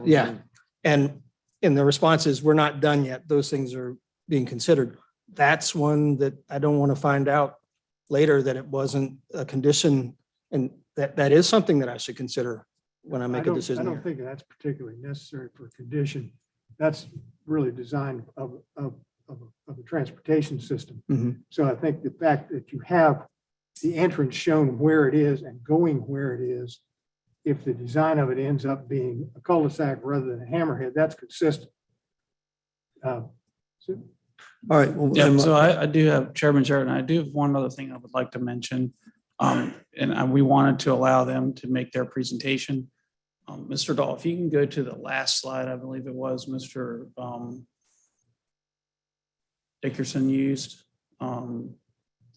Yeah. And the response is, we're not done yet. Those things are being considered. That's one that I don't want to find out later that it wasn't a condition, and that is something that I should consider when I make a decision. I don't think that's particularly necessary for a condition. That's really design of a transportation system. Mhm. So I think the fact that you have the entrance shown where it is and going where it is, if the design of it ends up being a cul-de-sac rather than a hammerhead, that's consistent. All right. well, Yeah, so I do have, Chairman Sheridan, I do have one other thing I would like to mention. We wanted to allow them to make their presentation. Mr. Dahl, if you can go to the last slide, I believe it was Mr. Dickerson used,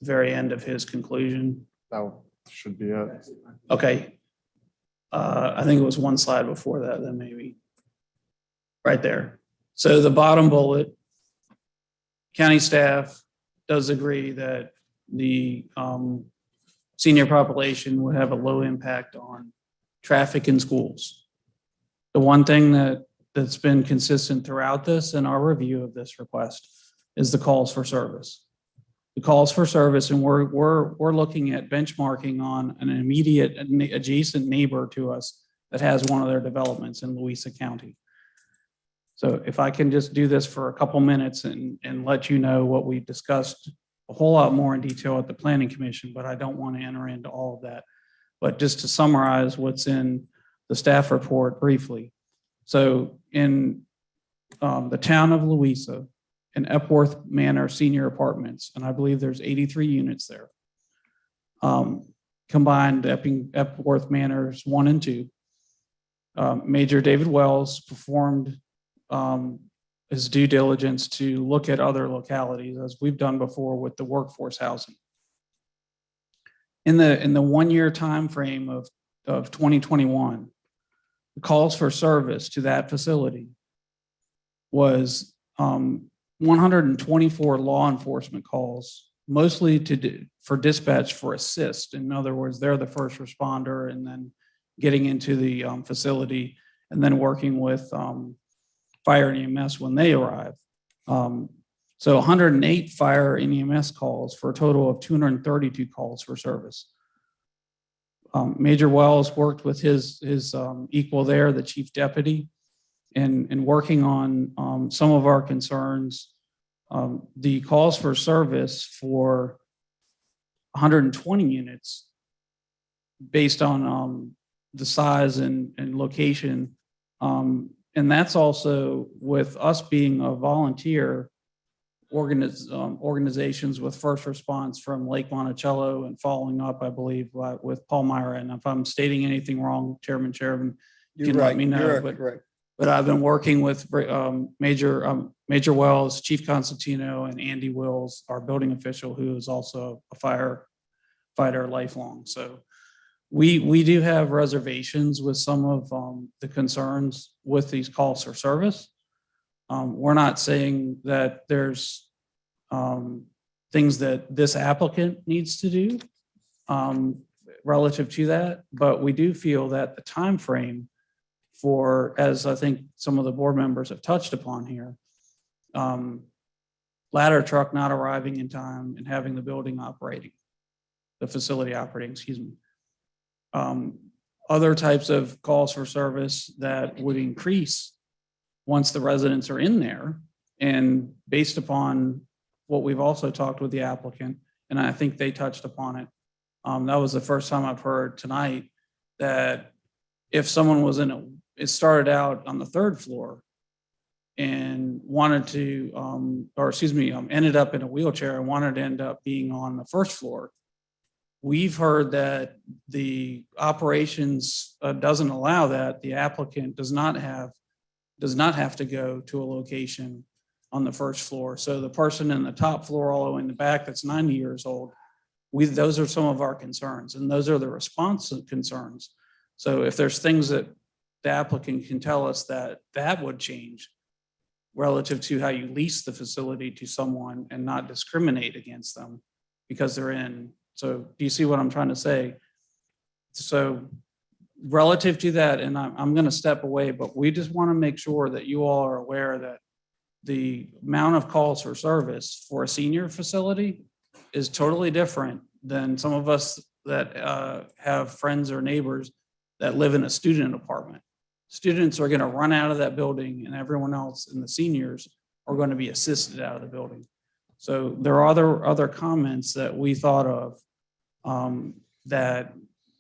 very end of his conclusion. That should be it. Okay. I think it was one slide before that, then maybe. Right there. So the bottom bullet, county staff does agree that the senior population would have a low impact on traffic in schools. The one thing that's been consistent throughout this and our review of this request is the calls for service. The calls for service, and we're looking at benchmarking on an immediate adjacent neighbor to us that has one of their developments in Louisa County. So if I can just do this for a couple minutes and let you know what we discussed a whole lot more in detail at the Planning Commission, but I don't want to enter into all of that. But just to summarize what's in the staff report briefly. So in the town of Louisa, in Epworth Manor Senior Apartments, and I believe there's 83 units there. Combined Epworth Manors 1 and 2. Major David Wells performed his due diligence to look at other localities, as we've done before with the workforce housing. In the 1 year time frame of 2021, the calls for service to that facility was 124 law enforcement calls, mostly for dispatch for assist. In other words, they're the first responder and then getting into the facility and then working with fire and EMS when they arrive. So 108 fire and EMS calls for a total of 232 calls for service. Major Wells worked with his equal there, the chief deputy, and working on some of our concerns. The calls for service for 120 units based on the size and location. And that's also with us being a volunteer organizations with first response from Lake Monticello and following up, I believe, with Palmyra. And if I'm stating anything wrong, Chairman, you can let me know. But I've been working with Major Wells, Chief Constantino, and Andy Wills, our building official, who is also a firefighter lifelong. So we do have reservations with some of the concerns with these calls for service. We're not saying that there's things that this applicant needs to do relative to that, but we do feel that the time frame for, as I think some of the board members have touched upon here, ladder truck not arriving in time and having the building operating, the facility operating, excuse me. Other types of calls for service that would increase once the residents are in there, and based upon what we've also talked with the applicant, and I think they touched upon it. That was the first time I've heard tonight that if someone was it started out on the 3rd floor and wanted to, ended up in a wheelchair and wanted to end up being on the 1st floor. We've heard that the operations doesn't allow that. The applicant does not have to go to a location on the 1st floor. So the person in the top floor all the way in the back that's 90 years old, those are some of our concerns, and those are the responsive concerns. So if there's things that the applicant can tell us that would change relative to how you lease the facility to someone and not discriminate against them because they're in. So do you see what I'm trying to say? So relative to that, and I'm going to step away, but we just want to make sure that you all are aware that the amount of calls for service for a senior facility is totally different than some of us that have friends or neighbors that live in a student apartment. Students are going to run out of that building, and everyone else in the seniors are going to be assisted out of the building. So there are other comments that we thought of that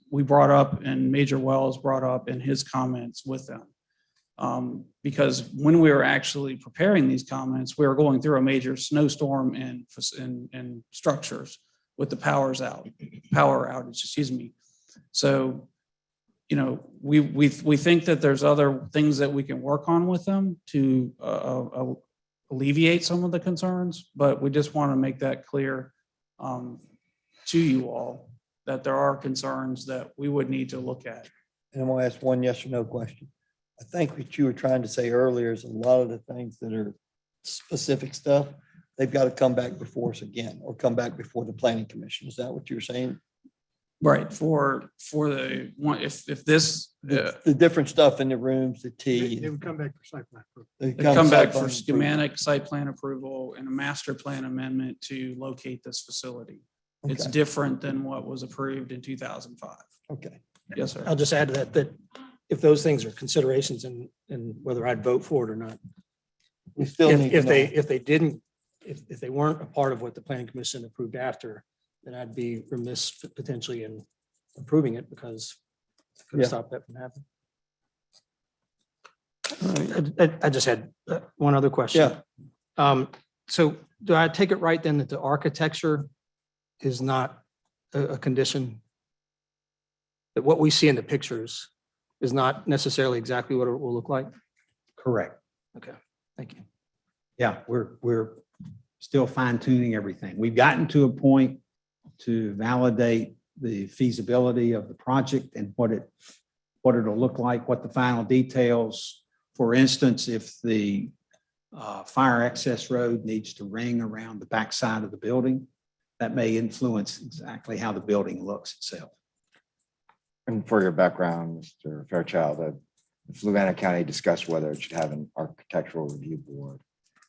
we brought up, and Major Wells brought up in his comments with them. Because when we were actually preparing these comments, we were going through a major snowstorm and structures with the power outage, excuse me. So, you know, we think that there's other things that we can work on with them to alleviate some of the concerns, but we just want to make that clear to you all that there are concerns that we would need to look at. And I'm going to ask one yes or no question. I think what you were trying to say earlier is a lot of the things that are specific stuff, they've got to come back before us again, or come back before the planning commission. Is that what you're saying? Right. For the one, if this, the different stuff in the rooms, the tea. They would come back for site plan approval. They come back for schematic site plan approval and a master plan amendment to locate this facility. Okay. It's different than what was approved in 2005. Okay. Yes, sir. I'll just add to that if those things are considerations in whether I'd vote for it or not. We still need to know. If they weren't a part of what the planning commission approved after, then I'd be remiss potentially in approving it because it could stop that from happening. I just had one other question. Yeah. So do I take it right then that the architecture is not a condition? That what we see in the pictures is not necessarily exactly what it will look like? Correct. Okay, thank you. Yeah, we're still fine tuning everything. We've gotten to a point to validate the feasibility of the project and what it'll look like, what the final details. For instance, if the fire access road needs to ring around the backside of the building, that may influence exactly how the building looks itself. And for your background, Mr. Fairchild, the Fluvanna County discussed whether it should have an architectural review board,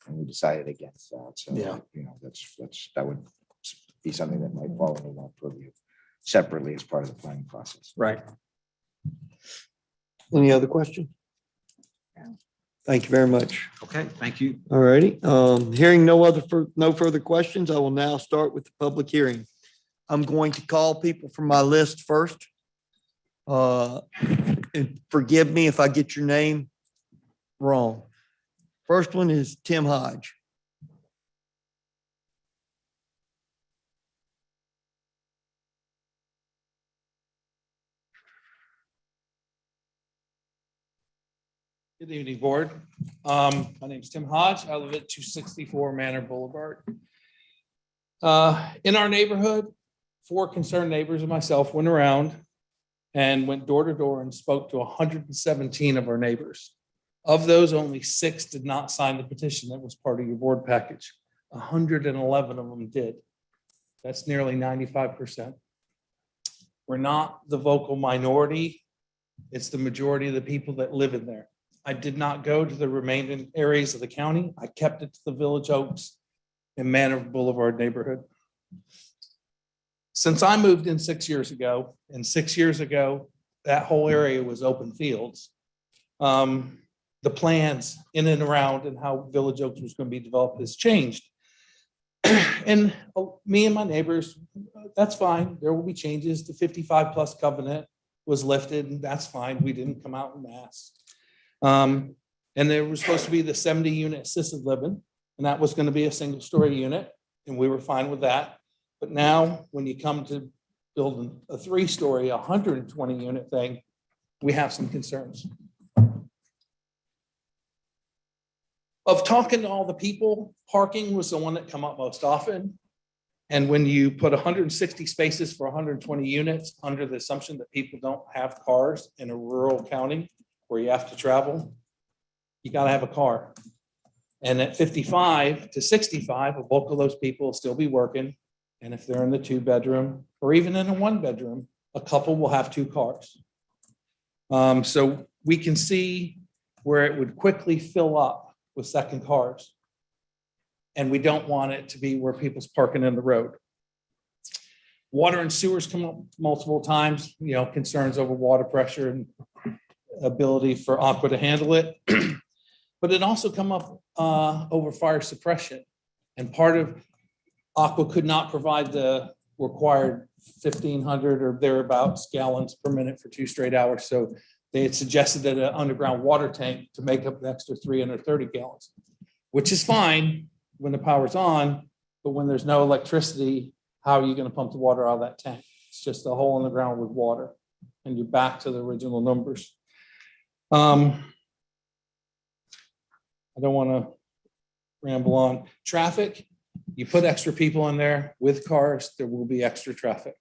and we decided against that. So, yeah, you know, that would be something that might fall under that purview. separately as part of the planning process. Right. Any other question? Thank you very much. Okay, thank you. All righty. Hearing no further questions, I will now start with the public hearing. I'm going to call people from my list first. And forgive me if I get your name wrong. First one is Tim Hodge. Good evening, board. My name is Tim Hodge. I live at 264 Manor Boulevard. In our neighborhood, 4 concerned neighbors and myself went around and went door to door and spoke to 117 of our neighbors. Of those, only 6 did not sign the petition that was part of your board package. 111 of them did. That's nearly 95%. We're not the vocal minority. It's the majority of the people that live in there. I did not go to the remaining areas of the county. I kept it to the Village Oaks and Manor Boulevard neighborhood. Since I moved in 6 years ago, and 6 years ago, that whole area was open fields. The plans in and around and how Village Oaks was going to be developed has changed. And me and my neighbors, that's fine. There will be changes. The 55 plus covenant was lifted, and that's fine. We didn't come out in mass. And there was supposed to be the 70 unit assisted living, and that was going to be a single story unit, and we were fine with that. But now when you come to building a 3-story, 120 unit thing, we have some concerns. Of talking to all the people, parking was the one that come up most often. And when you put 160 spaces for 120 units under the assumption that people don't have cars in a rural county where you have to travel, you got to have a car. And at 55 to 65, a bulk of those people will still be working. And if they're in the 2-bedroom or even in a 1-bedroom, a couple will have 2 cars. So we can see where it would quickly fill up with second cars. And we don't want it to be where people's parking in the road. Water and sewers come up multiple times, concerns over water pressure and ability for Aqua to handle it. But it also come up over fire suppression. And part of Aqua could not provide the required 1,500 or thereabouts gallons per minute for 2 straight hours. So they had suggested that an underground water tank to make up the extra 330 gallons, which is fine when the power's on, but when there's no electricity, how are you going to pump the water out of that tank? It's just a hole in the ground with water, and you're back to the original numbers. I don't want to ramble on. Traffic, you put extra people in there with cars, there will be extra traffic.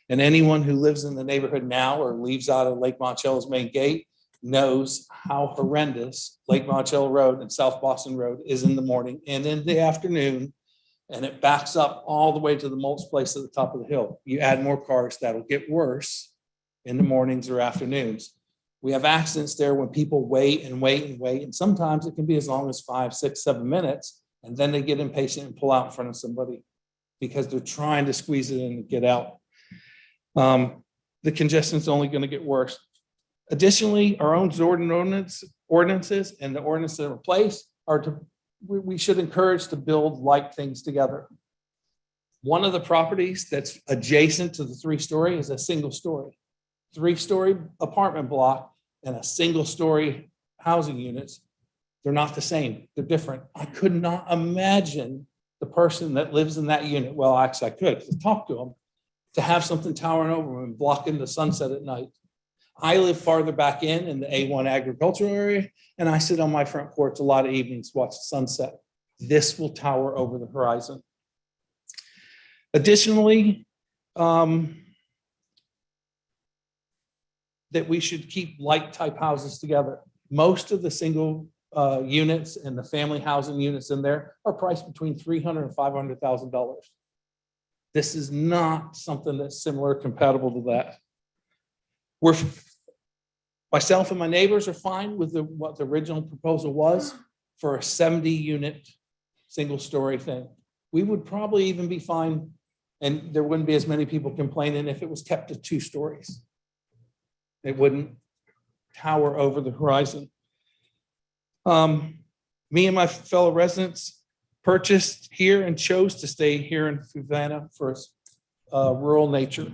And anyone who lives in the neighborhood now or leaves out of Lake Monticello's main gate knows how horrendous Lake Monticello Road and South Boston Road is in the morning and in the afternoon. And it backs up all the way to the Moltz place at the top of the hill. You add more cars, that'll get worse in the mornings or afternoons. We have accidents there when people wait and wait and wait. And sometimes it can be as long as 5, 6, 7 minutes. And then they get impatient and pull out in front of somebody because they're trying to squeeze it in and get out. The congestion is only going to get worse. Additionally, our own ordinances and the ordinances that are in place we should encourage to build like things together. One of the properties that's adjacent to the 3-story is a single story. 3-story apartment block and a single story housing units. They're not the same. They're different. I could not imagine the person that lives in that unit. Well, actually I could because I talked to them, to have something towering over them and blocking the sunset at night. I live farther back in the A1 agricultural area, and I sit on my front porch a lot of evenings to watch the sunset. This will tower over the horizon. Additionally, that we should keep like type houses together. Most of the single units and the family housing units in there are priced between $300,000 and $500,000. This is not something that's similar, compatible to that. Myself and my neighbors are fine with what the original proposal was for a 70 unit single story thing. We would probably even be fine And there wouldn't be as many people complaining if it was kept to 2 stories. It wouldn't tower over the horizon. Me and my fellow residents purchased here and chose to stay here in Fluvanna for rural nature.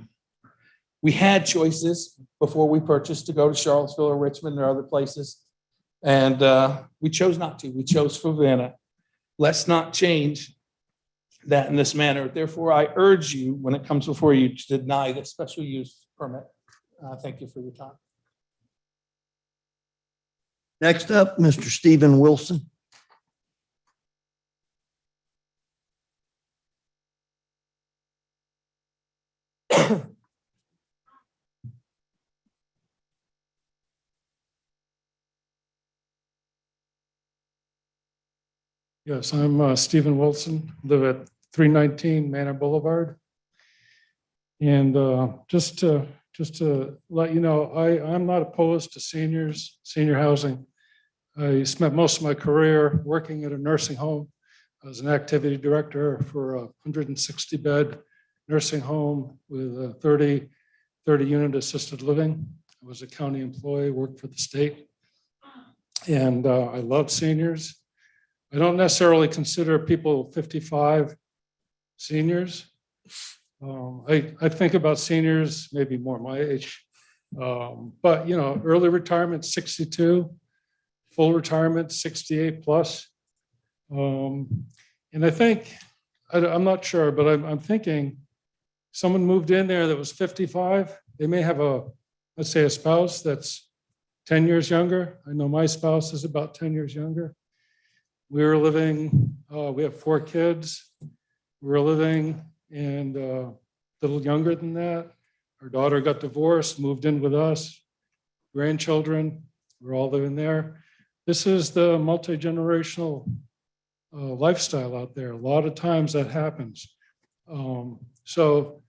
We had choices before we purchased to go to Charlottesville or Richmond or other places. And we chose not to. We chose Fluvanna. Let's not change that in this manner. Therefore, I urge you, when it comes before you, to deny the special use permit. Thank you for your time. Next up, Mr. Stephen Wilson. Yes, I'm Stephen Wilson, live at 319 Manor Boulevard. And just to let you know, I'm not opposed to senior housing. I spent most of my career working at a nursing home. I was an activity director for a 160-bed nursing home with a 30-unit assisted living. I was a county employee, worked for the state. And I love seniors. I don't necessarily consider people 55 seniors. I think about seniors, maybe more my age. But, you know, early retirement, 62, full retirement, 68 plus. And I think, I'm not sure, but I'm thinking someone moved in there that was 55. They may have let's say a spouse that's 10 years younger. I know my spouse is about 10 years younger. We were living, we have 4 kids. We were living and a little younger than that. Our daughter got divorced, moved in with us, grandchildren, we're all living there. This is the multi-generational lifestyle out there. A lot of times that happens. So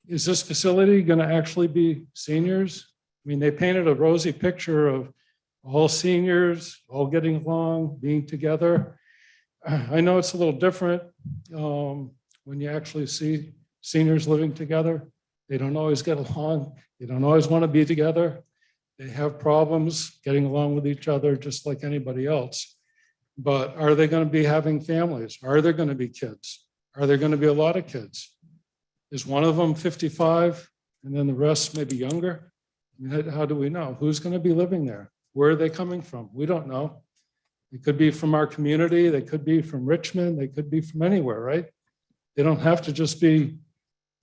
is this facility going to actually be seniors? I mean, they painted a rosy picture of all seniors, all getting along, being together. I know it's a little different when you actually see seniors living together. They don't always get along. They don't always want to be together. They have problems getting along with each other just like anybody else. But are they going to be having families? Are there going to be kids? Are there going to be a lot of kids? Is one of them 55 and then the rest maybe younger? I mean, how do we know? Who's going to be living there? Where are they coming from? We don't know. They could be from our community. They could be from Richmond. They could be from anywhere, right? They don't have to just be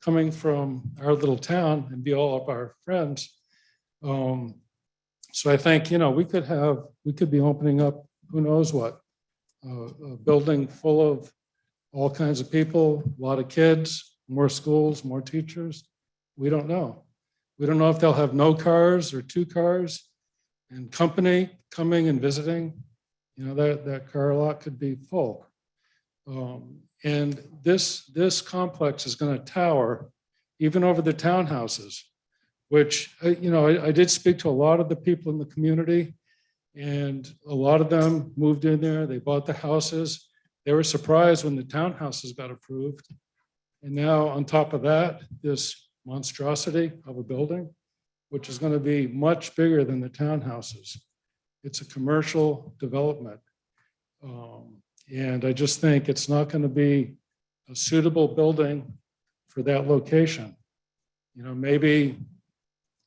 coming from our little town and be all of our friends. So I think, you know, we could be opening up, who knows what, a building full of all kinds of people, a lot of kids, more schools, more teachers. We don't know. We don't know if they'll have no cars or 2 cars and company coming and visiting. You know, that car lot could be full. And this complex is going to tower even over the townhouses, which, you know, I did speak to a lot of the people in the community, and a lot of them moved in there. They bought the houses. They were surprised when the townhouses got approved. And now on top of that, this monstrosity of a building, which is going to be much bigger than the townhouses. It's a commercial development. And I just think it's not going to be a suitable building for that location. You know, maybe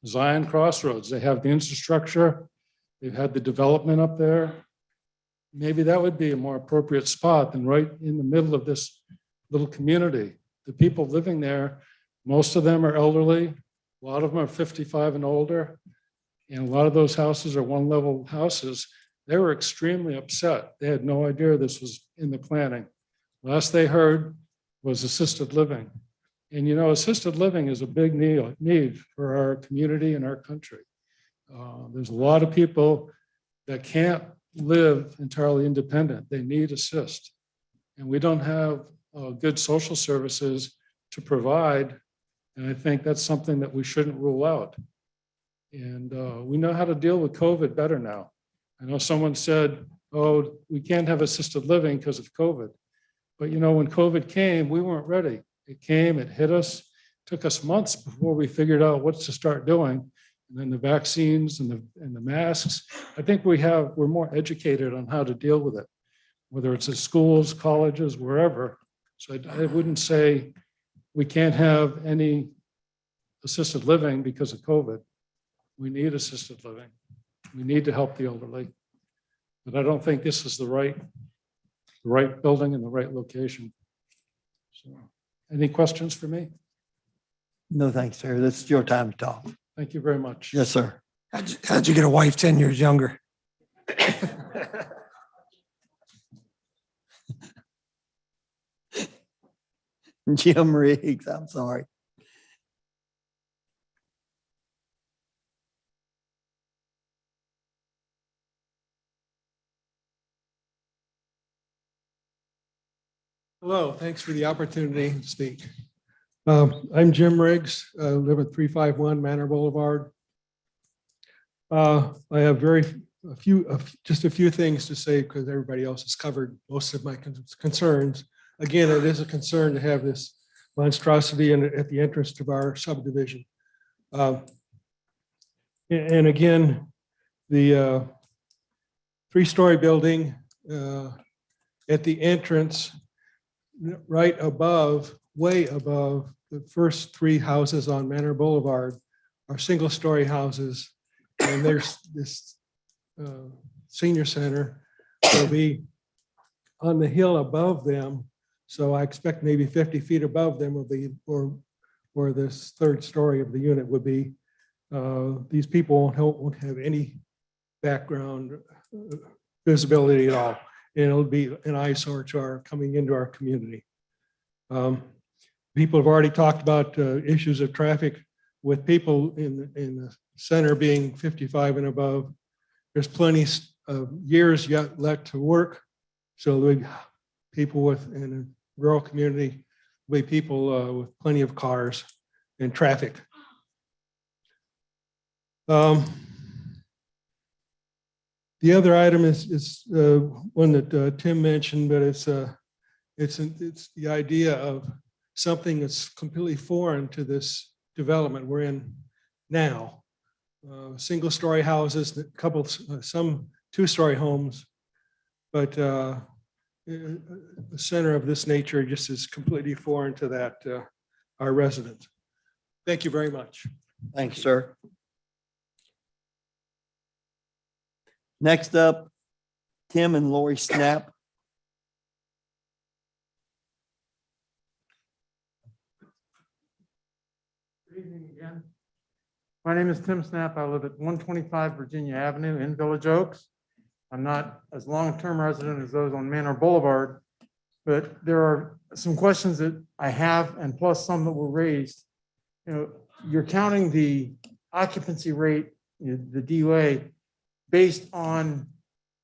Zion Crossroads, they have the infrastructure, they've had the development up there. Maybe that would be a more appropriate spot than right in the middle of this little community. The people living there, most of them are elderly, a lot of them are 55 and older, and a lot of those houses are one-level houses. They were extremely upset. They had no idea this was in the planning. Last they heard was assisted living. And you know, assisted living is a big need for our community and our country. There's a lot of people that can't live entirely independent. They need assist. And we don't have good social services to provide. And I think that's something that we shouldn't rule out. And we know how to deal with COVID better now. I know someone said, oh, we can't have assisted living because of COVID. But you know, when COVID came, we weren't ready. It came, it hit us, took us months before we figured out what to start doing. And then the vaccines and the masks. I think we're more educated on how to deal with it, whether it's at schools, colleges, wherever. So I wouldn't say we can't have any assisted living because of COVID. We need assisted living. We need to help the elderly. But I don't think this is the right building in the right location. So, any questions for me? No, thanks, sir. This is your time to talk. Thank you very much. Yes, sir. How'd you get a wife 10 years younger? Jim Riggs, I'm sorry. Hello, thanks for the opportunity to speak. I'm Jim Riggs. I live at 351 Manor Boulevard. I have just a few things to say because everybody else has covered most of my concerns. Again, it is a concern to have this monstrosity at the entrance to our subdivision. And again, the 3-story building at the entrance, right above, way above the first 3 houses on Manor Boulevard are single-story houses. And there's this senior center will be on the hill above them. So I expect maybe 50 feet above them will be, or this 3rd story of the unit would be. These people won't have any background visibility at all. And it'll be an eyesore to our coming into our community. People have already talked about issues of traffic with people in the center being 55 and above. There's plenty of years yet left to work. So there'll be people in a rural community, there'll be people with plenty of cars and traffic. The other item is one that Tim mentioned, but it's the idea of something that's completely foreign to this development we're in now. Single-story houses, some 2-story homes, but the center of this nature just is completely foreign to that our residents. Thank you very much. Thanks, sir. Next up, Tim and Lori Snap. Good evening again. My name is Tim Snap. I live at 125 Virginia Avenue in Village Oaks. I'm not as long-term resident as those on Manor Boulevard, but there are some questions that I have and plus some that were raised. You know, you're counting the occupancy rate, the DUA, based on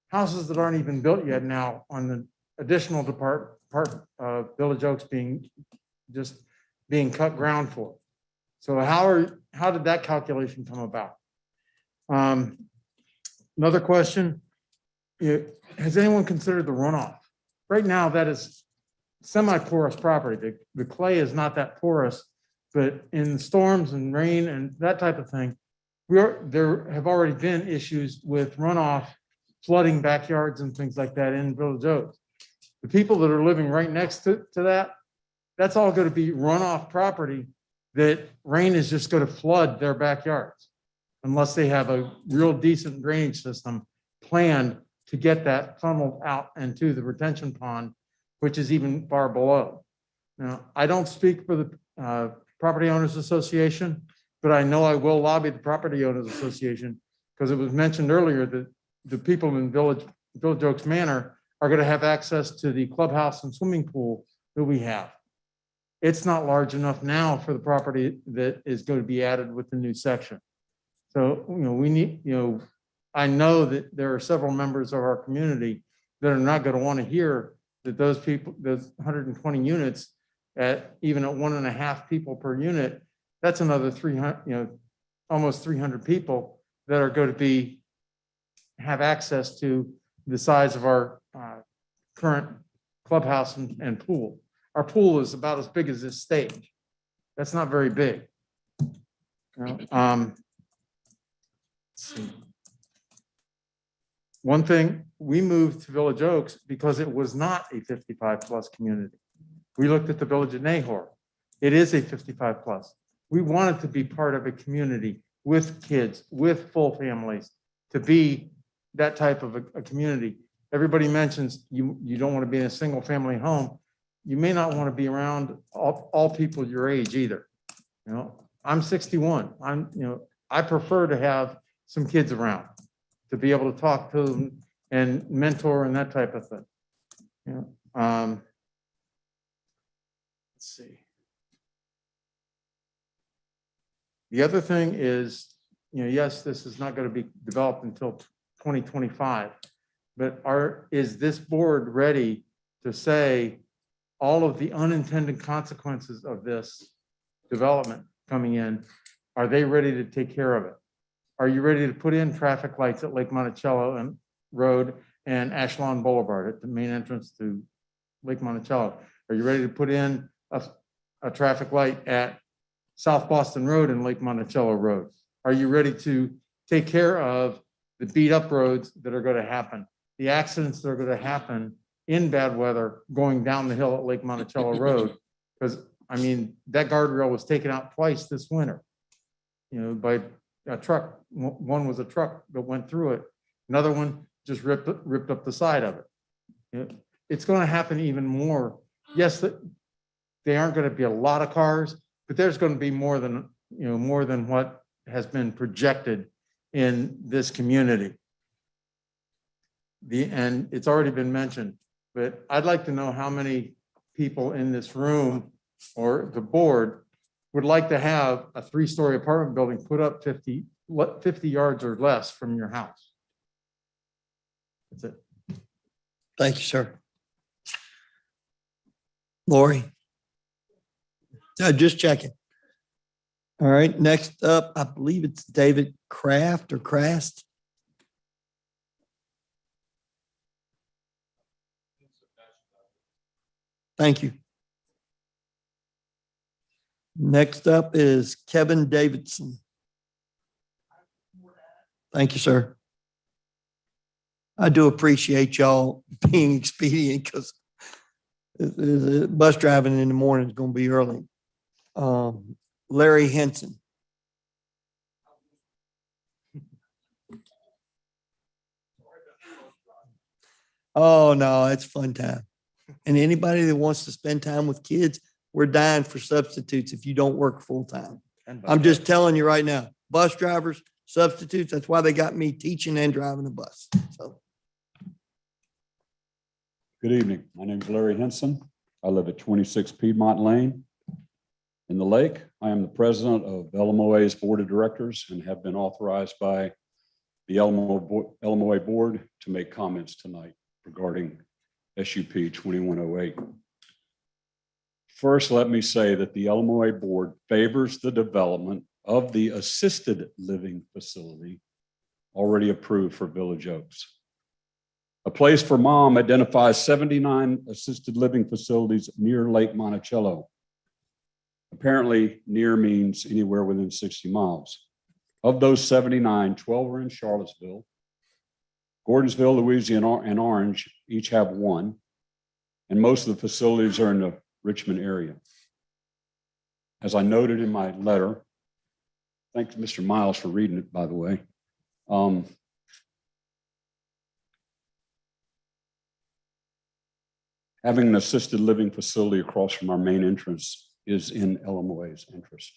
houses that aren't even built yet now on the additional Village Oaks being cut ground for. So how did that calculation come about? Another question, has anyone considered the runoff? Right now, that is semi-porous property. The clay is not that porous, but in storms and rain and that type of thing, there have already been issues with runoff, flooding backyards and things like that in Village Oaks. The people that are living right next to that, that's all going to be runoff property that rain is just going to flood their backyards unless they have a real decent drainage system planned to get that funneled out into the retention pond, which is even far below. Now, I don't speak for the Property Owners Association, but I know I will lobby the Property Owners Association because it was mentioned earlier that the people in Village Oaks Manor are going to have access to the clubhouse and swimming pool that we have. It's not large enough now for the property that is going to be added with the new section. So, we need, I know that there are several members of our community that are not going to want to hear that those people, those 120 units even at 1.5 people per unit, that's another 300, almost 300 people that are going to have access to the size of our current clubhouse and pool. Our pool is about as big as this stage. That's not very big. You know, let's see. One thing, we moved to Village Oaks because it was not a 55+ community. We looked at the village of Nahor. It is a 55+. We wanted to be part of a community with kids, with full families, to be that type of a community. Everybody mentions you don't want to be in a single family home. You may not want to be around all people your age either. You know, I'm 61. I prefer to have some kids around, to be able to talk to them and mentor and that type of thing. You know, let's see. The other thing is, yes, this is not going to be developed until 2025, but is this board ready to say all of the unintended consequences of this development coming in? Are they ready to take care of it? Are you ready to put in traffic lights at Lake Monticello and Road and Ashlawn Boulevard at the main entrance to Lake Monticello? Are you ready to put in a traffic light at South Boston Road and Lake Monticello Road? Are you ready to take care of the beat up roads that are going to happen, the accidents that are going to happen in bad weather going down the hill at Lake Monticello Road? Because I mean, that guardrail was taken out twice this winter, by a truck. One was a truck that went through it. Another one just ripped up the side of it. It's going to happen even more. Yes, they aren't going to be a lot of cars, but there's going to be more than what has been projected in this community. And it's already been mentioned, but I'd like to know how many people in this room or the board would like to have a 3-story apartment building put up 50 yards or less from your house. That's it. Thank you, sir. Lori? Just checking. All right, next up, I believe it's David Kraft or Crast. Thank you. Next up is Kevin Davidson. Thank you, sir. I do appreciate y'all being expedient because bus driving in the morning is going to be early. Larry Henson. Oh, no, it's fun time. And anybody that wants to spend time with kids, we're dying for substitutes if you don't work full time. I'm just telling you right now, bus drivers, substitutes, that's why they got me teaching and driving a bus. So. Good evening. My name is Larry Henson. I live at 26 Piedmont Lane in the Lake. I am the president of LMOA's board of directors and have been authorized by the LMOA board to make comments tonight regarding SUP 2108. First, let me say that the LMOA board favors the development of the assisted living facility already approved for Village Oaks. A Place for Mom identifies 79 assisted living facilities near Lake Monticello. Apparently, near means anywhere within 60 miles. Of those 79, 12 are in Charlottesville. Gordonsville, Louisiana, and Orange each have one, and most of the facilities are in the Richmond area. As I noted in my letter, thanks Mr. Miles for reading it, by the way. Having an assisted living facility across from our main entrance is in LMOA's interest.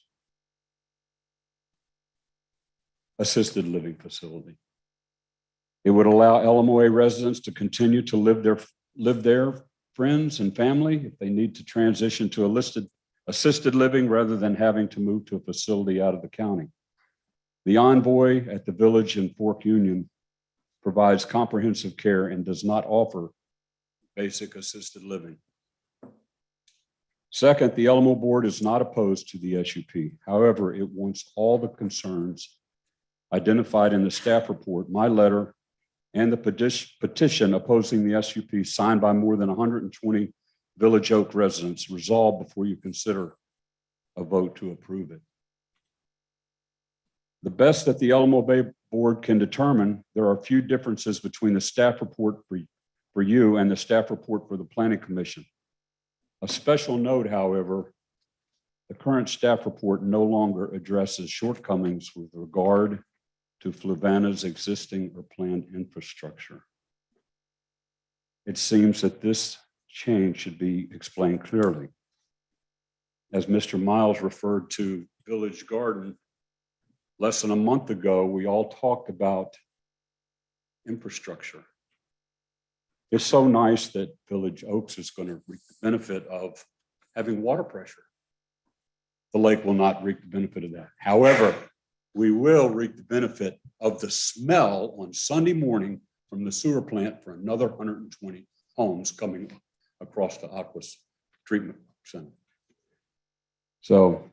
Assisted living facility. It would allow LMOA residents to continue to live their friends and family if they need to transition to assisted living rather than having to move to a facility out of the county. The Envoy at the Village in Fork Union provides comprehensive care and does not offer basic assisted living. Second, the LMO board is not opposed to the SUP. However, it wants all the concerns identified in the staff report, my letter, and the petition opposing the SUP signed by more than 120 Village Oak residents resolved before you consider a vote to approve it. The best that the Alamo Bay Board can determine, there are a few differences between the staff report for you and the staff report for the Planning Commission. A special note, however, the current staff report no longer addresses shortcomings with regard to Fluvanna's existing or planned infrastructure. It seems that this change should be explained clearly. As Mr. Miles referred to Village Garden, less than a month ago, we all talked about infrastructure. It's so nice that Village Oaks is going to reap the benefit of having water pressure. The lake will not reap the benefit of that. However, we will reap the benefit of the smell on Sunday morning from the sewer plant for another 120 homes coming across the Aquas Treatment Center. So,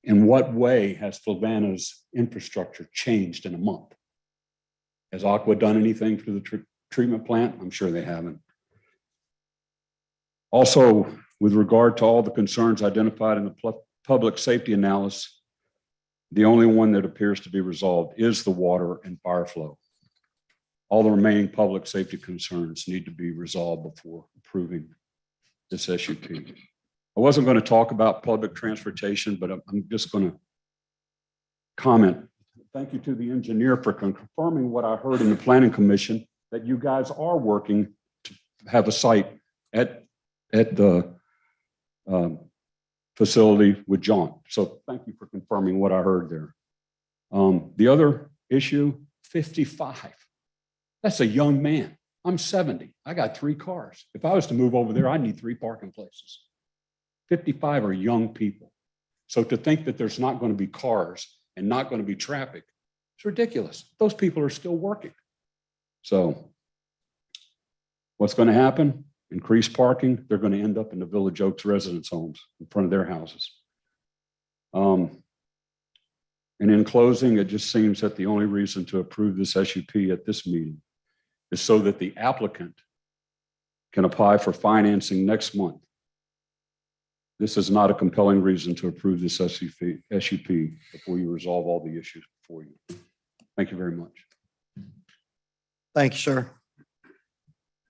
in what way has Fluvanna's infrastructure changed in a month? Has Aqua done anything for the treatment plant? I'm sure they haven't. Also, with regard to all the concerns identified in the public safety analysis, the only one that appears to be resolved is the water and fire flow. All the remaining public safety concerns need to be resolved before approving this SUP. I wasn't going to talk about public transportation, but I'm just going to comment. Thank you to the engineer for confirming what I heard in the Planning Commission, that you guys are working to have a site at the facility with John. So thank you for confirming what I heard there. The other issue, 55. That's a young man. I'm 70. I got 3 cars. If I was to move over there, I need 3 parking places. 55 are young people. So to think that there's not going to be cars and not going to be traffic, it's ridiculous. Those people are still working. So what's going to happen? Increased parking. They're going to end up in the Village Oaks residence homes in front of their houses. And in closing, it just seems that the only reason to approve this SUP at this meeting is so that the applicant can apply for financing next month. This is not a compelling reason to approve this SUP before you resolve all the issues before you. Thank you very much. Thank you, sir.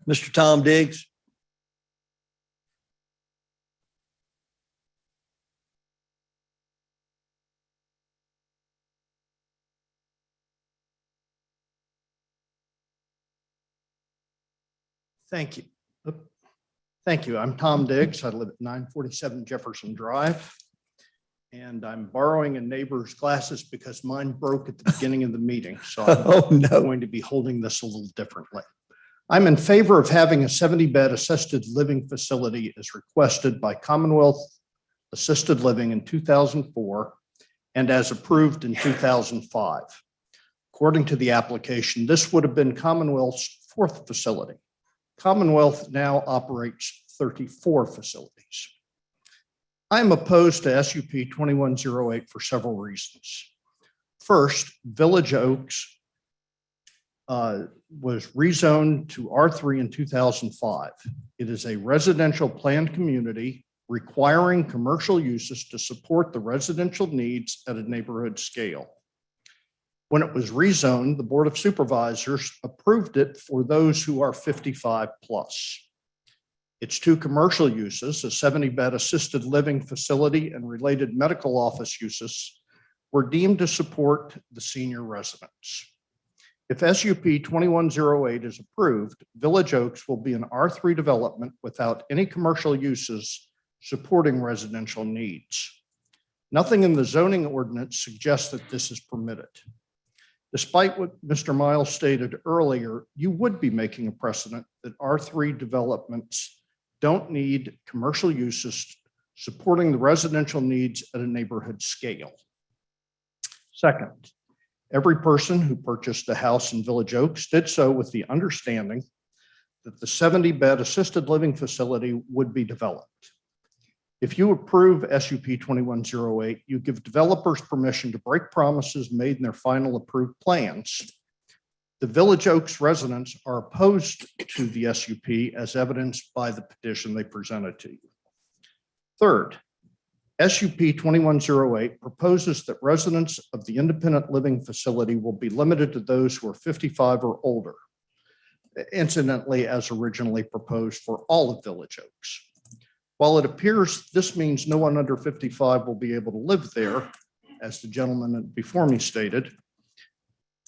Mr. Tom Diggs. Thank you. Thank you. I'm Tom Diggs. I live at 947 Jefferson Drive. And I'm borrowing a neighbor's glasses because mine broke at the beginning of the meeting. So I'm going to be holding this a little differently. I'm in favor of having a 70-bed assisted living facility as requested by Commonwealth Assisted Living in 2004 and as approved in 2005. According to the application, this would have been Commonwealth's 4th facility. Commonwealth now operates 34 facilities. I am opposed to SUP 2108 for several reasons. First, Village Oaks was rezoned to R3 in 2005. It is a residential planned community requiring commercial uses to support the residential needs at a neighborhood scale. When it was rezoned, the Board of Supervisors approved it for those who are 55 plus. Its 2 commercial uses, a 70-bed assisted living facility and related medical office uses, were deemed to support the senior residents. If SUP 2108 is approved, Village Oaks will be an R3 development without any commercial uses supporting residential needs. Nothing in the zoning ordinance suggests that this is permitted. Despite what Mr. Miles stated earlier, you would be making a precedent that R3 developments don't need commercial uses supporting the residential needs at a neighborhood scale. Second, every person who purchased a house in Village Oaks did so with the understanding that the 70-bed assisted living facility would be developed. If you approve SUP 2108, you give developers permission to break promises made in their final approved plans The Village Oaks residents are opposed to the SUP as evidenced by the petition they presented to you. Third, SUP 2108 proposes that residents of the independent living facility will be limited to those who are 55 or older, incidentally, as originally proposed for all of Village Oaks. While it appears this means no one under 55 will be able to live there, as the gentleman before me stated,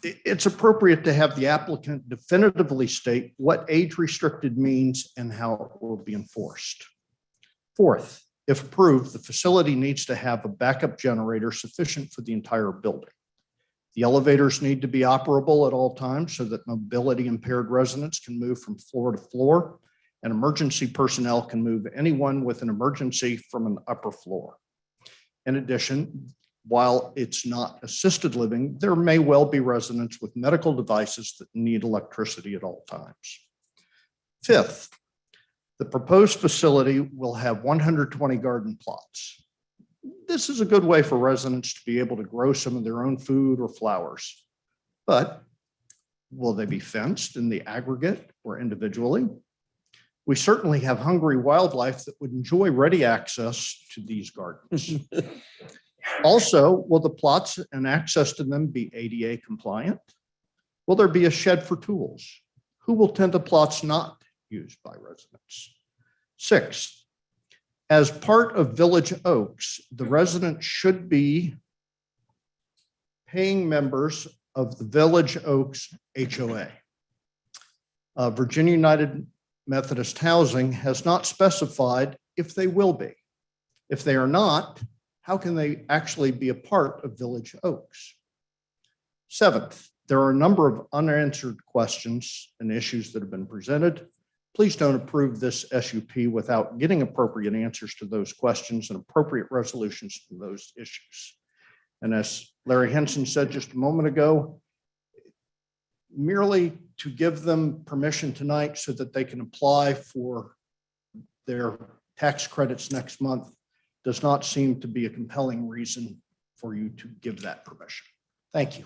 it's appropriate to have the applicant definitively state what age restricted means and how it will be enforced. Fourth, if approved, the facility needs to have a backup generator sufficient for the entire building. The elevators need to be operable at all times so that mobility impaired residents can move from floor to floor, and emergency personnel can move anyone with an emergency from an upper floor. In addition, while it's not assisted living, there may well be residents with medical devices that need electricity at all times. Fifth, the proposed facility will have 120 garden plots. This is a good way for residents to be able to grow some of their own food or flowers. But will they be fenced in the aggregate or individually? We certainly have hungry wildlife that would enjoy ready access to these gardens. Also, will the plots and access to them be ADA compliant? Will there be a shed for tools? Who will tend to plots not used by residents? Sixth, as part of Village Oaks, the residents should be paying members of the Village Oaks HOA. Virginia United Methodist Housing has not specified if they will be. If they are not, how can they actually be a part of Village Oaks? Seventh, there are a number of unanswered questions and issues that have been presented. Please don't approve this SUP without getting appropriate answers to those questions and appropriate resolutions to those issues. And as Larry Henson said just a moment ago, merely to give them permission tonight so that they can apply for their tax credits next month does not seem to be a compelling reason for you to give that permission. Thank you.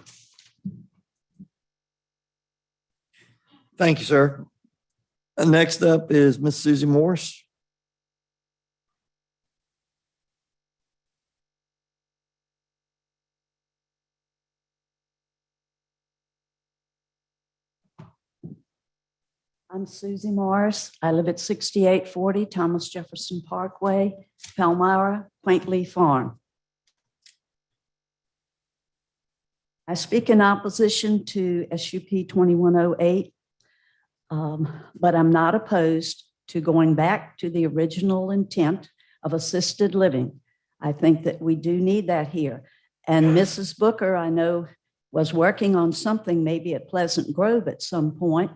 Thank you, sir. Next up is Miss Susie Morris. I'm Susie Morris. I live at 6840 Thomas Jefferson Parkway, Palmyra, Quaintly Farm. I speak in opposition to SUP 2108, but I'm not opposed to going back to the original intent of assisted living. I think that we do need that here. And Mrs. Booker, I know, was working on something maybe at Pleasant Grove at some point,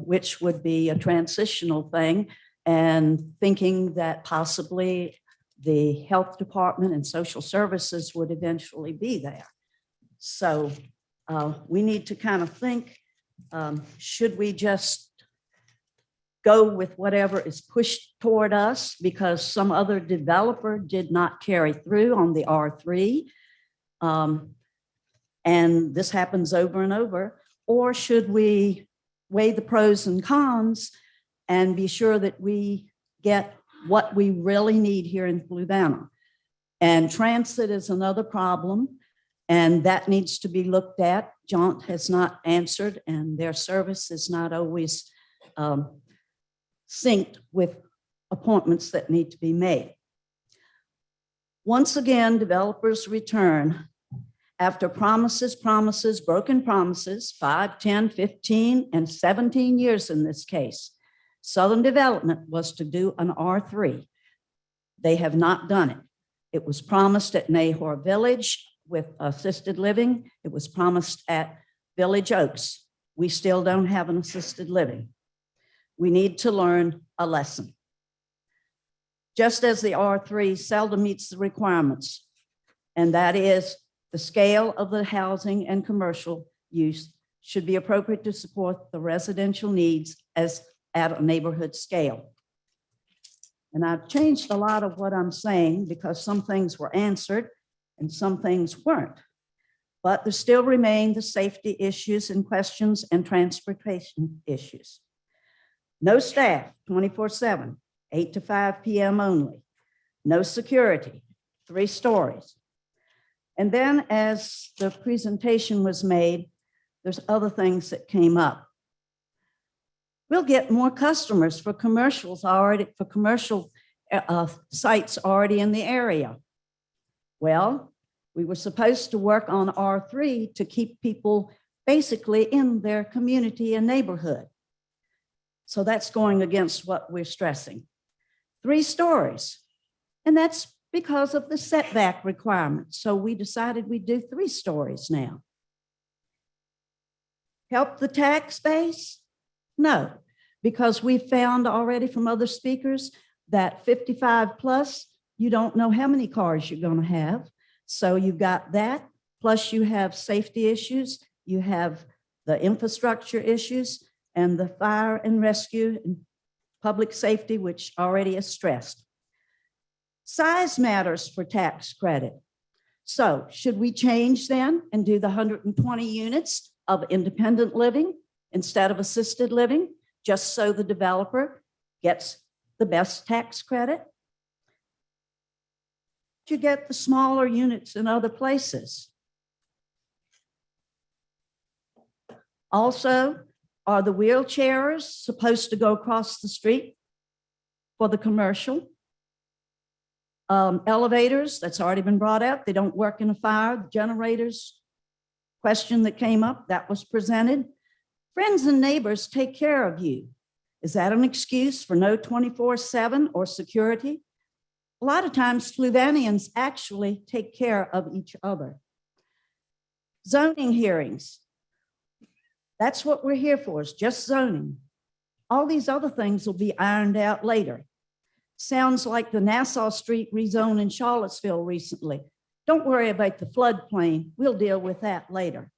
which would be a transitional thing, and thinking that possibly the health department and social services would eventually be there. So we need to kind of think, should we just go with whatever is pushed toward us because some other developer did not carry through on the R3? And this happens over and over. Or should we weigh the pros and cons and be sure that we get what we really need here in Fluvanna? And transit is another problem, and that needs to be looked at. Jaunt has not answered, and their service is not always synced with appointments that need to be made. Once again, developers return after promises, broken promises, 5, 10, 15, and 17 years in this case. Southern Development was to do an R3. They have not done it. It was promised at Nahor Village with assisted living. It was promised at Village Oaks. We still don't have an assisted living. We need to learn a lesson. Just as the R3 seldom meets the requirements, and that is the scale of the housing and commercial use should be appropriate to support the residential needs as at a neighborhood scale. And I've changed a lot of what I'm saying because some things were answered and some things weren't. but there still remain the safety issues and questions and transportation issues. No staff, 24/7, 8 to 5 p.m. only. No security, 3 stories. And then as the presentation was made, there's other things that came up. We'll get more customers for commercials already, for commercial sites already in the area. Well, we were supposed to work on R3 to keep people basically in their community and neighborhood. So that's going against what we're stressing. 3 stories, and that's because of the setback requirements. So we decided we'd do 3 stories now. Help the tax base? No, because we found already from other speakers that 55 plus, you don't know how many cars you're going to have. So you've got that, plus you have safety issues, you have the infrastructure issues, and the fire and rescue and public safety, which already is stressed. Size matters for tax credit. So should we change then and do the 120 units of independent living instead of assisted living, just so the developer gets the best tax credit? You get the smaller units in other places. Also, are the wheelchairs supposed to go across the street for the commercial? Elevators, that's already been brought up. They don't work in a fire. Generators, question that came up, that was presented. Friends and neighbors take care of you. Is that an excuse for no 24/7 or security? A lot of times Fluvannians actually take care of each other. Zoning hearings. That's what we're here for, is just zoning. All these other things will be ironed out later. Sounds like the Nassau Street rezone in Charlottesville recently. Don't worry about the floodplain. We'll deal with that later.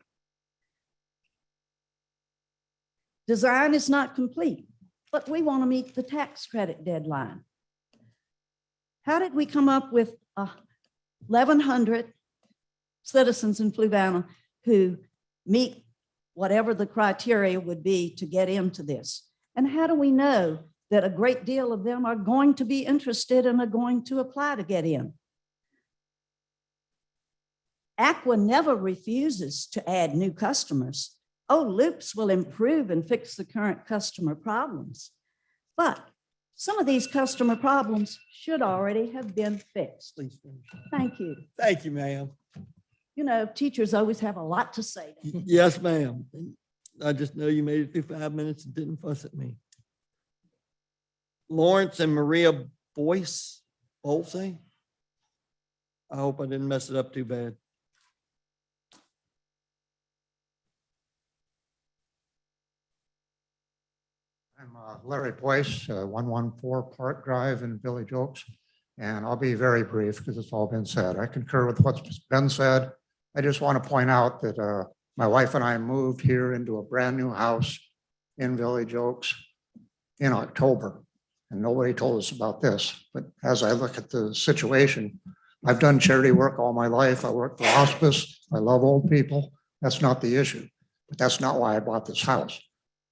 Design is not complete, but we want to meet the tax credit deadline. How did we come up with 1,100 citizens in Fluvanna who meet whatever the criteria would be to get into this? And how do we know that a great deal of them are going to be interested and are going to apply to get in? Aqua never refuses to add new customers. Oh, loops will improve and fix the current customer problems. But some of these customer problems should already have been fixed. Please finish. Thank you. Thank you, ma'am. You know, teachers always have a lot to say. Yes, ma'am. I just know you made it through 5 minutes and didn't fuss at me. Lawrence and Maria Boyce, Bolsey. I hope I didn't mess it up too bad. I'm Larry Boyce, 114 Park Drive in Village Oaks, and I'll be very brief because it's all been said. I concur with what's been said. I just want to point out that my wife and I moved here into a brand new house in Village Oaks in October, and nobody told us about this. But as I look at the situation, I've done charity work all my life. I work for hospice. I love old people. That's not the issue, but that's not why I bought this house.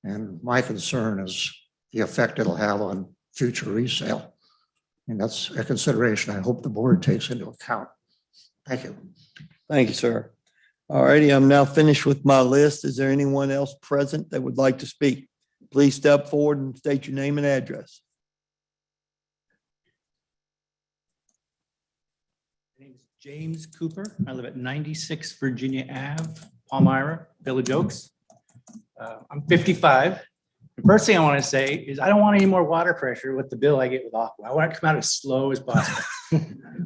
And my concern is the effect it'll have on future resale. And that's a consideration I hope the board takes into account. Thank you. Thank you, sir. All righty, I'm now finished with my list. Is there anyone else present that would like to speak? Please step forward and state your name and address. My name is James Cooper. I live at 96 Virginia Ave, Palmyra, Village Oaks. I'm 55. The first thing I want to say is I don't want any more water pressure with the bill I get with Aqua. I want it to come out as slow as possible.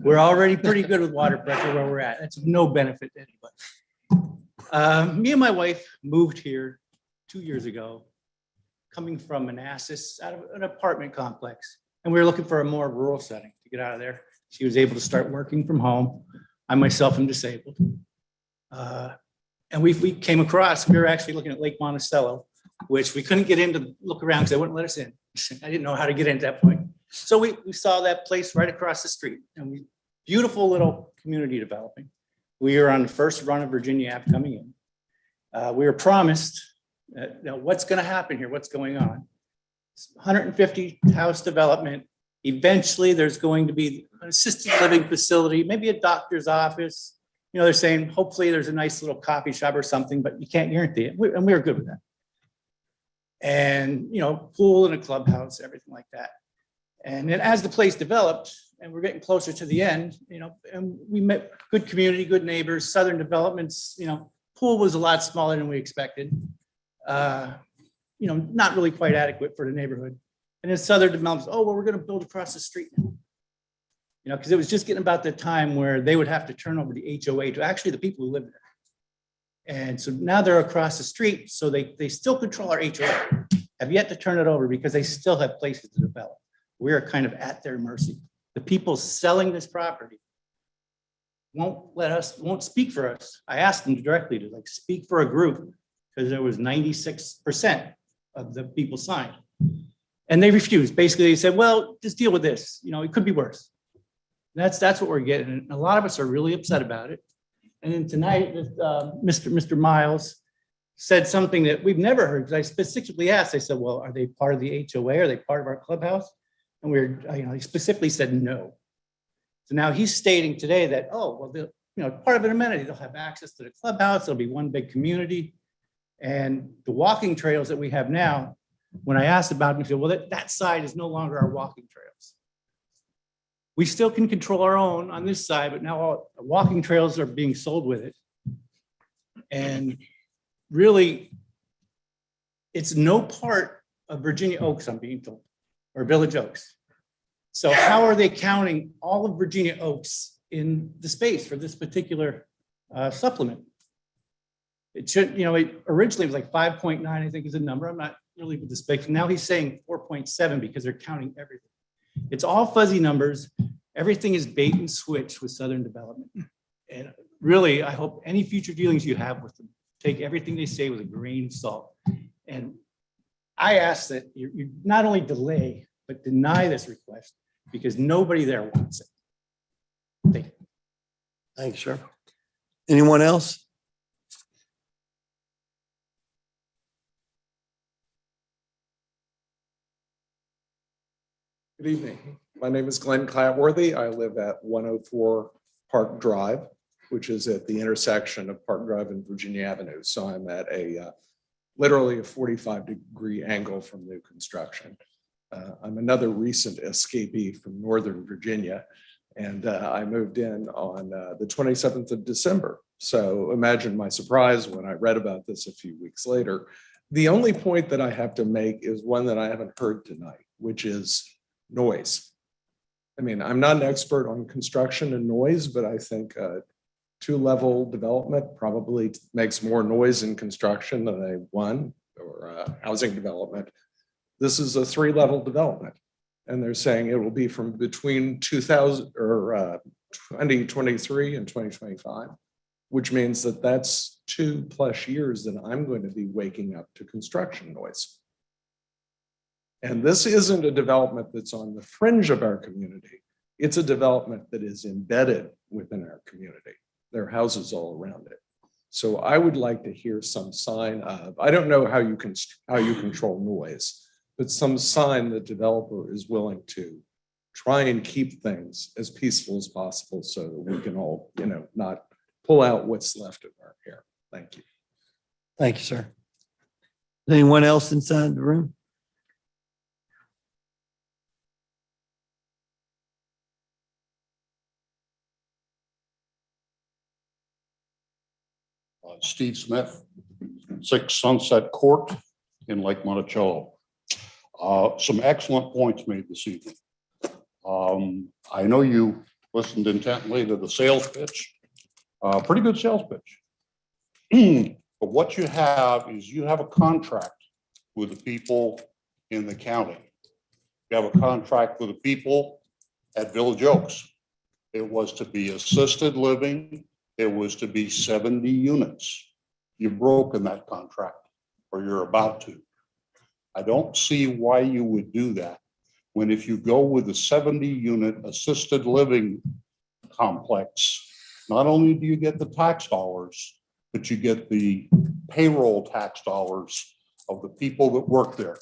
We're already pretty good with water pressure where we're at. That's of no benefit to anybody. Me and my wife moved here 2 years ago, coming from Manassas, out of an apartment complex. And we were looking for a more rural setting to get out of there. She was able to start working from home. I myself am disabled. And we came across, we were actually looking at Lake Monticello, which we couldn't get in to look around because they wouldn't let us in. I didn't know how to get in at that point. So we saw that place right across the street, and beautiful little community developing. We are on the first run of Virginia Ave coming in. We were promised, what's going to happen here? What's going on? 150 house development. Eventually, there's going to be an assisted living facility, maybe a doctor's office. You know, they're saying, hopefully there's a nice little coffee shop or something, but you can't guarantee it. And we were good with that. And, you know, pool and a clubhouse, everything like that. And then as the place developed, and we're getting closer to the end, you know, and we met good community, good neighbors, Southern Developments, you know, pool was a lot smaller than we expected. You know, not really quite adequate for the neighborhood. And then Southern Developments, oh, well, we're going to build across the street now. You know, because it was just getting about the time where they would have to turn over the HOA to actually the people who live there. And so now they're across the street, so they still control our HOA, have yet to turn it over because they still have places to develop. We are kind of at their mercy. The people selling this property won't speak for us. I asked them directly to like speak for a group because there was 96% of the people signed. And they refused. Basically, they said, well, just deal with this. You know, it could be worse. That's what we're getting. And a lot of us are really upset about it. And then tonight, Mr. Miles said something that we've never heard, because I specifically asked, I said, well, are they part of the HOA? Are they part of our clubhouse? And he specifically said no. So now he's stating today that, oh, well, part of an amenity, they'll have access to the clubhouse. There'll be one big community. And the walking trails that we have now, when I asked about them, he said, well, that side is no longer our walking trails. We still can control our own on this side, but now all walking trails are being sold with it. And really, it's no part of Virginia Oaks, I'm being told, or Village Oaks. So how are they counting all of Virginia Oaks in the space for this particular supplement? It should, it originally was like 5.9, I think is the number. I'm not really with the space. Now he's saying 4.7 because they're counting everything. It's all fuzzy numbers. Everything is bait and switch with Southern Development. And really, I hope any future dealings you have with them, take everything they say with a grain of salt. And I ask that you not only delay, but deny this request because nobody there wants it. Thank you. Thanks, sir. Anyone else? Good evening. My name is Glenn Clatworthy. I live at 104 Park Drive, which is at the intersection of Park Drive and Virginia Avenue. So I'm at literally a 45-degree angle from new construction. I'm another recent escapee from Northern Virginia, and I moved in on the 27th of December. So imagine my surprise when I read about this a few weeks later. The only point that I have to make is one that I haven't heard tonight, which is noise. I mean, I'm not an expert on construction and noise, but I think two-level development probably makes more noise in construction than a one or housing development. This is a three-level development, and they're saying it will be from between 2023 and 2025, which means that that's 2+ years that I'm going to be waking up to construction noise. And this isn't a development that's on the fringe of our community. It's a development that is embedded within our community. There are houses all around it. So I would like to hear some sign of, I don't know how you control noise, but some sign the developer is willing to try and keep things as peaceful as possible so that we can all, not pull out what's left of our hair. Thank you. Thank you, sir. Anyone else inside the room? Steve Smith, 6 Sunset Court in Lake Monticello. Some excellent points made this evening. I know you listened intently to the sales pitch. Pretty good sales pitch. But what you have is you have a contract with the people in the county. You have a contract with the people at Village Oaks. It was to be assisted living. It was to be 70 units. You've broken that contract, or you're about to. I don't see why you would do that when if you go with a 70-unit assisted living complex, not only do you get the tax dollars, but you get the payroll tax dollars of the people that work there.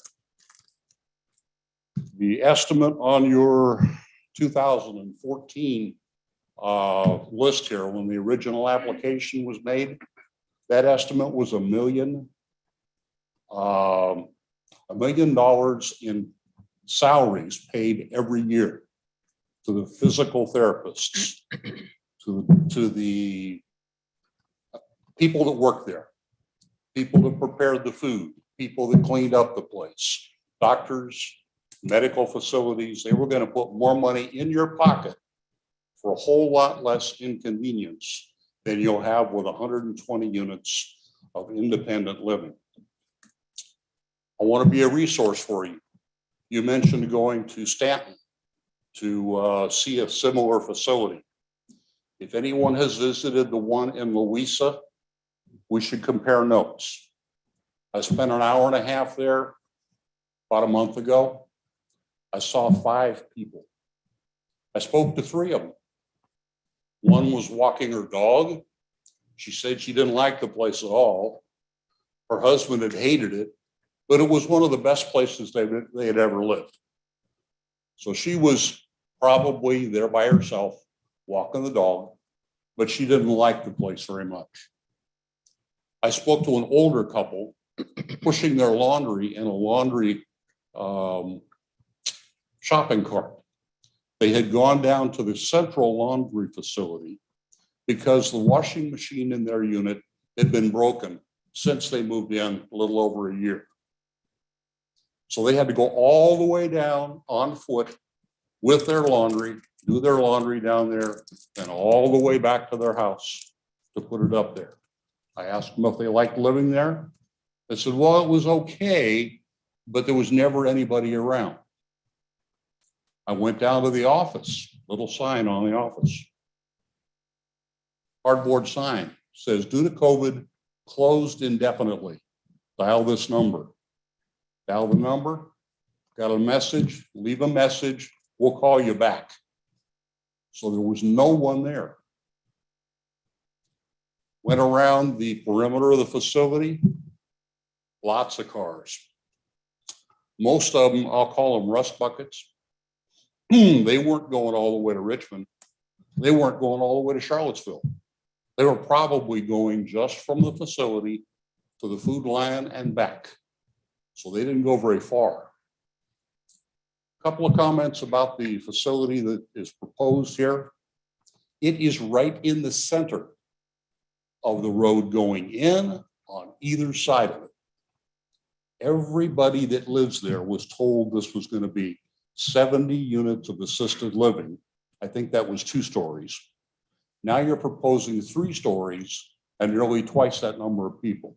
The estimate on your 2014 list here, when the original application was made, that estimate was $1 million in salaries paid every year to the physical therapists, to the people that work there, people that prepared the food, people that cleaned up the place, doctors, medical facilities. They were going to put more money in your pocket for a whole lot less inconvenience than you'll have with 120 units of independent living. I want to be a resource for you. You mentioned going to Stanton to see a similar facility. If anyone has visited the one in Louisa, we should compare notes. I spent an hour and a half there about a month ago. I saw 5 people. I spoke to 3 of them. One was walking her dog. She said she didn't like the place at all. Her husband had hated it, but it was one of the best places they had ever lived. So she was probably there by herself, walking the dog, but she didn't like the place very much. I spoke to an older couple pushing their laundry in a laundry shopping cart. They had gone down to the central laundry facility because the washing machine in their unit had been broken since they moved in a little over a year. So they had to go all the way down on foot with their laundry, do their laundry down there, and all the way back to their house to put it up there. I asked them if they liked living there. They said, well, it was okay, but there was never anybody around. I went down to the office, little sign on the office. Cardboard sign says, due to COVID, closed indefinitely. Dial this number. Dial the number, got a message, leave a message, we'll call you back. So there was no one there. Went around the perimeter of the facility, lots of cars. Most of them, I'll call them rust buckets. They weren't going all the way to Richmond. They weren't going all the way to Charlottesville. They were probably going just from the facility to the food line and back. So they didn't go very far. A couple of comments about the facility that is proposed here. It is right in the center of the road going in on either side of it. Everybody that lives there was told this was going to be 70 units of assisted living. I think that was 2 stories. Now you're proposing 3 stories and nearly twice that number of people.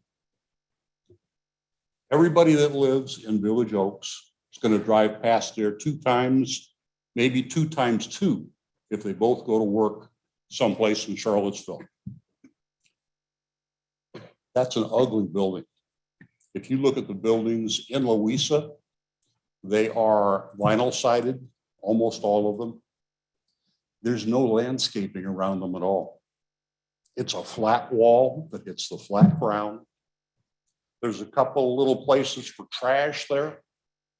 Everybody that lives in Village Oaks is going to drive past there 2 times, maybe 2 times 2, if they both go to work someplace in Charlottesville. That's an ugly building. If you look at the buildings in Louisa, they are vinyl sided, almost all of them. There's no landscaping around them at all. It's a flat wall that hits the flat ground. There's a couple little places for trash there.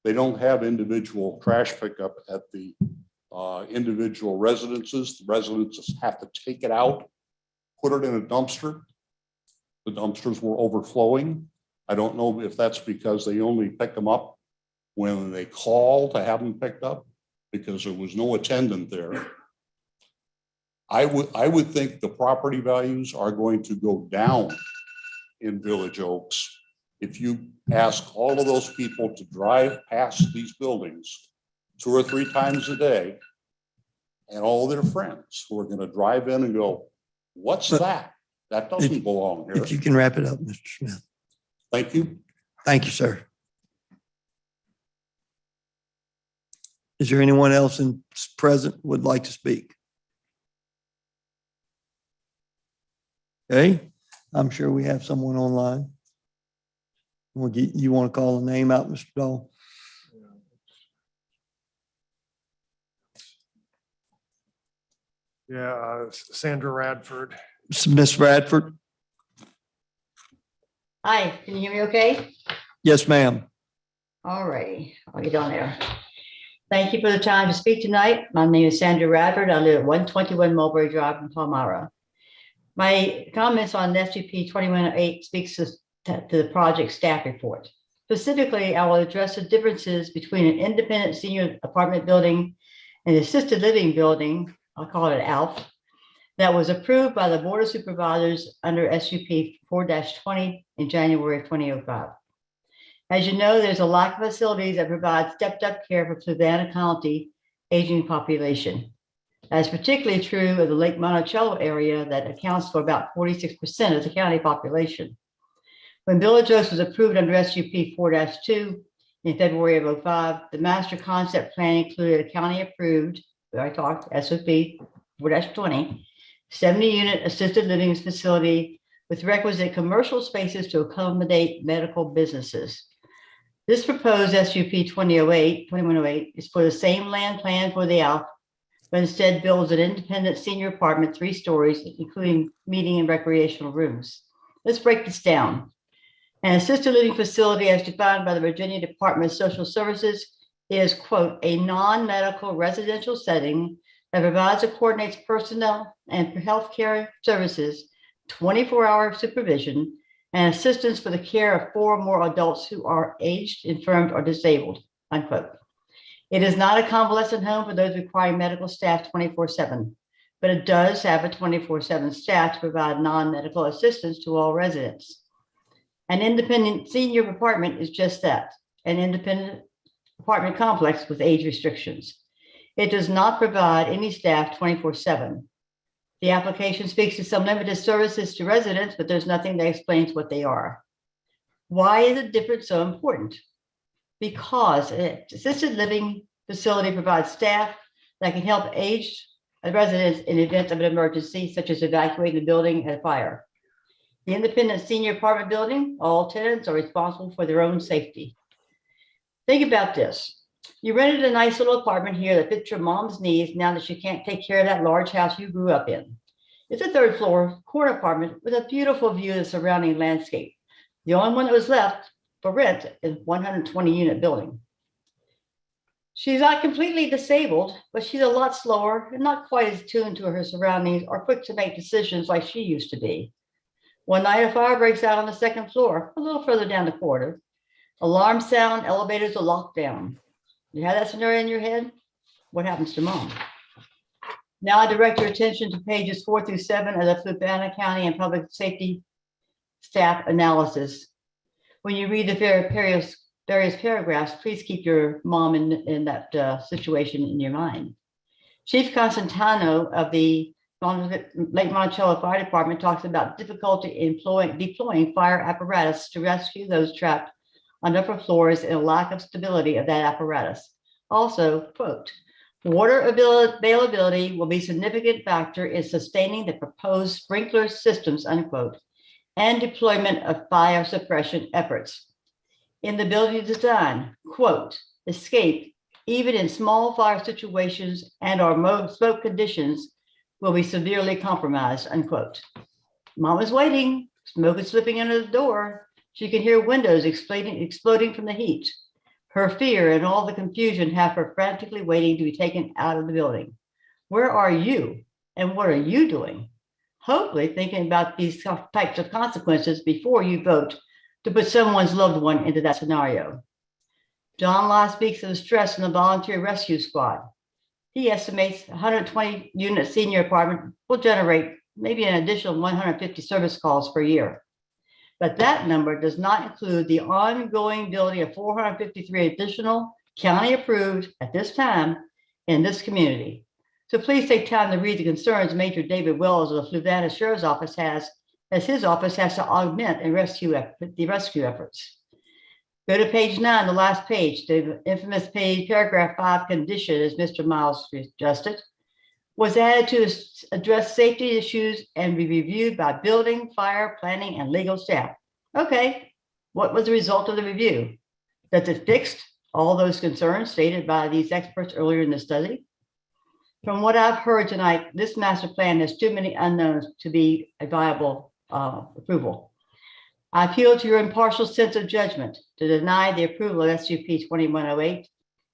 They don't have individual trash pickup at the individual residences. The residences have to take it out, put it in a dumpster. The dumpsters were overflowing. I don't know if that's because they only pick them up when they call to have them picked up, because there was no attendant there. I would think the property values are going to go down in Village Oaks if you ask all of those people to drive past these buildings 2 or 3 times a day, and all their friends who are going to drive in and go, what's that? That doesn't belong here. If you can wrap it up, Mr. Smith. Thank you. Thank you, sir. Is there anyone else present would like to speak? Okay, I'm sure we have someone online. You want to call a name out, Mr. Dahl? Yeah, Sandra Radford. Ms. Bradford? Hi, can you hear me okay? Yes, ma'am. All righty, I'll get on there. Thank you for the time to speak tonight. My name is Sandra Radford. I live at 121 Mulberry Drive in Palmyra. My comments on SUP 2108 speaks to the project staff report. Specifically, I will address the differences between an independent senior apartment building and assisted living building, I'll call it ALF, that was approved by the Board of Supervisors under SUP 4-20 in January of 2005. As you know, there's a lack of facilities that provide stepped-up care for Fluvanna County aging population. That's particularly true of the Lake Monticello area that accounts for about 46% of the county population. When Village Oaks was approved under SUP 4-2 in February of 2005, the master concept plan included a county-approved, I talked, SOP 4-20, 70-unit assisted living facility with requisite commercial spaces to accommodate medical businesses. This proposed SUP 2108 is for the same land plan for the ALF, but instead builds an independent senior apartment, 3 stories, including meeting and recreational rooms. Let's break this down. An assisted living facility as defined by the Virginia Department of Social Services is, quote, a non-medical residential setting that provides or coordinates personnel and healthcare services, 24-hour supervision, and assistance for the care of 4 or more adults who are aged, infirmed, or disabled, unquote. It is not a convalescent home for those requiring medical staff 24/7, but it does have a 24/7 staff to provide non-medical assistance to all residents. An independent senior apartment is just that, an independent apartment complex with age restrictions. It does not provide any staff 24/7. The application speaks to some limited services to residents, but there's nothing that explains what they are. Why is the difference so important? Because an assisted living facility provides staff that can help aged residents in event of an emergency, such as evacuating the building at a fire. The independent senior apartment building, all tenants are responsible for their own safety. Think about this. You rented a nice little apartment here that fits your mom's needs now that she can't take care of that large house you grew up in. It's a 3rd floor corner apartment with a beautiful view of the surrounding landscape. The only one that was left for rent is 120-unit building. She's not completely disabled, but she's a lot slower and not quite as tuned to her surroundings or quick to make decisions like she used to be. One night, a fire breaks out on the 2nd floor, a little further down the corridor. Alarm sound, elevators are locked down. You have that scenario in your head? What happens to mom? Now I direct your attention to pages 4 through 7 of the Fluvanna County and Public Safety Staff Analysis. When you read the various paragraphs, please keep your mom in that situation in your mind. Chief Constantino of the Lake Monticello Fire Department talks about difficulty in deploying fire apparatus to rescue those trapped on upper floors and a lack of stability of that apparatus. Also, quote, water availability will be a significant factor in sustaining the proposed sprinkler systems, unquote, and deployment of fire suppression efforts. In the building design, quote, escape, even in small fire situations and or smoke conditions, will be severely compromised, unquote. Mom is waiting, smoke is slipping under the door. She can hear windows exploding from the heat. Her fear and all the confusion have her frantically waiting to be taken out of the building. Where are you and what are you doing? Hopefully thinking about these types of consequences before you vote to put someone's loved one into that scenario. John Law speaks of the stress in the volunteer rescue squad. He estimates 120-unit senior apartment will generate maybe an additional 150 service calls per year. But that number does not include the ongoing building of 453 additional county-approved at this time in this community. So please take time to read the concerns Major David Wells of the Fluvanna Sheriff's Office has, as his office has to augment and the rescue efforts. Go to page 9, the last page, the infamous page, paragraph 5 condition, as Mr. Miles suggested, was added to address safety issues and be reviewed by building, fire, planning, and legal staff. Okay, what was the result of the review? Does it fix all those concerns stated by these experts earlier in the study? From what I've heard tonight, this master plan has too many unknowns to be a viable approval. I appeal to your impartial sense of judgment to deny the approval of SUP 2108.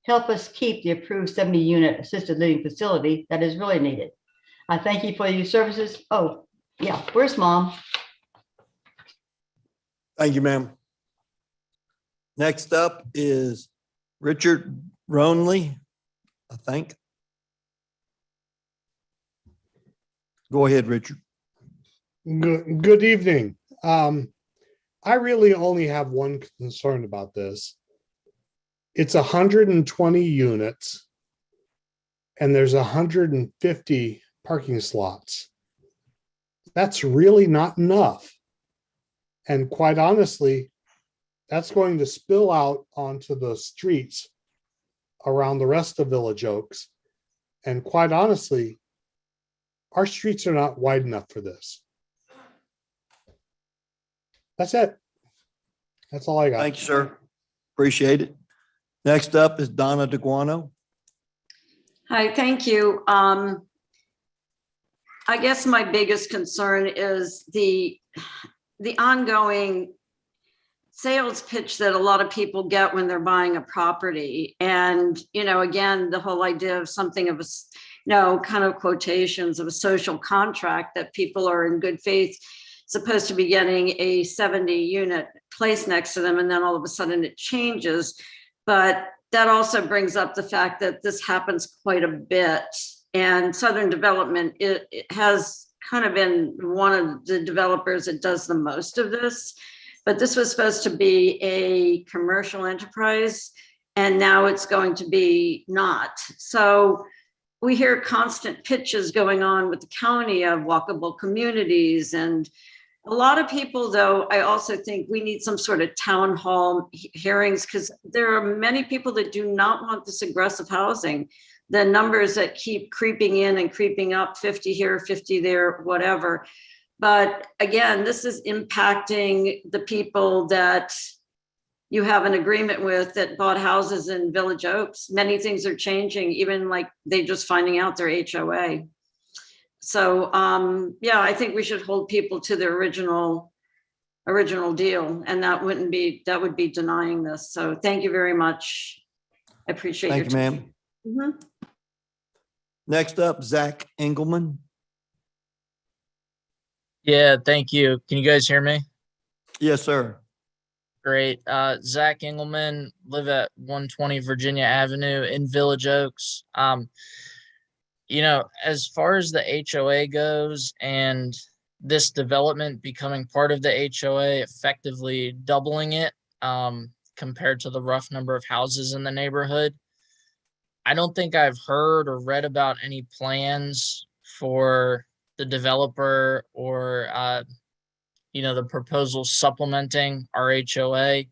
Help us keep the approved 70-unit assisted living facility that is really needed. I thank you for your services. Oh, yeah, where's Mom? Thank you, ma'am. Next up is Richard Ronley, I think. Go ahead, Richard. Good evening. I really only have one concern about this. It's 120 units and there's 150 parking slots. That's really not enough. And quite honestly, that's going to spill out onto the streets around the rest of Village Oaks. And quite honestly, our streets are not wide enough for this. That's it. That's all I got. Thank you, sir. Appreciate it. Next up is Donna DeGuano. Hi, thank you. I guess my biggest concern is the ongoing sales pitch that a lot of people get when they're buying a property. And, again, the whole idea of something of a, kind of quotations of a social contract that people are in good faith supposed to be getting a 70-unit place next to them, and then all of a sudden it changes. But that also brings up the fact that this happens quite a bit. And Southern Development, it has kind of been one of the developers that does the most of this. But this was supposed to be a commercial enterprise, and now it's going to be not. So we hear constant pitches going on with the county of walkable communities. And a lot of people, though, I also think we need some sort of town hall hearings, because there are many people that do not want this aggressive housing. The numbers that keep creeping in and creeping up, 50 here, 50 there, whatever. But again, this is impacting the people that you have an agreement with that bought houses in Village Oaks. Many things are changing, even like they just finding out their HOA. So yeah, I think we should hold people to the original deal, and that would be denying this. So thank you very much. I appreciate your time. Thank you, ma'am. Next up, Zach Engelman. Yeah, thank you. Can you guys hear me? Yes, sir. Great. Zach Engelman, live at 120 Virginia Avenue in Village Oaks. As far as the HOA goes and this development becoming part of the HOA, effectively doubling it compared to the rough number of houses in the neighborhood, I don't think I've heard or read about any plans for the developer or, the proposal supplementing our HOA.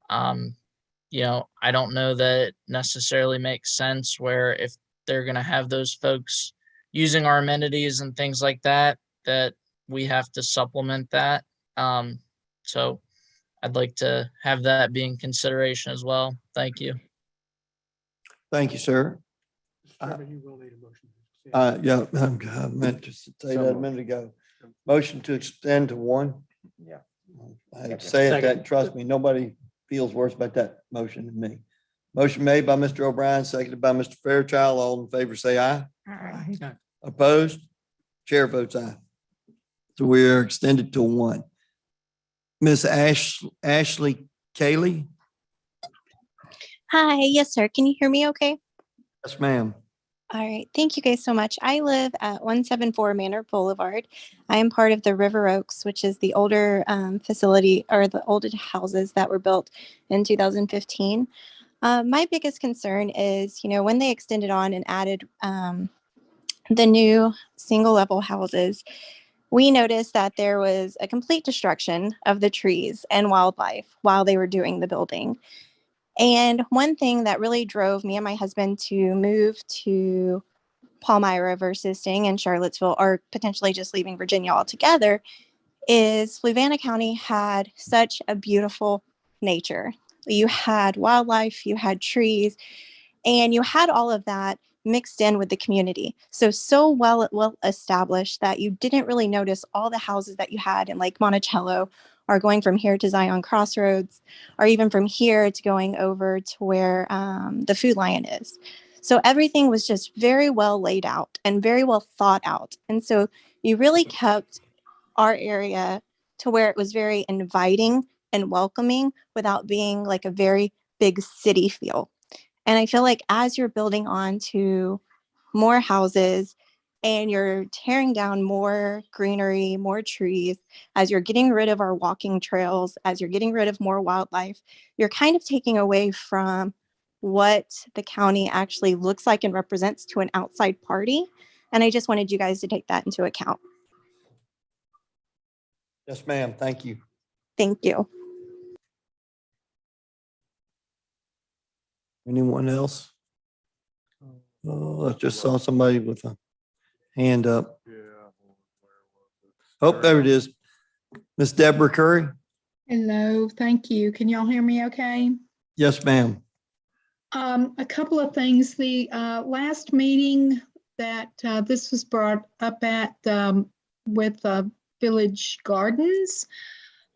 I don't know that it necessarily makes sense where if they're going to have those folks using our amenities and things like that, that we have to supplement that. So I'd like to have that be in consideration as well. Thank you. Thank you, sir. Yeah, I meant to say that a minute ago. Motion to extend to one. Yeah. I say it that, trust me, nobody feels worse about that motion than me. Motion made by Mr. O'Brien, seconded by Mr. Fairchild. All in favor, say aye. Aye. Opposed? Chair votes aye. So we are extended to one. Miss Ashley Cayley. Hi, yes, sir. Can you hear me okay? Yes, ma'am. All right. Thank you guys so much. I live at 174 Manor Boulevard. I am part of the River Oaks, which is the older facility or the older houses that were built in 2015. My biggest concern is, when they extended on and added the new single level houses, we noticed that there was a complete destruction of the trees and wildlife while they were doing the building. And one thing that really drove me and my husband to move to Palmyra versus staying in Charlottesville or potentially just leaving Virginia altogether is Fluvanna County had such a beautiful nature. You had wildlife, you had trees, and you had all of that mixed in with the community. So well established that you didn't really notice all the houses that you had in Lake Monticello, or going from here to Zion Crossroads, or even from here to going over to where the Food Lion is. So everything was just very well laid out and very well thought out. And so you really kept our area to where it was very inviting and welcoming without being like a very big city feel. And I feel like as you're building on to more houses and you're tearing down more greenery, more trees, as you're getting rid of our walking trails, as you're getting rid of more wildlife, you're kind of taking away from what the county actually looks like and represents to an outside party. And I just wanted you guys to take that into account. Yes, ma'am. Thank you. Thank you. Anyone else? Oh, I just saw somebody with a hand up. Oh, there it is. Miss Deborah Curry. Hello, thank you. Can y'all hear me okay? Yes, ma'am. A couple of things. The last meeting that this was brought up at with Village Gardens,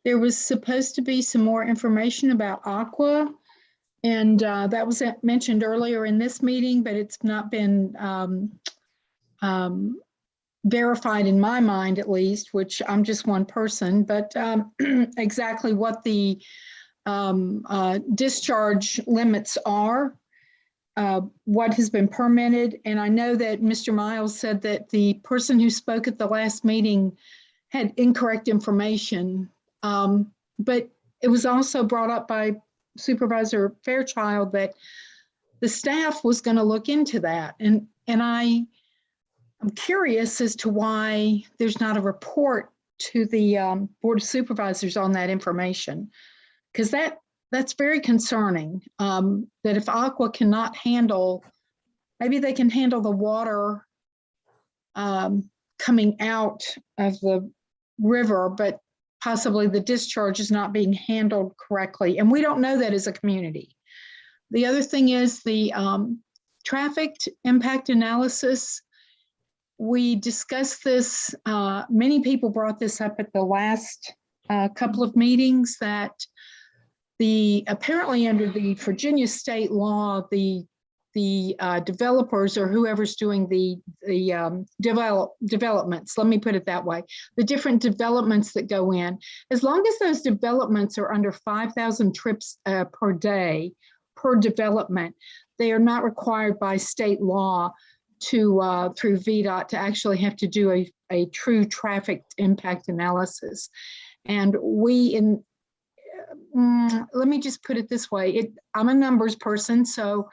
there was supposed to be some more information about aqua. And that was mentioned earlier in this meeting, but it's not been verified in my mind, at least, which I'm just one person, but exactly what the discharge limits are, what has been permitted. And I know that Mr. Miles said that the person who spoke at the last meeting had incorrect information, but it was also brought up by Supervisor Fairchild that the staff was going to look into that. And I'm curious as to why there's not a report to the Board of Supervisors on that information, because that's very concerning, that if Aqua cannot handle, maybe they can handle the water coming out of the river, but possibly the discharge is not being handled correctly. And we don't know that as a community. The other thing is the traffic impact analysis. We discussed this, many people brought this up at the last couple of meetings, that apparently under the Virginia state law, the developers or whoever's doing the developments, let me put it that way, the different developments that go in, as long as those developments are under 5,000 trips per day per development, they are not required by state law to through VDOT to actually have to do a true traffic impact analysis. And let me just put it this way. I'm a numbers person, so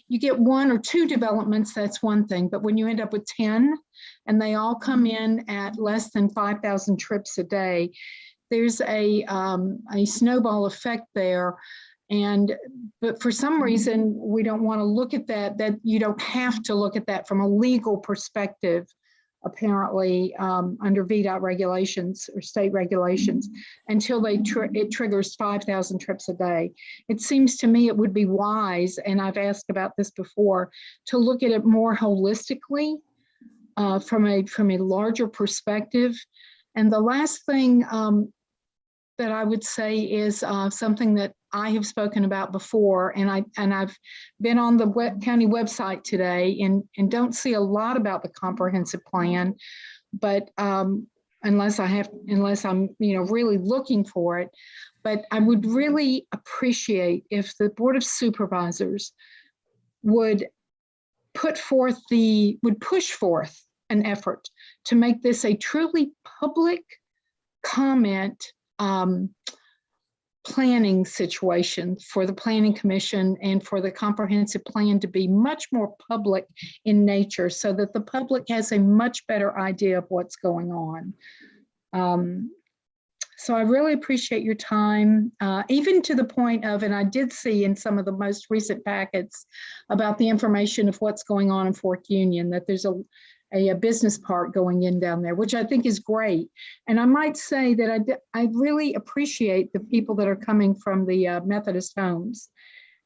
you get 1 or 2 developments, that's one thing. But when you end up with 10 and they all come in at less than 5,000 trips a day, there's a snowball effect there. But for some reason, we don't want to look at that you don't have to look at that from a legal perspective, apparently under VDOT regulations or state regulations, until it triggers 5,000 trips a day. It seems to me it would be wise, and I've asked about this before, to look at it more holistically from a larger perspective. And the last thing that I would say is something that I have spoken about before, and I've been on the county website today and don't see a lot about the comprehensive plan, but unless I'm really looking for it. But I would really appreciate if the Board of Supervisors would push forth an effort to make this a truly public comment planning situation for the Planning Commission and for the comprehensive plan to be much more public in nature, so that the public has a much better idea of what's going on. So I really appreciate your time, even to the point of, and I did see in some of the most recent packets about the information of what's going on in Fork Union, that there's a business park going in down there, which I think is great. And I might say that I really appreciate the people that are coming from the Methodist homes.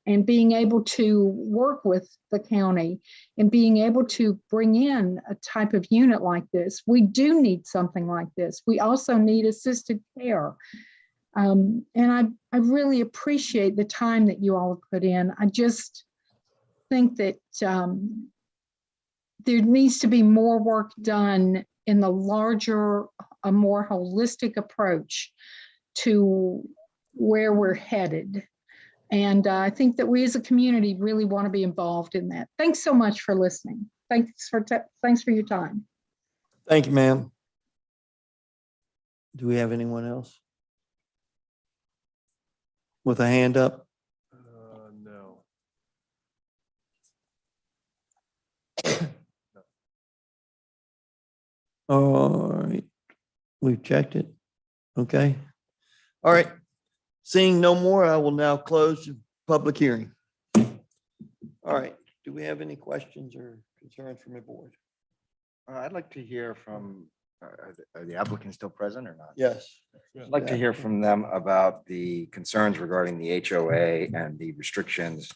and being able to work with the county and being able to bring in a type of unit like this. We do need something like this. We also need assisted care. And I really appreciate the time that you all have put in. I just think that there needs to be more work done in the larger, a more holistic approach to where we're headed. And I think that we as a community really want to be involved in that. Thanks so much for listening. Thanks for your time. Thank you, ma'am. Do we have anyone else with a hand up? No. All right, we've checked it. Okay. All right. Seeing no more, I will now close the public hearing. All right. Do we have any questions or concerns from the board? I'd like to hear from, are the applicants still present or not? Yes. I'd like to hear from them about the concerns regarding the HOA and the restrictions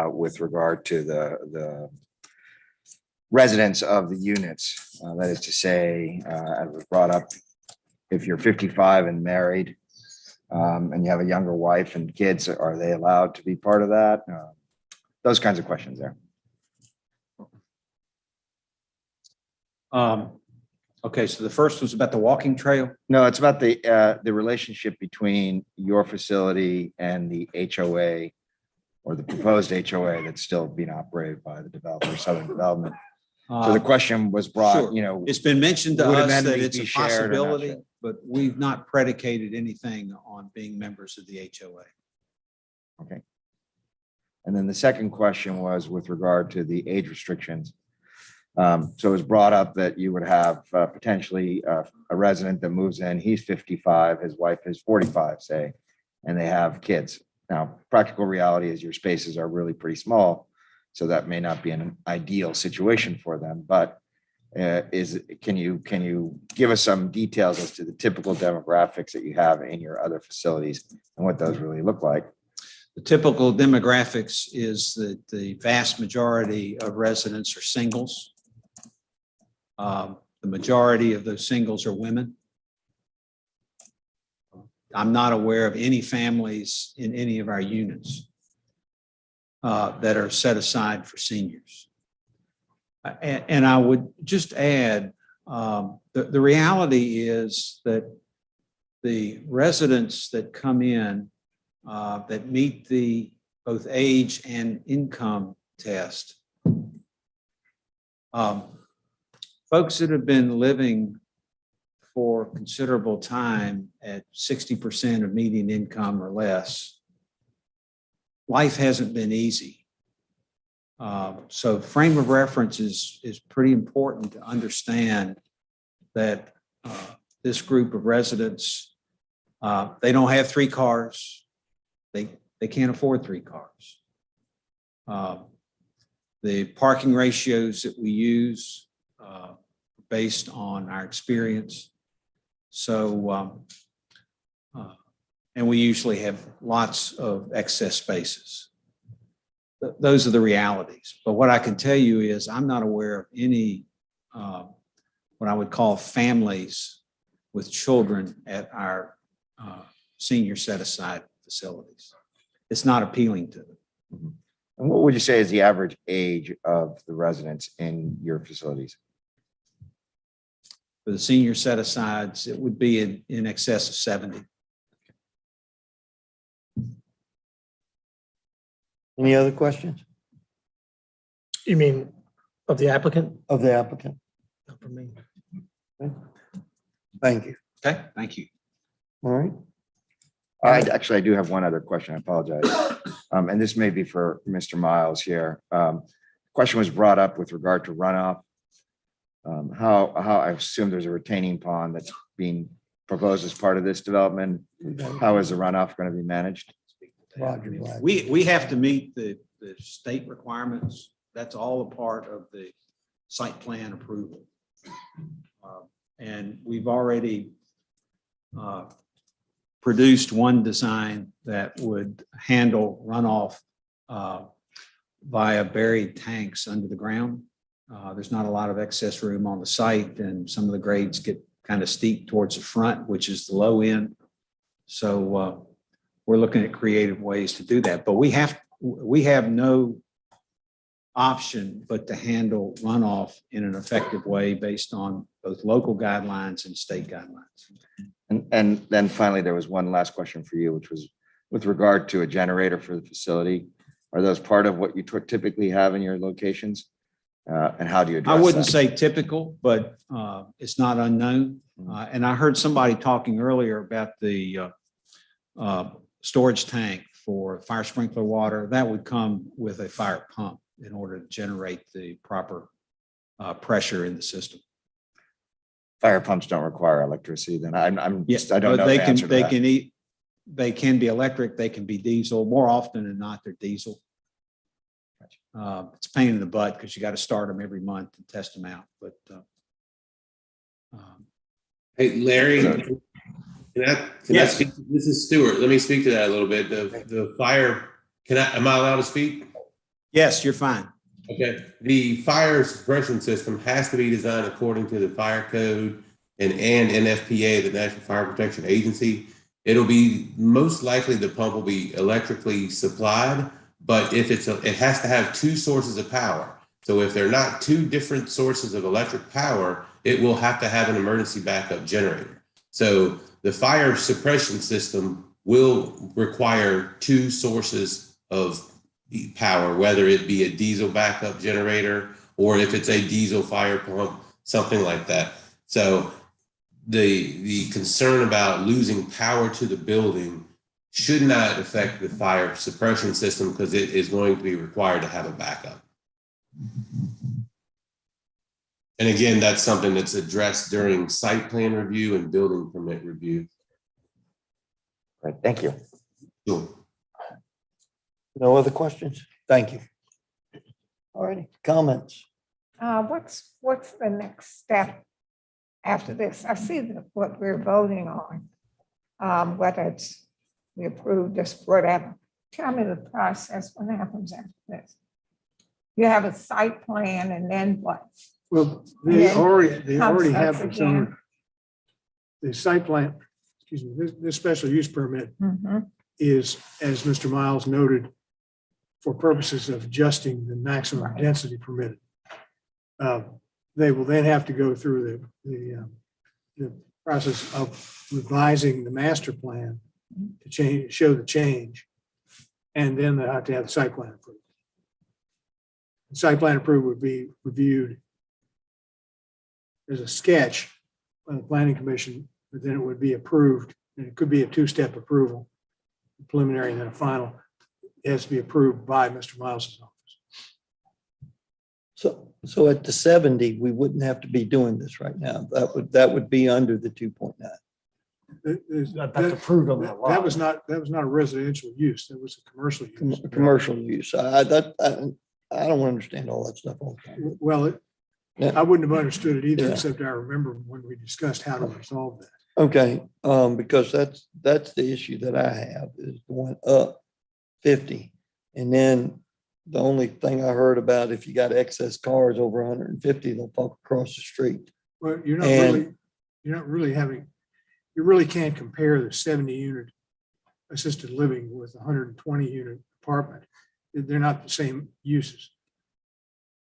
with regard to the residents of the units. That is to say, as was brought up, if you're 55 and married and you have a younger wife and kids, are they allowed to be part of that? Those kinds of questions there. Okay, so the first was about the walking trail. No, it's about the relationship between your facility and the HOA or the proposed HOA that's still being operated by the developer, Southern Development. So the question was brought, Sure. you know. It's been mentioned to would us that amenities it's a be shared or not possibility, shared? but we've not predicated anything on being members of the HOA. Okay. And then the second question was with regard to the age restrictions. So it was brought up that you would have potentially a resident that moves in, he's 55, his wife is 45, say, and they have kids. Now, practical reality is your spaces are really pretty small, so that may not be an ideal situation for them, but can you give us some details as to the typical demographics that you have in your other facilities and what those really look like? The typical demographics is that the vast majority of residents are singles. The majority of those singles are women. I'm not aware of any families in any of our units that are set aside for seniors. And I would just add, the reality is that the residents that come in that meet the both age and income test, folks that have been living for considerable time at 60% of median income or less, life hasn't been easy. So frame of reference is pretty important to understand that this group of residents, they don't have 3 cars. They can't afford 3 cars. The parking ratios that we use based on our experience. So, and we usually have lots of excess spaces. Those are the realities. But what I can tell you is I'm not aware of any, what I would call families with children at our senior set-aside facilities. It's not appealing to them. Mm-hmm. And what would you say is the average age of the residents in your facilities? For the senior set-asides, it would be in excess of 70. Any other questions You mean of the applicant? of the applicant? Not for me. Thank you. Okay, thank you. All right. I do have one other question. I apologize. And this may be for Mr. Miles here. Question was brought up with regard to runoff. How I assume there's a retaining pond that's being proposed as part of this development. How is the runoff going to be managed? Roger Black. We have to meet the state requirements. That's all a part of the site plan approval. And we've already produced one design that would handle runoff via buried tanks under the ground. There's not a lot of excess room on the site, and some of the grades get kind of steep towards the front, which is the low end. So we're looking at creative ways to do that. But we have no option but to handle runoff in an effective way based on both local guidelines and state guidelines. And then finally, there was one last question for you, which was with regard to a generator for the facility. Are those part of what you typically have in your locations? And how do you address I wouldn't that? say typical, but it's not unknown. And I heard somebody talking earlier about the storage tank for fire sprinkler water. That would come with a fire pump in order to generate the proper pressure in the system. Fire pumps don't require electricity, then I'm Yes, I don't but know the answer to that. They can be electric, they can be diesel. More often than not, they're diesel. It's a pain in the butt because you got to start them every month and test them out. But hey, Larry, can I Yes. speak? This is Stuart. Let me speak to that a little bit. The fire, am I allowed to speak? yes, you're fine. Okay. The fire suppression system has to be designed according to the fire code and NFPA, the National Fire Protection Agency. It'll be most likely the pump will be electrically supplied, but if it has to have two sources of power. So if they're not two different sources of electric power, it will have to have an emergency backup generator. So the fire suppression system will require two sources of power, whether it be a diesel backup generator or if it's a diesel fire pump, something like that. So the concern about losing power to the building should not affect the fire suppression system because it is going to be required to have a backup. And again, that's something that's addressed during site plan review and building permit review. Right, thank you. Sure. No other questions? Thank you. All righty, comments? What's the next step after this? I see what we're voting on, whether it's we approve this, whatever. Tell me the process, what happens after this? You have a site plan and then what? Well, And they then already comes have us the again. zone. The site plan, excuse me, this special use permit is, as Mr. Miles noted, for purposes of adjusting the maximum density permitted. They will then have to go through the process of revising the master plan to change, show the change, and then they have to have the site plan approved. The site plan approved would be reviewed as a sketch by the planning commission, but then it would be approved, and it could be a two-step approval, preliminary and then a final. It has to be approved by Mr. Miles' office. So at the 70, we wouldn't have to be doing this right now. That would be under the 2.9. That's approved on that lot. That was not a residential use. That was a commercial use. Commercial use. I don't understand all that stuff all the time. Well, I wouldn't have understood it either, Yeah. except I remember when we discussed how to resolve that. Okay, because that's the issue that I have is going up 50. And then the only thing I heard about, if you got excess cars over 150, they'll park across the street. Well, you really can't compare the 70 unit assisted living with a 120 unit apartment. They're not the same uses.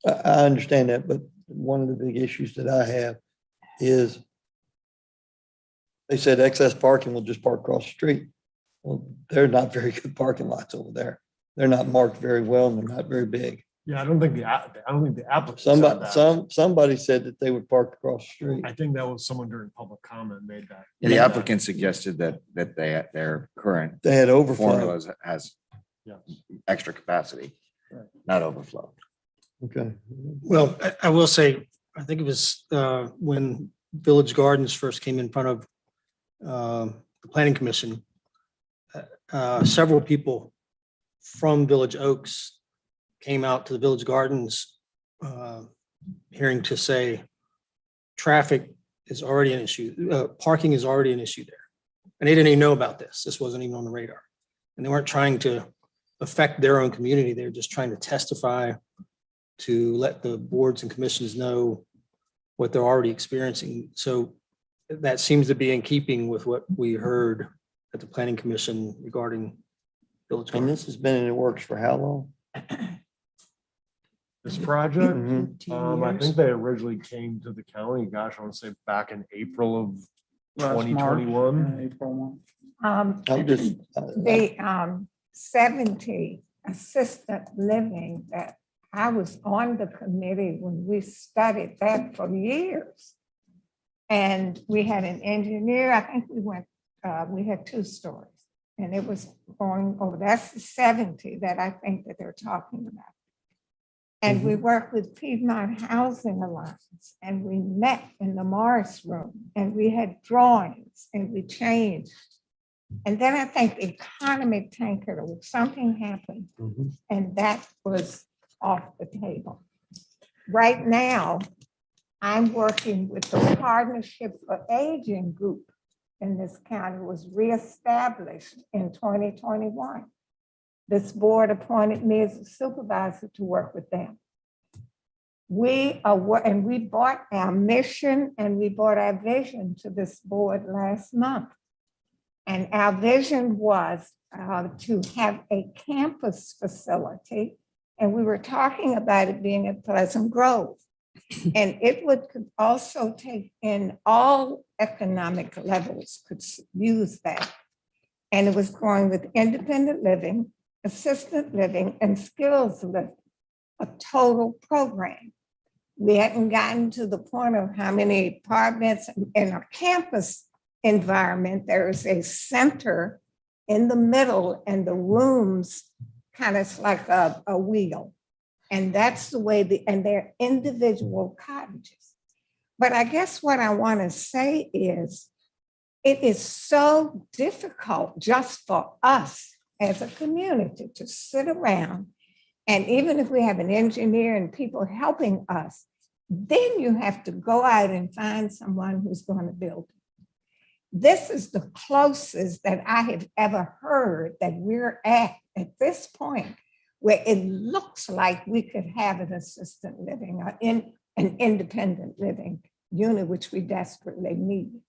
I understand that, but one of the big issues that I have is they said excess parking will just park across the street. Well, they're not very good parking lots over there. They're not marked very well and they're not very big. Yeah, I don't think the applicant said that. Somebody said that they would park across the street. I think that was someone during public comment made that. The applicant suggested that their current They had overflow. formulas has extra capacity, not overflow. Okay. Well, I will say, I think it was when Village Gardens first came in front of the Planning Commission, several people from Village Oaks came out to the Village Gardens hearing to say traffic is already an issue, parking is already an issue there. And they didn't even know about this. This wasn't even on the radar. And they weren't trying to affect their own community. They were just trying to testify to let the boards and commissions know what they're already experiencing. So that seems to be in keeping with what we heard at the planning commission regarding village And gardens. this has been in the works for how long? This project, Mhm. 15 I years. think they originally came to the county, gosh, I want to say back in April of Last March, 2021. April 1. I'm just, The 70 assistant living that I was on the committee when we studied that for years. And we had an engineer, I think we had 2 stories. And it was going over, that's the 70 that I think that they're talking about. And we worked with Piedmont Housing Alliance, and we met in the Morris Room, and we had drawings, and we changed. And then I think the economy tankered, or something happened, and that was off the table. Right now, I'm working with the Partnership for Aging group in this county. It was reestablished in 2021. This board appointed me as a supervisor to work with them. And we brought our mission and we brought our vision to this board last month. And our vision was to have a campus facility. And we were talking about it being at Pleasant Grove. And it could also take in all economic levels could use that. And it was going with independent living, assisted living, and skills living, a total program. We hadn't gotten to the point of how many apartments in a campus environment. There is a center in the middle and the rooms kind of like a wheel. And that's the way and they're individual cottages. But I guess what I want to say is, it is so difficult just for us as a community to sit around. And even if we have an engineer and people helping us, then you have to go out and find someone who's going to build it. This is the closest that I have ever heard that we're at this point, where it looks like we could have an assisted living or in an independent living unit, which we desperately need.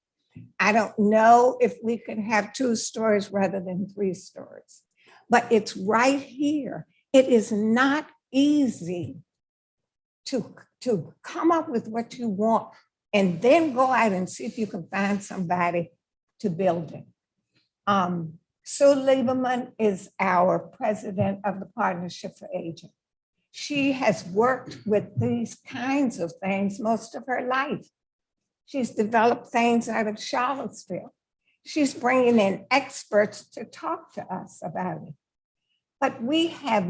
I don't know if we could have 2 stories rather than 3 stories, but it's right here. It is not easy to come up with what you want and then go out and see if you can find somebody to build it. Sue Lieberman is our president of the Partnership for Aging. She has worked with these kinds of things most of her life. She's developed things out of Charlottesville. She's bringing in experts to talk to us about it. But we have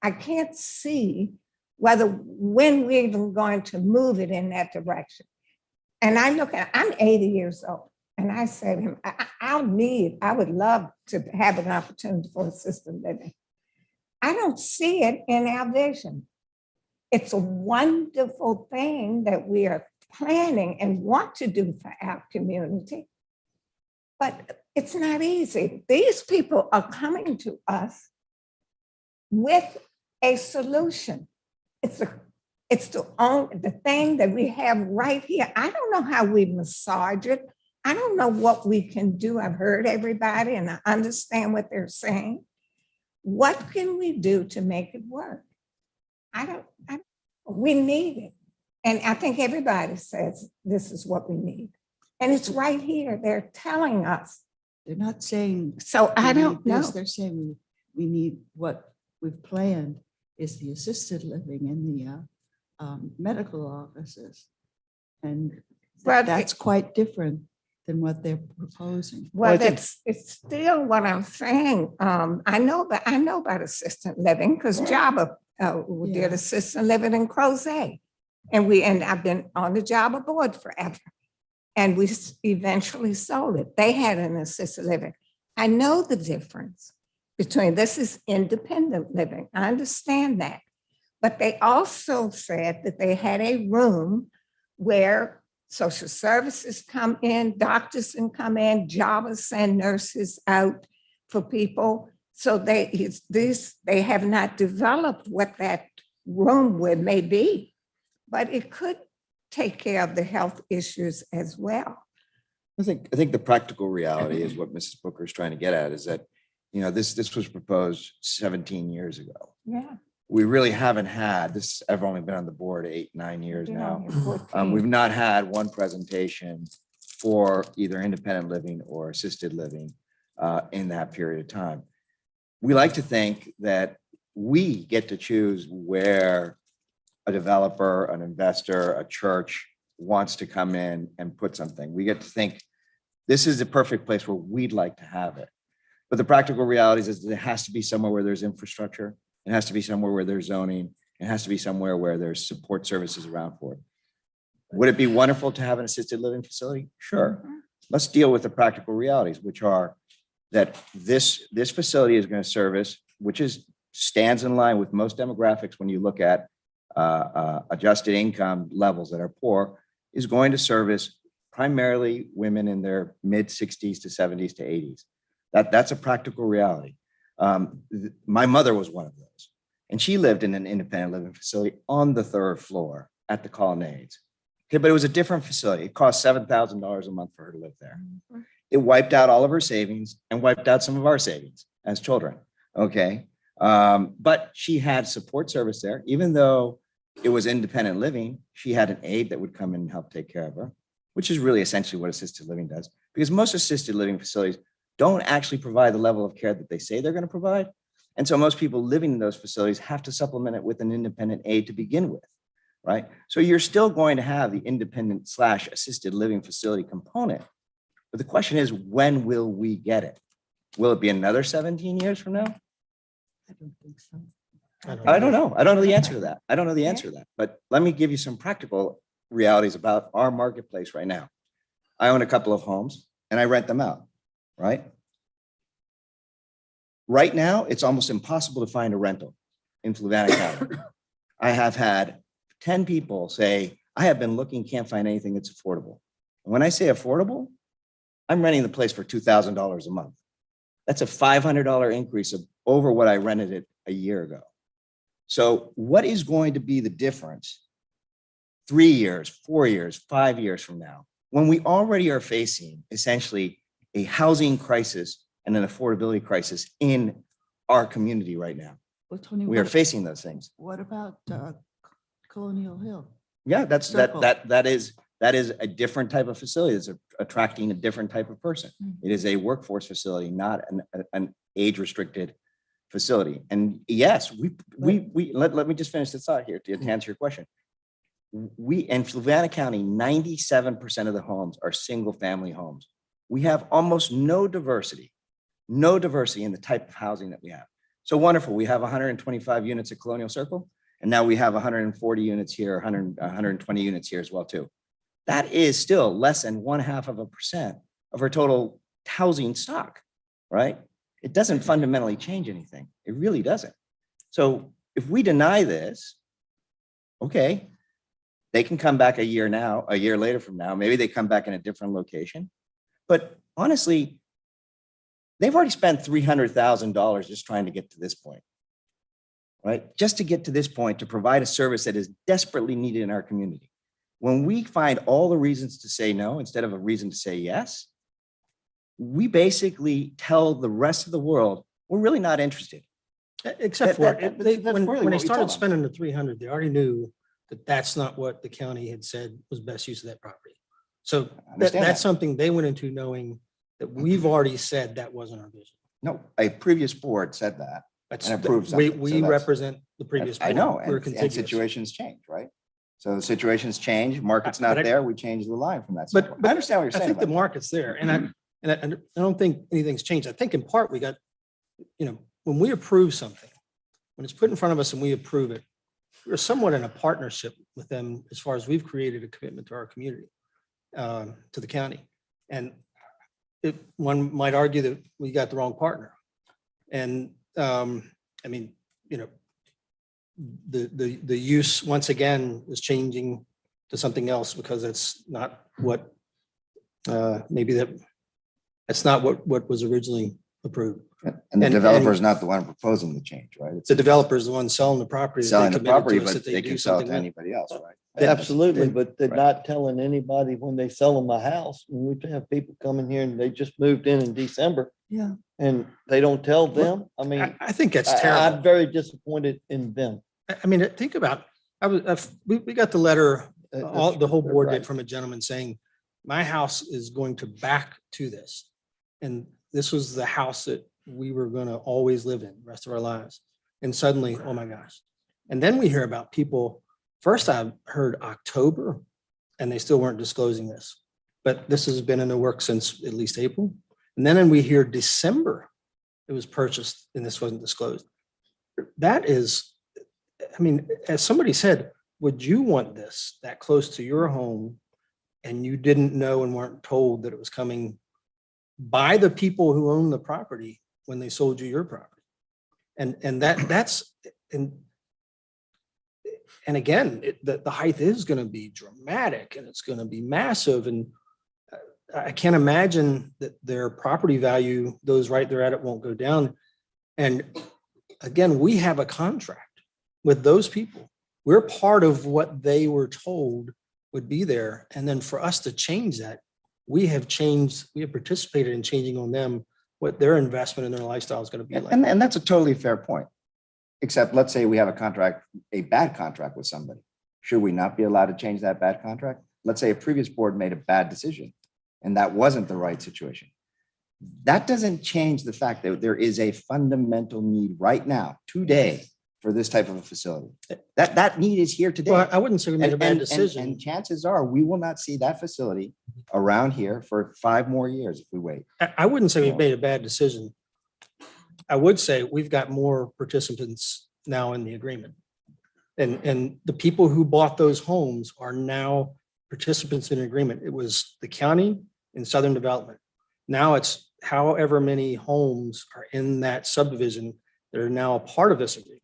I can't see when we're even going to move it in that direction. And I'm 80 years old. And I said to him, I would love to have an opportunity for assisted living. I don't see it in our vision. It's a wonderful thing that we are planning and want to do for our community, but it's not easy. These people are coming to us with a solution. It's the thing that we have right here. I don't know how we massage it. I don't know what we can do. I've heard everybody and I understand what they're saying. What can we do to make it work? We need it. And I think everybody says this is what we need. And it's right here. They're telling us. They're not saying. So I we don't need this. know. They're saying we need what we've planned is the assisted living in the medical offices. And that's quite different than what they're proposing. Well, it's still what I'm saying. I know about assisted living because Java did assisted living in Crozet. And I've been on the Java board forever. And we eventually sold it. They had an assisted living. I know the difference between this is independent living. I understand that. But they also said that they had a room where social services come in, doctors can come in, jobbers send nurses out for people. So they have not developed what that room would may be, but it could take care of the health issues as well. I think the practical reality is what Mrs. Booker is trying to get at is that, you know, this was proposed 17 years ago. Yeah. We really haven't had this. I've only been on the board 8-9 years Been now. on here 14. We've not had one presentation for either independent living or assisted living in that period of time. We like to think that we get to choose where a developer, an investor, a church wants to come in and put something. We get to think this is the perfect place where we'd like to have it. But the practical reality is that it has to be somewhere where there's infrastructure. It has to be somewhere where there's zoning. It has to be somewhere where there's support services around for it. Would it be wonderful to have an assisted living facility? Sure. Let's deal with the practical realities, which are that this facility is going to service, which stands in line with most demographics when you look at adjusted income levels that are poor, is going to service primarily women in their mid 60s to 70s to 80s. That's a practical reality. My mother was one of those, and she lived in an independent living facility on the 3rd floor at the Colonnades. Okay, but it was a different facility. It cost $7,000 a month for her to live there. It wiped out all of her savings and wiped out some of our savings as children. Okay, but she had support service there. Even though it was independent living, she had an aide that would come in and help take care of her, which is really essentially what assisted living does. Because most assisted living facilities don't actually provide the level of care that they say they're going to provide. And so most people living in those facilities have to supplement it with an independent aide to begin with, right? So you're still going to have the independent / assisted living facility component. But the question is, when will we get it? Will it be another 17 years from now? I don't think so. I don't know. I don't know the answer to that. I don't know the answer to that. But let me give you some practical realities about our marketplace right now. I own a couple of homes and I rent them out, right? Right now, it's almost impossible to find a rental in Fluvanna County. I have had 10 people say, I have been looking, can't find anything that's affordable. And when I say affordable, I'm renting the place for $2,000 a month. That's a $500 increase over what I rented it a year ago. So what is going to be the difference 3 years, 4 years, 5 years from now, when we already are facing essentially a housing crisis and an affordability crisis in our community right now? Well, Tony, We are facing those things. What about Colonial Hill? Yeah, Circle. that is a different type of facility. It's attracting a different type of person. It is a workforce facility, not an age-restricted facility. And yes, let me just finish this thought here to answer your question. We in Fluvanna County, 97% of the homes are single-family homes. We have almost no diversity in the type of housing that we have. So wonderful. We have 125 units at Colonial Circle, and now we have 140 units here, 120 units here as well too. That is still less than 0.5% of our total housing stock, right? It doesn't fundamentally change anything. It really doesn't. So if we deny this, okay, they can come back a year later from now, maybe they come back in a different location. But honestly, they've already spent $300,000 just trying to get to this point, right? Just to get to this point to provide a service that is desperately needed in our community. When we find all the reasons to say no instead of a reason to say yes, we basically tell the rest of the world we're really not interested. Except for that's when really they what we tell started them. spending the 300, they already knew that that's not what the county had said was best use of that property. So understand that's that. something they went into knowing that we've already said that wasn't our vision. No, a previous board said that That's and approved we something. So that's- represent the previous. I board. know, We're and contiguous. situations change, right? So the situations change, market's not But I- there, we change the line from that. But standpoint. I understand what you're I saying. think the about market's there, and I don't think anything's changed. I think in part we got, when we approve something, when it's put in front of us and we approve it, we're somewhat in a partnership with them as far as we've created a commitment to our community, to the county. And one might argue that we got the wrong partner. And the use once again is changing to something else because it's not what, that's not what was originally approved. And the And- developer and- is not the one proposing the change, right? It's The developer is the one selling the property. that they selling the committed to property, us but that they do can sell it something to with. anybody else, right? Absolutely, but they're Right. not telling anybody when they sell them a house. And we have people coming here and they just moved in December Yeah. and they don't tell them. I mean, I think that's I'm terrible. very disappointed in them. I mean, think about, we got the letter, the whole board right. did from a gentleman saying, my house is going to back to this. And this was the house that we were going to always live in the rest of our lives. And suddenly, oh my gosh. And then we hear about people, first I heard October and they still weren't disclosing this, but this has been in the works since at least April. And then we hear December, it was purchased and this wasn't disclosed. That is, I mean, as somebody said, would you want this that close to your home and you didn't know and weren't told that it was coming by the people who own the property when they sold you your property? And that's, and again, the height is going to be dramatic and it's going to be massive. And I can't imagine that their property value, those right there at it, won't go down. And again, we have a contract with those people. We're part of what they were told would be there. And then for us to change that, we have participated in changing on them what their investment in their lifestyle is going to be like. And that's a totally fair point. Except let's say we have a bad contract with somebody. Should we not be allowed to change that bad contract? Let's say a previous board made a bad decision and that wasn't the right situation. That doesn't change the fact that there is a fundamental need right now, today, for this type of a facility. That need is here today. Well, I wouldn't say we made a bad And decision. chances are we will not see that facility around here for 5 more years if we wait. I wouldn't say we've made a bad decision. I would say we've got more participants now in the agreement. And the people who bought those homes are now participants in an agreement. It was the county and Southern Development. Now it's however many homes are in that subdivision that are now a part of this agreement.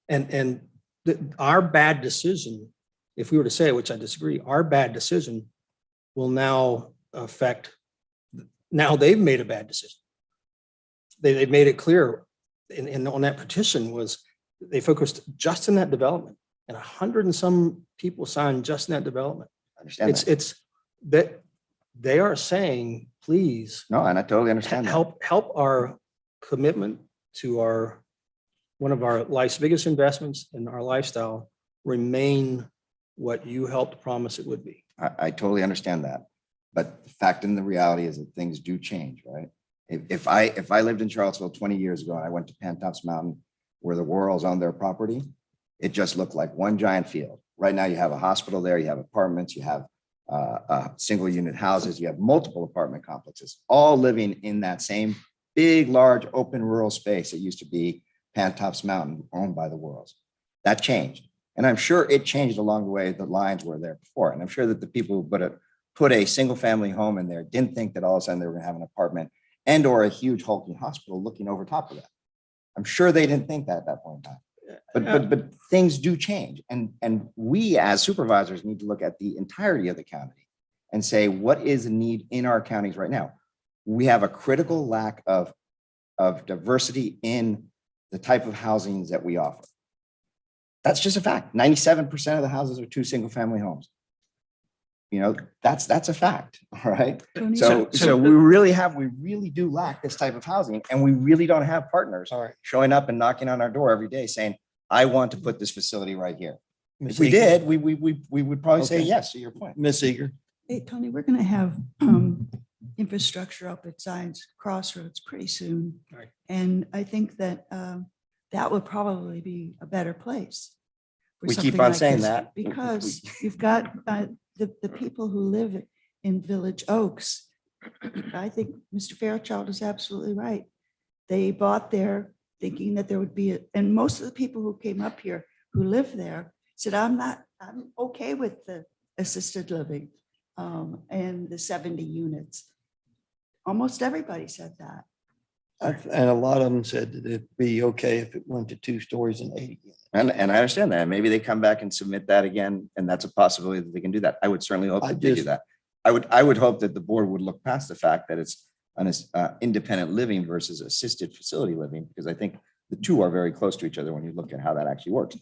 And our bad decision, if we were to say, which I disagree, our bad decision will now affect, now they've made a bad decision. They've made it clear in on that petition was they focused just in that development and 100 and some people signed just in that development. Understand It's that they are saying, please. No, and I totally understand that. Help our commitment to one of our life's biggest investments in our lifestyle remain what you helped promise it would be. I totally understand that. But the fact and the reality is that things do change, right? If I lived in Charlottesville 20 years ago and I went to Pantops Mountain where the Worrells owned their property, it just looked like one giant field. Right now you have a hospital there, you have apartments, you have single unit houses, you have multiple apartment complexes, all living in that same big, large, open rural space that used to be Pantops Mountain owned by the Worrells. That changed. And I'm sure it changed along the way. The lines were there before. And I'm sure that the people who put a single family home in there didn't think that all of a sudden they were gonna have an apartment and or a huge hulking hospital looking over top of that. I'm sure they didn't think that at that point in time. But things do change. And we as supervisors need to look at the entirety of the county and say, what is the need in our counties right now? We have a critical lack of diversity in the type of housings that we offer. That's just a fact. 97% of the houses are 2 single family homes. You know, that's a fact. All right. Tony, So we really do lack this type of housing, and we really don't have partners showing up and knocking on our door every day saying, I want to put this facility right here. If we did, we would probably say yes to your point. Miss Eager. Hey, Tony, we're going to have infrastructure up at Zions Crossroads pretty soon. Right. And I think that that would probably be a better place. for We keep something on like saying this, that. Because you've got the people who live in Village Oaks. I think Mr. Fairchild is absolutely right. They bought there thinking that there would be, and most of the people who came up here who live there said, I'm okay with the assisted living and the 70 units. Almost everybody said that. And a lot of them said that it'd be okay if it went to 2 stories and 80 units. And I understand that. Maybe they come back and submit that again, and that's a possibility that they can do that. I would certainly hope I that they do just- that. I would hope that the board would look past the fact that it's an independent living versus assisted facility living, because I think the two are very close to each other when you look at how that actually works.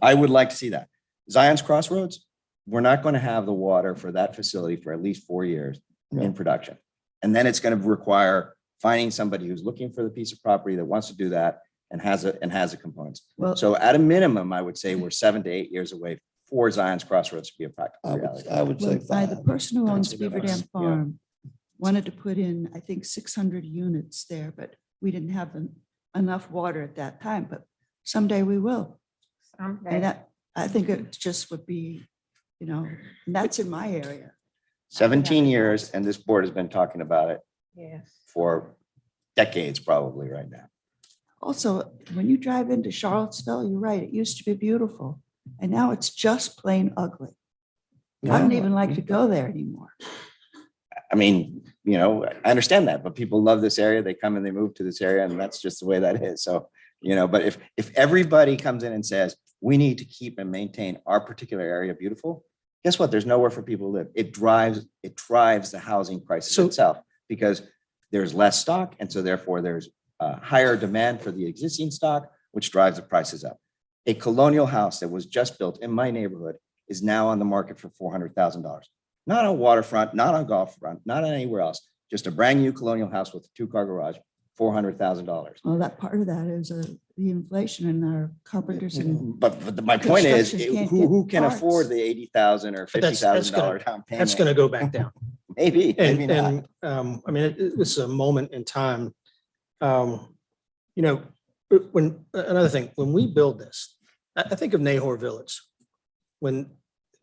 I would like to see that. Zion's Crossroads, we're not going to have the water for that facility for at least 4 years in production. And then it's going to require finding somebody who's looking for the piece of property that wants to do that and has the components. Well- So at a minimum, I would say we're 7 to 8 years away for Zion's Crossroads to be a practical reality. I would say The 5. person who owns That's a good Beaver Dam one. Farm wanted to put in, I think, 600 units there, but we didn't have enough water at that time, but someday we will. And I think it just would be, and that's in my area. 17 years, and this board has been talking about it Yes. for decades probably right now. Also, when you drive into Charlottesville, you're right, it used to be beautiful. And now it's just plain ugly. I don't even like to go there anymore. I mean, I understand that, but people love this area. They come and they move to this area, and that's just the way that is. So, but if everybody comes in and says, we need to keep and maintain our particular area beautiful, guess what? There's nowhere for people to live. It drives the housing crisis itself, because there's less stock. And so therefore there's higher demand for the existing stock, which drives the prices up. A colonial house that was just built in my neighborhood is now on the market for $400,000. Not on waterfront, not on golf front, not on anywhere else. Just a brand new colonial house with a 2-car garage, $400,000. Well, that part of that is the inflation in our carpenters and. But my point is, Construction can't who get can parts. afford the $80,000 or But that's $50,000 down payment? That's going to go back down. Maybe, maybe not. And I mean, this is a moment in time. When another thing, when we build this, I think of Nahor Village. When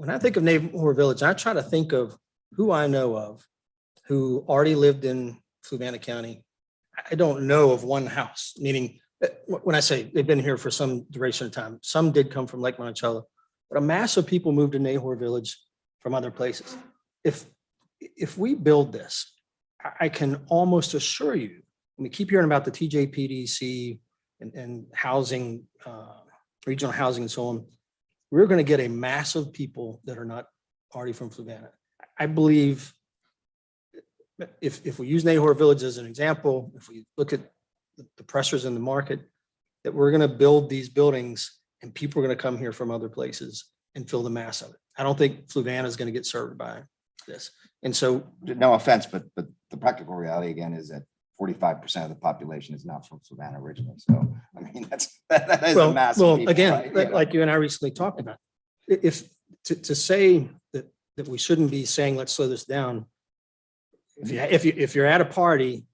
I think of Nahor Village, I try to think of who I know of who already lived in Fluvanna County. I don't know of one house, meaning when I say they've been here for some duration of time, some did come from Lake Monticello, but a mass of people moved to Nahor Village from other places. If we build this, I can almost assure you, we keep hearing about the TJPDC and housing, regional housing and so on. We're going to get a mass of people that are not already from Fluvanna. I believe if we use Nahor Village as an example, if we look at the pressures in the market, that we're going to build these buildings and people are going to come here from other places and fill the mass of it. I don't think Fluvanna is going to get served by this. And so, No offense, but the practical reality again is that 45% of the population is not from Fluvanna originally. So, I mean, that is a massive. well, people, again, right? like you and I recently talked about, if to say that we shouldn't be saying, let's slow this down. If you're at a party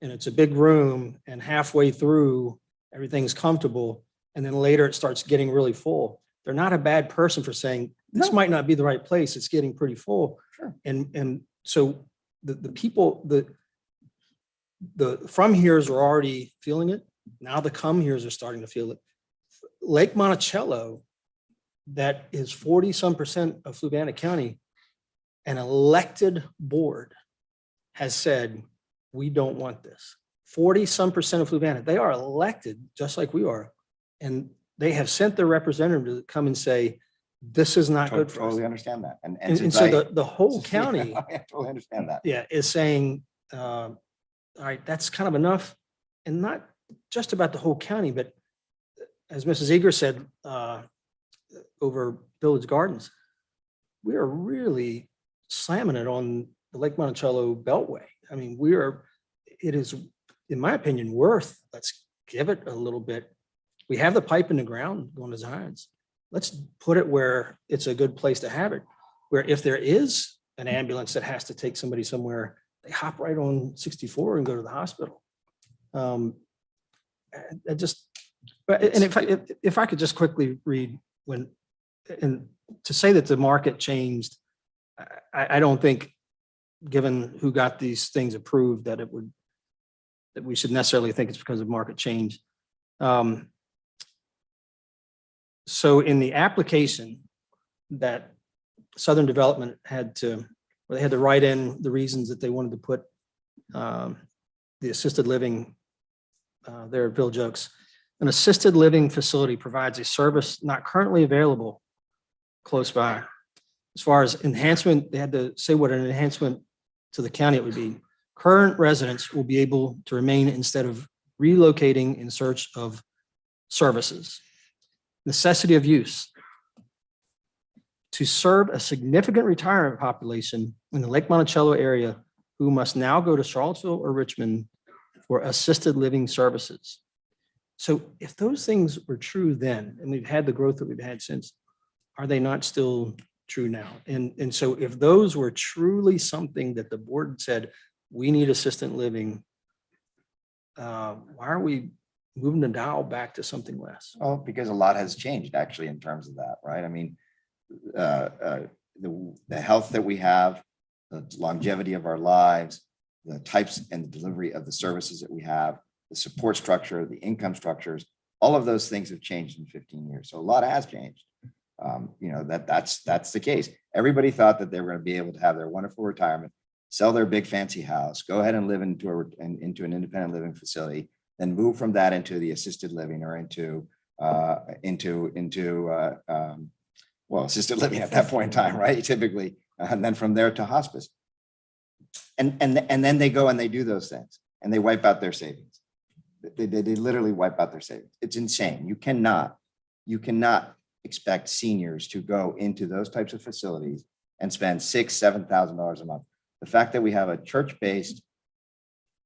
and it's a big room and halfway through everything's comfortable and then later it starts getting really full, they're not a bad person for saying this might not be the right place. It's getting pretty full. Sure. And so the people, the from here's are already feeling it. Now the come here's are starting to feel it. Lake Monticello, that is 40-some% of Fluvanna County, an elected board has said, we don't want this. 40-some% of Fluvanna, they are elected just like we are. And they have sent their representative to come and say, this is not good for us. Totally understand that. And so the whole county, I totally understand that. is saying, all right, that's kind of enough. And not just about the whole county, but as Mrs. Eager said, over Village Gardens, we are really slamming it on the Lake Monticello Beltway. I mean, it is, in my opinion, worth, let's give it a little bit. We have the pipe in the ground going to Zion's. Let's put it where it's a good place to have it, where if there is an ambulance that has to take somebody somewhere, they hop right on 64 and go to the hospital. And if I could just quickly read and to say that the market changed, I don't think, given who got these things approved, that we should necessarily think it's because of market change. So in the application that Southern Development they had to write in the reasons that they wanted to put the assisted living there at Village Oaks. An assisted living facility provides a service not currently available close by. As far as enhancement, they had to say what an enhancement to the county it would be. Current residents will be able to remain instead of relocating in search of services. Necessity of use. To serve a significant retirement population in the Lake Monticello area who must now go to Charlottesville or Richmond for assisted living services. So if those things were true then, and we've had the growth that we've had since, are they not still true now? And so if those were truly something that the board said, we need assisted living, why are we moving the dial back to something less? Oh, because a lot has changed actually in terms of that, right? I mean, the health that we have, the longevity of our lives, the types and the delivery of the services that we have, the support structure, the income structures, all of those things have changed in 15 years. So a lot has changed. You know, that's the case. Everybody thought that they were going to be able to have their wonderful retirement, sell their big fancy house, go ahead and live into an independent living facility, then move from that into the assisted living or into assisted living at that point in time, right? Typically, and then from there to hospice. And then they go and they do those things and they wipe out their savings. They literally wipe out their savings. It's insane. You cannot expect seniors to go into those types of facilities and spend $6,000-7,000 a month. The fact that we have a church-based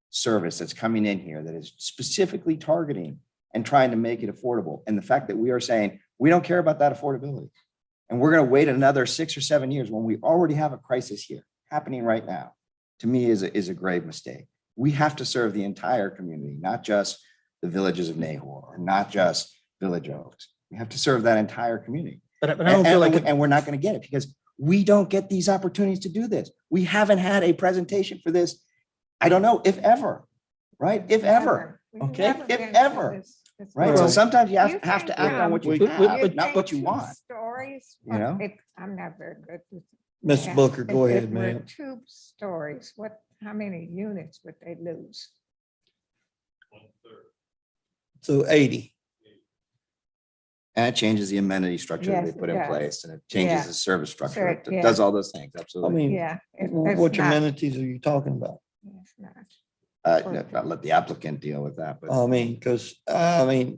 service that's coming in here that is specifically targeting and trying to make it affordable, and the fact that we are saying we don't care about that affordability, and we're going to wait another 6 or 7 years when we already have a crisis here happening right now, to me is a grave mistake. We have to serve the entire community, not just the villages of Nahor, or not just Village Oaks. We have to serve that entire community. But I don't feel like and we're not going to get it because we don't get these opportunities to do this. We haven't had a presentation for this. I don't know if ever, right? If ever, okay, if ever, right? So sometimes you have to act on what you have, not what you want. Stories. You know? I'm not very good with. Mr. Booker, go If ahead, it were ma'am. 2 stories, how many units would they lose? So 80. And it changes the amenity structure that Yes, they put it in does. place, and it changes Yeah. the service structure. It Yeah. does all those things, I absolutely. mean, Yeah, which amenities are you talking about? It's not. I'll let the applicant deal with that, but I mean, because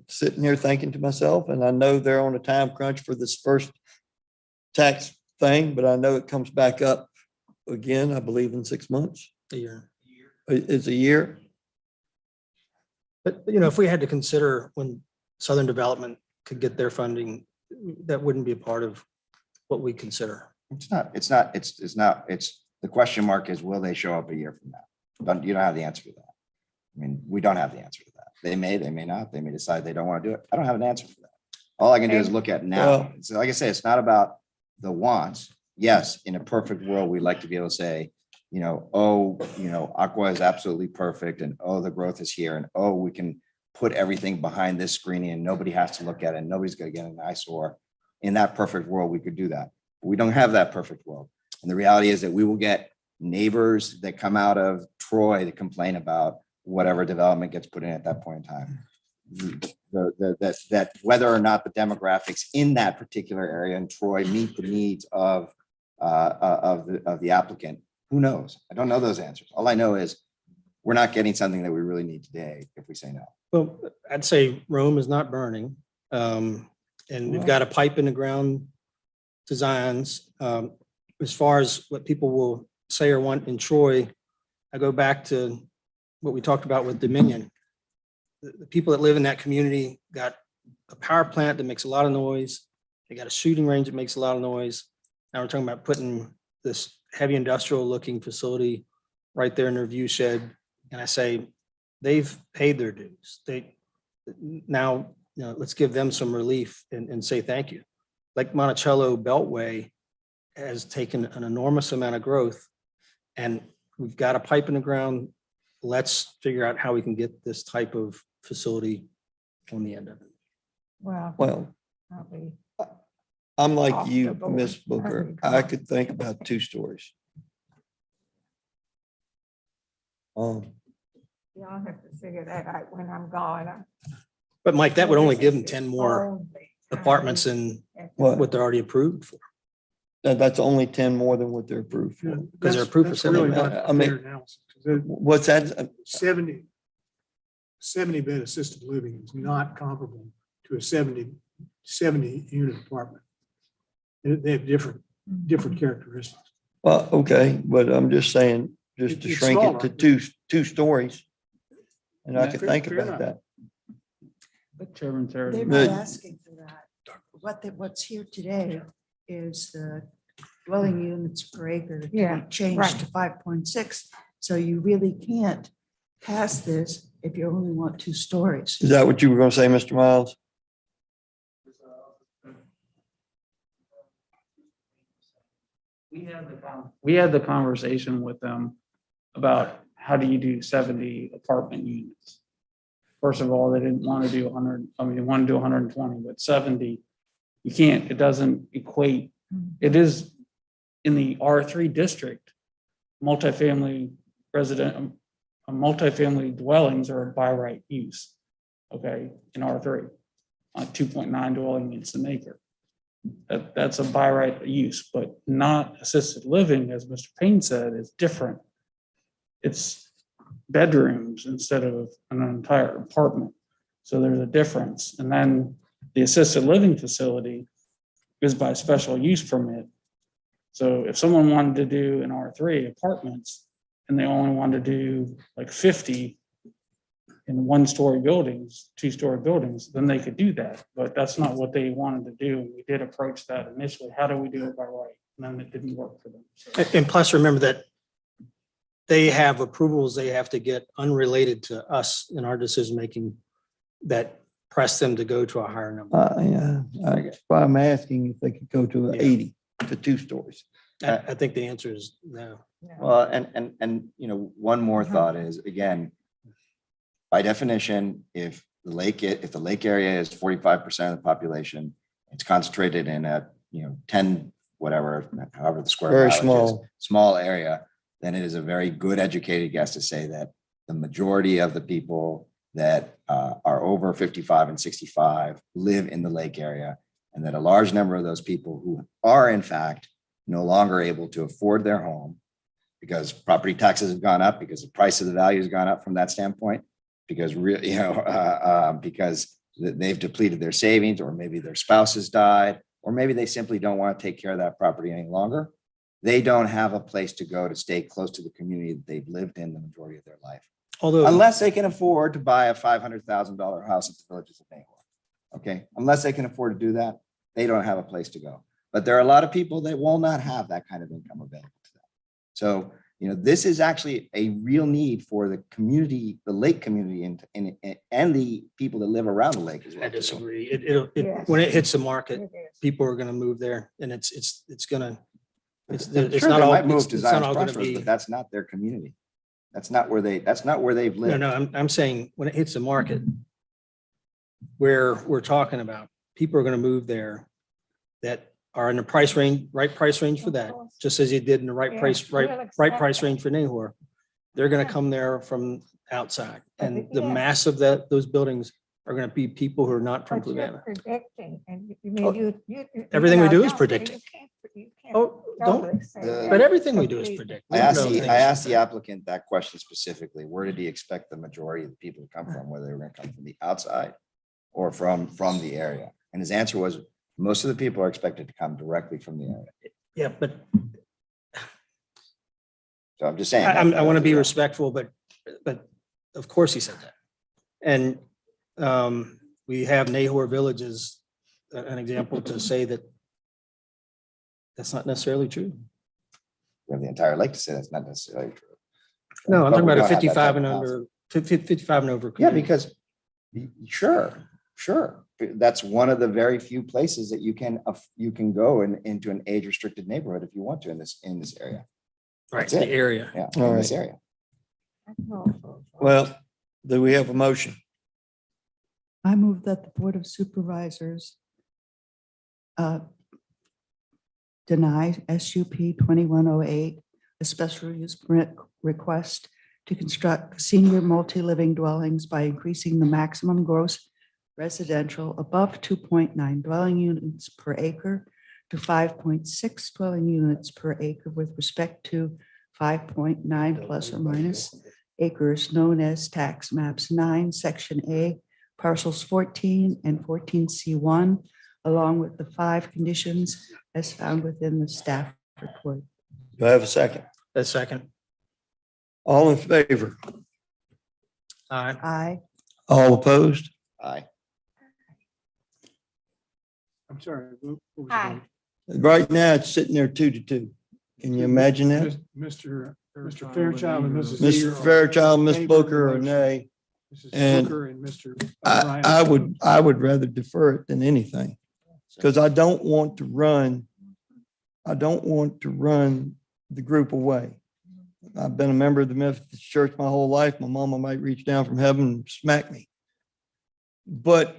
sitting here thinking to myself, and I know they're on a time crunch for this first tax thing, but I know it comes back up again, I believe in 6 months. A year. It's a year. But, if we had to consider when Southern Development could get their funding, that wouldn't be a part of what we consider. it's not, the question mark is, will they show up a year from now? But you don't have the answer to that. I mean, we don't have the answer to that. They may not, they may decide they don't want to do it. I don't have an answer for that. All I can do is look at now. Well- So like I say, it's not about the wants. Yes, in a perfect world, we'd like to be able to say, Aqua is absolutely perfect, and the growth is here, and we can put everything behind this screening and nobody has to look at it, and nobody's going to get an eyesore. In that perfect world, we could do that. But we don't have that perfect world. And the reality is that we will get neighbors that come out of Troy to complain about whatever development gets put in at that point in time. That whether or not the demographics in that particular area in Troy meet the needs of the applicant, who knows? I don't know those answers. All I know is we're not getting something that we really need today if we say no. Well, I'd say Rome is not burning. And we've got a pipe in the ground designs. As far as what people will say or want in Troy, I go back to what we talked about with Dominion. The people that live in that community got a power plant that makes a lot of noise. They got a shooting range that makes a lot of noise. Now we're talking about putting this heavy industrial looking facility right there in their view shed. And I say, they've paid their dues. Let's give them some relief and say thank you. Like Monticello Beltway has taken an enormous amount of growth, and we've got a pipe in the ground. Let's figure out how we can get this type of facility on the end of it. Well, I'll be I'm like off you, the board. Miss Booker. Very I good. could think about 2 stories. Y'all have to figure that out when I'm gone. But Mike, that would only give them 10 more apartments than what they're already approved for. That's only 10 more than what they're approved for. Because they're approved for That's really 70. not I mean, fair analysis, 'cause that What's that? 70 bed assisted living is not comparable to a 70 unit apartment. They have different characteristics. Well, okay, but I'm just saying, just to It's shrink it to smaller. two stories. And I Yeah, could fair- think fair about enough. that. Chairman Terry. They're Good. not asking for that. What's here today is the dwelling units per acre to Yeah, be changed right. to 5.6. So you really can't pass this if you only want 2 stories. Is that what you were going to say, Mr. Miles? We had the conversation with them about how do you do 70 apartment units? First of all, they didn't want to do 100, I mean, they want to do 120, but 70, you can't, it doesn't equate. It is in the R3 district, multifamily multifamily dwellings are by right use, okay, in R3, 2.9 dwelling units an acre. That's a by right use, but not assisted living, as Mr. Payne said, is different. It's bedrooms instead of an entire apartment. So there's a difference. And then the assisted living facility is by special use permit. So if someone wanted to do an R3 apartments and they only wanted to do like 50 in 1-story buildings, 2-story buildings, then they could do that. But that's not what they wanted to do. We did approach that initially. How do we do it by right? And then it didn't work for them. So- And plus, remember that they have approvals they have to get unrelated to us in our decision-making that press them to go to a higher number. Yeah, that's why I'm asking if they could go to 80 to 2 stories. I think the answer is no. Well, and, you know, one more thought is, again, by definition, if the lake area is 45% of the population, it's concentrated in a, 10, whatever, however the square. Very mileage is, small area, then it is a very good educated guess to say that the majority of the people that are over 55 and 65 live in the lake area, and that a large number of those people who are in fact no longer able to afford their home because property taxes have gone up, because the price of the value has gone up from that standpoint, because because they've depleted their savings, or maybe their spouse has died, or maybe they simply don't want to take care of that property any longer. They don't have a place to go to stay close to the community that they've lived in the majority of their life. Although, Unless they can afford to buy a $500,000 house at the Villages of Maywood. Okay, unless they can afford to do that, they don't have a place to go. But there are a lot of people that will not have that kind of income available to them. So, this is actually a real need for the community, the lake community, and the people that live around the lake as well. I disagree. Yes. When it hits the market, It is. people are going to move there, and it's not Sure, all. they might move It's to not Zion's all going to Crossroads, be. but that's not their community. That's not where they've lived. No, I'm saying when it hits the market, where we're talking about, people are going to move there that are in the price range, right price range for that, just as you did in the right Yeah, price, we'll right accept price that. range for Nahor. They're going to come there from outside, and the Yeah. mass of those buildings are going to be people who are not from But you're Fluvanna. predicting, and you Oh, mean everything we do is don't- predicting. You can't Oh, totally don't, say that. but everything we do is Completely. predict. I asked the applicant that question specifically. Where did he expect the majority of the people to come from, whether they were going to come from the outside or from the area? And his answer was, most of the people are expected to come directly from the area. Yeah, but So I'm just saying. I want to be respectful, but of course he said that. And we have Nahor Villages, an example to say that that's not necessarily true. We have the entire lake to say that's not necessarily true. No, I'm But talking we about a don't have that 55 type and of housing. under, 55 and over. Yeah, community. because sure. That's one of the very few places that you can go into an age restricted neighborhood if you want to in this area. Right, That's the it. area. Yeah, All in this right. area. Well, do we have a motion? I move that the Board of Supervisors deny SUP 2108, a special use permit request to construct senior multi-living dwellings by increasing the maximum gross residential above 2.9 dwelling units per acre to 5.6 dwelling units per acre with respect to 5.9 plus or minus acres known as tax maps 9, section A, parcels 14 and 14C1, along with the 5 conditions as found within the staff report. Do I have a second? A second. All in favor? Aye. Aye. All opposed? Aye. I'm sorry. what was the Aye. vote? Right now, it's sitting there 2-2. Can you imagine that? Mr. Fairchild and Mrs. Ms. Eager are Fairchild, in Ms. favor of the Booker, or motion. nay? Mrs. and Booker and Mr. I O'Brien. would rather defer it than anything. Because I don't want to run the group away. I've been a member of the Methodist Church my whole life. My mama might reach down from heaven and smack me. But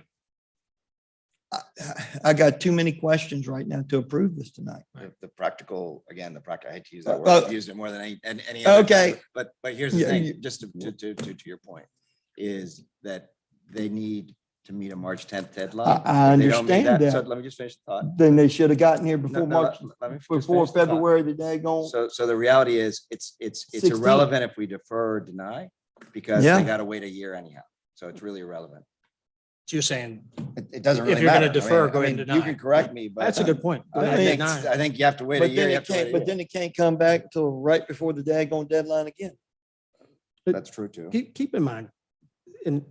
I got too many questions right now to approve this tonight. The practical, again, I hate to use that word, Well, I've used it more than any other okay. time, but here's the Yeah, thing, just to your point, is that they need to meet a March 10th deadline. I If they don't meet understand So that. let me just finish the thought. Then they should have gotten here before No, March, let me just before finish the thought. February, the daggone. So the reality is, it's 16th. irrelevant if we defer or deny, because Yeah. they gotta wait a year anyhow, so it's really irrelevant. So you're saying, It doesn't really if you're matter. going to defer, go I ahead mean, and you deny. can correct me, but That's a good point. Go I ahead and think- deny. I think you have to wait a But year. then You it have to wait a can't, but year. then it can't come back till right before the daggone deadline again. That's true too. Keep in mind, and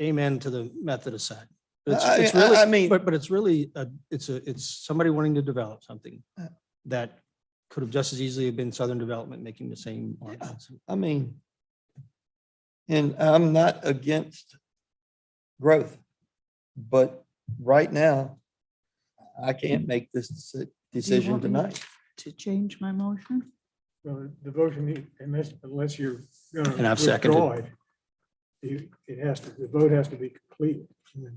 amen to the Methodist side. But I it's really, mean- but it's really, it's somebody wanting to develop something that could have just as easily have been Southern Development making the same arguments. I mean, and I'm not against growth, but right now, I can't make this decision want me tonight. To change my motion? Well, the vote, unless you're going And I've to withdraw seconded. it, the vote has to be complete.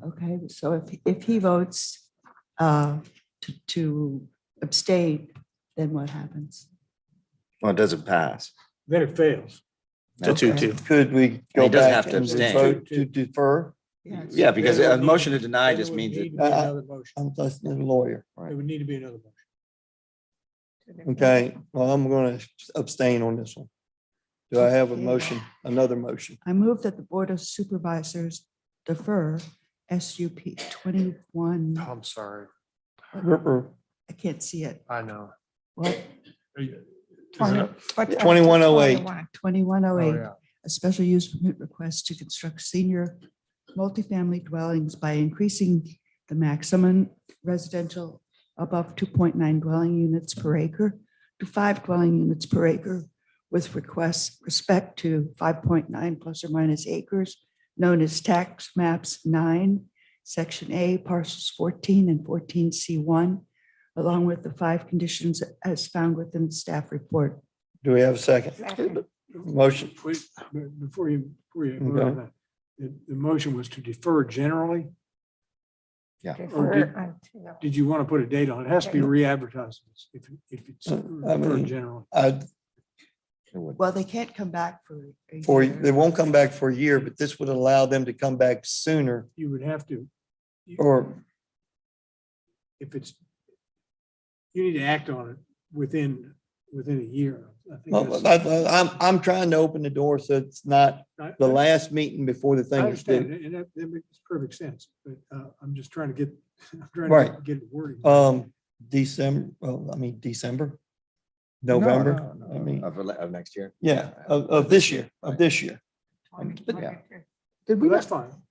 Okay, so if he votes to abstain, then what happens? Well, it doesn't pass. Then it fails. So 2-2. Could we go He doesn't back have to and abstain. vote to defer? Yes. Yeah, because Then it a would motion to need- deny then it just would means need that to be another motion. I'm just a lawyer. It would need to be another motion. Okay, well, I'm going to abstain on this one. Do I have a motion, another motion? I move that the Board of Supervisors defer SUP 21. Oh, I'm sorry. I can't see it. I know. What? Are you- is 20 it- what, 2108. 21. 2108, Oh, yeah. a special use permit request to construct senior multifamily dwellings by increasing the maximum residential above 2.9 dwelling units per acre to 5 dwelling units per acre with respect to 5.9 plus or minus acres known as tax maps 9, section A, parcels 14 and 14C1, along with the 5 conditions as found within the staff report. Do we have a second? Second. Motion. Wait, but before you vote on that, the motion was to defer generally? Defer did- until- Did you want to put a date on it? It has to be re-advertised if it's I deferred mean, generally. Well, they can't come back for a For, year. they won't come back for a year, but this would allow them to come back sooner You would have to, or, if it's, you need to act on it within a year. I think well, that's- I'm trying to open the door so it's not I- the last meeting before the I thing is understand, due. and that makes perfect sense, but I'm just trying to get, I'm trying Right. to get the wording. December, December, No, November, no, no, I mean, Of next year. yeah, of this year, of this year. Yeah. Did Well, we that's not, fine.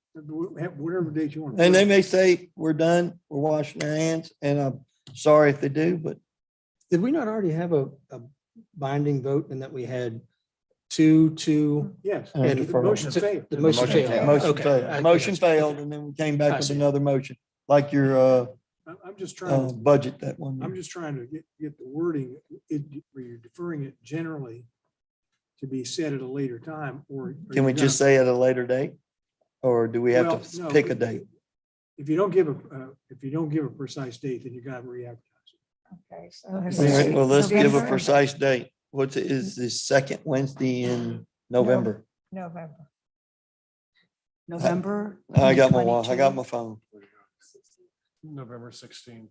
Whatever date you want. And they may say, we're done, we're washing our hands, and I'm sorry if they do, but Did we not already have a binding vote in that we had 2-2? Yes, And the defer. motion failed. The motion motion failed. failed. motion Okay. failed. Motion failed, and then we came back I with see. another motion, like your I'm just trying, budget that one. I'm year. just trying to get the wording, where you're deferring it generally to be set at a later time, or. Can we just say at a later date? Or do we have Well, to no, pick a but date? If you don't give a precise date, then you got to re-advertise it. Okay, so. All right, well, let's give a precise date. What's it, is the second Wednesday in November? November. November. I got my 2022. phone. November 16th.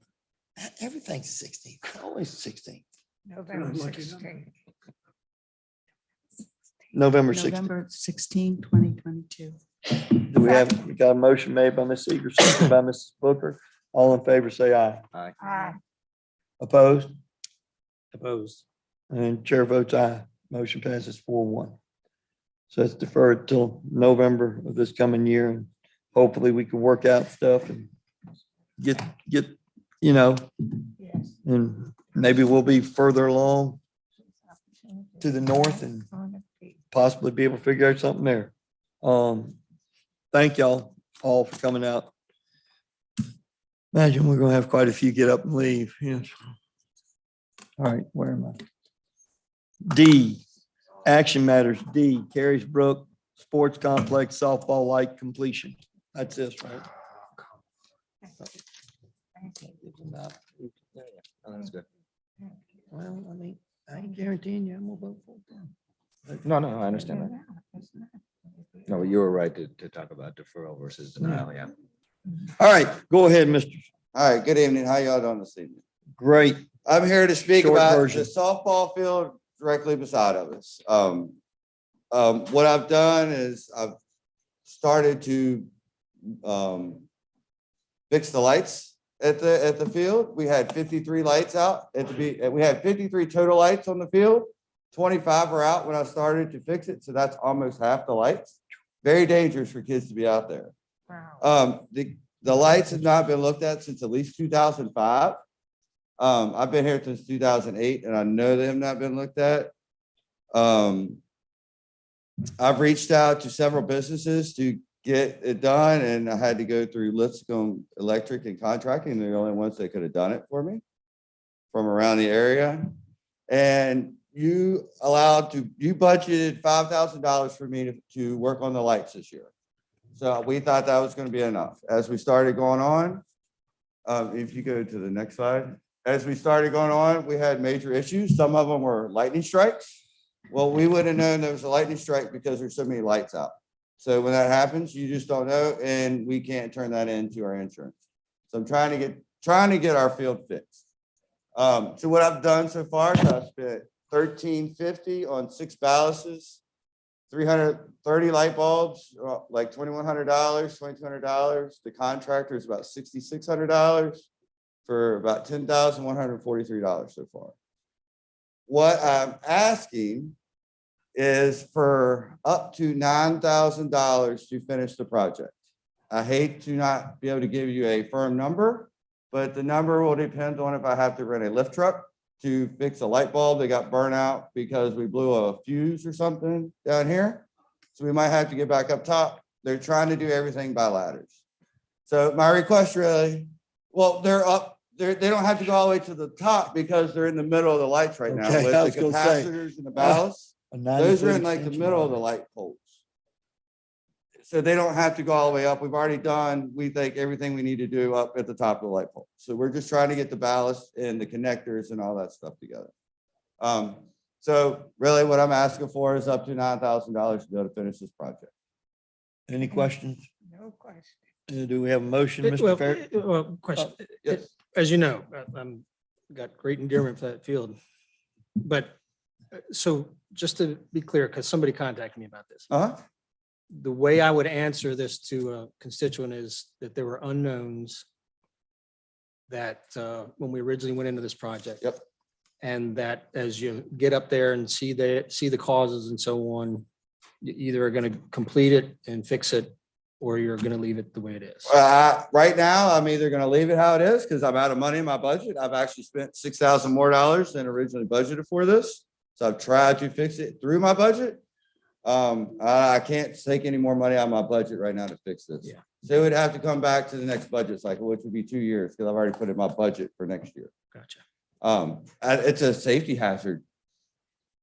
Everything's 16th, always 16th. November Lucky 16th. November 16th. November 16, 2022. Do we got a motion made by Ms. Eager, seconded by Mrs. Booker? All in favor, say aye. Aye. Opposed? Opposed. And chair votes aye. Motion passes 4-1. So it's deferred till November of this coming year, and hopefully we can work out stuff and get, you know, Yes. and maybe we'll be further along to the north and possibly be able to figure out something there. Thank y'all all for coming out. Imagine we're gonna have quite a few get up and leave. Yes. All right, where am I? D, action matters. D, Carries Brook Sports Complex softball light completion. That's this, right? That's good. Well, I mean, I ain't guaranteeing you I'm gonna vote for it. No, I understand that. No, you were right to talk about deferral versus denial, yeah. All right, go ahead, Mr. All right, good evening. How y'all doing this evening? Great. I'm here to speak Short about version. the softball field directly beside of us. What I've done is I've started to fix the lights at the field. We had 53 lights out we had 53 total lights on the field. 25 are out when I started to fix it, so that's almost half the lights. Very dangerous for kids to be out there. Wow. The lights have not been looked at since at least 2005. I've been here since 2008, and I know they have not been looked at. I've reached out to several businesses to get it done, and I had to go through Lipscomb Electric and Contracting. They're the only ones that could have done it for me from around the area. And you budgeted $5,000 for me to work on the lights this year. So we thought that was going to be enough. As we started going on, if you go to the next slide, as we started going on, we had major issues. Some of them were lightning strikes. Well, we would have known there was a lightning strike because there's so many lights out. So when that happens, you just don't know, and we can't turn that into our insurance. So I'm trying to get our field fixed. So what I've done so far is I've spent $1,350 on 6 ballasts, 330 light bulbs, like $2,100, $2,200. The contractor is about $6,600 for about $10,143 so far. What I'm asking is for up to $9,000 to finish the project. I hate to not be able to give you a firm number, but the number will depend on if I have to rent a lift truck to fix a light bulb that got burnt out because we blew a fuse or something down here. So we might have to get back up top. They're trying to do everything by ladders. So my request really, well, they don't have to go all the way to the top because they're in the middle of the lights right now Okay, with I the was gonna say, capacitors and the ballasts. Those are in like the middle of the light poles. So they don't have to go all the way up. We've already done, we think, everything we need to do up at the top of the light pole. So we're just trying to get the ballast and the connectors and all that stuff together. So really what I'm asking for is up to $9,000 to be able to finish this project. Any questions? No question. Do we have a motion, Mr. Well, Fair? question. Yes. As you know, I'm got great endearment for that field. But so just to be clear, because somebody contacted me about this. The way I would answer this to a constituent is that there were unknowns that when we originally went into this project. Yep. And that as you get up there and see the causes and so on, you either are going to complete it and fix it, or you're going to leave it the way it is. Right now, I'm either going to leave it how it is because I'm out of money in my budget. I've actually spent $6,000 more than originally budgeted for this. So I've tried to fix it through my budget. I can't take any more money out of my budget right now to fix this. Yeah. So it would have to come back to the next budget cycle, which would be 2 years because I've already put in my budget for next year. Gotcha. It's a safety hazard.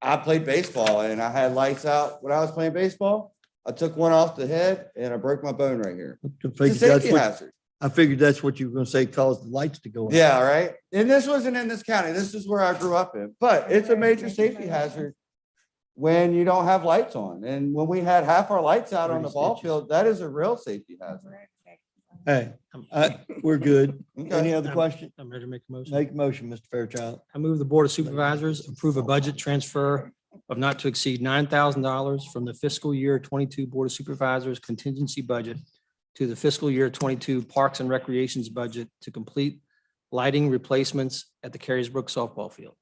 I played baseball and I had lights out when I was playing baseball. I took one off the head and I broke my bone right here. It's a safety hazard. I figured that's what you were gonna say, cause the lights to go out. Yeah, right. And this wasn't in this county. This is where I grew up in, but it's a major safety hazard when you don't have lights on. And when we had half our lights out on the ball field, that is a real safety hazard. Hey, we're good. Okay. Any other question? I'm ready to make a motion. Make a motion, Mr. Fairchild. I move the Board of Supervisors approve a budget transfer of not to exceed $9,000 from the fiscal year 22 Board of Supervisors contingency budget to the fiscal year 22 Parks and Recreations budget to complete lighting replacements at the Carriesbrook softball field.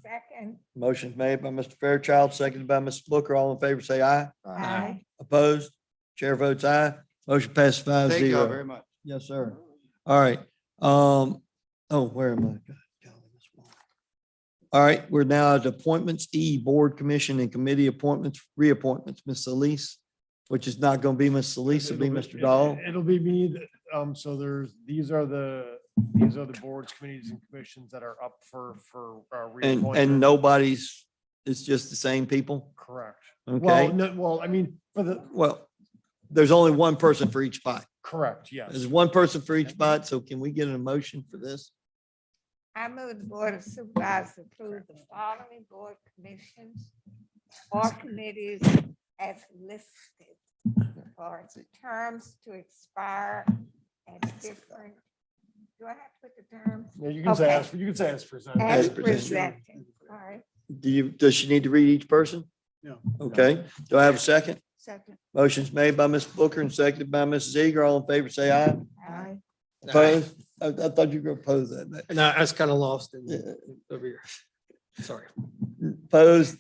Second. Motion made by Mr. Fairchild, seconded by Mr. Booker. All in favor, say aye. Aye. Opposed? Chair votes aye. Motion passes 5-0. Thank you all very much. Yes, sir. All right. Oh, where am I? All right, we're now at appointments, E, Board, Commission, and Committee appointments, reappointments. Ms. Solis, which is not going to be Ms. Solis, it'll be Mr. Dahl. It'll be me. So these are the boards, committees and commissions that are up for And reappointment. nobody's, it's just the same people? Correct. Okay. Well, I mean, Well, there's only one person for each spot. correct, yes. There's one person for each spot, so can we get an emotion for this? I move the Board of Supervisors approve the following board commissions or committees as listed for terms to expire at different. Do I have to put the terms? Yeah, you can say Okay. as, you can say as presented. As As presented. presented. All right. Does she need to read each person? No. Okay, do I have a second? Second. Motion's made by Ms. Booker and seconded by Mrs. Eager. All in favor, say aye. Aye. Opposed? I thought you were gonna oppose that. And I was kind of lost over here. Sorry. Opposed?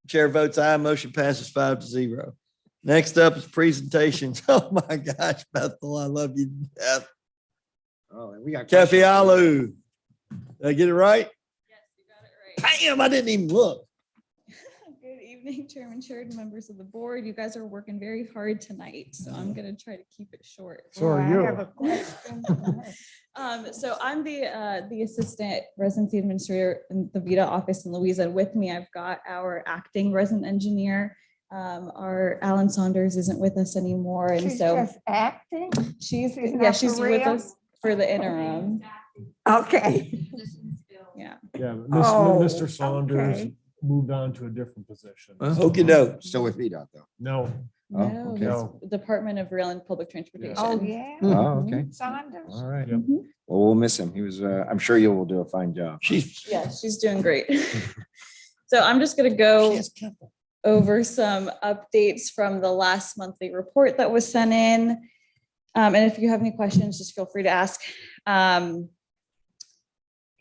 Chair votes aye. Motion passes 5-0. Next up is presentations. Oh my gosh, Bethel, I love you to death. Oh, and we got. Cafe Alu. Did I get it right? Yes, you got it right. Damn, I didn't even look. Good evening, Chairman Sheridan, members of the board. You guys are working very hard tonight, so I'm gonna try to keep it short. So are I you. have a question. So I'm the assistant residency administrator in the VITA office in Louisa. With me, I've got our acting resident engineer. Our Alan Saunders isn't with us anymore, and She's so just acting? she's She's yeah, not she's for with real? us for the interim. Okay. Yeah. Yeah, Oh, Mr. Saunders okay. moved on to a different position. Okey doke. Still with VDOT though. No, No, okay. he's Department of Rail and Public Transportation. Oh, yeah. Oh, okay. Saunders? All right. Yep. Well, we'll miss him. He was, I'm sure you will do a fine job. Yeah, she's doing great. So I'm just gonna go over some updates from the last monthly report that was sent in. And if you have any questions, just feel free to ask.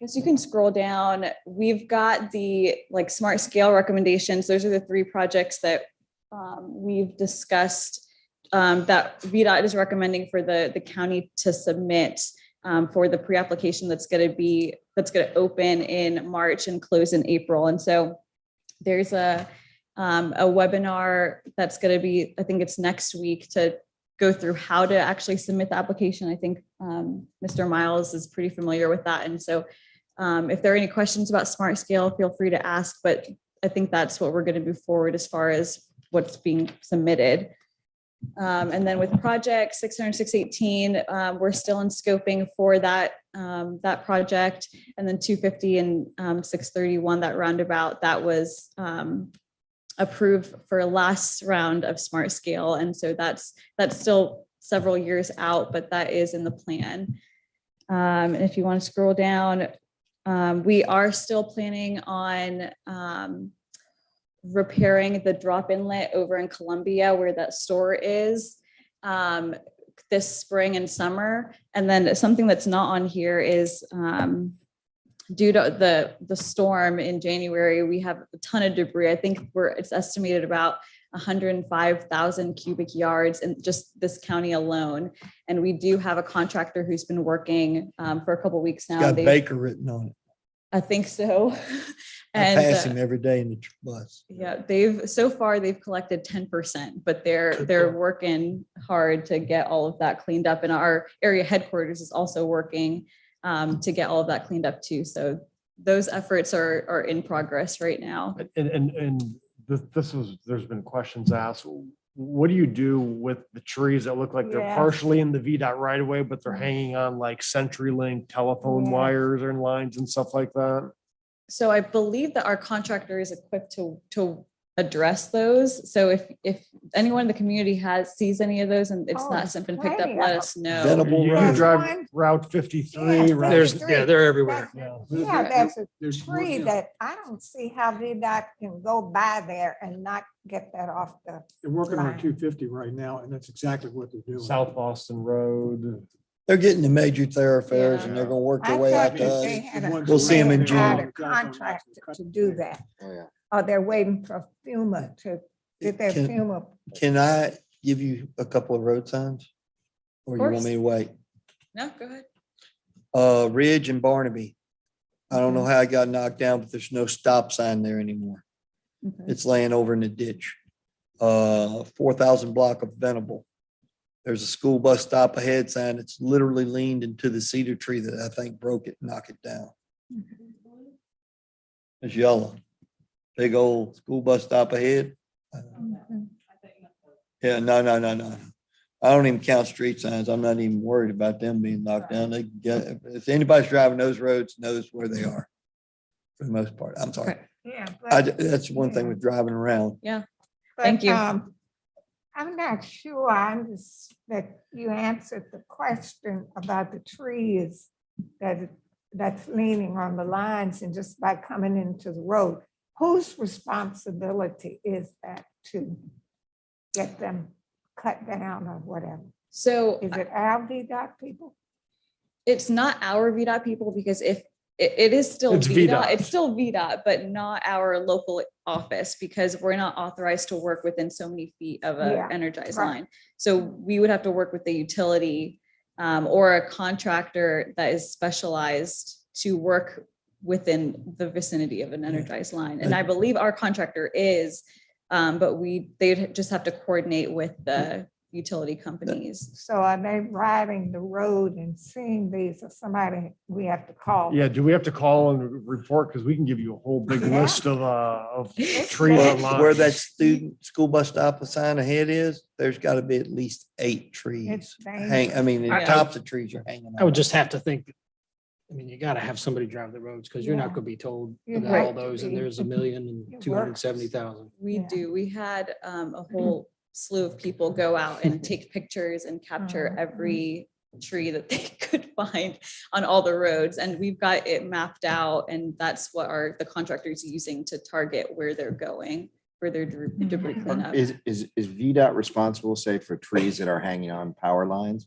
Guess you can scroll down. We've got the smart scale recommendations. Those are the 3 projects that we've discussed that VDOT is recommending for the county to submit for the pre-application that's going to open in March and close in April. And so there's a webinar that's going to be, I think it's next week, to go through how to actually submit the application. I think Mr. Miles is pretty familiar with that. And so if there are any questions about Smart Scale, feel free to ask, but I think that's what we're going to move forward as far as what's being submitted. And then with project 600-618, we're still in scoping for that project. And then 250 and 631, that roundabout, that was approved for last round of Smart Scale. And so that's still several years out, but that is in the plan. And if you want to scroll down, we are still planning on repairing the drop inlet over in Columbia where that store is this spring and summer. And then something that's not on here is due to the storm in January, we have a ton of debris. I think it's estimated about 105,000 cubic yards in just this county alone. And we do have a contractor who's been working for a couple of weeks now. Got Baker written on it. I think so. I And pass him every day in the bus. yeah, so far they've collected 10%, but they're working hard to get all of that cleaned up. And our area headquarters is also working to get all of that cleaned up too. So those efforts are in progress right now. and there's been questions asked. what do you do with the trees that look like they're Yes. partially in the VDOT right away, but they're hanging on like CenturyLink telephone Yes. wires and lines and stuff like that? So I believe that our contractor is equipped to address those. So if anyone in the community sees any of those and it's Oh, not been picked up, plenty let of us know. Venable You road. drive Route 53. Yes, Route- They're everywhere. Yeah. Yeah, there's a There's more, tree yeah. that I don't see how VDOT can go by there and not get that off the. They're working on line. 250 right now, and that's exactly what they're doing. South Boston Road. They're getting the major thoroughfares and they're gonna work their I way out thought to that us. they had a- We'll see 'em in they had June. a contract to do that. Oh, yeah. Or they're waiting for FEMA to get their Can- FEMA. Can I give you a couple of road signs? Or you want course. me to wait? No, go ahead. Ridge and Barnaby. I don't know how it got knocked down, but there's no stop sign there anymore. Okay. It's laying over in the ditch. 4,000 block of Venable. There's a school bus stop ahead sign. It's literally leaned into the cedar tree that I think broke it, knocked it down. It's yellow. Big old school bus stop ahead. Yeah, no. I don't even count street signs. I'm not even worried about them being knocked down. They get, if anybody's driving those roads, knows where they are for the most part. I'm sorry. Yeah. That's one thing with driving around. Yeah. But, Thank you. I'm not sure that you answered the question about the trees that's leaning on the lines and just by coming into the road. Whose responsibility is that to get them cut down or whatever? So Is it our VDOT people? it's not our VDOT people because if it is still It's VDOT, VDOT. it's still VDOT, but not our local office because we're not authorized to work within so many feet of Yeah, a energized right. line. So we would have to work with the utility or a contractor that is specialized to work within the vicinity of an energized line. And I believe our contractor is, but they'd just have to coordinate with the utility companies. So are they riding the road and seeing these or somebody we have to call? Yeah, do we have to call and report? Because we can give you a whole big Yeah. list of trees Well, and lines. where that student school bus stop sign ahead is, there's got to be at least 8 trees. It's The Yeah. tops of trees are hanging I would out. just have to think, I mean, you gotta have somebody drive the roads because you're Yeah. not gonna be told You're about all right. those and there's 1,270,000. We Yeah. do. We had a whole slew of people go out and take pictures and capture Mhm. every tree that they could find on all the roads. And we've got it mapped out and that's what the contractors using to target where they're going, where their debris cleanup. Is VDOT responsible, say, for trees that are hanging on power lines?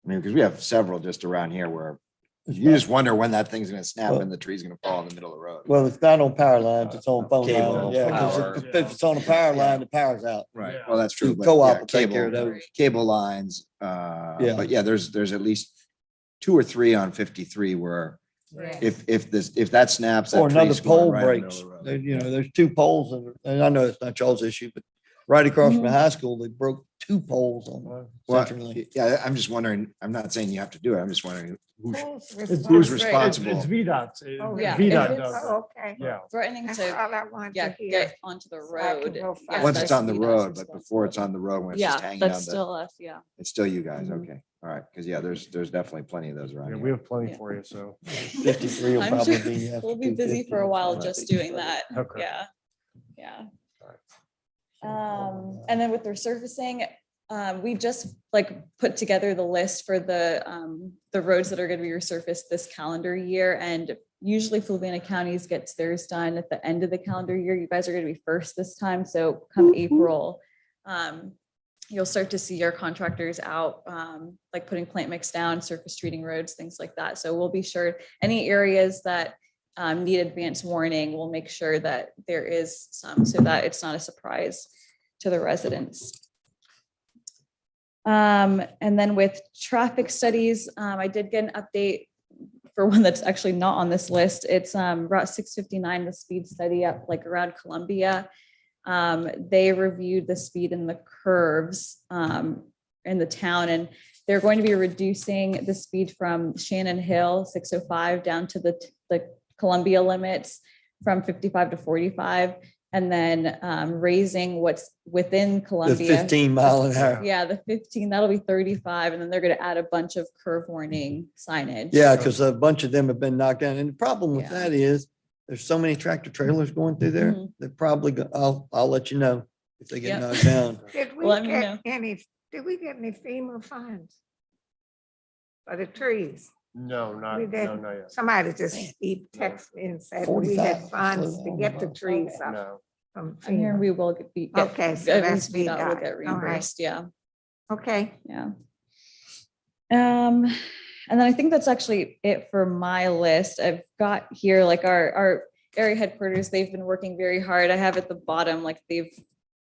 I mean, because we have several just around here where you just wonder when that thing's gonna snap and the tree's gonna fall in the middle of the road. Well, it's not on power lines, it's on phone Cable, lines. Yeah, power. because if it's on a power line, the power's out. Right, Yeah. well, that's true. but Co-op yeah, will take care of cable- those. Cable lines, Yeah. but yeah, there's at least 2 or 3 on 53 where Yeah. if that snaps. that Or another tree's going pole right in the middle breaks. of the road. There's 2 poles and I know it's not y'all's issue, but right across from the Mhm. high school, they broke 2 poles on Well, CenturyLink. yeah, I'm just wondering, I'm not saying you have to do it, I'm just wondering who's Who's responsible. It's VDOT. Oh, Yeah, VDOT if does it's- it. Oh, okay. Yeah. Threatening That's to, all I wanted yeah, to hear. get onto the So I can road. go yeah, Once that's it's on the VDOT's road, but before responsibility. it's on the road, when it's just Yeah, hanging on that's the, still us, yeah. it's still you guys, Mhm. okay, all right, because yeah, there's definitely plenty of those around Yeah, here. we have plenty Yeah. for you, so. 53 will I'm probably sure be. after we'll be busy 250. for a while Right. just doing that. Okay. Yeah, yeah. And then with resurfacing, we just put together the list for the roads that are going to be resurfaced this calendar year. And usually Fluvanna counties gets theirs done at the end of the calendar year. You guys are going to be first this time. So come April, you'll start to see our contractors out, putting plant mix down, surface treating roads, things like that. So we'll be sure any areas that need advance warning, we'll make sure that there is some so that it's not a surprise to the residents. And then with traffic studies, I did get an update for one that's actually not on this list. It's Route 659, the speed study up around Columbia. They reviewed the speed in the curves in the town, and they're going to be reducing the speed from Shannon Hill 605 down to the Columbia limits from 55 to 45. And then raising what's within The Columbia. 15 mile an hour. Yeah, the 15, that'll be 35. And then they're going to add a bunch of curve warning signage. Yeah, because a bunch of them have been knocked down. And the problem with Yeah. that is there's so many tractor trailers going through there. Mhm. They're probably, I'll let you know if they get Yep. knocked down. Did we Let me know. get any, did we get any FEMA funds for the trees? No, not We yet. Somebody just texted me and said we had 45. funds to get the trees up No. from I'm hearing FEMA. we will get. Okay, so at that's least VDOT will VDOT. get All right. reimbursed. Yeah. Okay, Yeah. And then I think that's actually it for my list. I've got here like our area headquarters, they've been working very hard. I have at the bottom, like they've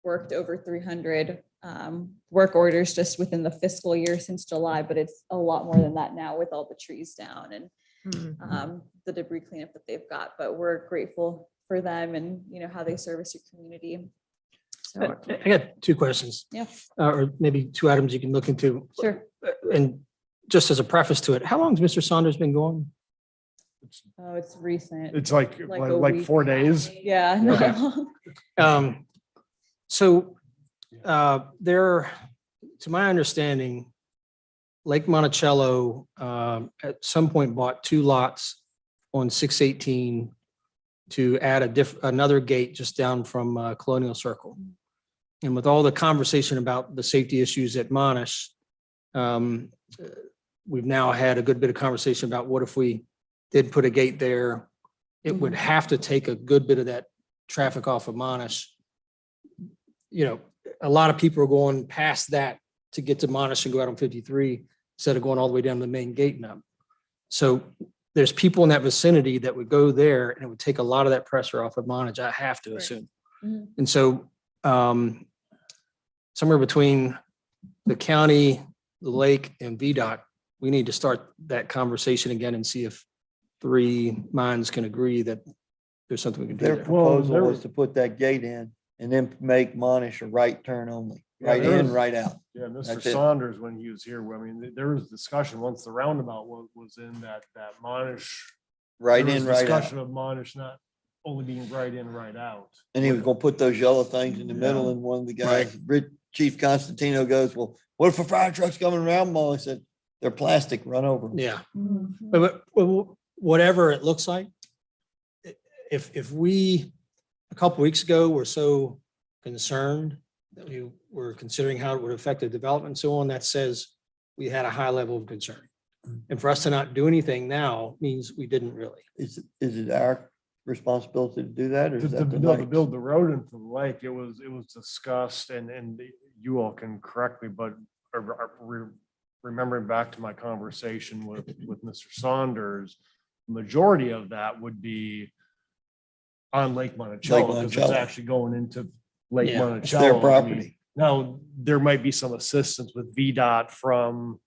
worked over 300 work orders just within the fiscal year since July, but it's a lot more than that now with all the trees down and the debris cleanup that they've got. But we're grateful for them and how they service your community. So I got two questions. yeah, Or maybe two items you can look into. sure. And just as a preface to it, how long has Mr. Saunders been going? Oh, it's recent. It's like a like week. 4 days. Yeah. not Okay. long. So there, to my understanding, Lake Monticello at some point bought 2 lots on 618 to add another gate just down from Colonial Circle. And with all the conversation about the safety issues at Monash, we've now had a good bit of conversation about what if we did put a gate there. It would have to take a good bit of that traffic off of Monash. A lot of people are going past that to get to Monash and go out on 53 instead of going all the way down to the main gate and up. So there's people in that vicinity that would go there and it would take a lot of that pressure off of Monash, I have to assume. Mhm. And so somewhere between the county, the lake and VDOT, we need to start that conversation again and see if 3 minds can agree that there's something we can do Their there. proposal was to put that gate in and then make Monish a right turn only, Yeah, right there in, was- right out. Yeah, Mr. That's it. Saunders, when he was here, I mean, there was discussion once the roundabout was in that Monish. Right there was in, right out. Discussion of Monish not only being right in, right out. And he was gonna put those yellow things in the middle and one of the guys, Chief Constantino goes, well, what if a fire truck's coming around? Well, I said, they're plastic, run over 'em." Yeah. Mhm. But whatever it looks like, if we, a couple weeks ago, were so concerned that we were considering how it would affect the development and so on, that says we had a high level of concern. And for us to not do anything now means we didn't really. Is it our responsibility to do that or To is that the build, to lake's? build the road into the lake, it was discussed and you all can correct me, but remembering back to my conversation with Mr. Saunders, majority of that would be on Lake Monticello because it's Monticello. actually going into Lake Yeah, Monticello. it's their I mean, property. Now, there might be some assistance with VDOT from,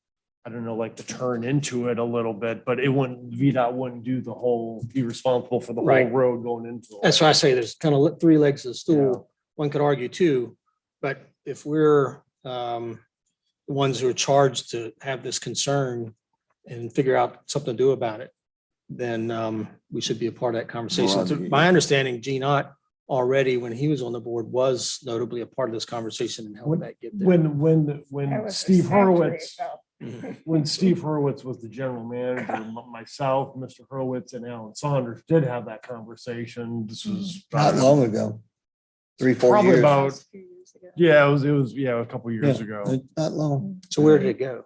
I don't know, like to turn into it a little bit, but VDOT wouldn't do the whole, be responsible for the whole Right. road going into it. That's why I say there's kind of 3 legs of the stool. One could argue 2, but if we're the ones who are charged to have this concern and figure out something to do about it, then we should be a part of that conversation. Well, To my understanding, Gene Ott already, when he was on the board, was notably a part of this conversation and helped that get there. When That was a Steve century Hurwitz, ago. when Steve Hurwitz was the general manager, myself, Mr. Hurwitz and Alan Saunders did have that conversation. This was Not long ago, 3-4 probably years. about, A few years ago. yeah, it was a couple years Yeah, ago. it's Not long. So where did it go?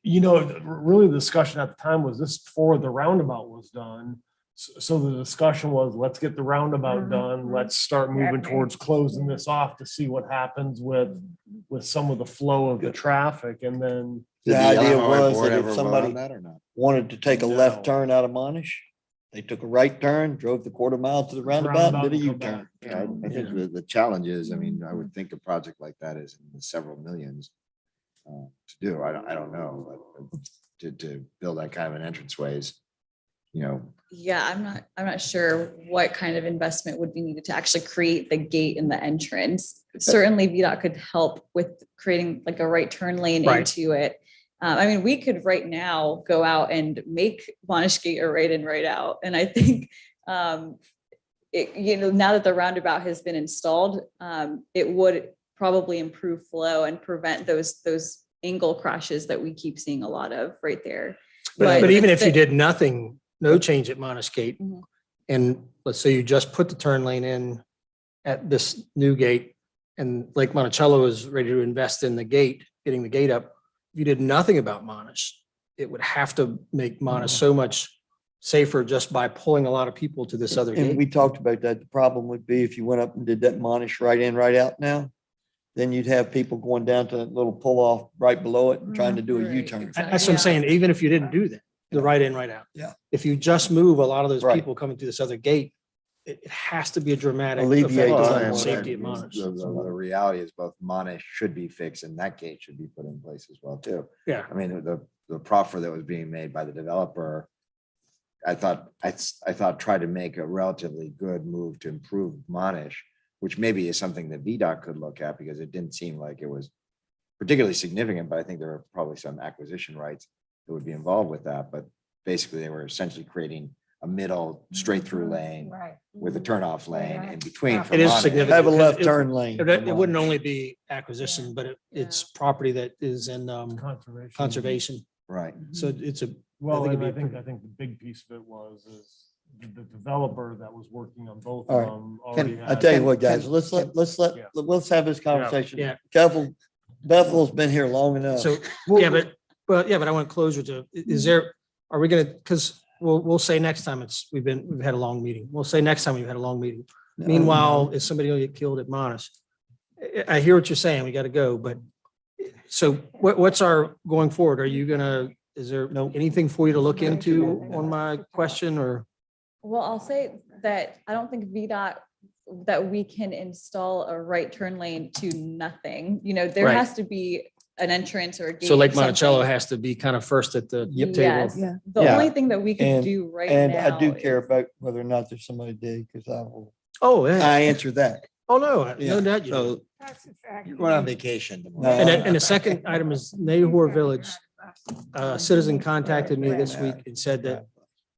Really the discussion at the time was this before the roundabout was done. So the discussion was, let's get the roundabout done. Let's start moving towards closing this off to see what happens with some of the flow of the traffic and then. The Did idea Illinois was board that ever if vote on somebody that or not? wanted to take a No. left turn out of Monish, they took a right turn, drove the quarter mile to the roundabout, and did a and come U-turn. back. Yeah, I think the challenge is, I mean, I would think a project like that is in the several millions to do. I don't know, but to build that kind of an entranceways, Yeah, I'm not sure what kind of investment would be needed to actually create the gate in the entrance. Certainly VDOT could help with creating like a right turn lane Right. into it. I mean, we could right now go out and make Monash Gate a right in, right out. And I think now that the roundabout has been installed, it would probably improve flow and prevent those angle crashes that we keep seeing a lot of right there. But even if you the- did nothing, no change at Montescate, Mhm. and let's say you just put the turn lane in at this new gate, and Lake Monticello is ready to invest in the gate, getting the gate up. If you did nothing about Monash, it would have to make Monash so much safer just by pulling a lot of people to this other And gate. we talked about that. The problem would be if you went up and did that Monish right in, right out now, then you'd have people going down to that little pull off right below it and trying to do a Right, U-turn. That's what I'm saying, even if you didn't do that, the right in, right out. Yeah. If you just move a lot of those Right. people coming through this other gate, it has to be a dramatic Alleviate effect the on time. safety at Monash. The reality is both Monash should be fixed and that gate should be put in place as well too. Yeah. I mean, the proffer that was being made by the developer, I thought tried to make a relatively good move to improve Monash, which maybe is something that VDOT could look at because it didn't seem like it was particularly significant, but I think there are probably some acquisition rights that would be involved with that. But basically they were essentially creating a middle straight through lane Right. with a turnoff lane in between. for It is Monash. significant. Have a because left it- turn lane. It wouldn't only be acquisition, but it's property that is in conservation. Right. So it's a, Well, think and it'd be I think the big piece of it is the developer that was working on both All of right. them. already I had- tell you what, guys, let's Yeah. have this conversation. Yeah. Bethel's been here long enough. so, but I want closure to, is there, are we gonna, because we'll say next time we've had a long meeting. We'll say next time we've had a long meeting. Meanwhile, is somebody gonna get killed at Monash? I hear what you're saying, we gotta go, but so what's our going forward? Are you gonna, is there anything for you to look into on my question or? Well, I'll say that I don't think VDOT, that we can install a right turn lane to nothing. There Right. has to be an entrance or a gate. So Lake or something. Monticello has to be kind of first at the table. Yes. The Yeah. only thing that we could And- do right And now. I do care about whether or not there's somebody dead, because Oh, yeah. I answer that. Oh, no, Yeah. no doubt you do. So That's exactly. You're going on vacation tomorrow. And the second item is Nahor Village. A citizen contacted me this week and said that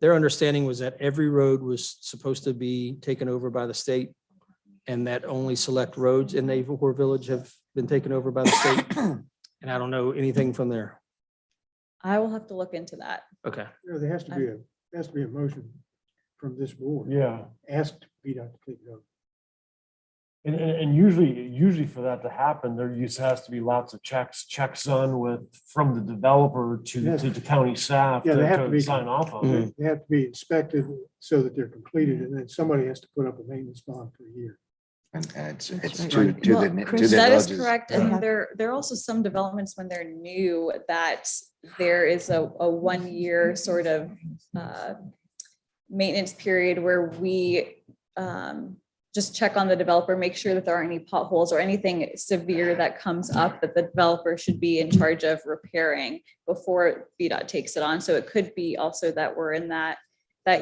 their understanding was that every road was supposed to be taken over by the state and that only select roads in Nahor Village have been taken over by the state. And I don't know anything from there. I will have to look into that. Okay. There has to be a motion from this board. Yeah. Ask VDOT to take it over. And usually for that to happen, there has to be lots of checks done from the developer to Yes. the county staff Yeah, they have to to be. sign off on Mm-hmm. it. They have to be inspected so that they're completed, and then somebody has to put up a maintenance bond for a year. And it's right. to the, Well, to Chris, the That is villages. correct. And there are also some developments when they're new that there is a 1 year sort of maintenance period where we just check on the developer, make sure that there aren't any potholes or anything severe that comes up that the developer should be in charge of repairing before VDOT takes it on. So it could be also that we're in that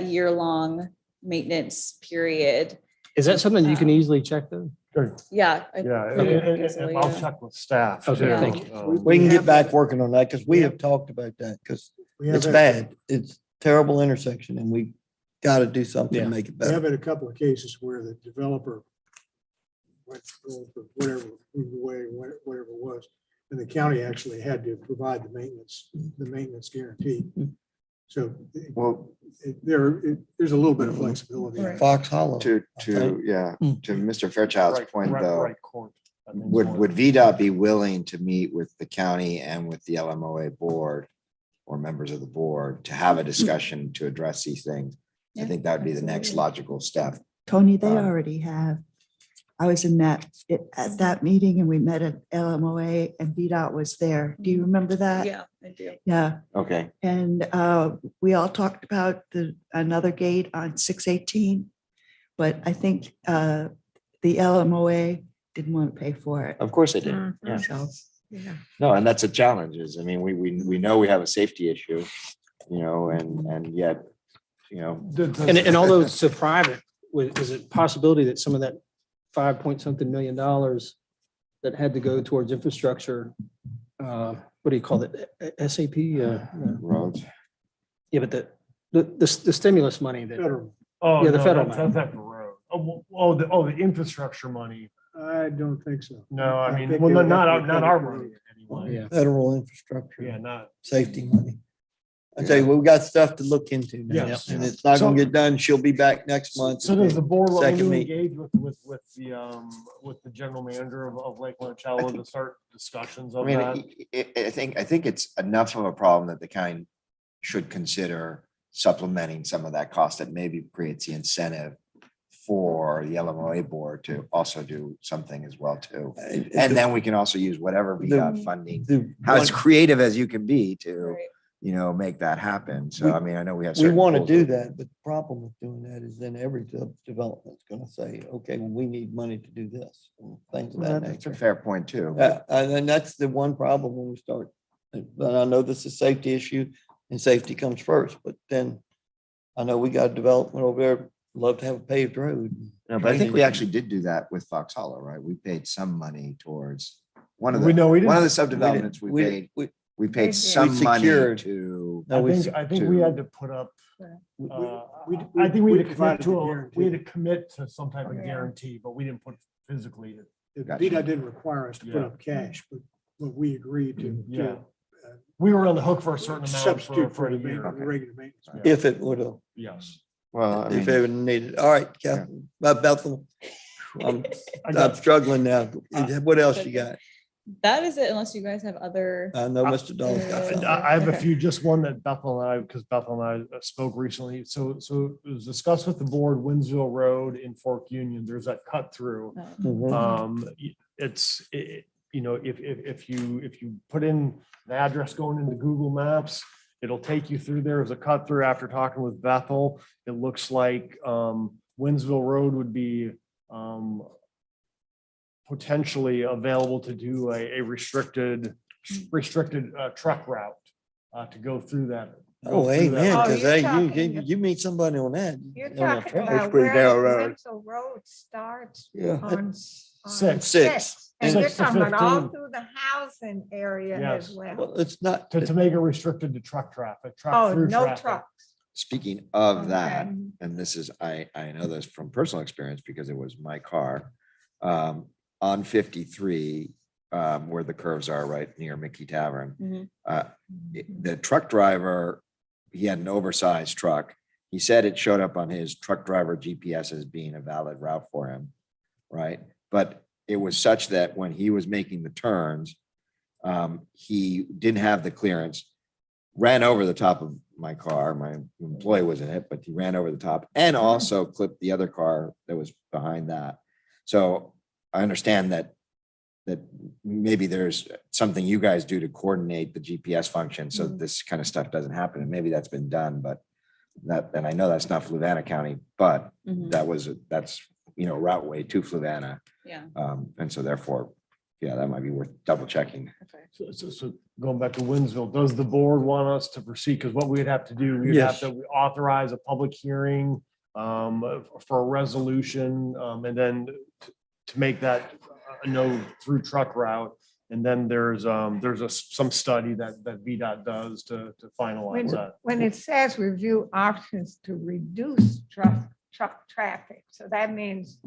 year-long maintenance period. Is that something you can easily check though? Yeah. Yeah, pretty and easily, I'll yeah. check with staff. Okay, too. thank you. We can get back working on that, because we have talked about that, because We have it's had- bad. It's terrible intersection, and we got to do something Yeah. to make it We have better. had a couple of cases where the developer went for whatever, moved away, whatever it was, and the county actually had to provide the maintenance guarantee. So Well, there's a little bit of flexibility. Right. Fox Hollow. to Mr. Fairchild's point though, Right court. I think is would what- VDOT be willing to meet with the county and with the LMOA board or members of the board to have a discussion to address these things? I Yeah, think that would be the next absolutely. logical step. Tony, they Um, already have. I was in at that meeting and we met at LMOA and VDOT was there. Do you remember that? Yeah, I do. Yeah. Okay. And we all talked about another gate on 618. But I think the LMOA didn't want to pay for it. Of course they did. Yeah. So, yeah. No, and that's a challenge is, I mean, we know we have a safety issue, and yet, And although it's so private, is it possibility that some of that $5 million that had to go towards infrastructure, what do you call it? SAP? roads. Yeah, but the stimulus money that, Federal. Oh, Yeah, the no, federal that's money. not for road. the infrastructure money. I don't think so. No, I mean, think well, they would not have to our recover money it. anyway. Yeah. Federal infrastructure. Yeah, not. Safety money. I tell you, we've got stuff to look into now, Yes. and it's not gonna So- get done. She'll be back next month. So does the board want me Second to meeting. engage with the general manager of Lake Monticello to start discussions I of mean, that? I think it's enough of a problem that the county should consider supplementing some of that cost that maybe creates the incentive for the LMOA board to also do something as well too. And then we can also use whatever VDOT funding, how as creative as you can be to, you know, make that happen. So, I mean, I know we have. We certain want to goals do that- that, but the problem with doing that is then every development's gonna say, okay, well, we need money to do this, and things of that That's a nature. fair point too. And then that's the one problem when we start. But I know this is a safety issue and safety comes first, but then I know we got development over there, love to have a paved road. No, but I think we actually did do that with Fox Hollow, right? We paid some money towards one of We the, know we one of didn't- the subdevelopments we paid some money secured. to. I think we had to put up, I think we had to commit to, we had to commit to some type of guarantee, but we didn't put physically. VDOT didn't require us to put Yeah. up cash, but we agreed to. Yeah. We were on the hook for a certain amount Substitute for for a the year. regular maintenance. If it would have, Yes. Well, I if mean, it would needed. All right, Catherine, Bethel. I'm struggling now. What else you got? That is it, unless you guys have other. I know Mr. Dolan's got something. I have a Okay. few, just one that Bethel and I, because Bethel and I spoke recently. So it was discussed with the board, Winsville Road in Fork Union, there's that cut through. It's, you know, if you put in the address going into Google Maps, it'll take you through there as a cut through. After talking with Bethel, it looks like Winsville Road would be potentially available to do a restricted truck route to go through that. Oh, amen, Oh, because you're hey, talking- you meet somebody on that. You're on a talking truck, about it's pretty narrow where road. Wenzel Road starts Yeah. on Six. Six. And you're 6 to talking about all 15. through the housing area Yes. as well. Well, it's not, To make it restricted to truck traffic, truck Oh, through no traffic. trucks. speaking of that, Okay. and this is, I know this from personal experience because it was my car. On 53, where the curves are right near Mickey Tavern. The truck driver, he had an oversized truck. He said it showed up on his truck driver GPS as being a valid route for him, right? But it was such that when he was making the turns, he didn't have the clearance, ran over the top of my car. My employee was in it, but he ran over the top and also clipped the other car that was behind that. So I understand that maybe there's something you guys do to coordinate the GPS function so that this kind of stuff doesn't happen. And maybe that's been done, but and I know that's not Fluvanna County, but that's, you know, route way to Fluvanna. Yeah. And so therefore, yeah, that might be worth double checking. So going back to Winsville, does the board want us to proceed? Because what we'd have to do, we'd have Yes. to authorize a public hearing for a resolution, and then to make that a no through truck route. And then there's some study that VDOT does to finalize that. When it says review options to reduce truck traffic, so that means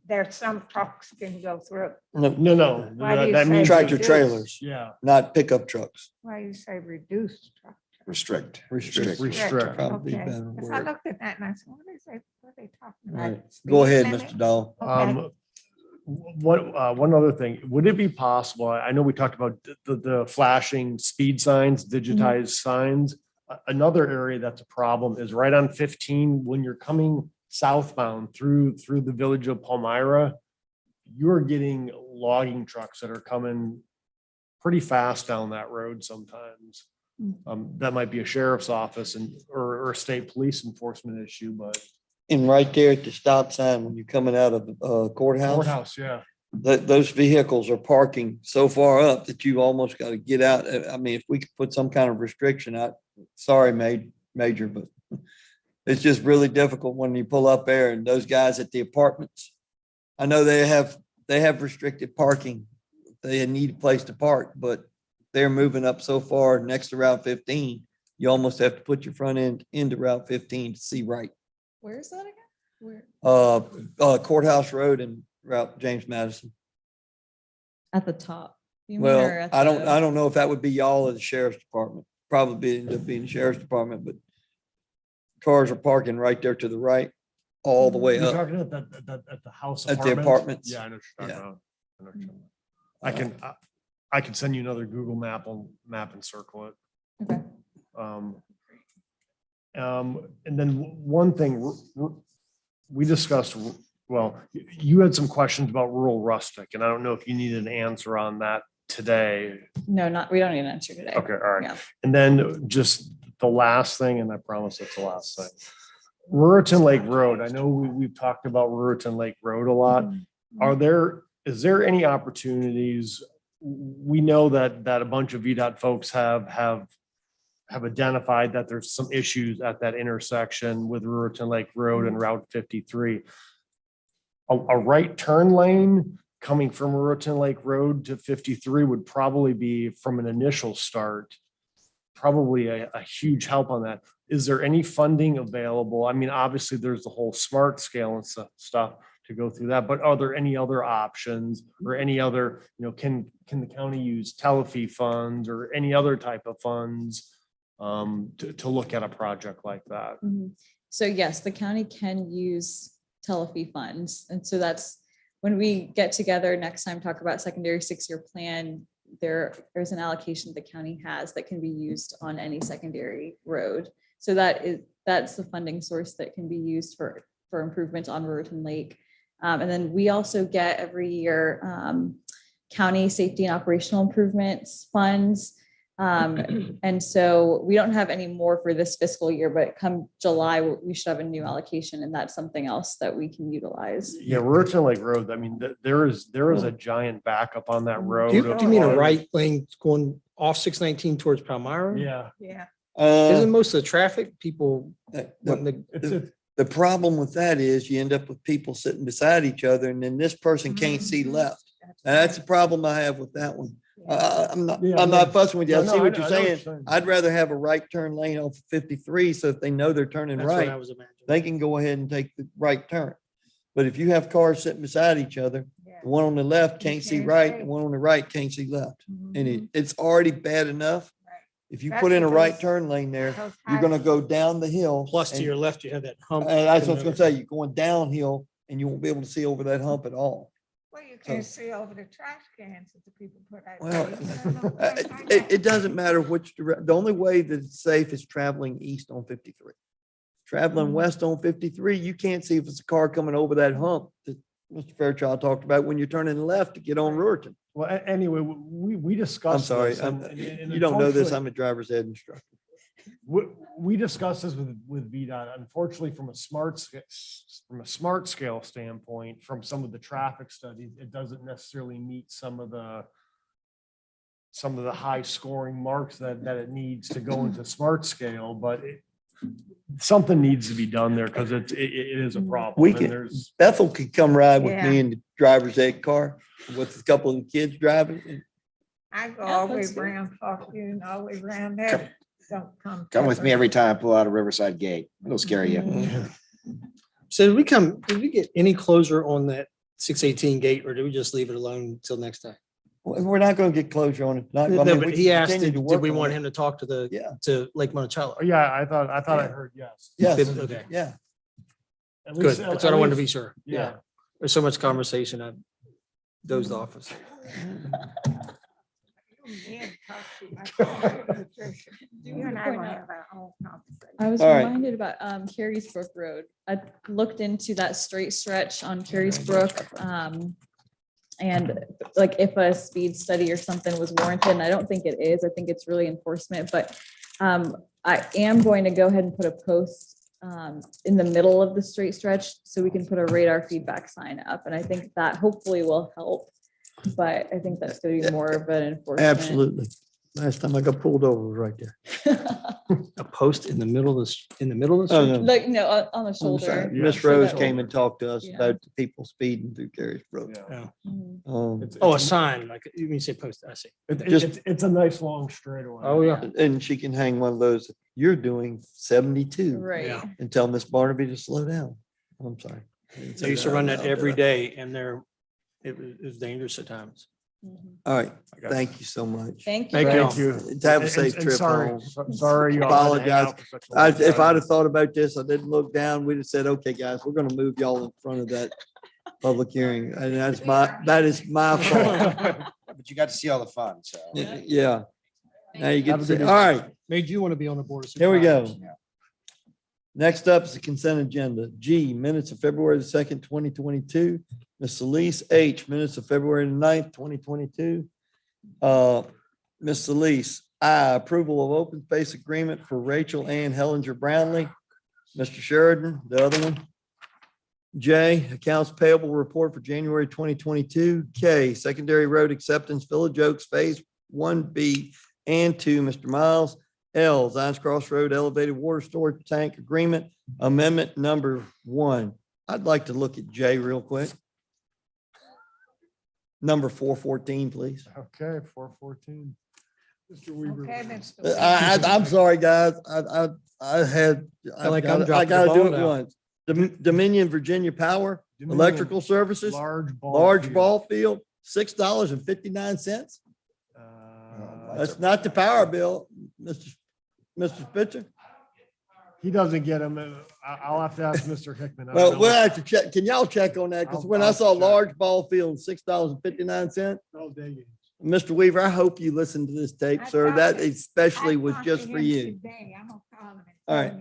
there's some trucks can go through. No. Why do you That say means tractor reduce? trailers. Yeah. Not pickup trucks. Why do you say reduce truck? Restrict. Restrict. Restrict. Probably Okay. better Because I word. looked at that and I said, what are they talking All about? right. Go ahead, Speed Mr. limit? Dahl. Okay. One other thing, would it be possible, I know we talked about the flashing speed signs, digitized signs. Another area that's a problem is right on 15, when you're coming southbound through the village of Palmyra, you're getting logging trucks that are coming pretty fast down that road sometimes. That might be a sheriff's office or a state police enforcement issue, but And right there at the stop sign, when you're coming out of the courthouse, yeah. those vehicles are parking so far up that you almost got to get out. I mean, if we could put some kind of restriction out, sorry, Major, but it's just really difficult when you pull up there and those guys at the apartments. I know they have restricted parking. They need a place to park, but they're moving up so far next to Route 15. You almost have to put your front end into Route 15 to see right. Where is that again? Courthouse Road and Route James Madison. At the top. You mean, Well, or at I the- don't know if that would be y'all or the sheriff's department. Probably end up being the sheriff's department, but cars are parking right there to the right, all the way You're up. talking at the house At the apartments? apartments. Yeah, I know what you're Yeah. talking about. I know what you're talking about. I can send you another Google map and circle it. Okay. And then one thing we discussed, well, you had some questions about rural rustic, and I don't know if you need an answer on that today. No, we don't need an answer today. Okay, all right. Yeah. And then just the last thing, and I promise it's the last thing. Ruritan Lake Road. I know we've talked about Ruritan Lake Road a lot. Is there any opportunities? We know that a bunch of VDOT folks have identified that there's some issues at that intersection with Ruritan Lake Road and Route 53. A right turn lane coming from Ruritan Lake Road to 53 would probably be, from an initial start, probably a huge help on that. Is there any funding available? I mean, obviously there's the whole smart scale and stuff to go through that, but are there any other options or any other, can the county use telefee funds or any other type of funds to look at a project like that? So yes, the county can use telefee funds. And so that's when we get together next time, talk about secondary 6-year plan, there's an allocation the county has that can be used on any secondary road. So that's the funding source that can be used for improvements on Ruritan Lake. And then we also get every year county safety and operational improvements funds. And so we don't have any more for this fiscal year, but come July, we should have a new allocation, and that's something else that we can utilize. Yeah, Ruritan Lake Road, I mean, there is a giant backup on that road. Do you mean a right lane going off 619 towards Palmyra? Yeah. Yeah. Isn't most of the traffic people? The problem with that is you end up with people sitting beside each other, and then this person can't see left. And that's the problem I have with that one. I'm not fussing with you. I see what you're saying. I'd rather have a right turn lane off 53, so if they know they're turning That's what right, I was imagining. they can go ahead and take the right turn. But if you have cars sitting beside each other, the one on the left can't see right, the one on the right can't see left. And it's already bad enough. If you put in a right turn lane there, you're gonna go down the hill. Plus to and- your left, you have that hump. And that's what I was gonna say, you're going downhill and you won't be able to see over that hump at all. Well, you can see over the trash cans that the people put out. Well, it doesn't matter which direction. The only way that it's safe is traveling east on 53. Traveling west on 53, you can't see if it's a car coming over that hump that Mr. Fairchild talked about when you're turning left to get on Ruritan. Well, anyway, we I'm discussed. sorry, this, and you don't know this, unfortunately- I'm a driver's ed instructor. We discussed this with VDOT. Unfortunately, from a smart scale standpoint, from some of the traffic studies, it doesn't necessarily meet some of the high scoring marks that it needs to go into smart scale, but something needs to be done there because it is a problem. We and can, there's- Bethel could come ride with me Yeah. in the driver's ed car with a couple of the kids driving. I go all the way around, talk to you and all the way around there. Don't come. Come with me every time I pull out a Riverside gate. It'll scare you. So did we get any closure on that 618 gate, or do we just leave it alone until next time? We're not gonna get closure on it. I No, mean, but we he can asked, continue did to work we on want it. him to talk to Lake Monticello? Yeah, I thought I heard yes. Yes, Okay. yeah. At Good. least- That's at what I wanted to least- be sure. Yeah. There's so much conversation. I dozed off. You and I will have our own conversation. I was All right. reminded about Carey's Brook Road. I looked into that straight stretch on Carey's Brook. And like if a speed study or something was warranted, and I don't think it is, I think it's really enforcement, but I am going to go ahead and put a post in the middle of the straight stretch so we can put a radar feedback sign up. And I think that hopefully will help. But I think that's going to be more of an enforcement. Absolutely. Last time I got pulled over was right there. A post in the middle of the Oh, street? no. Like, no, on the On the shoulder. side. Yeah. Miss So Rose that- came and talked to us Yeah. about the people speeding through Carey's Brook. Yeah. Mhm. Oh, a sign, like you mean say post, I see. It's a nice long straightaway. Oh, yeah. And she can hang one of those, you're doing 72. Right. Yeah. And tell Miss Barnaby to slow down. I'm sorry. I used to run that every day and it was dangerous at times. All right, thank you so much. Thank you. Thank you. Have a safe And trip sorry, home. sorry. you all had to hang Apologize. out for such a long If time. I'd have thought about this, I didn't look down, we'd have said, okay, guys, we're gonna move y'all in front of that public hearing. And that is my fault. But you got to see all the fun, so. Yeah. Now you get Have to a say, good all evening. right, Made you want to be on the board. of here we go. Supervisors. Next up is the consent agenda. G, minutes of February the 2nd, 2022. Ms. Solis, H, minutes of February the 9th, 2022. Ms. Solis, I, approval of open space agreement for Rachel Ann Hellinger Brownlee. Mr. Sheridan, the other one. J, accounts payable report for January 2022. K, secondary road acceptance, Village Oaks Phase 1B and 2, Mr. Miles. L, Zions Cross Road Elevated Water Storage Tank Agreement, Amendment Number 1. I'd like to look at J real quick. Number 414, please. Okay, 414. Mr. Weaver. Okay, Mr. I'm sorry, guys. I had, like I'm I dropping the gotta do ball it now. once. Dominion Virginia Power, Dominion Electrical Services, Large ball. large field. ball field, $6.59. That's not the power bill, Mr. Spitzer. He doesn't get them. I'll have to ask Mr. Hickman. I don't Well, know we'll what- have to check. Can y'all check on that? Because I'll- when I I'll saw check. large ball field, $6.59. Oh, dang it. Mr. Weaver, I hope you listened to this tape, sir. That especially was just for you. All right.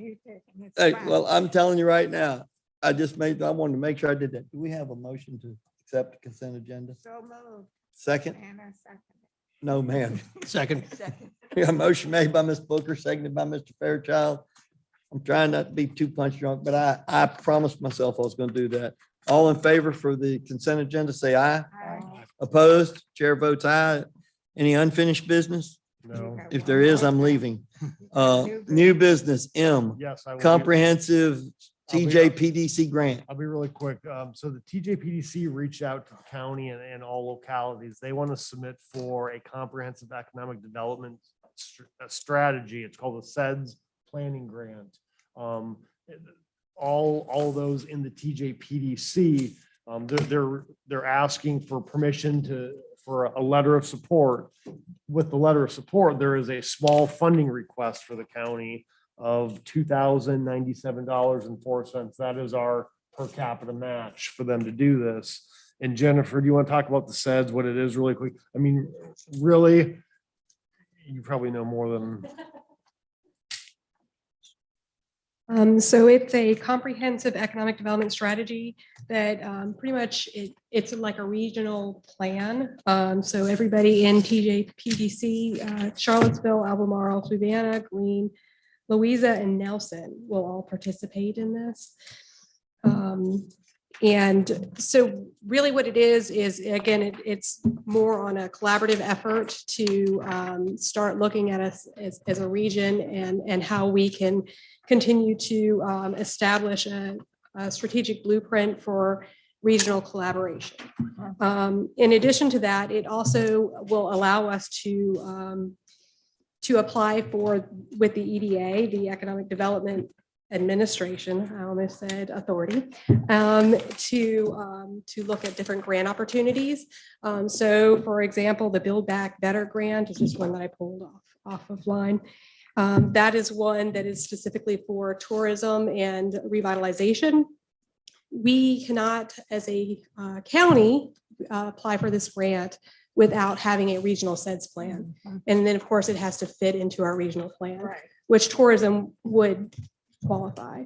Hey, well, I'm telling you right now, I wanted to make sure I did that. Do we have a motion to accept the consent agenda? So moved. Second? And I second No, ma'am. Second. Yeah, motion made by Ms. Booker, seconded by Mr. Fairchild. I'm trying not to be too punch drunk, but I promised myself I was going to do that. All in favor for the consent agenda, say aye. Aye. Opposed? Chair votes aye. Any unfinished business? No. If there is, I'm leaving. New business, M, Yes. I will be- comprehensive TJPDC grant. I'll be really quick. So the TJPDC reached out to the county and all localities. They want to submit for a comprehensive economic development strategy. It's called the SEDS planning grant. All those in the TJPDC, they're asking for permission for a letter of support. With the letter of support, there is a small funding request for the county of $2,097.04. That is our per capita match for them to do this. And Jennifer, do you want to talk about the SEDS, what it is really quick? I mean, really, you probably know more than. So it's a comprehensive economic development strategy that pretty much it's like a regional plan. So everybody in TJPDC, Charlottesville, Albemarle, Fluvanna, Greene, Louisa, and Nelson will all participate in this. And so really what it is again, it's more on a collaborative effort to start looking at us as a region and how we can continue to establish a strategic blueprint for regional collaboration. In addition to that, it also will allow us to apply with the EDA, the Economic Development Administration, I almost said authority, to look at different grant opportunities. So for example, the Build Back Better grant is just one that I pulled off of line. That is one that is specifically for tourism and revitalization. We cannot, as a county, apply for this grant without having a regional SEDS plan. And then, of course, it has to fit into our regional plan, which tourism would qualify.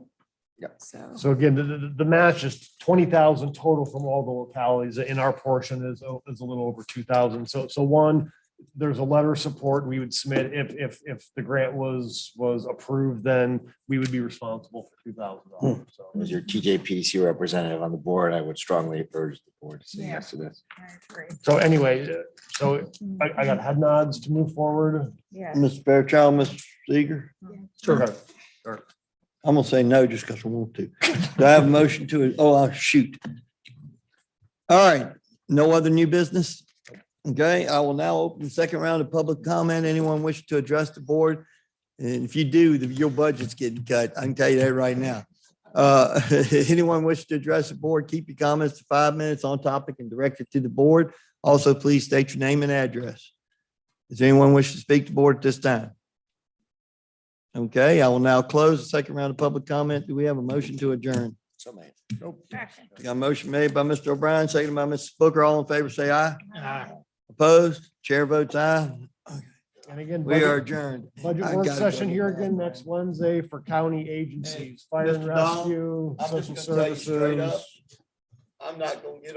So again, the match is 20,000 total from all the localities. In our portion is a little over 2,000. So one, there's a letter of support we would submit if the grant was approved, then we would be responsible for $2,000. So As your TJPDC representative on the board, I would strongly urge the board to say yes to this. So anyway, so I got head nods to move forward. Mr. Fairchild, Mr. Seeger? Sure. Sure. I'm gonna say no just because I want to. Do I have a motion to it? Oh, shoot. All right, no other new business? Okay, I will now open the second round of public comment. Anyone wish to address the board? And if you do, your budget's getting cut. I can tell you that right now. Anyone wish to address the board, keep your comments to 5 minutes on topic and direct it to the board. Also, please state your name and address. Does anyone wish to speak to the board at this time? Okay, I will now close the second round of public comment. Do we have a motion to adjourn? So, man. Got a motion made by Mr. O'Brien, seconded by Mrs. Booker. All in favor, say aye. Aye. Opposed? Chair votes aye. And again, We are budget, adjourned. budget I work gotta go session to here bed. again next Wednesday for county agencies, fire and Mr. Donald, rescue, I'm social just gonna tell you straight up, services. I'm not gonna get on.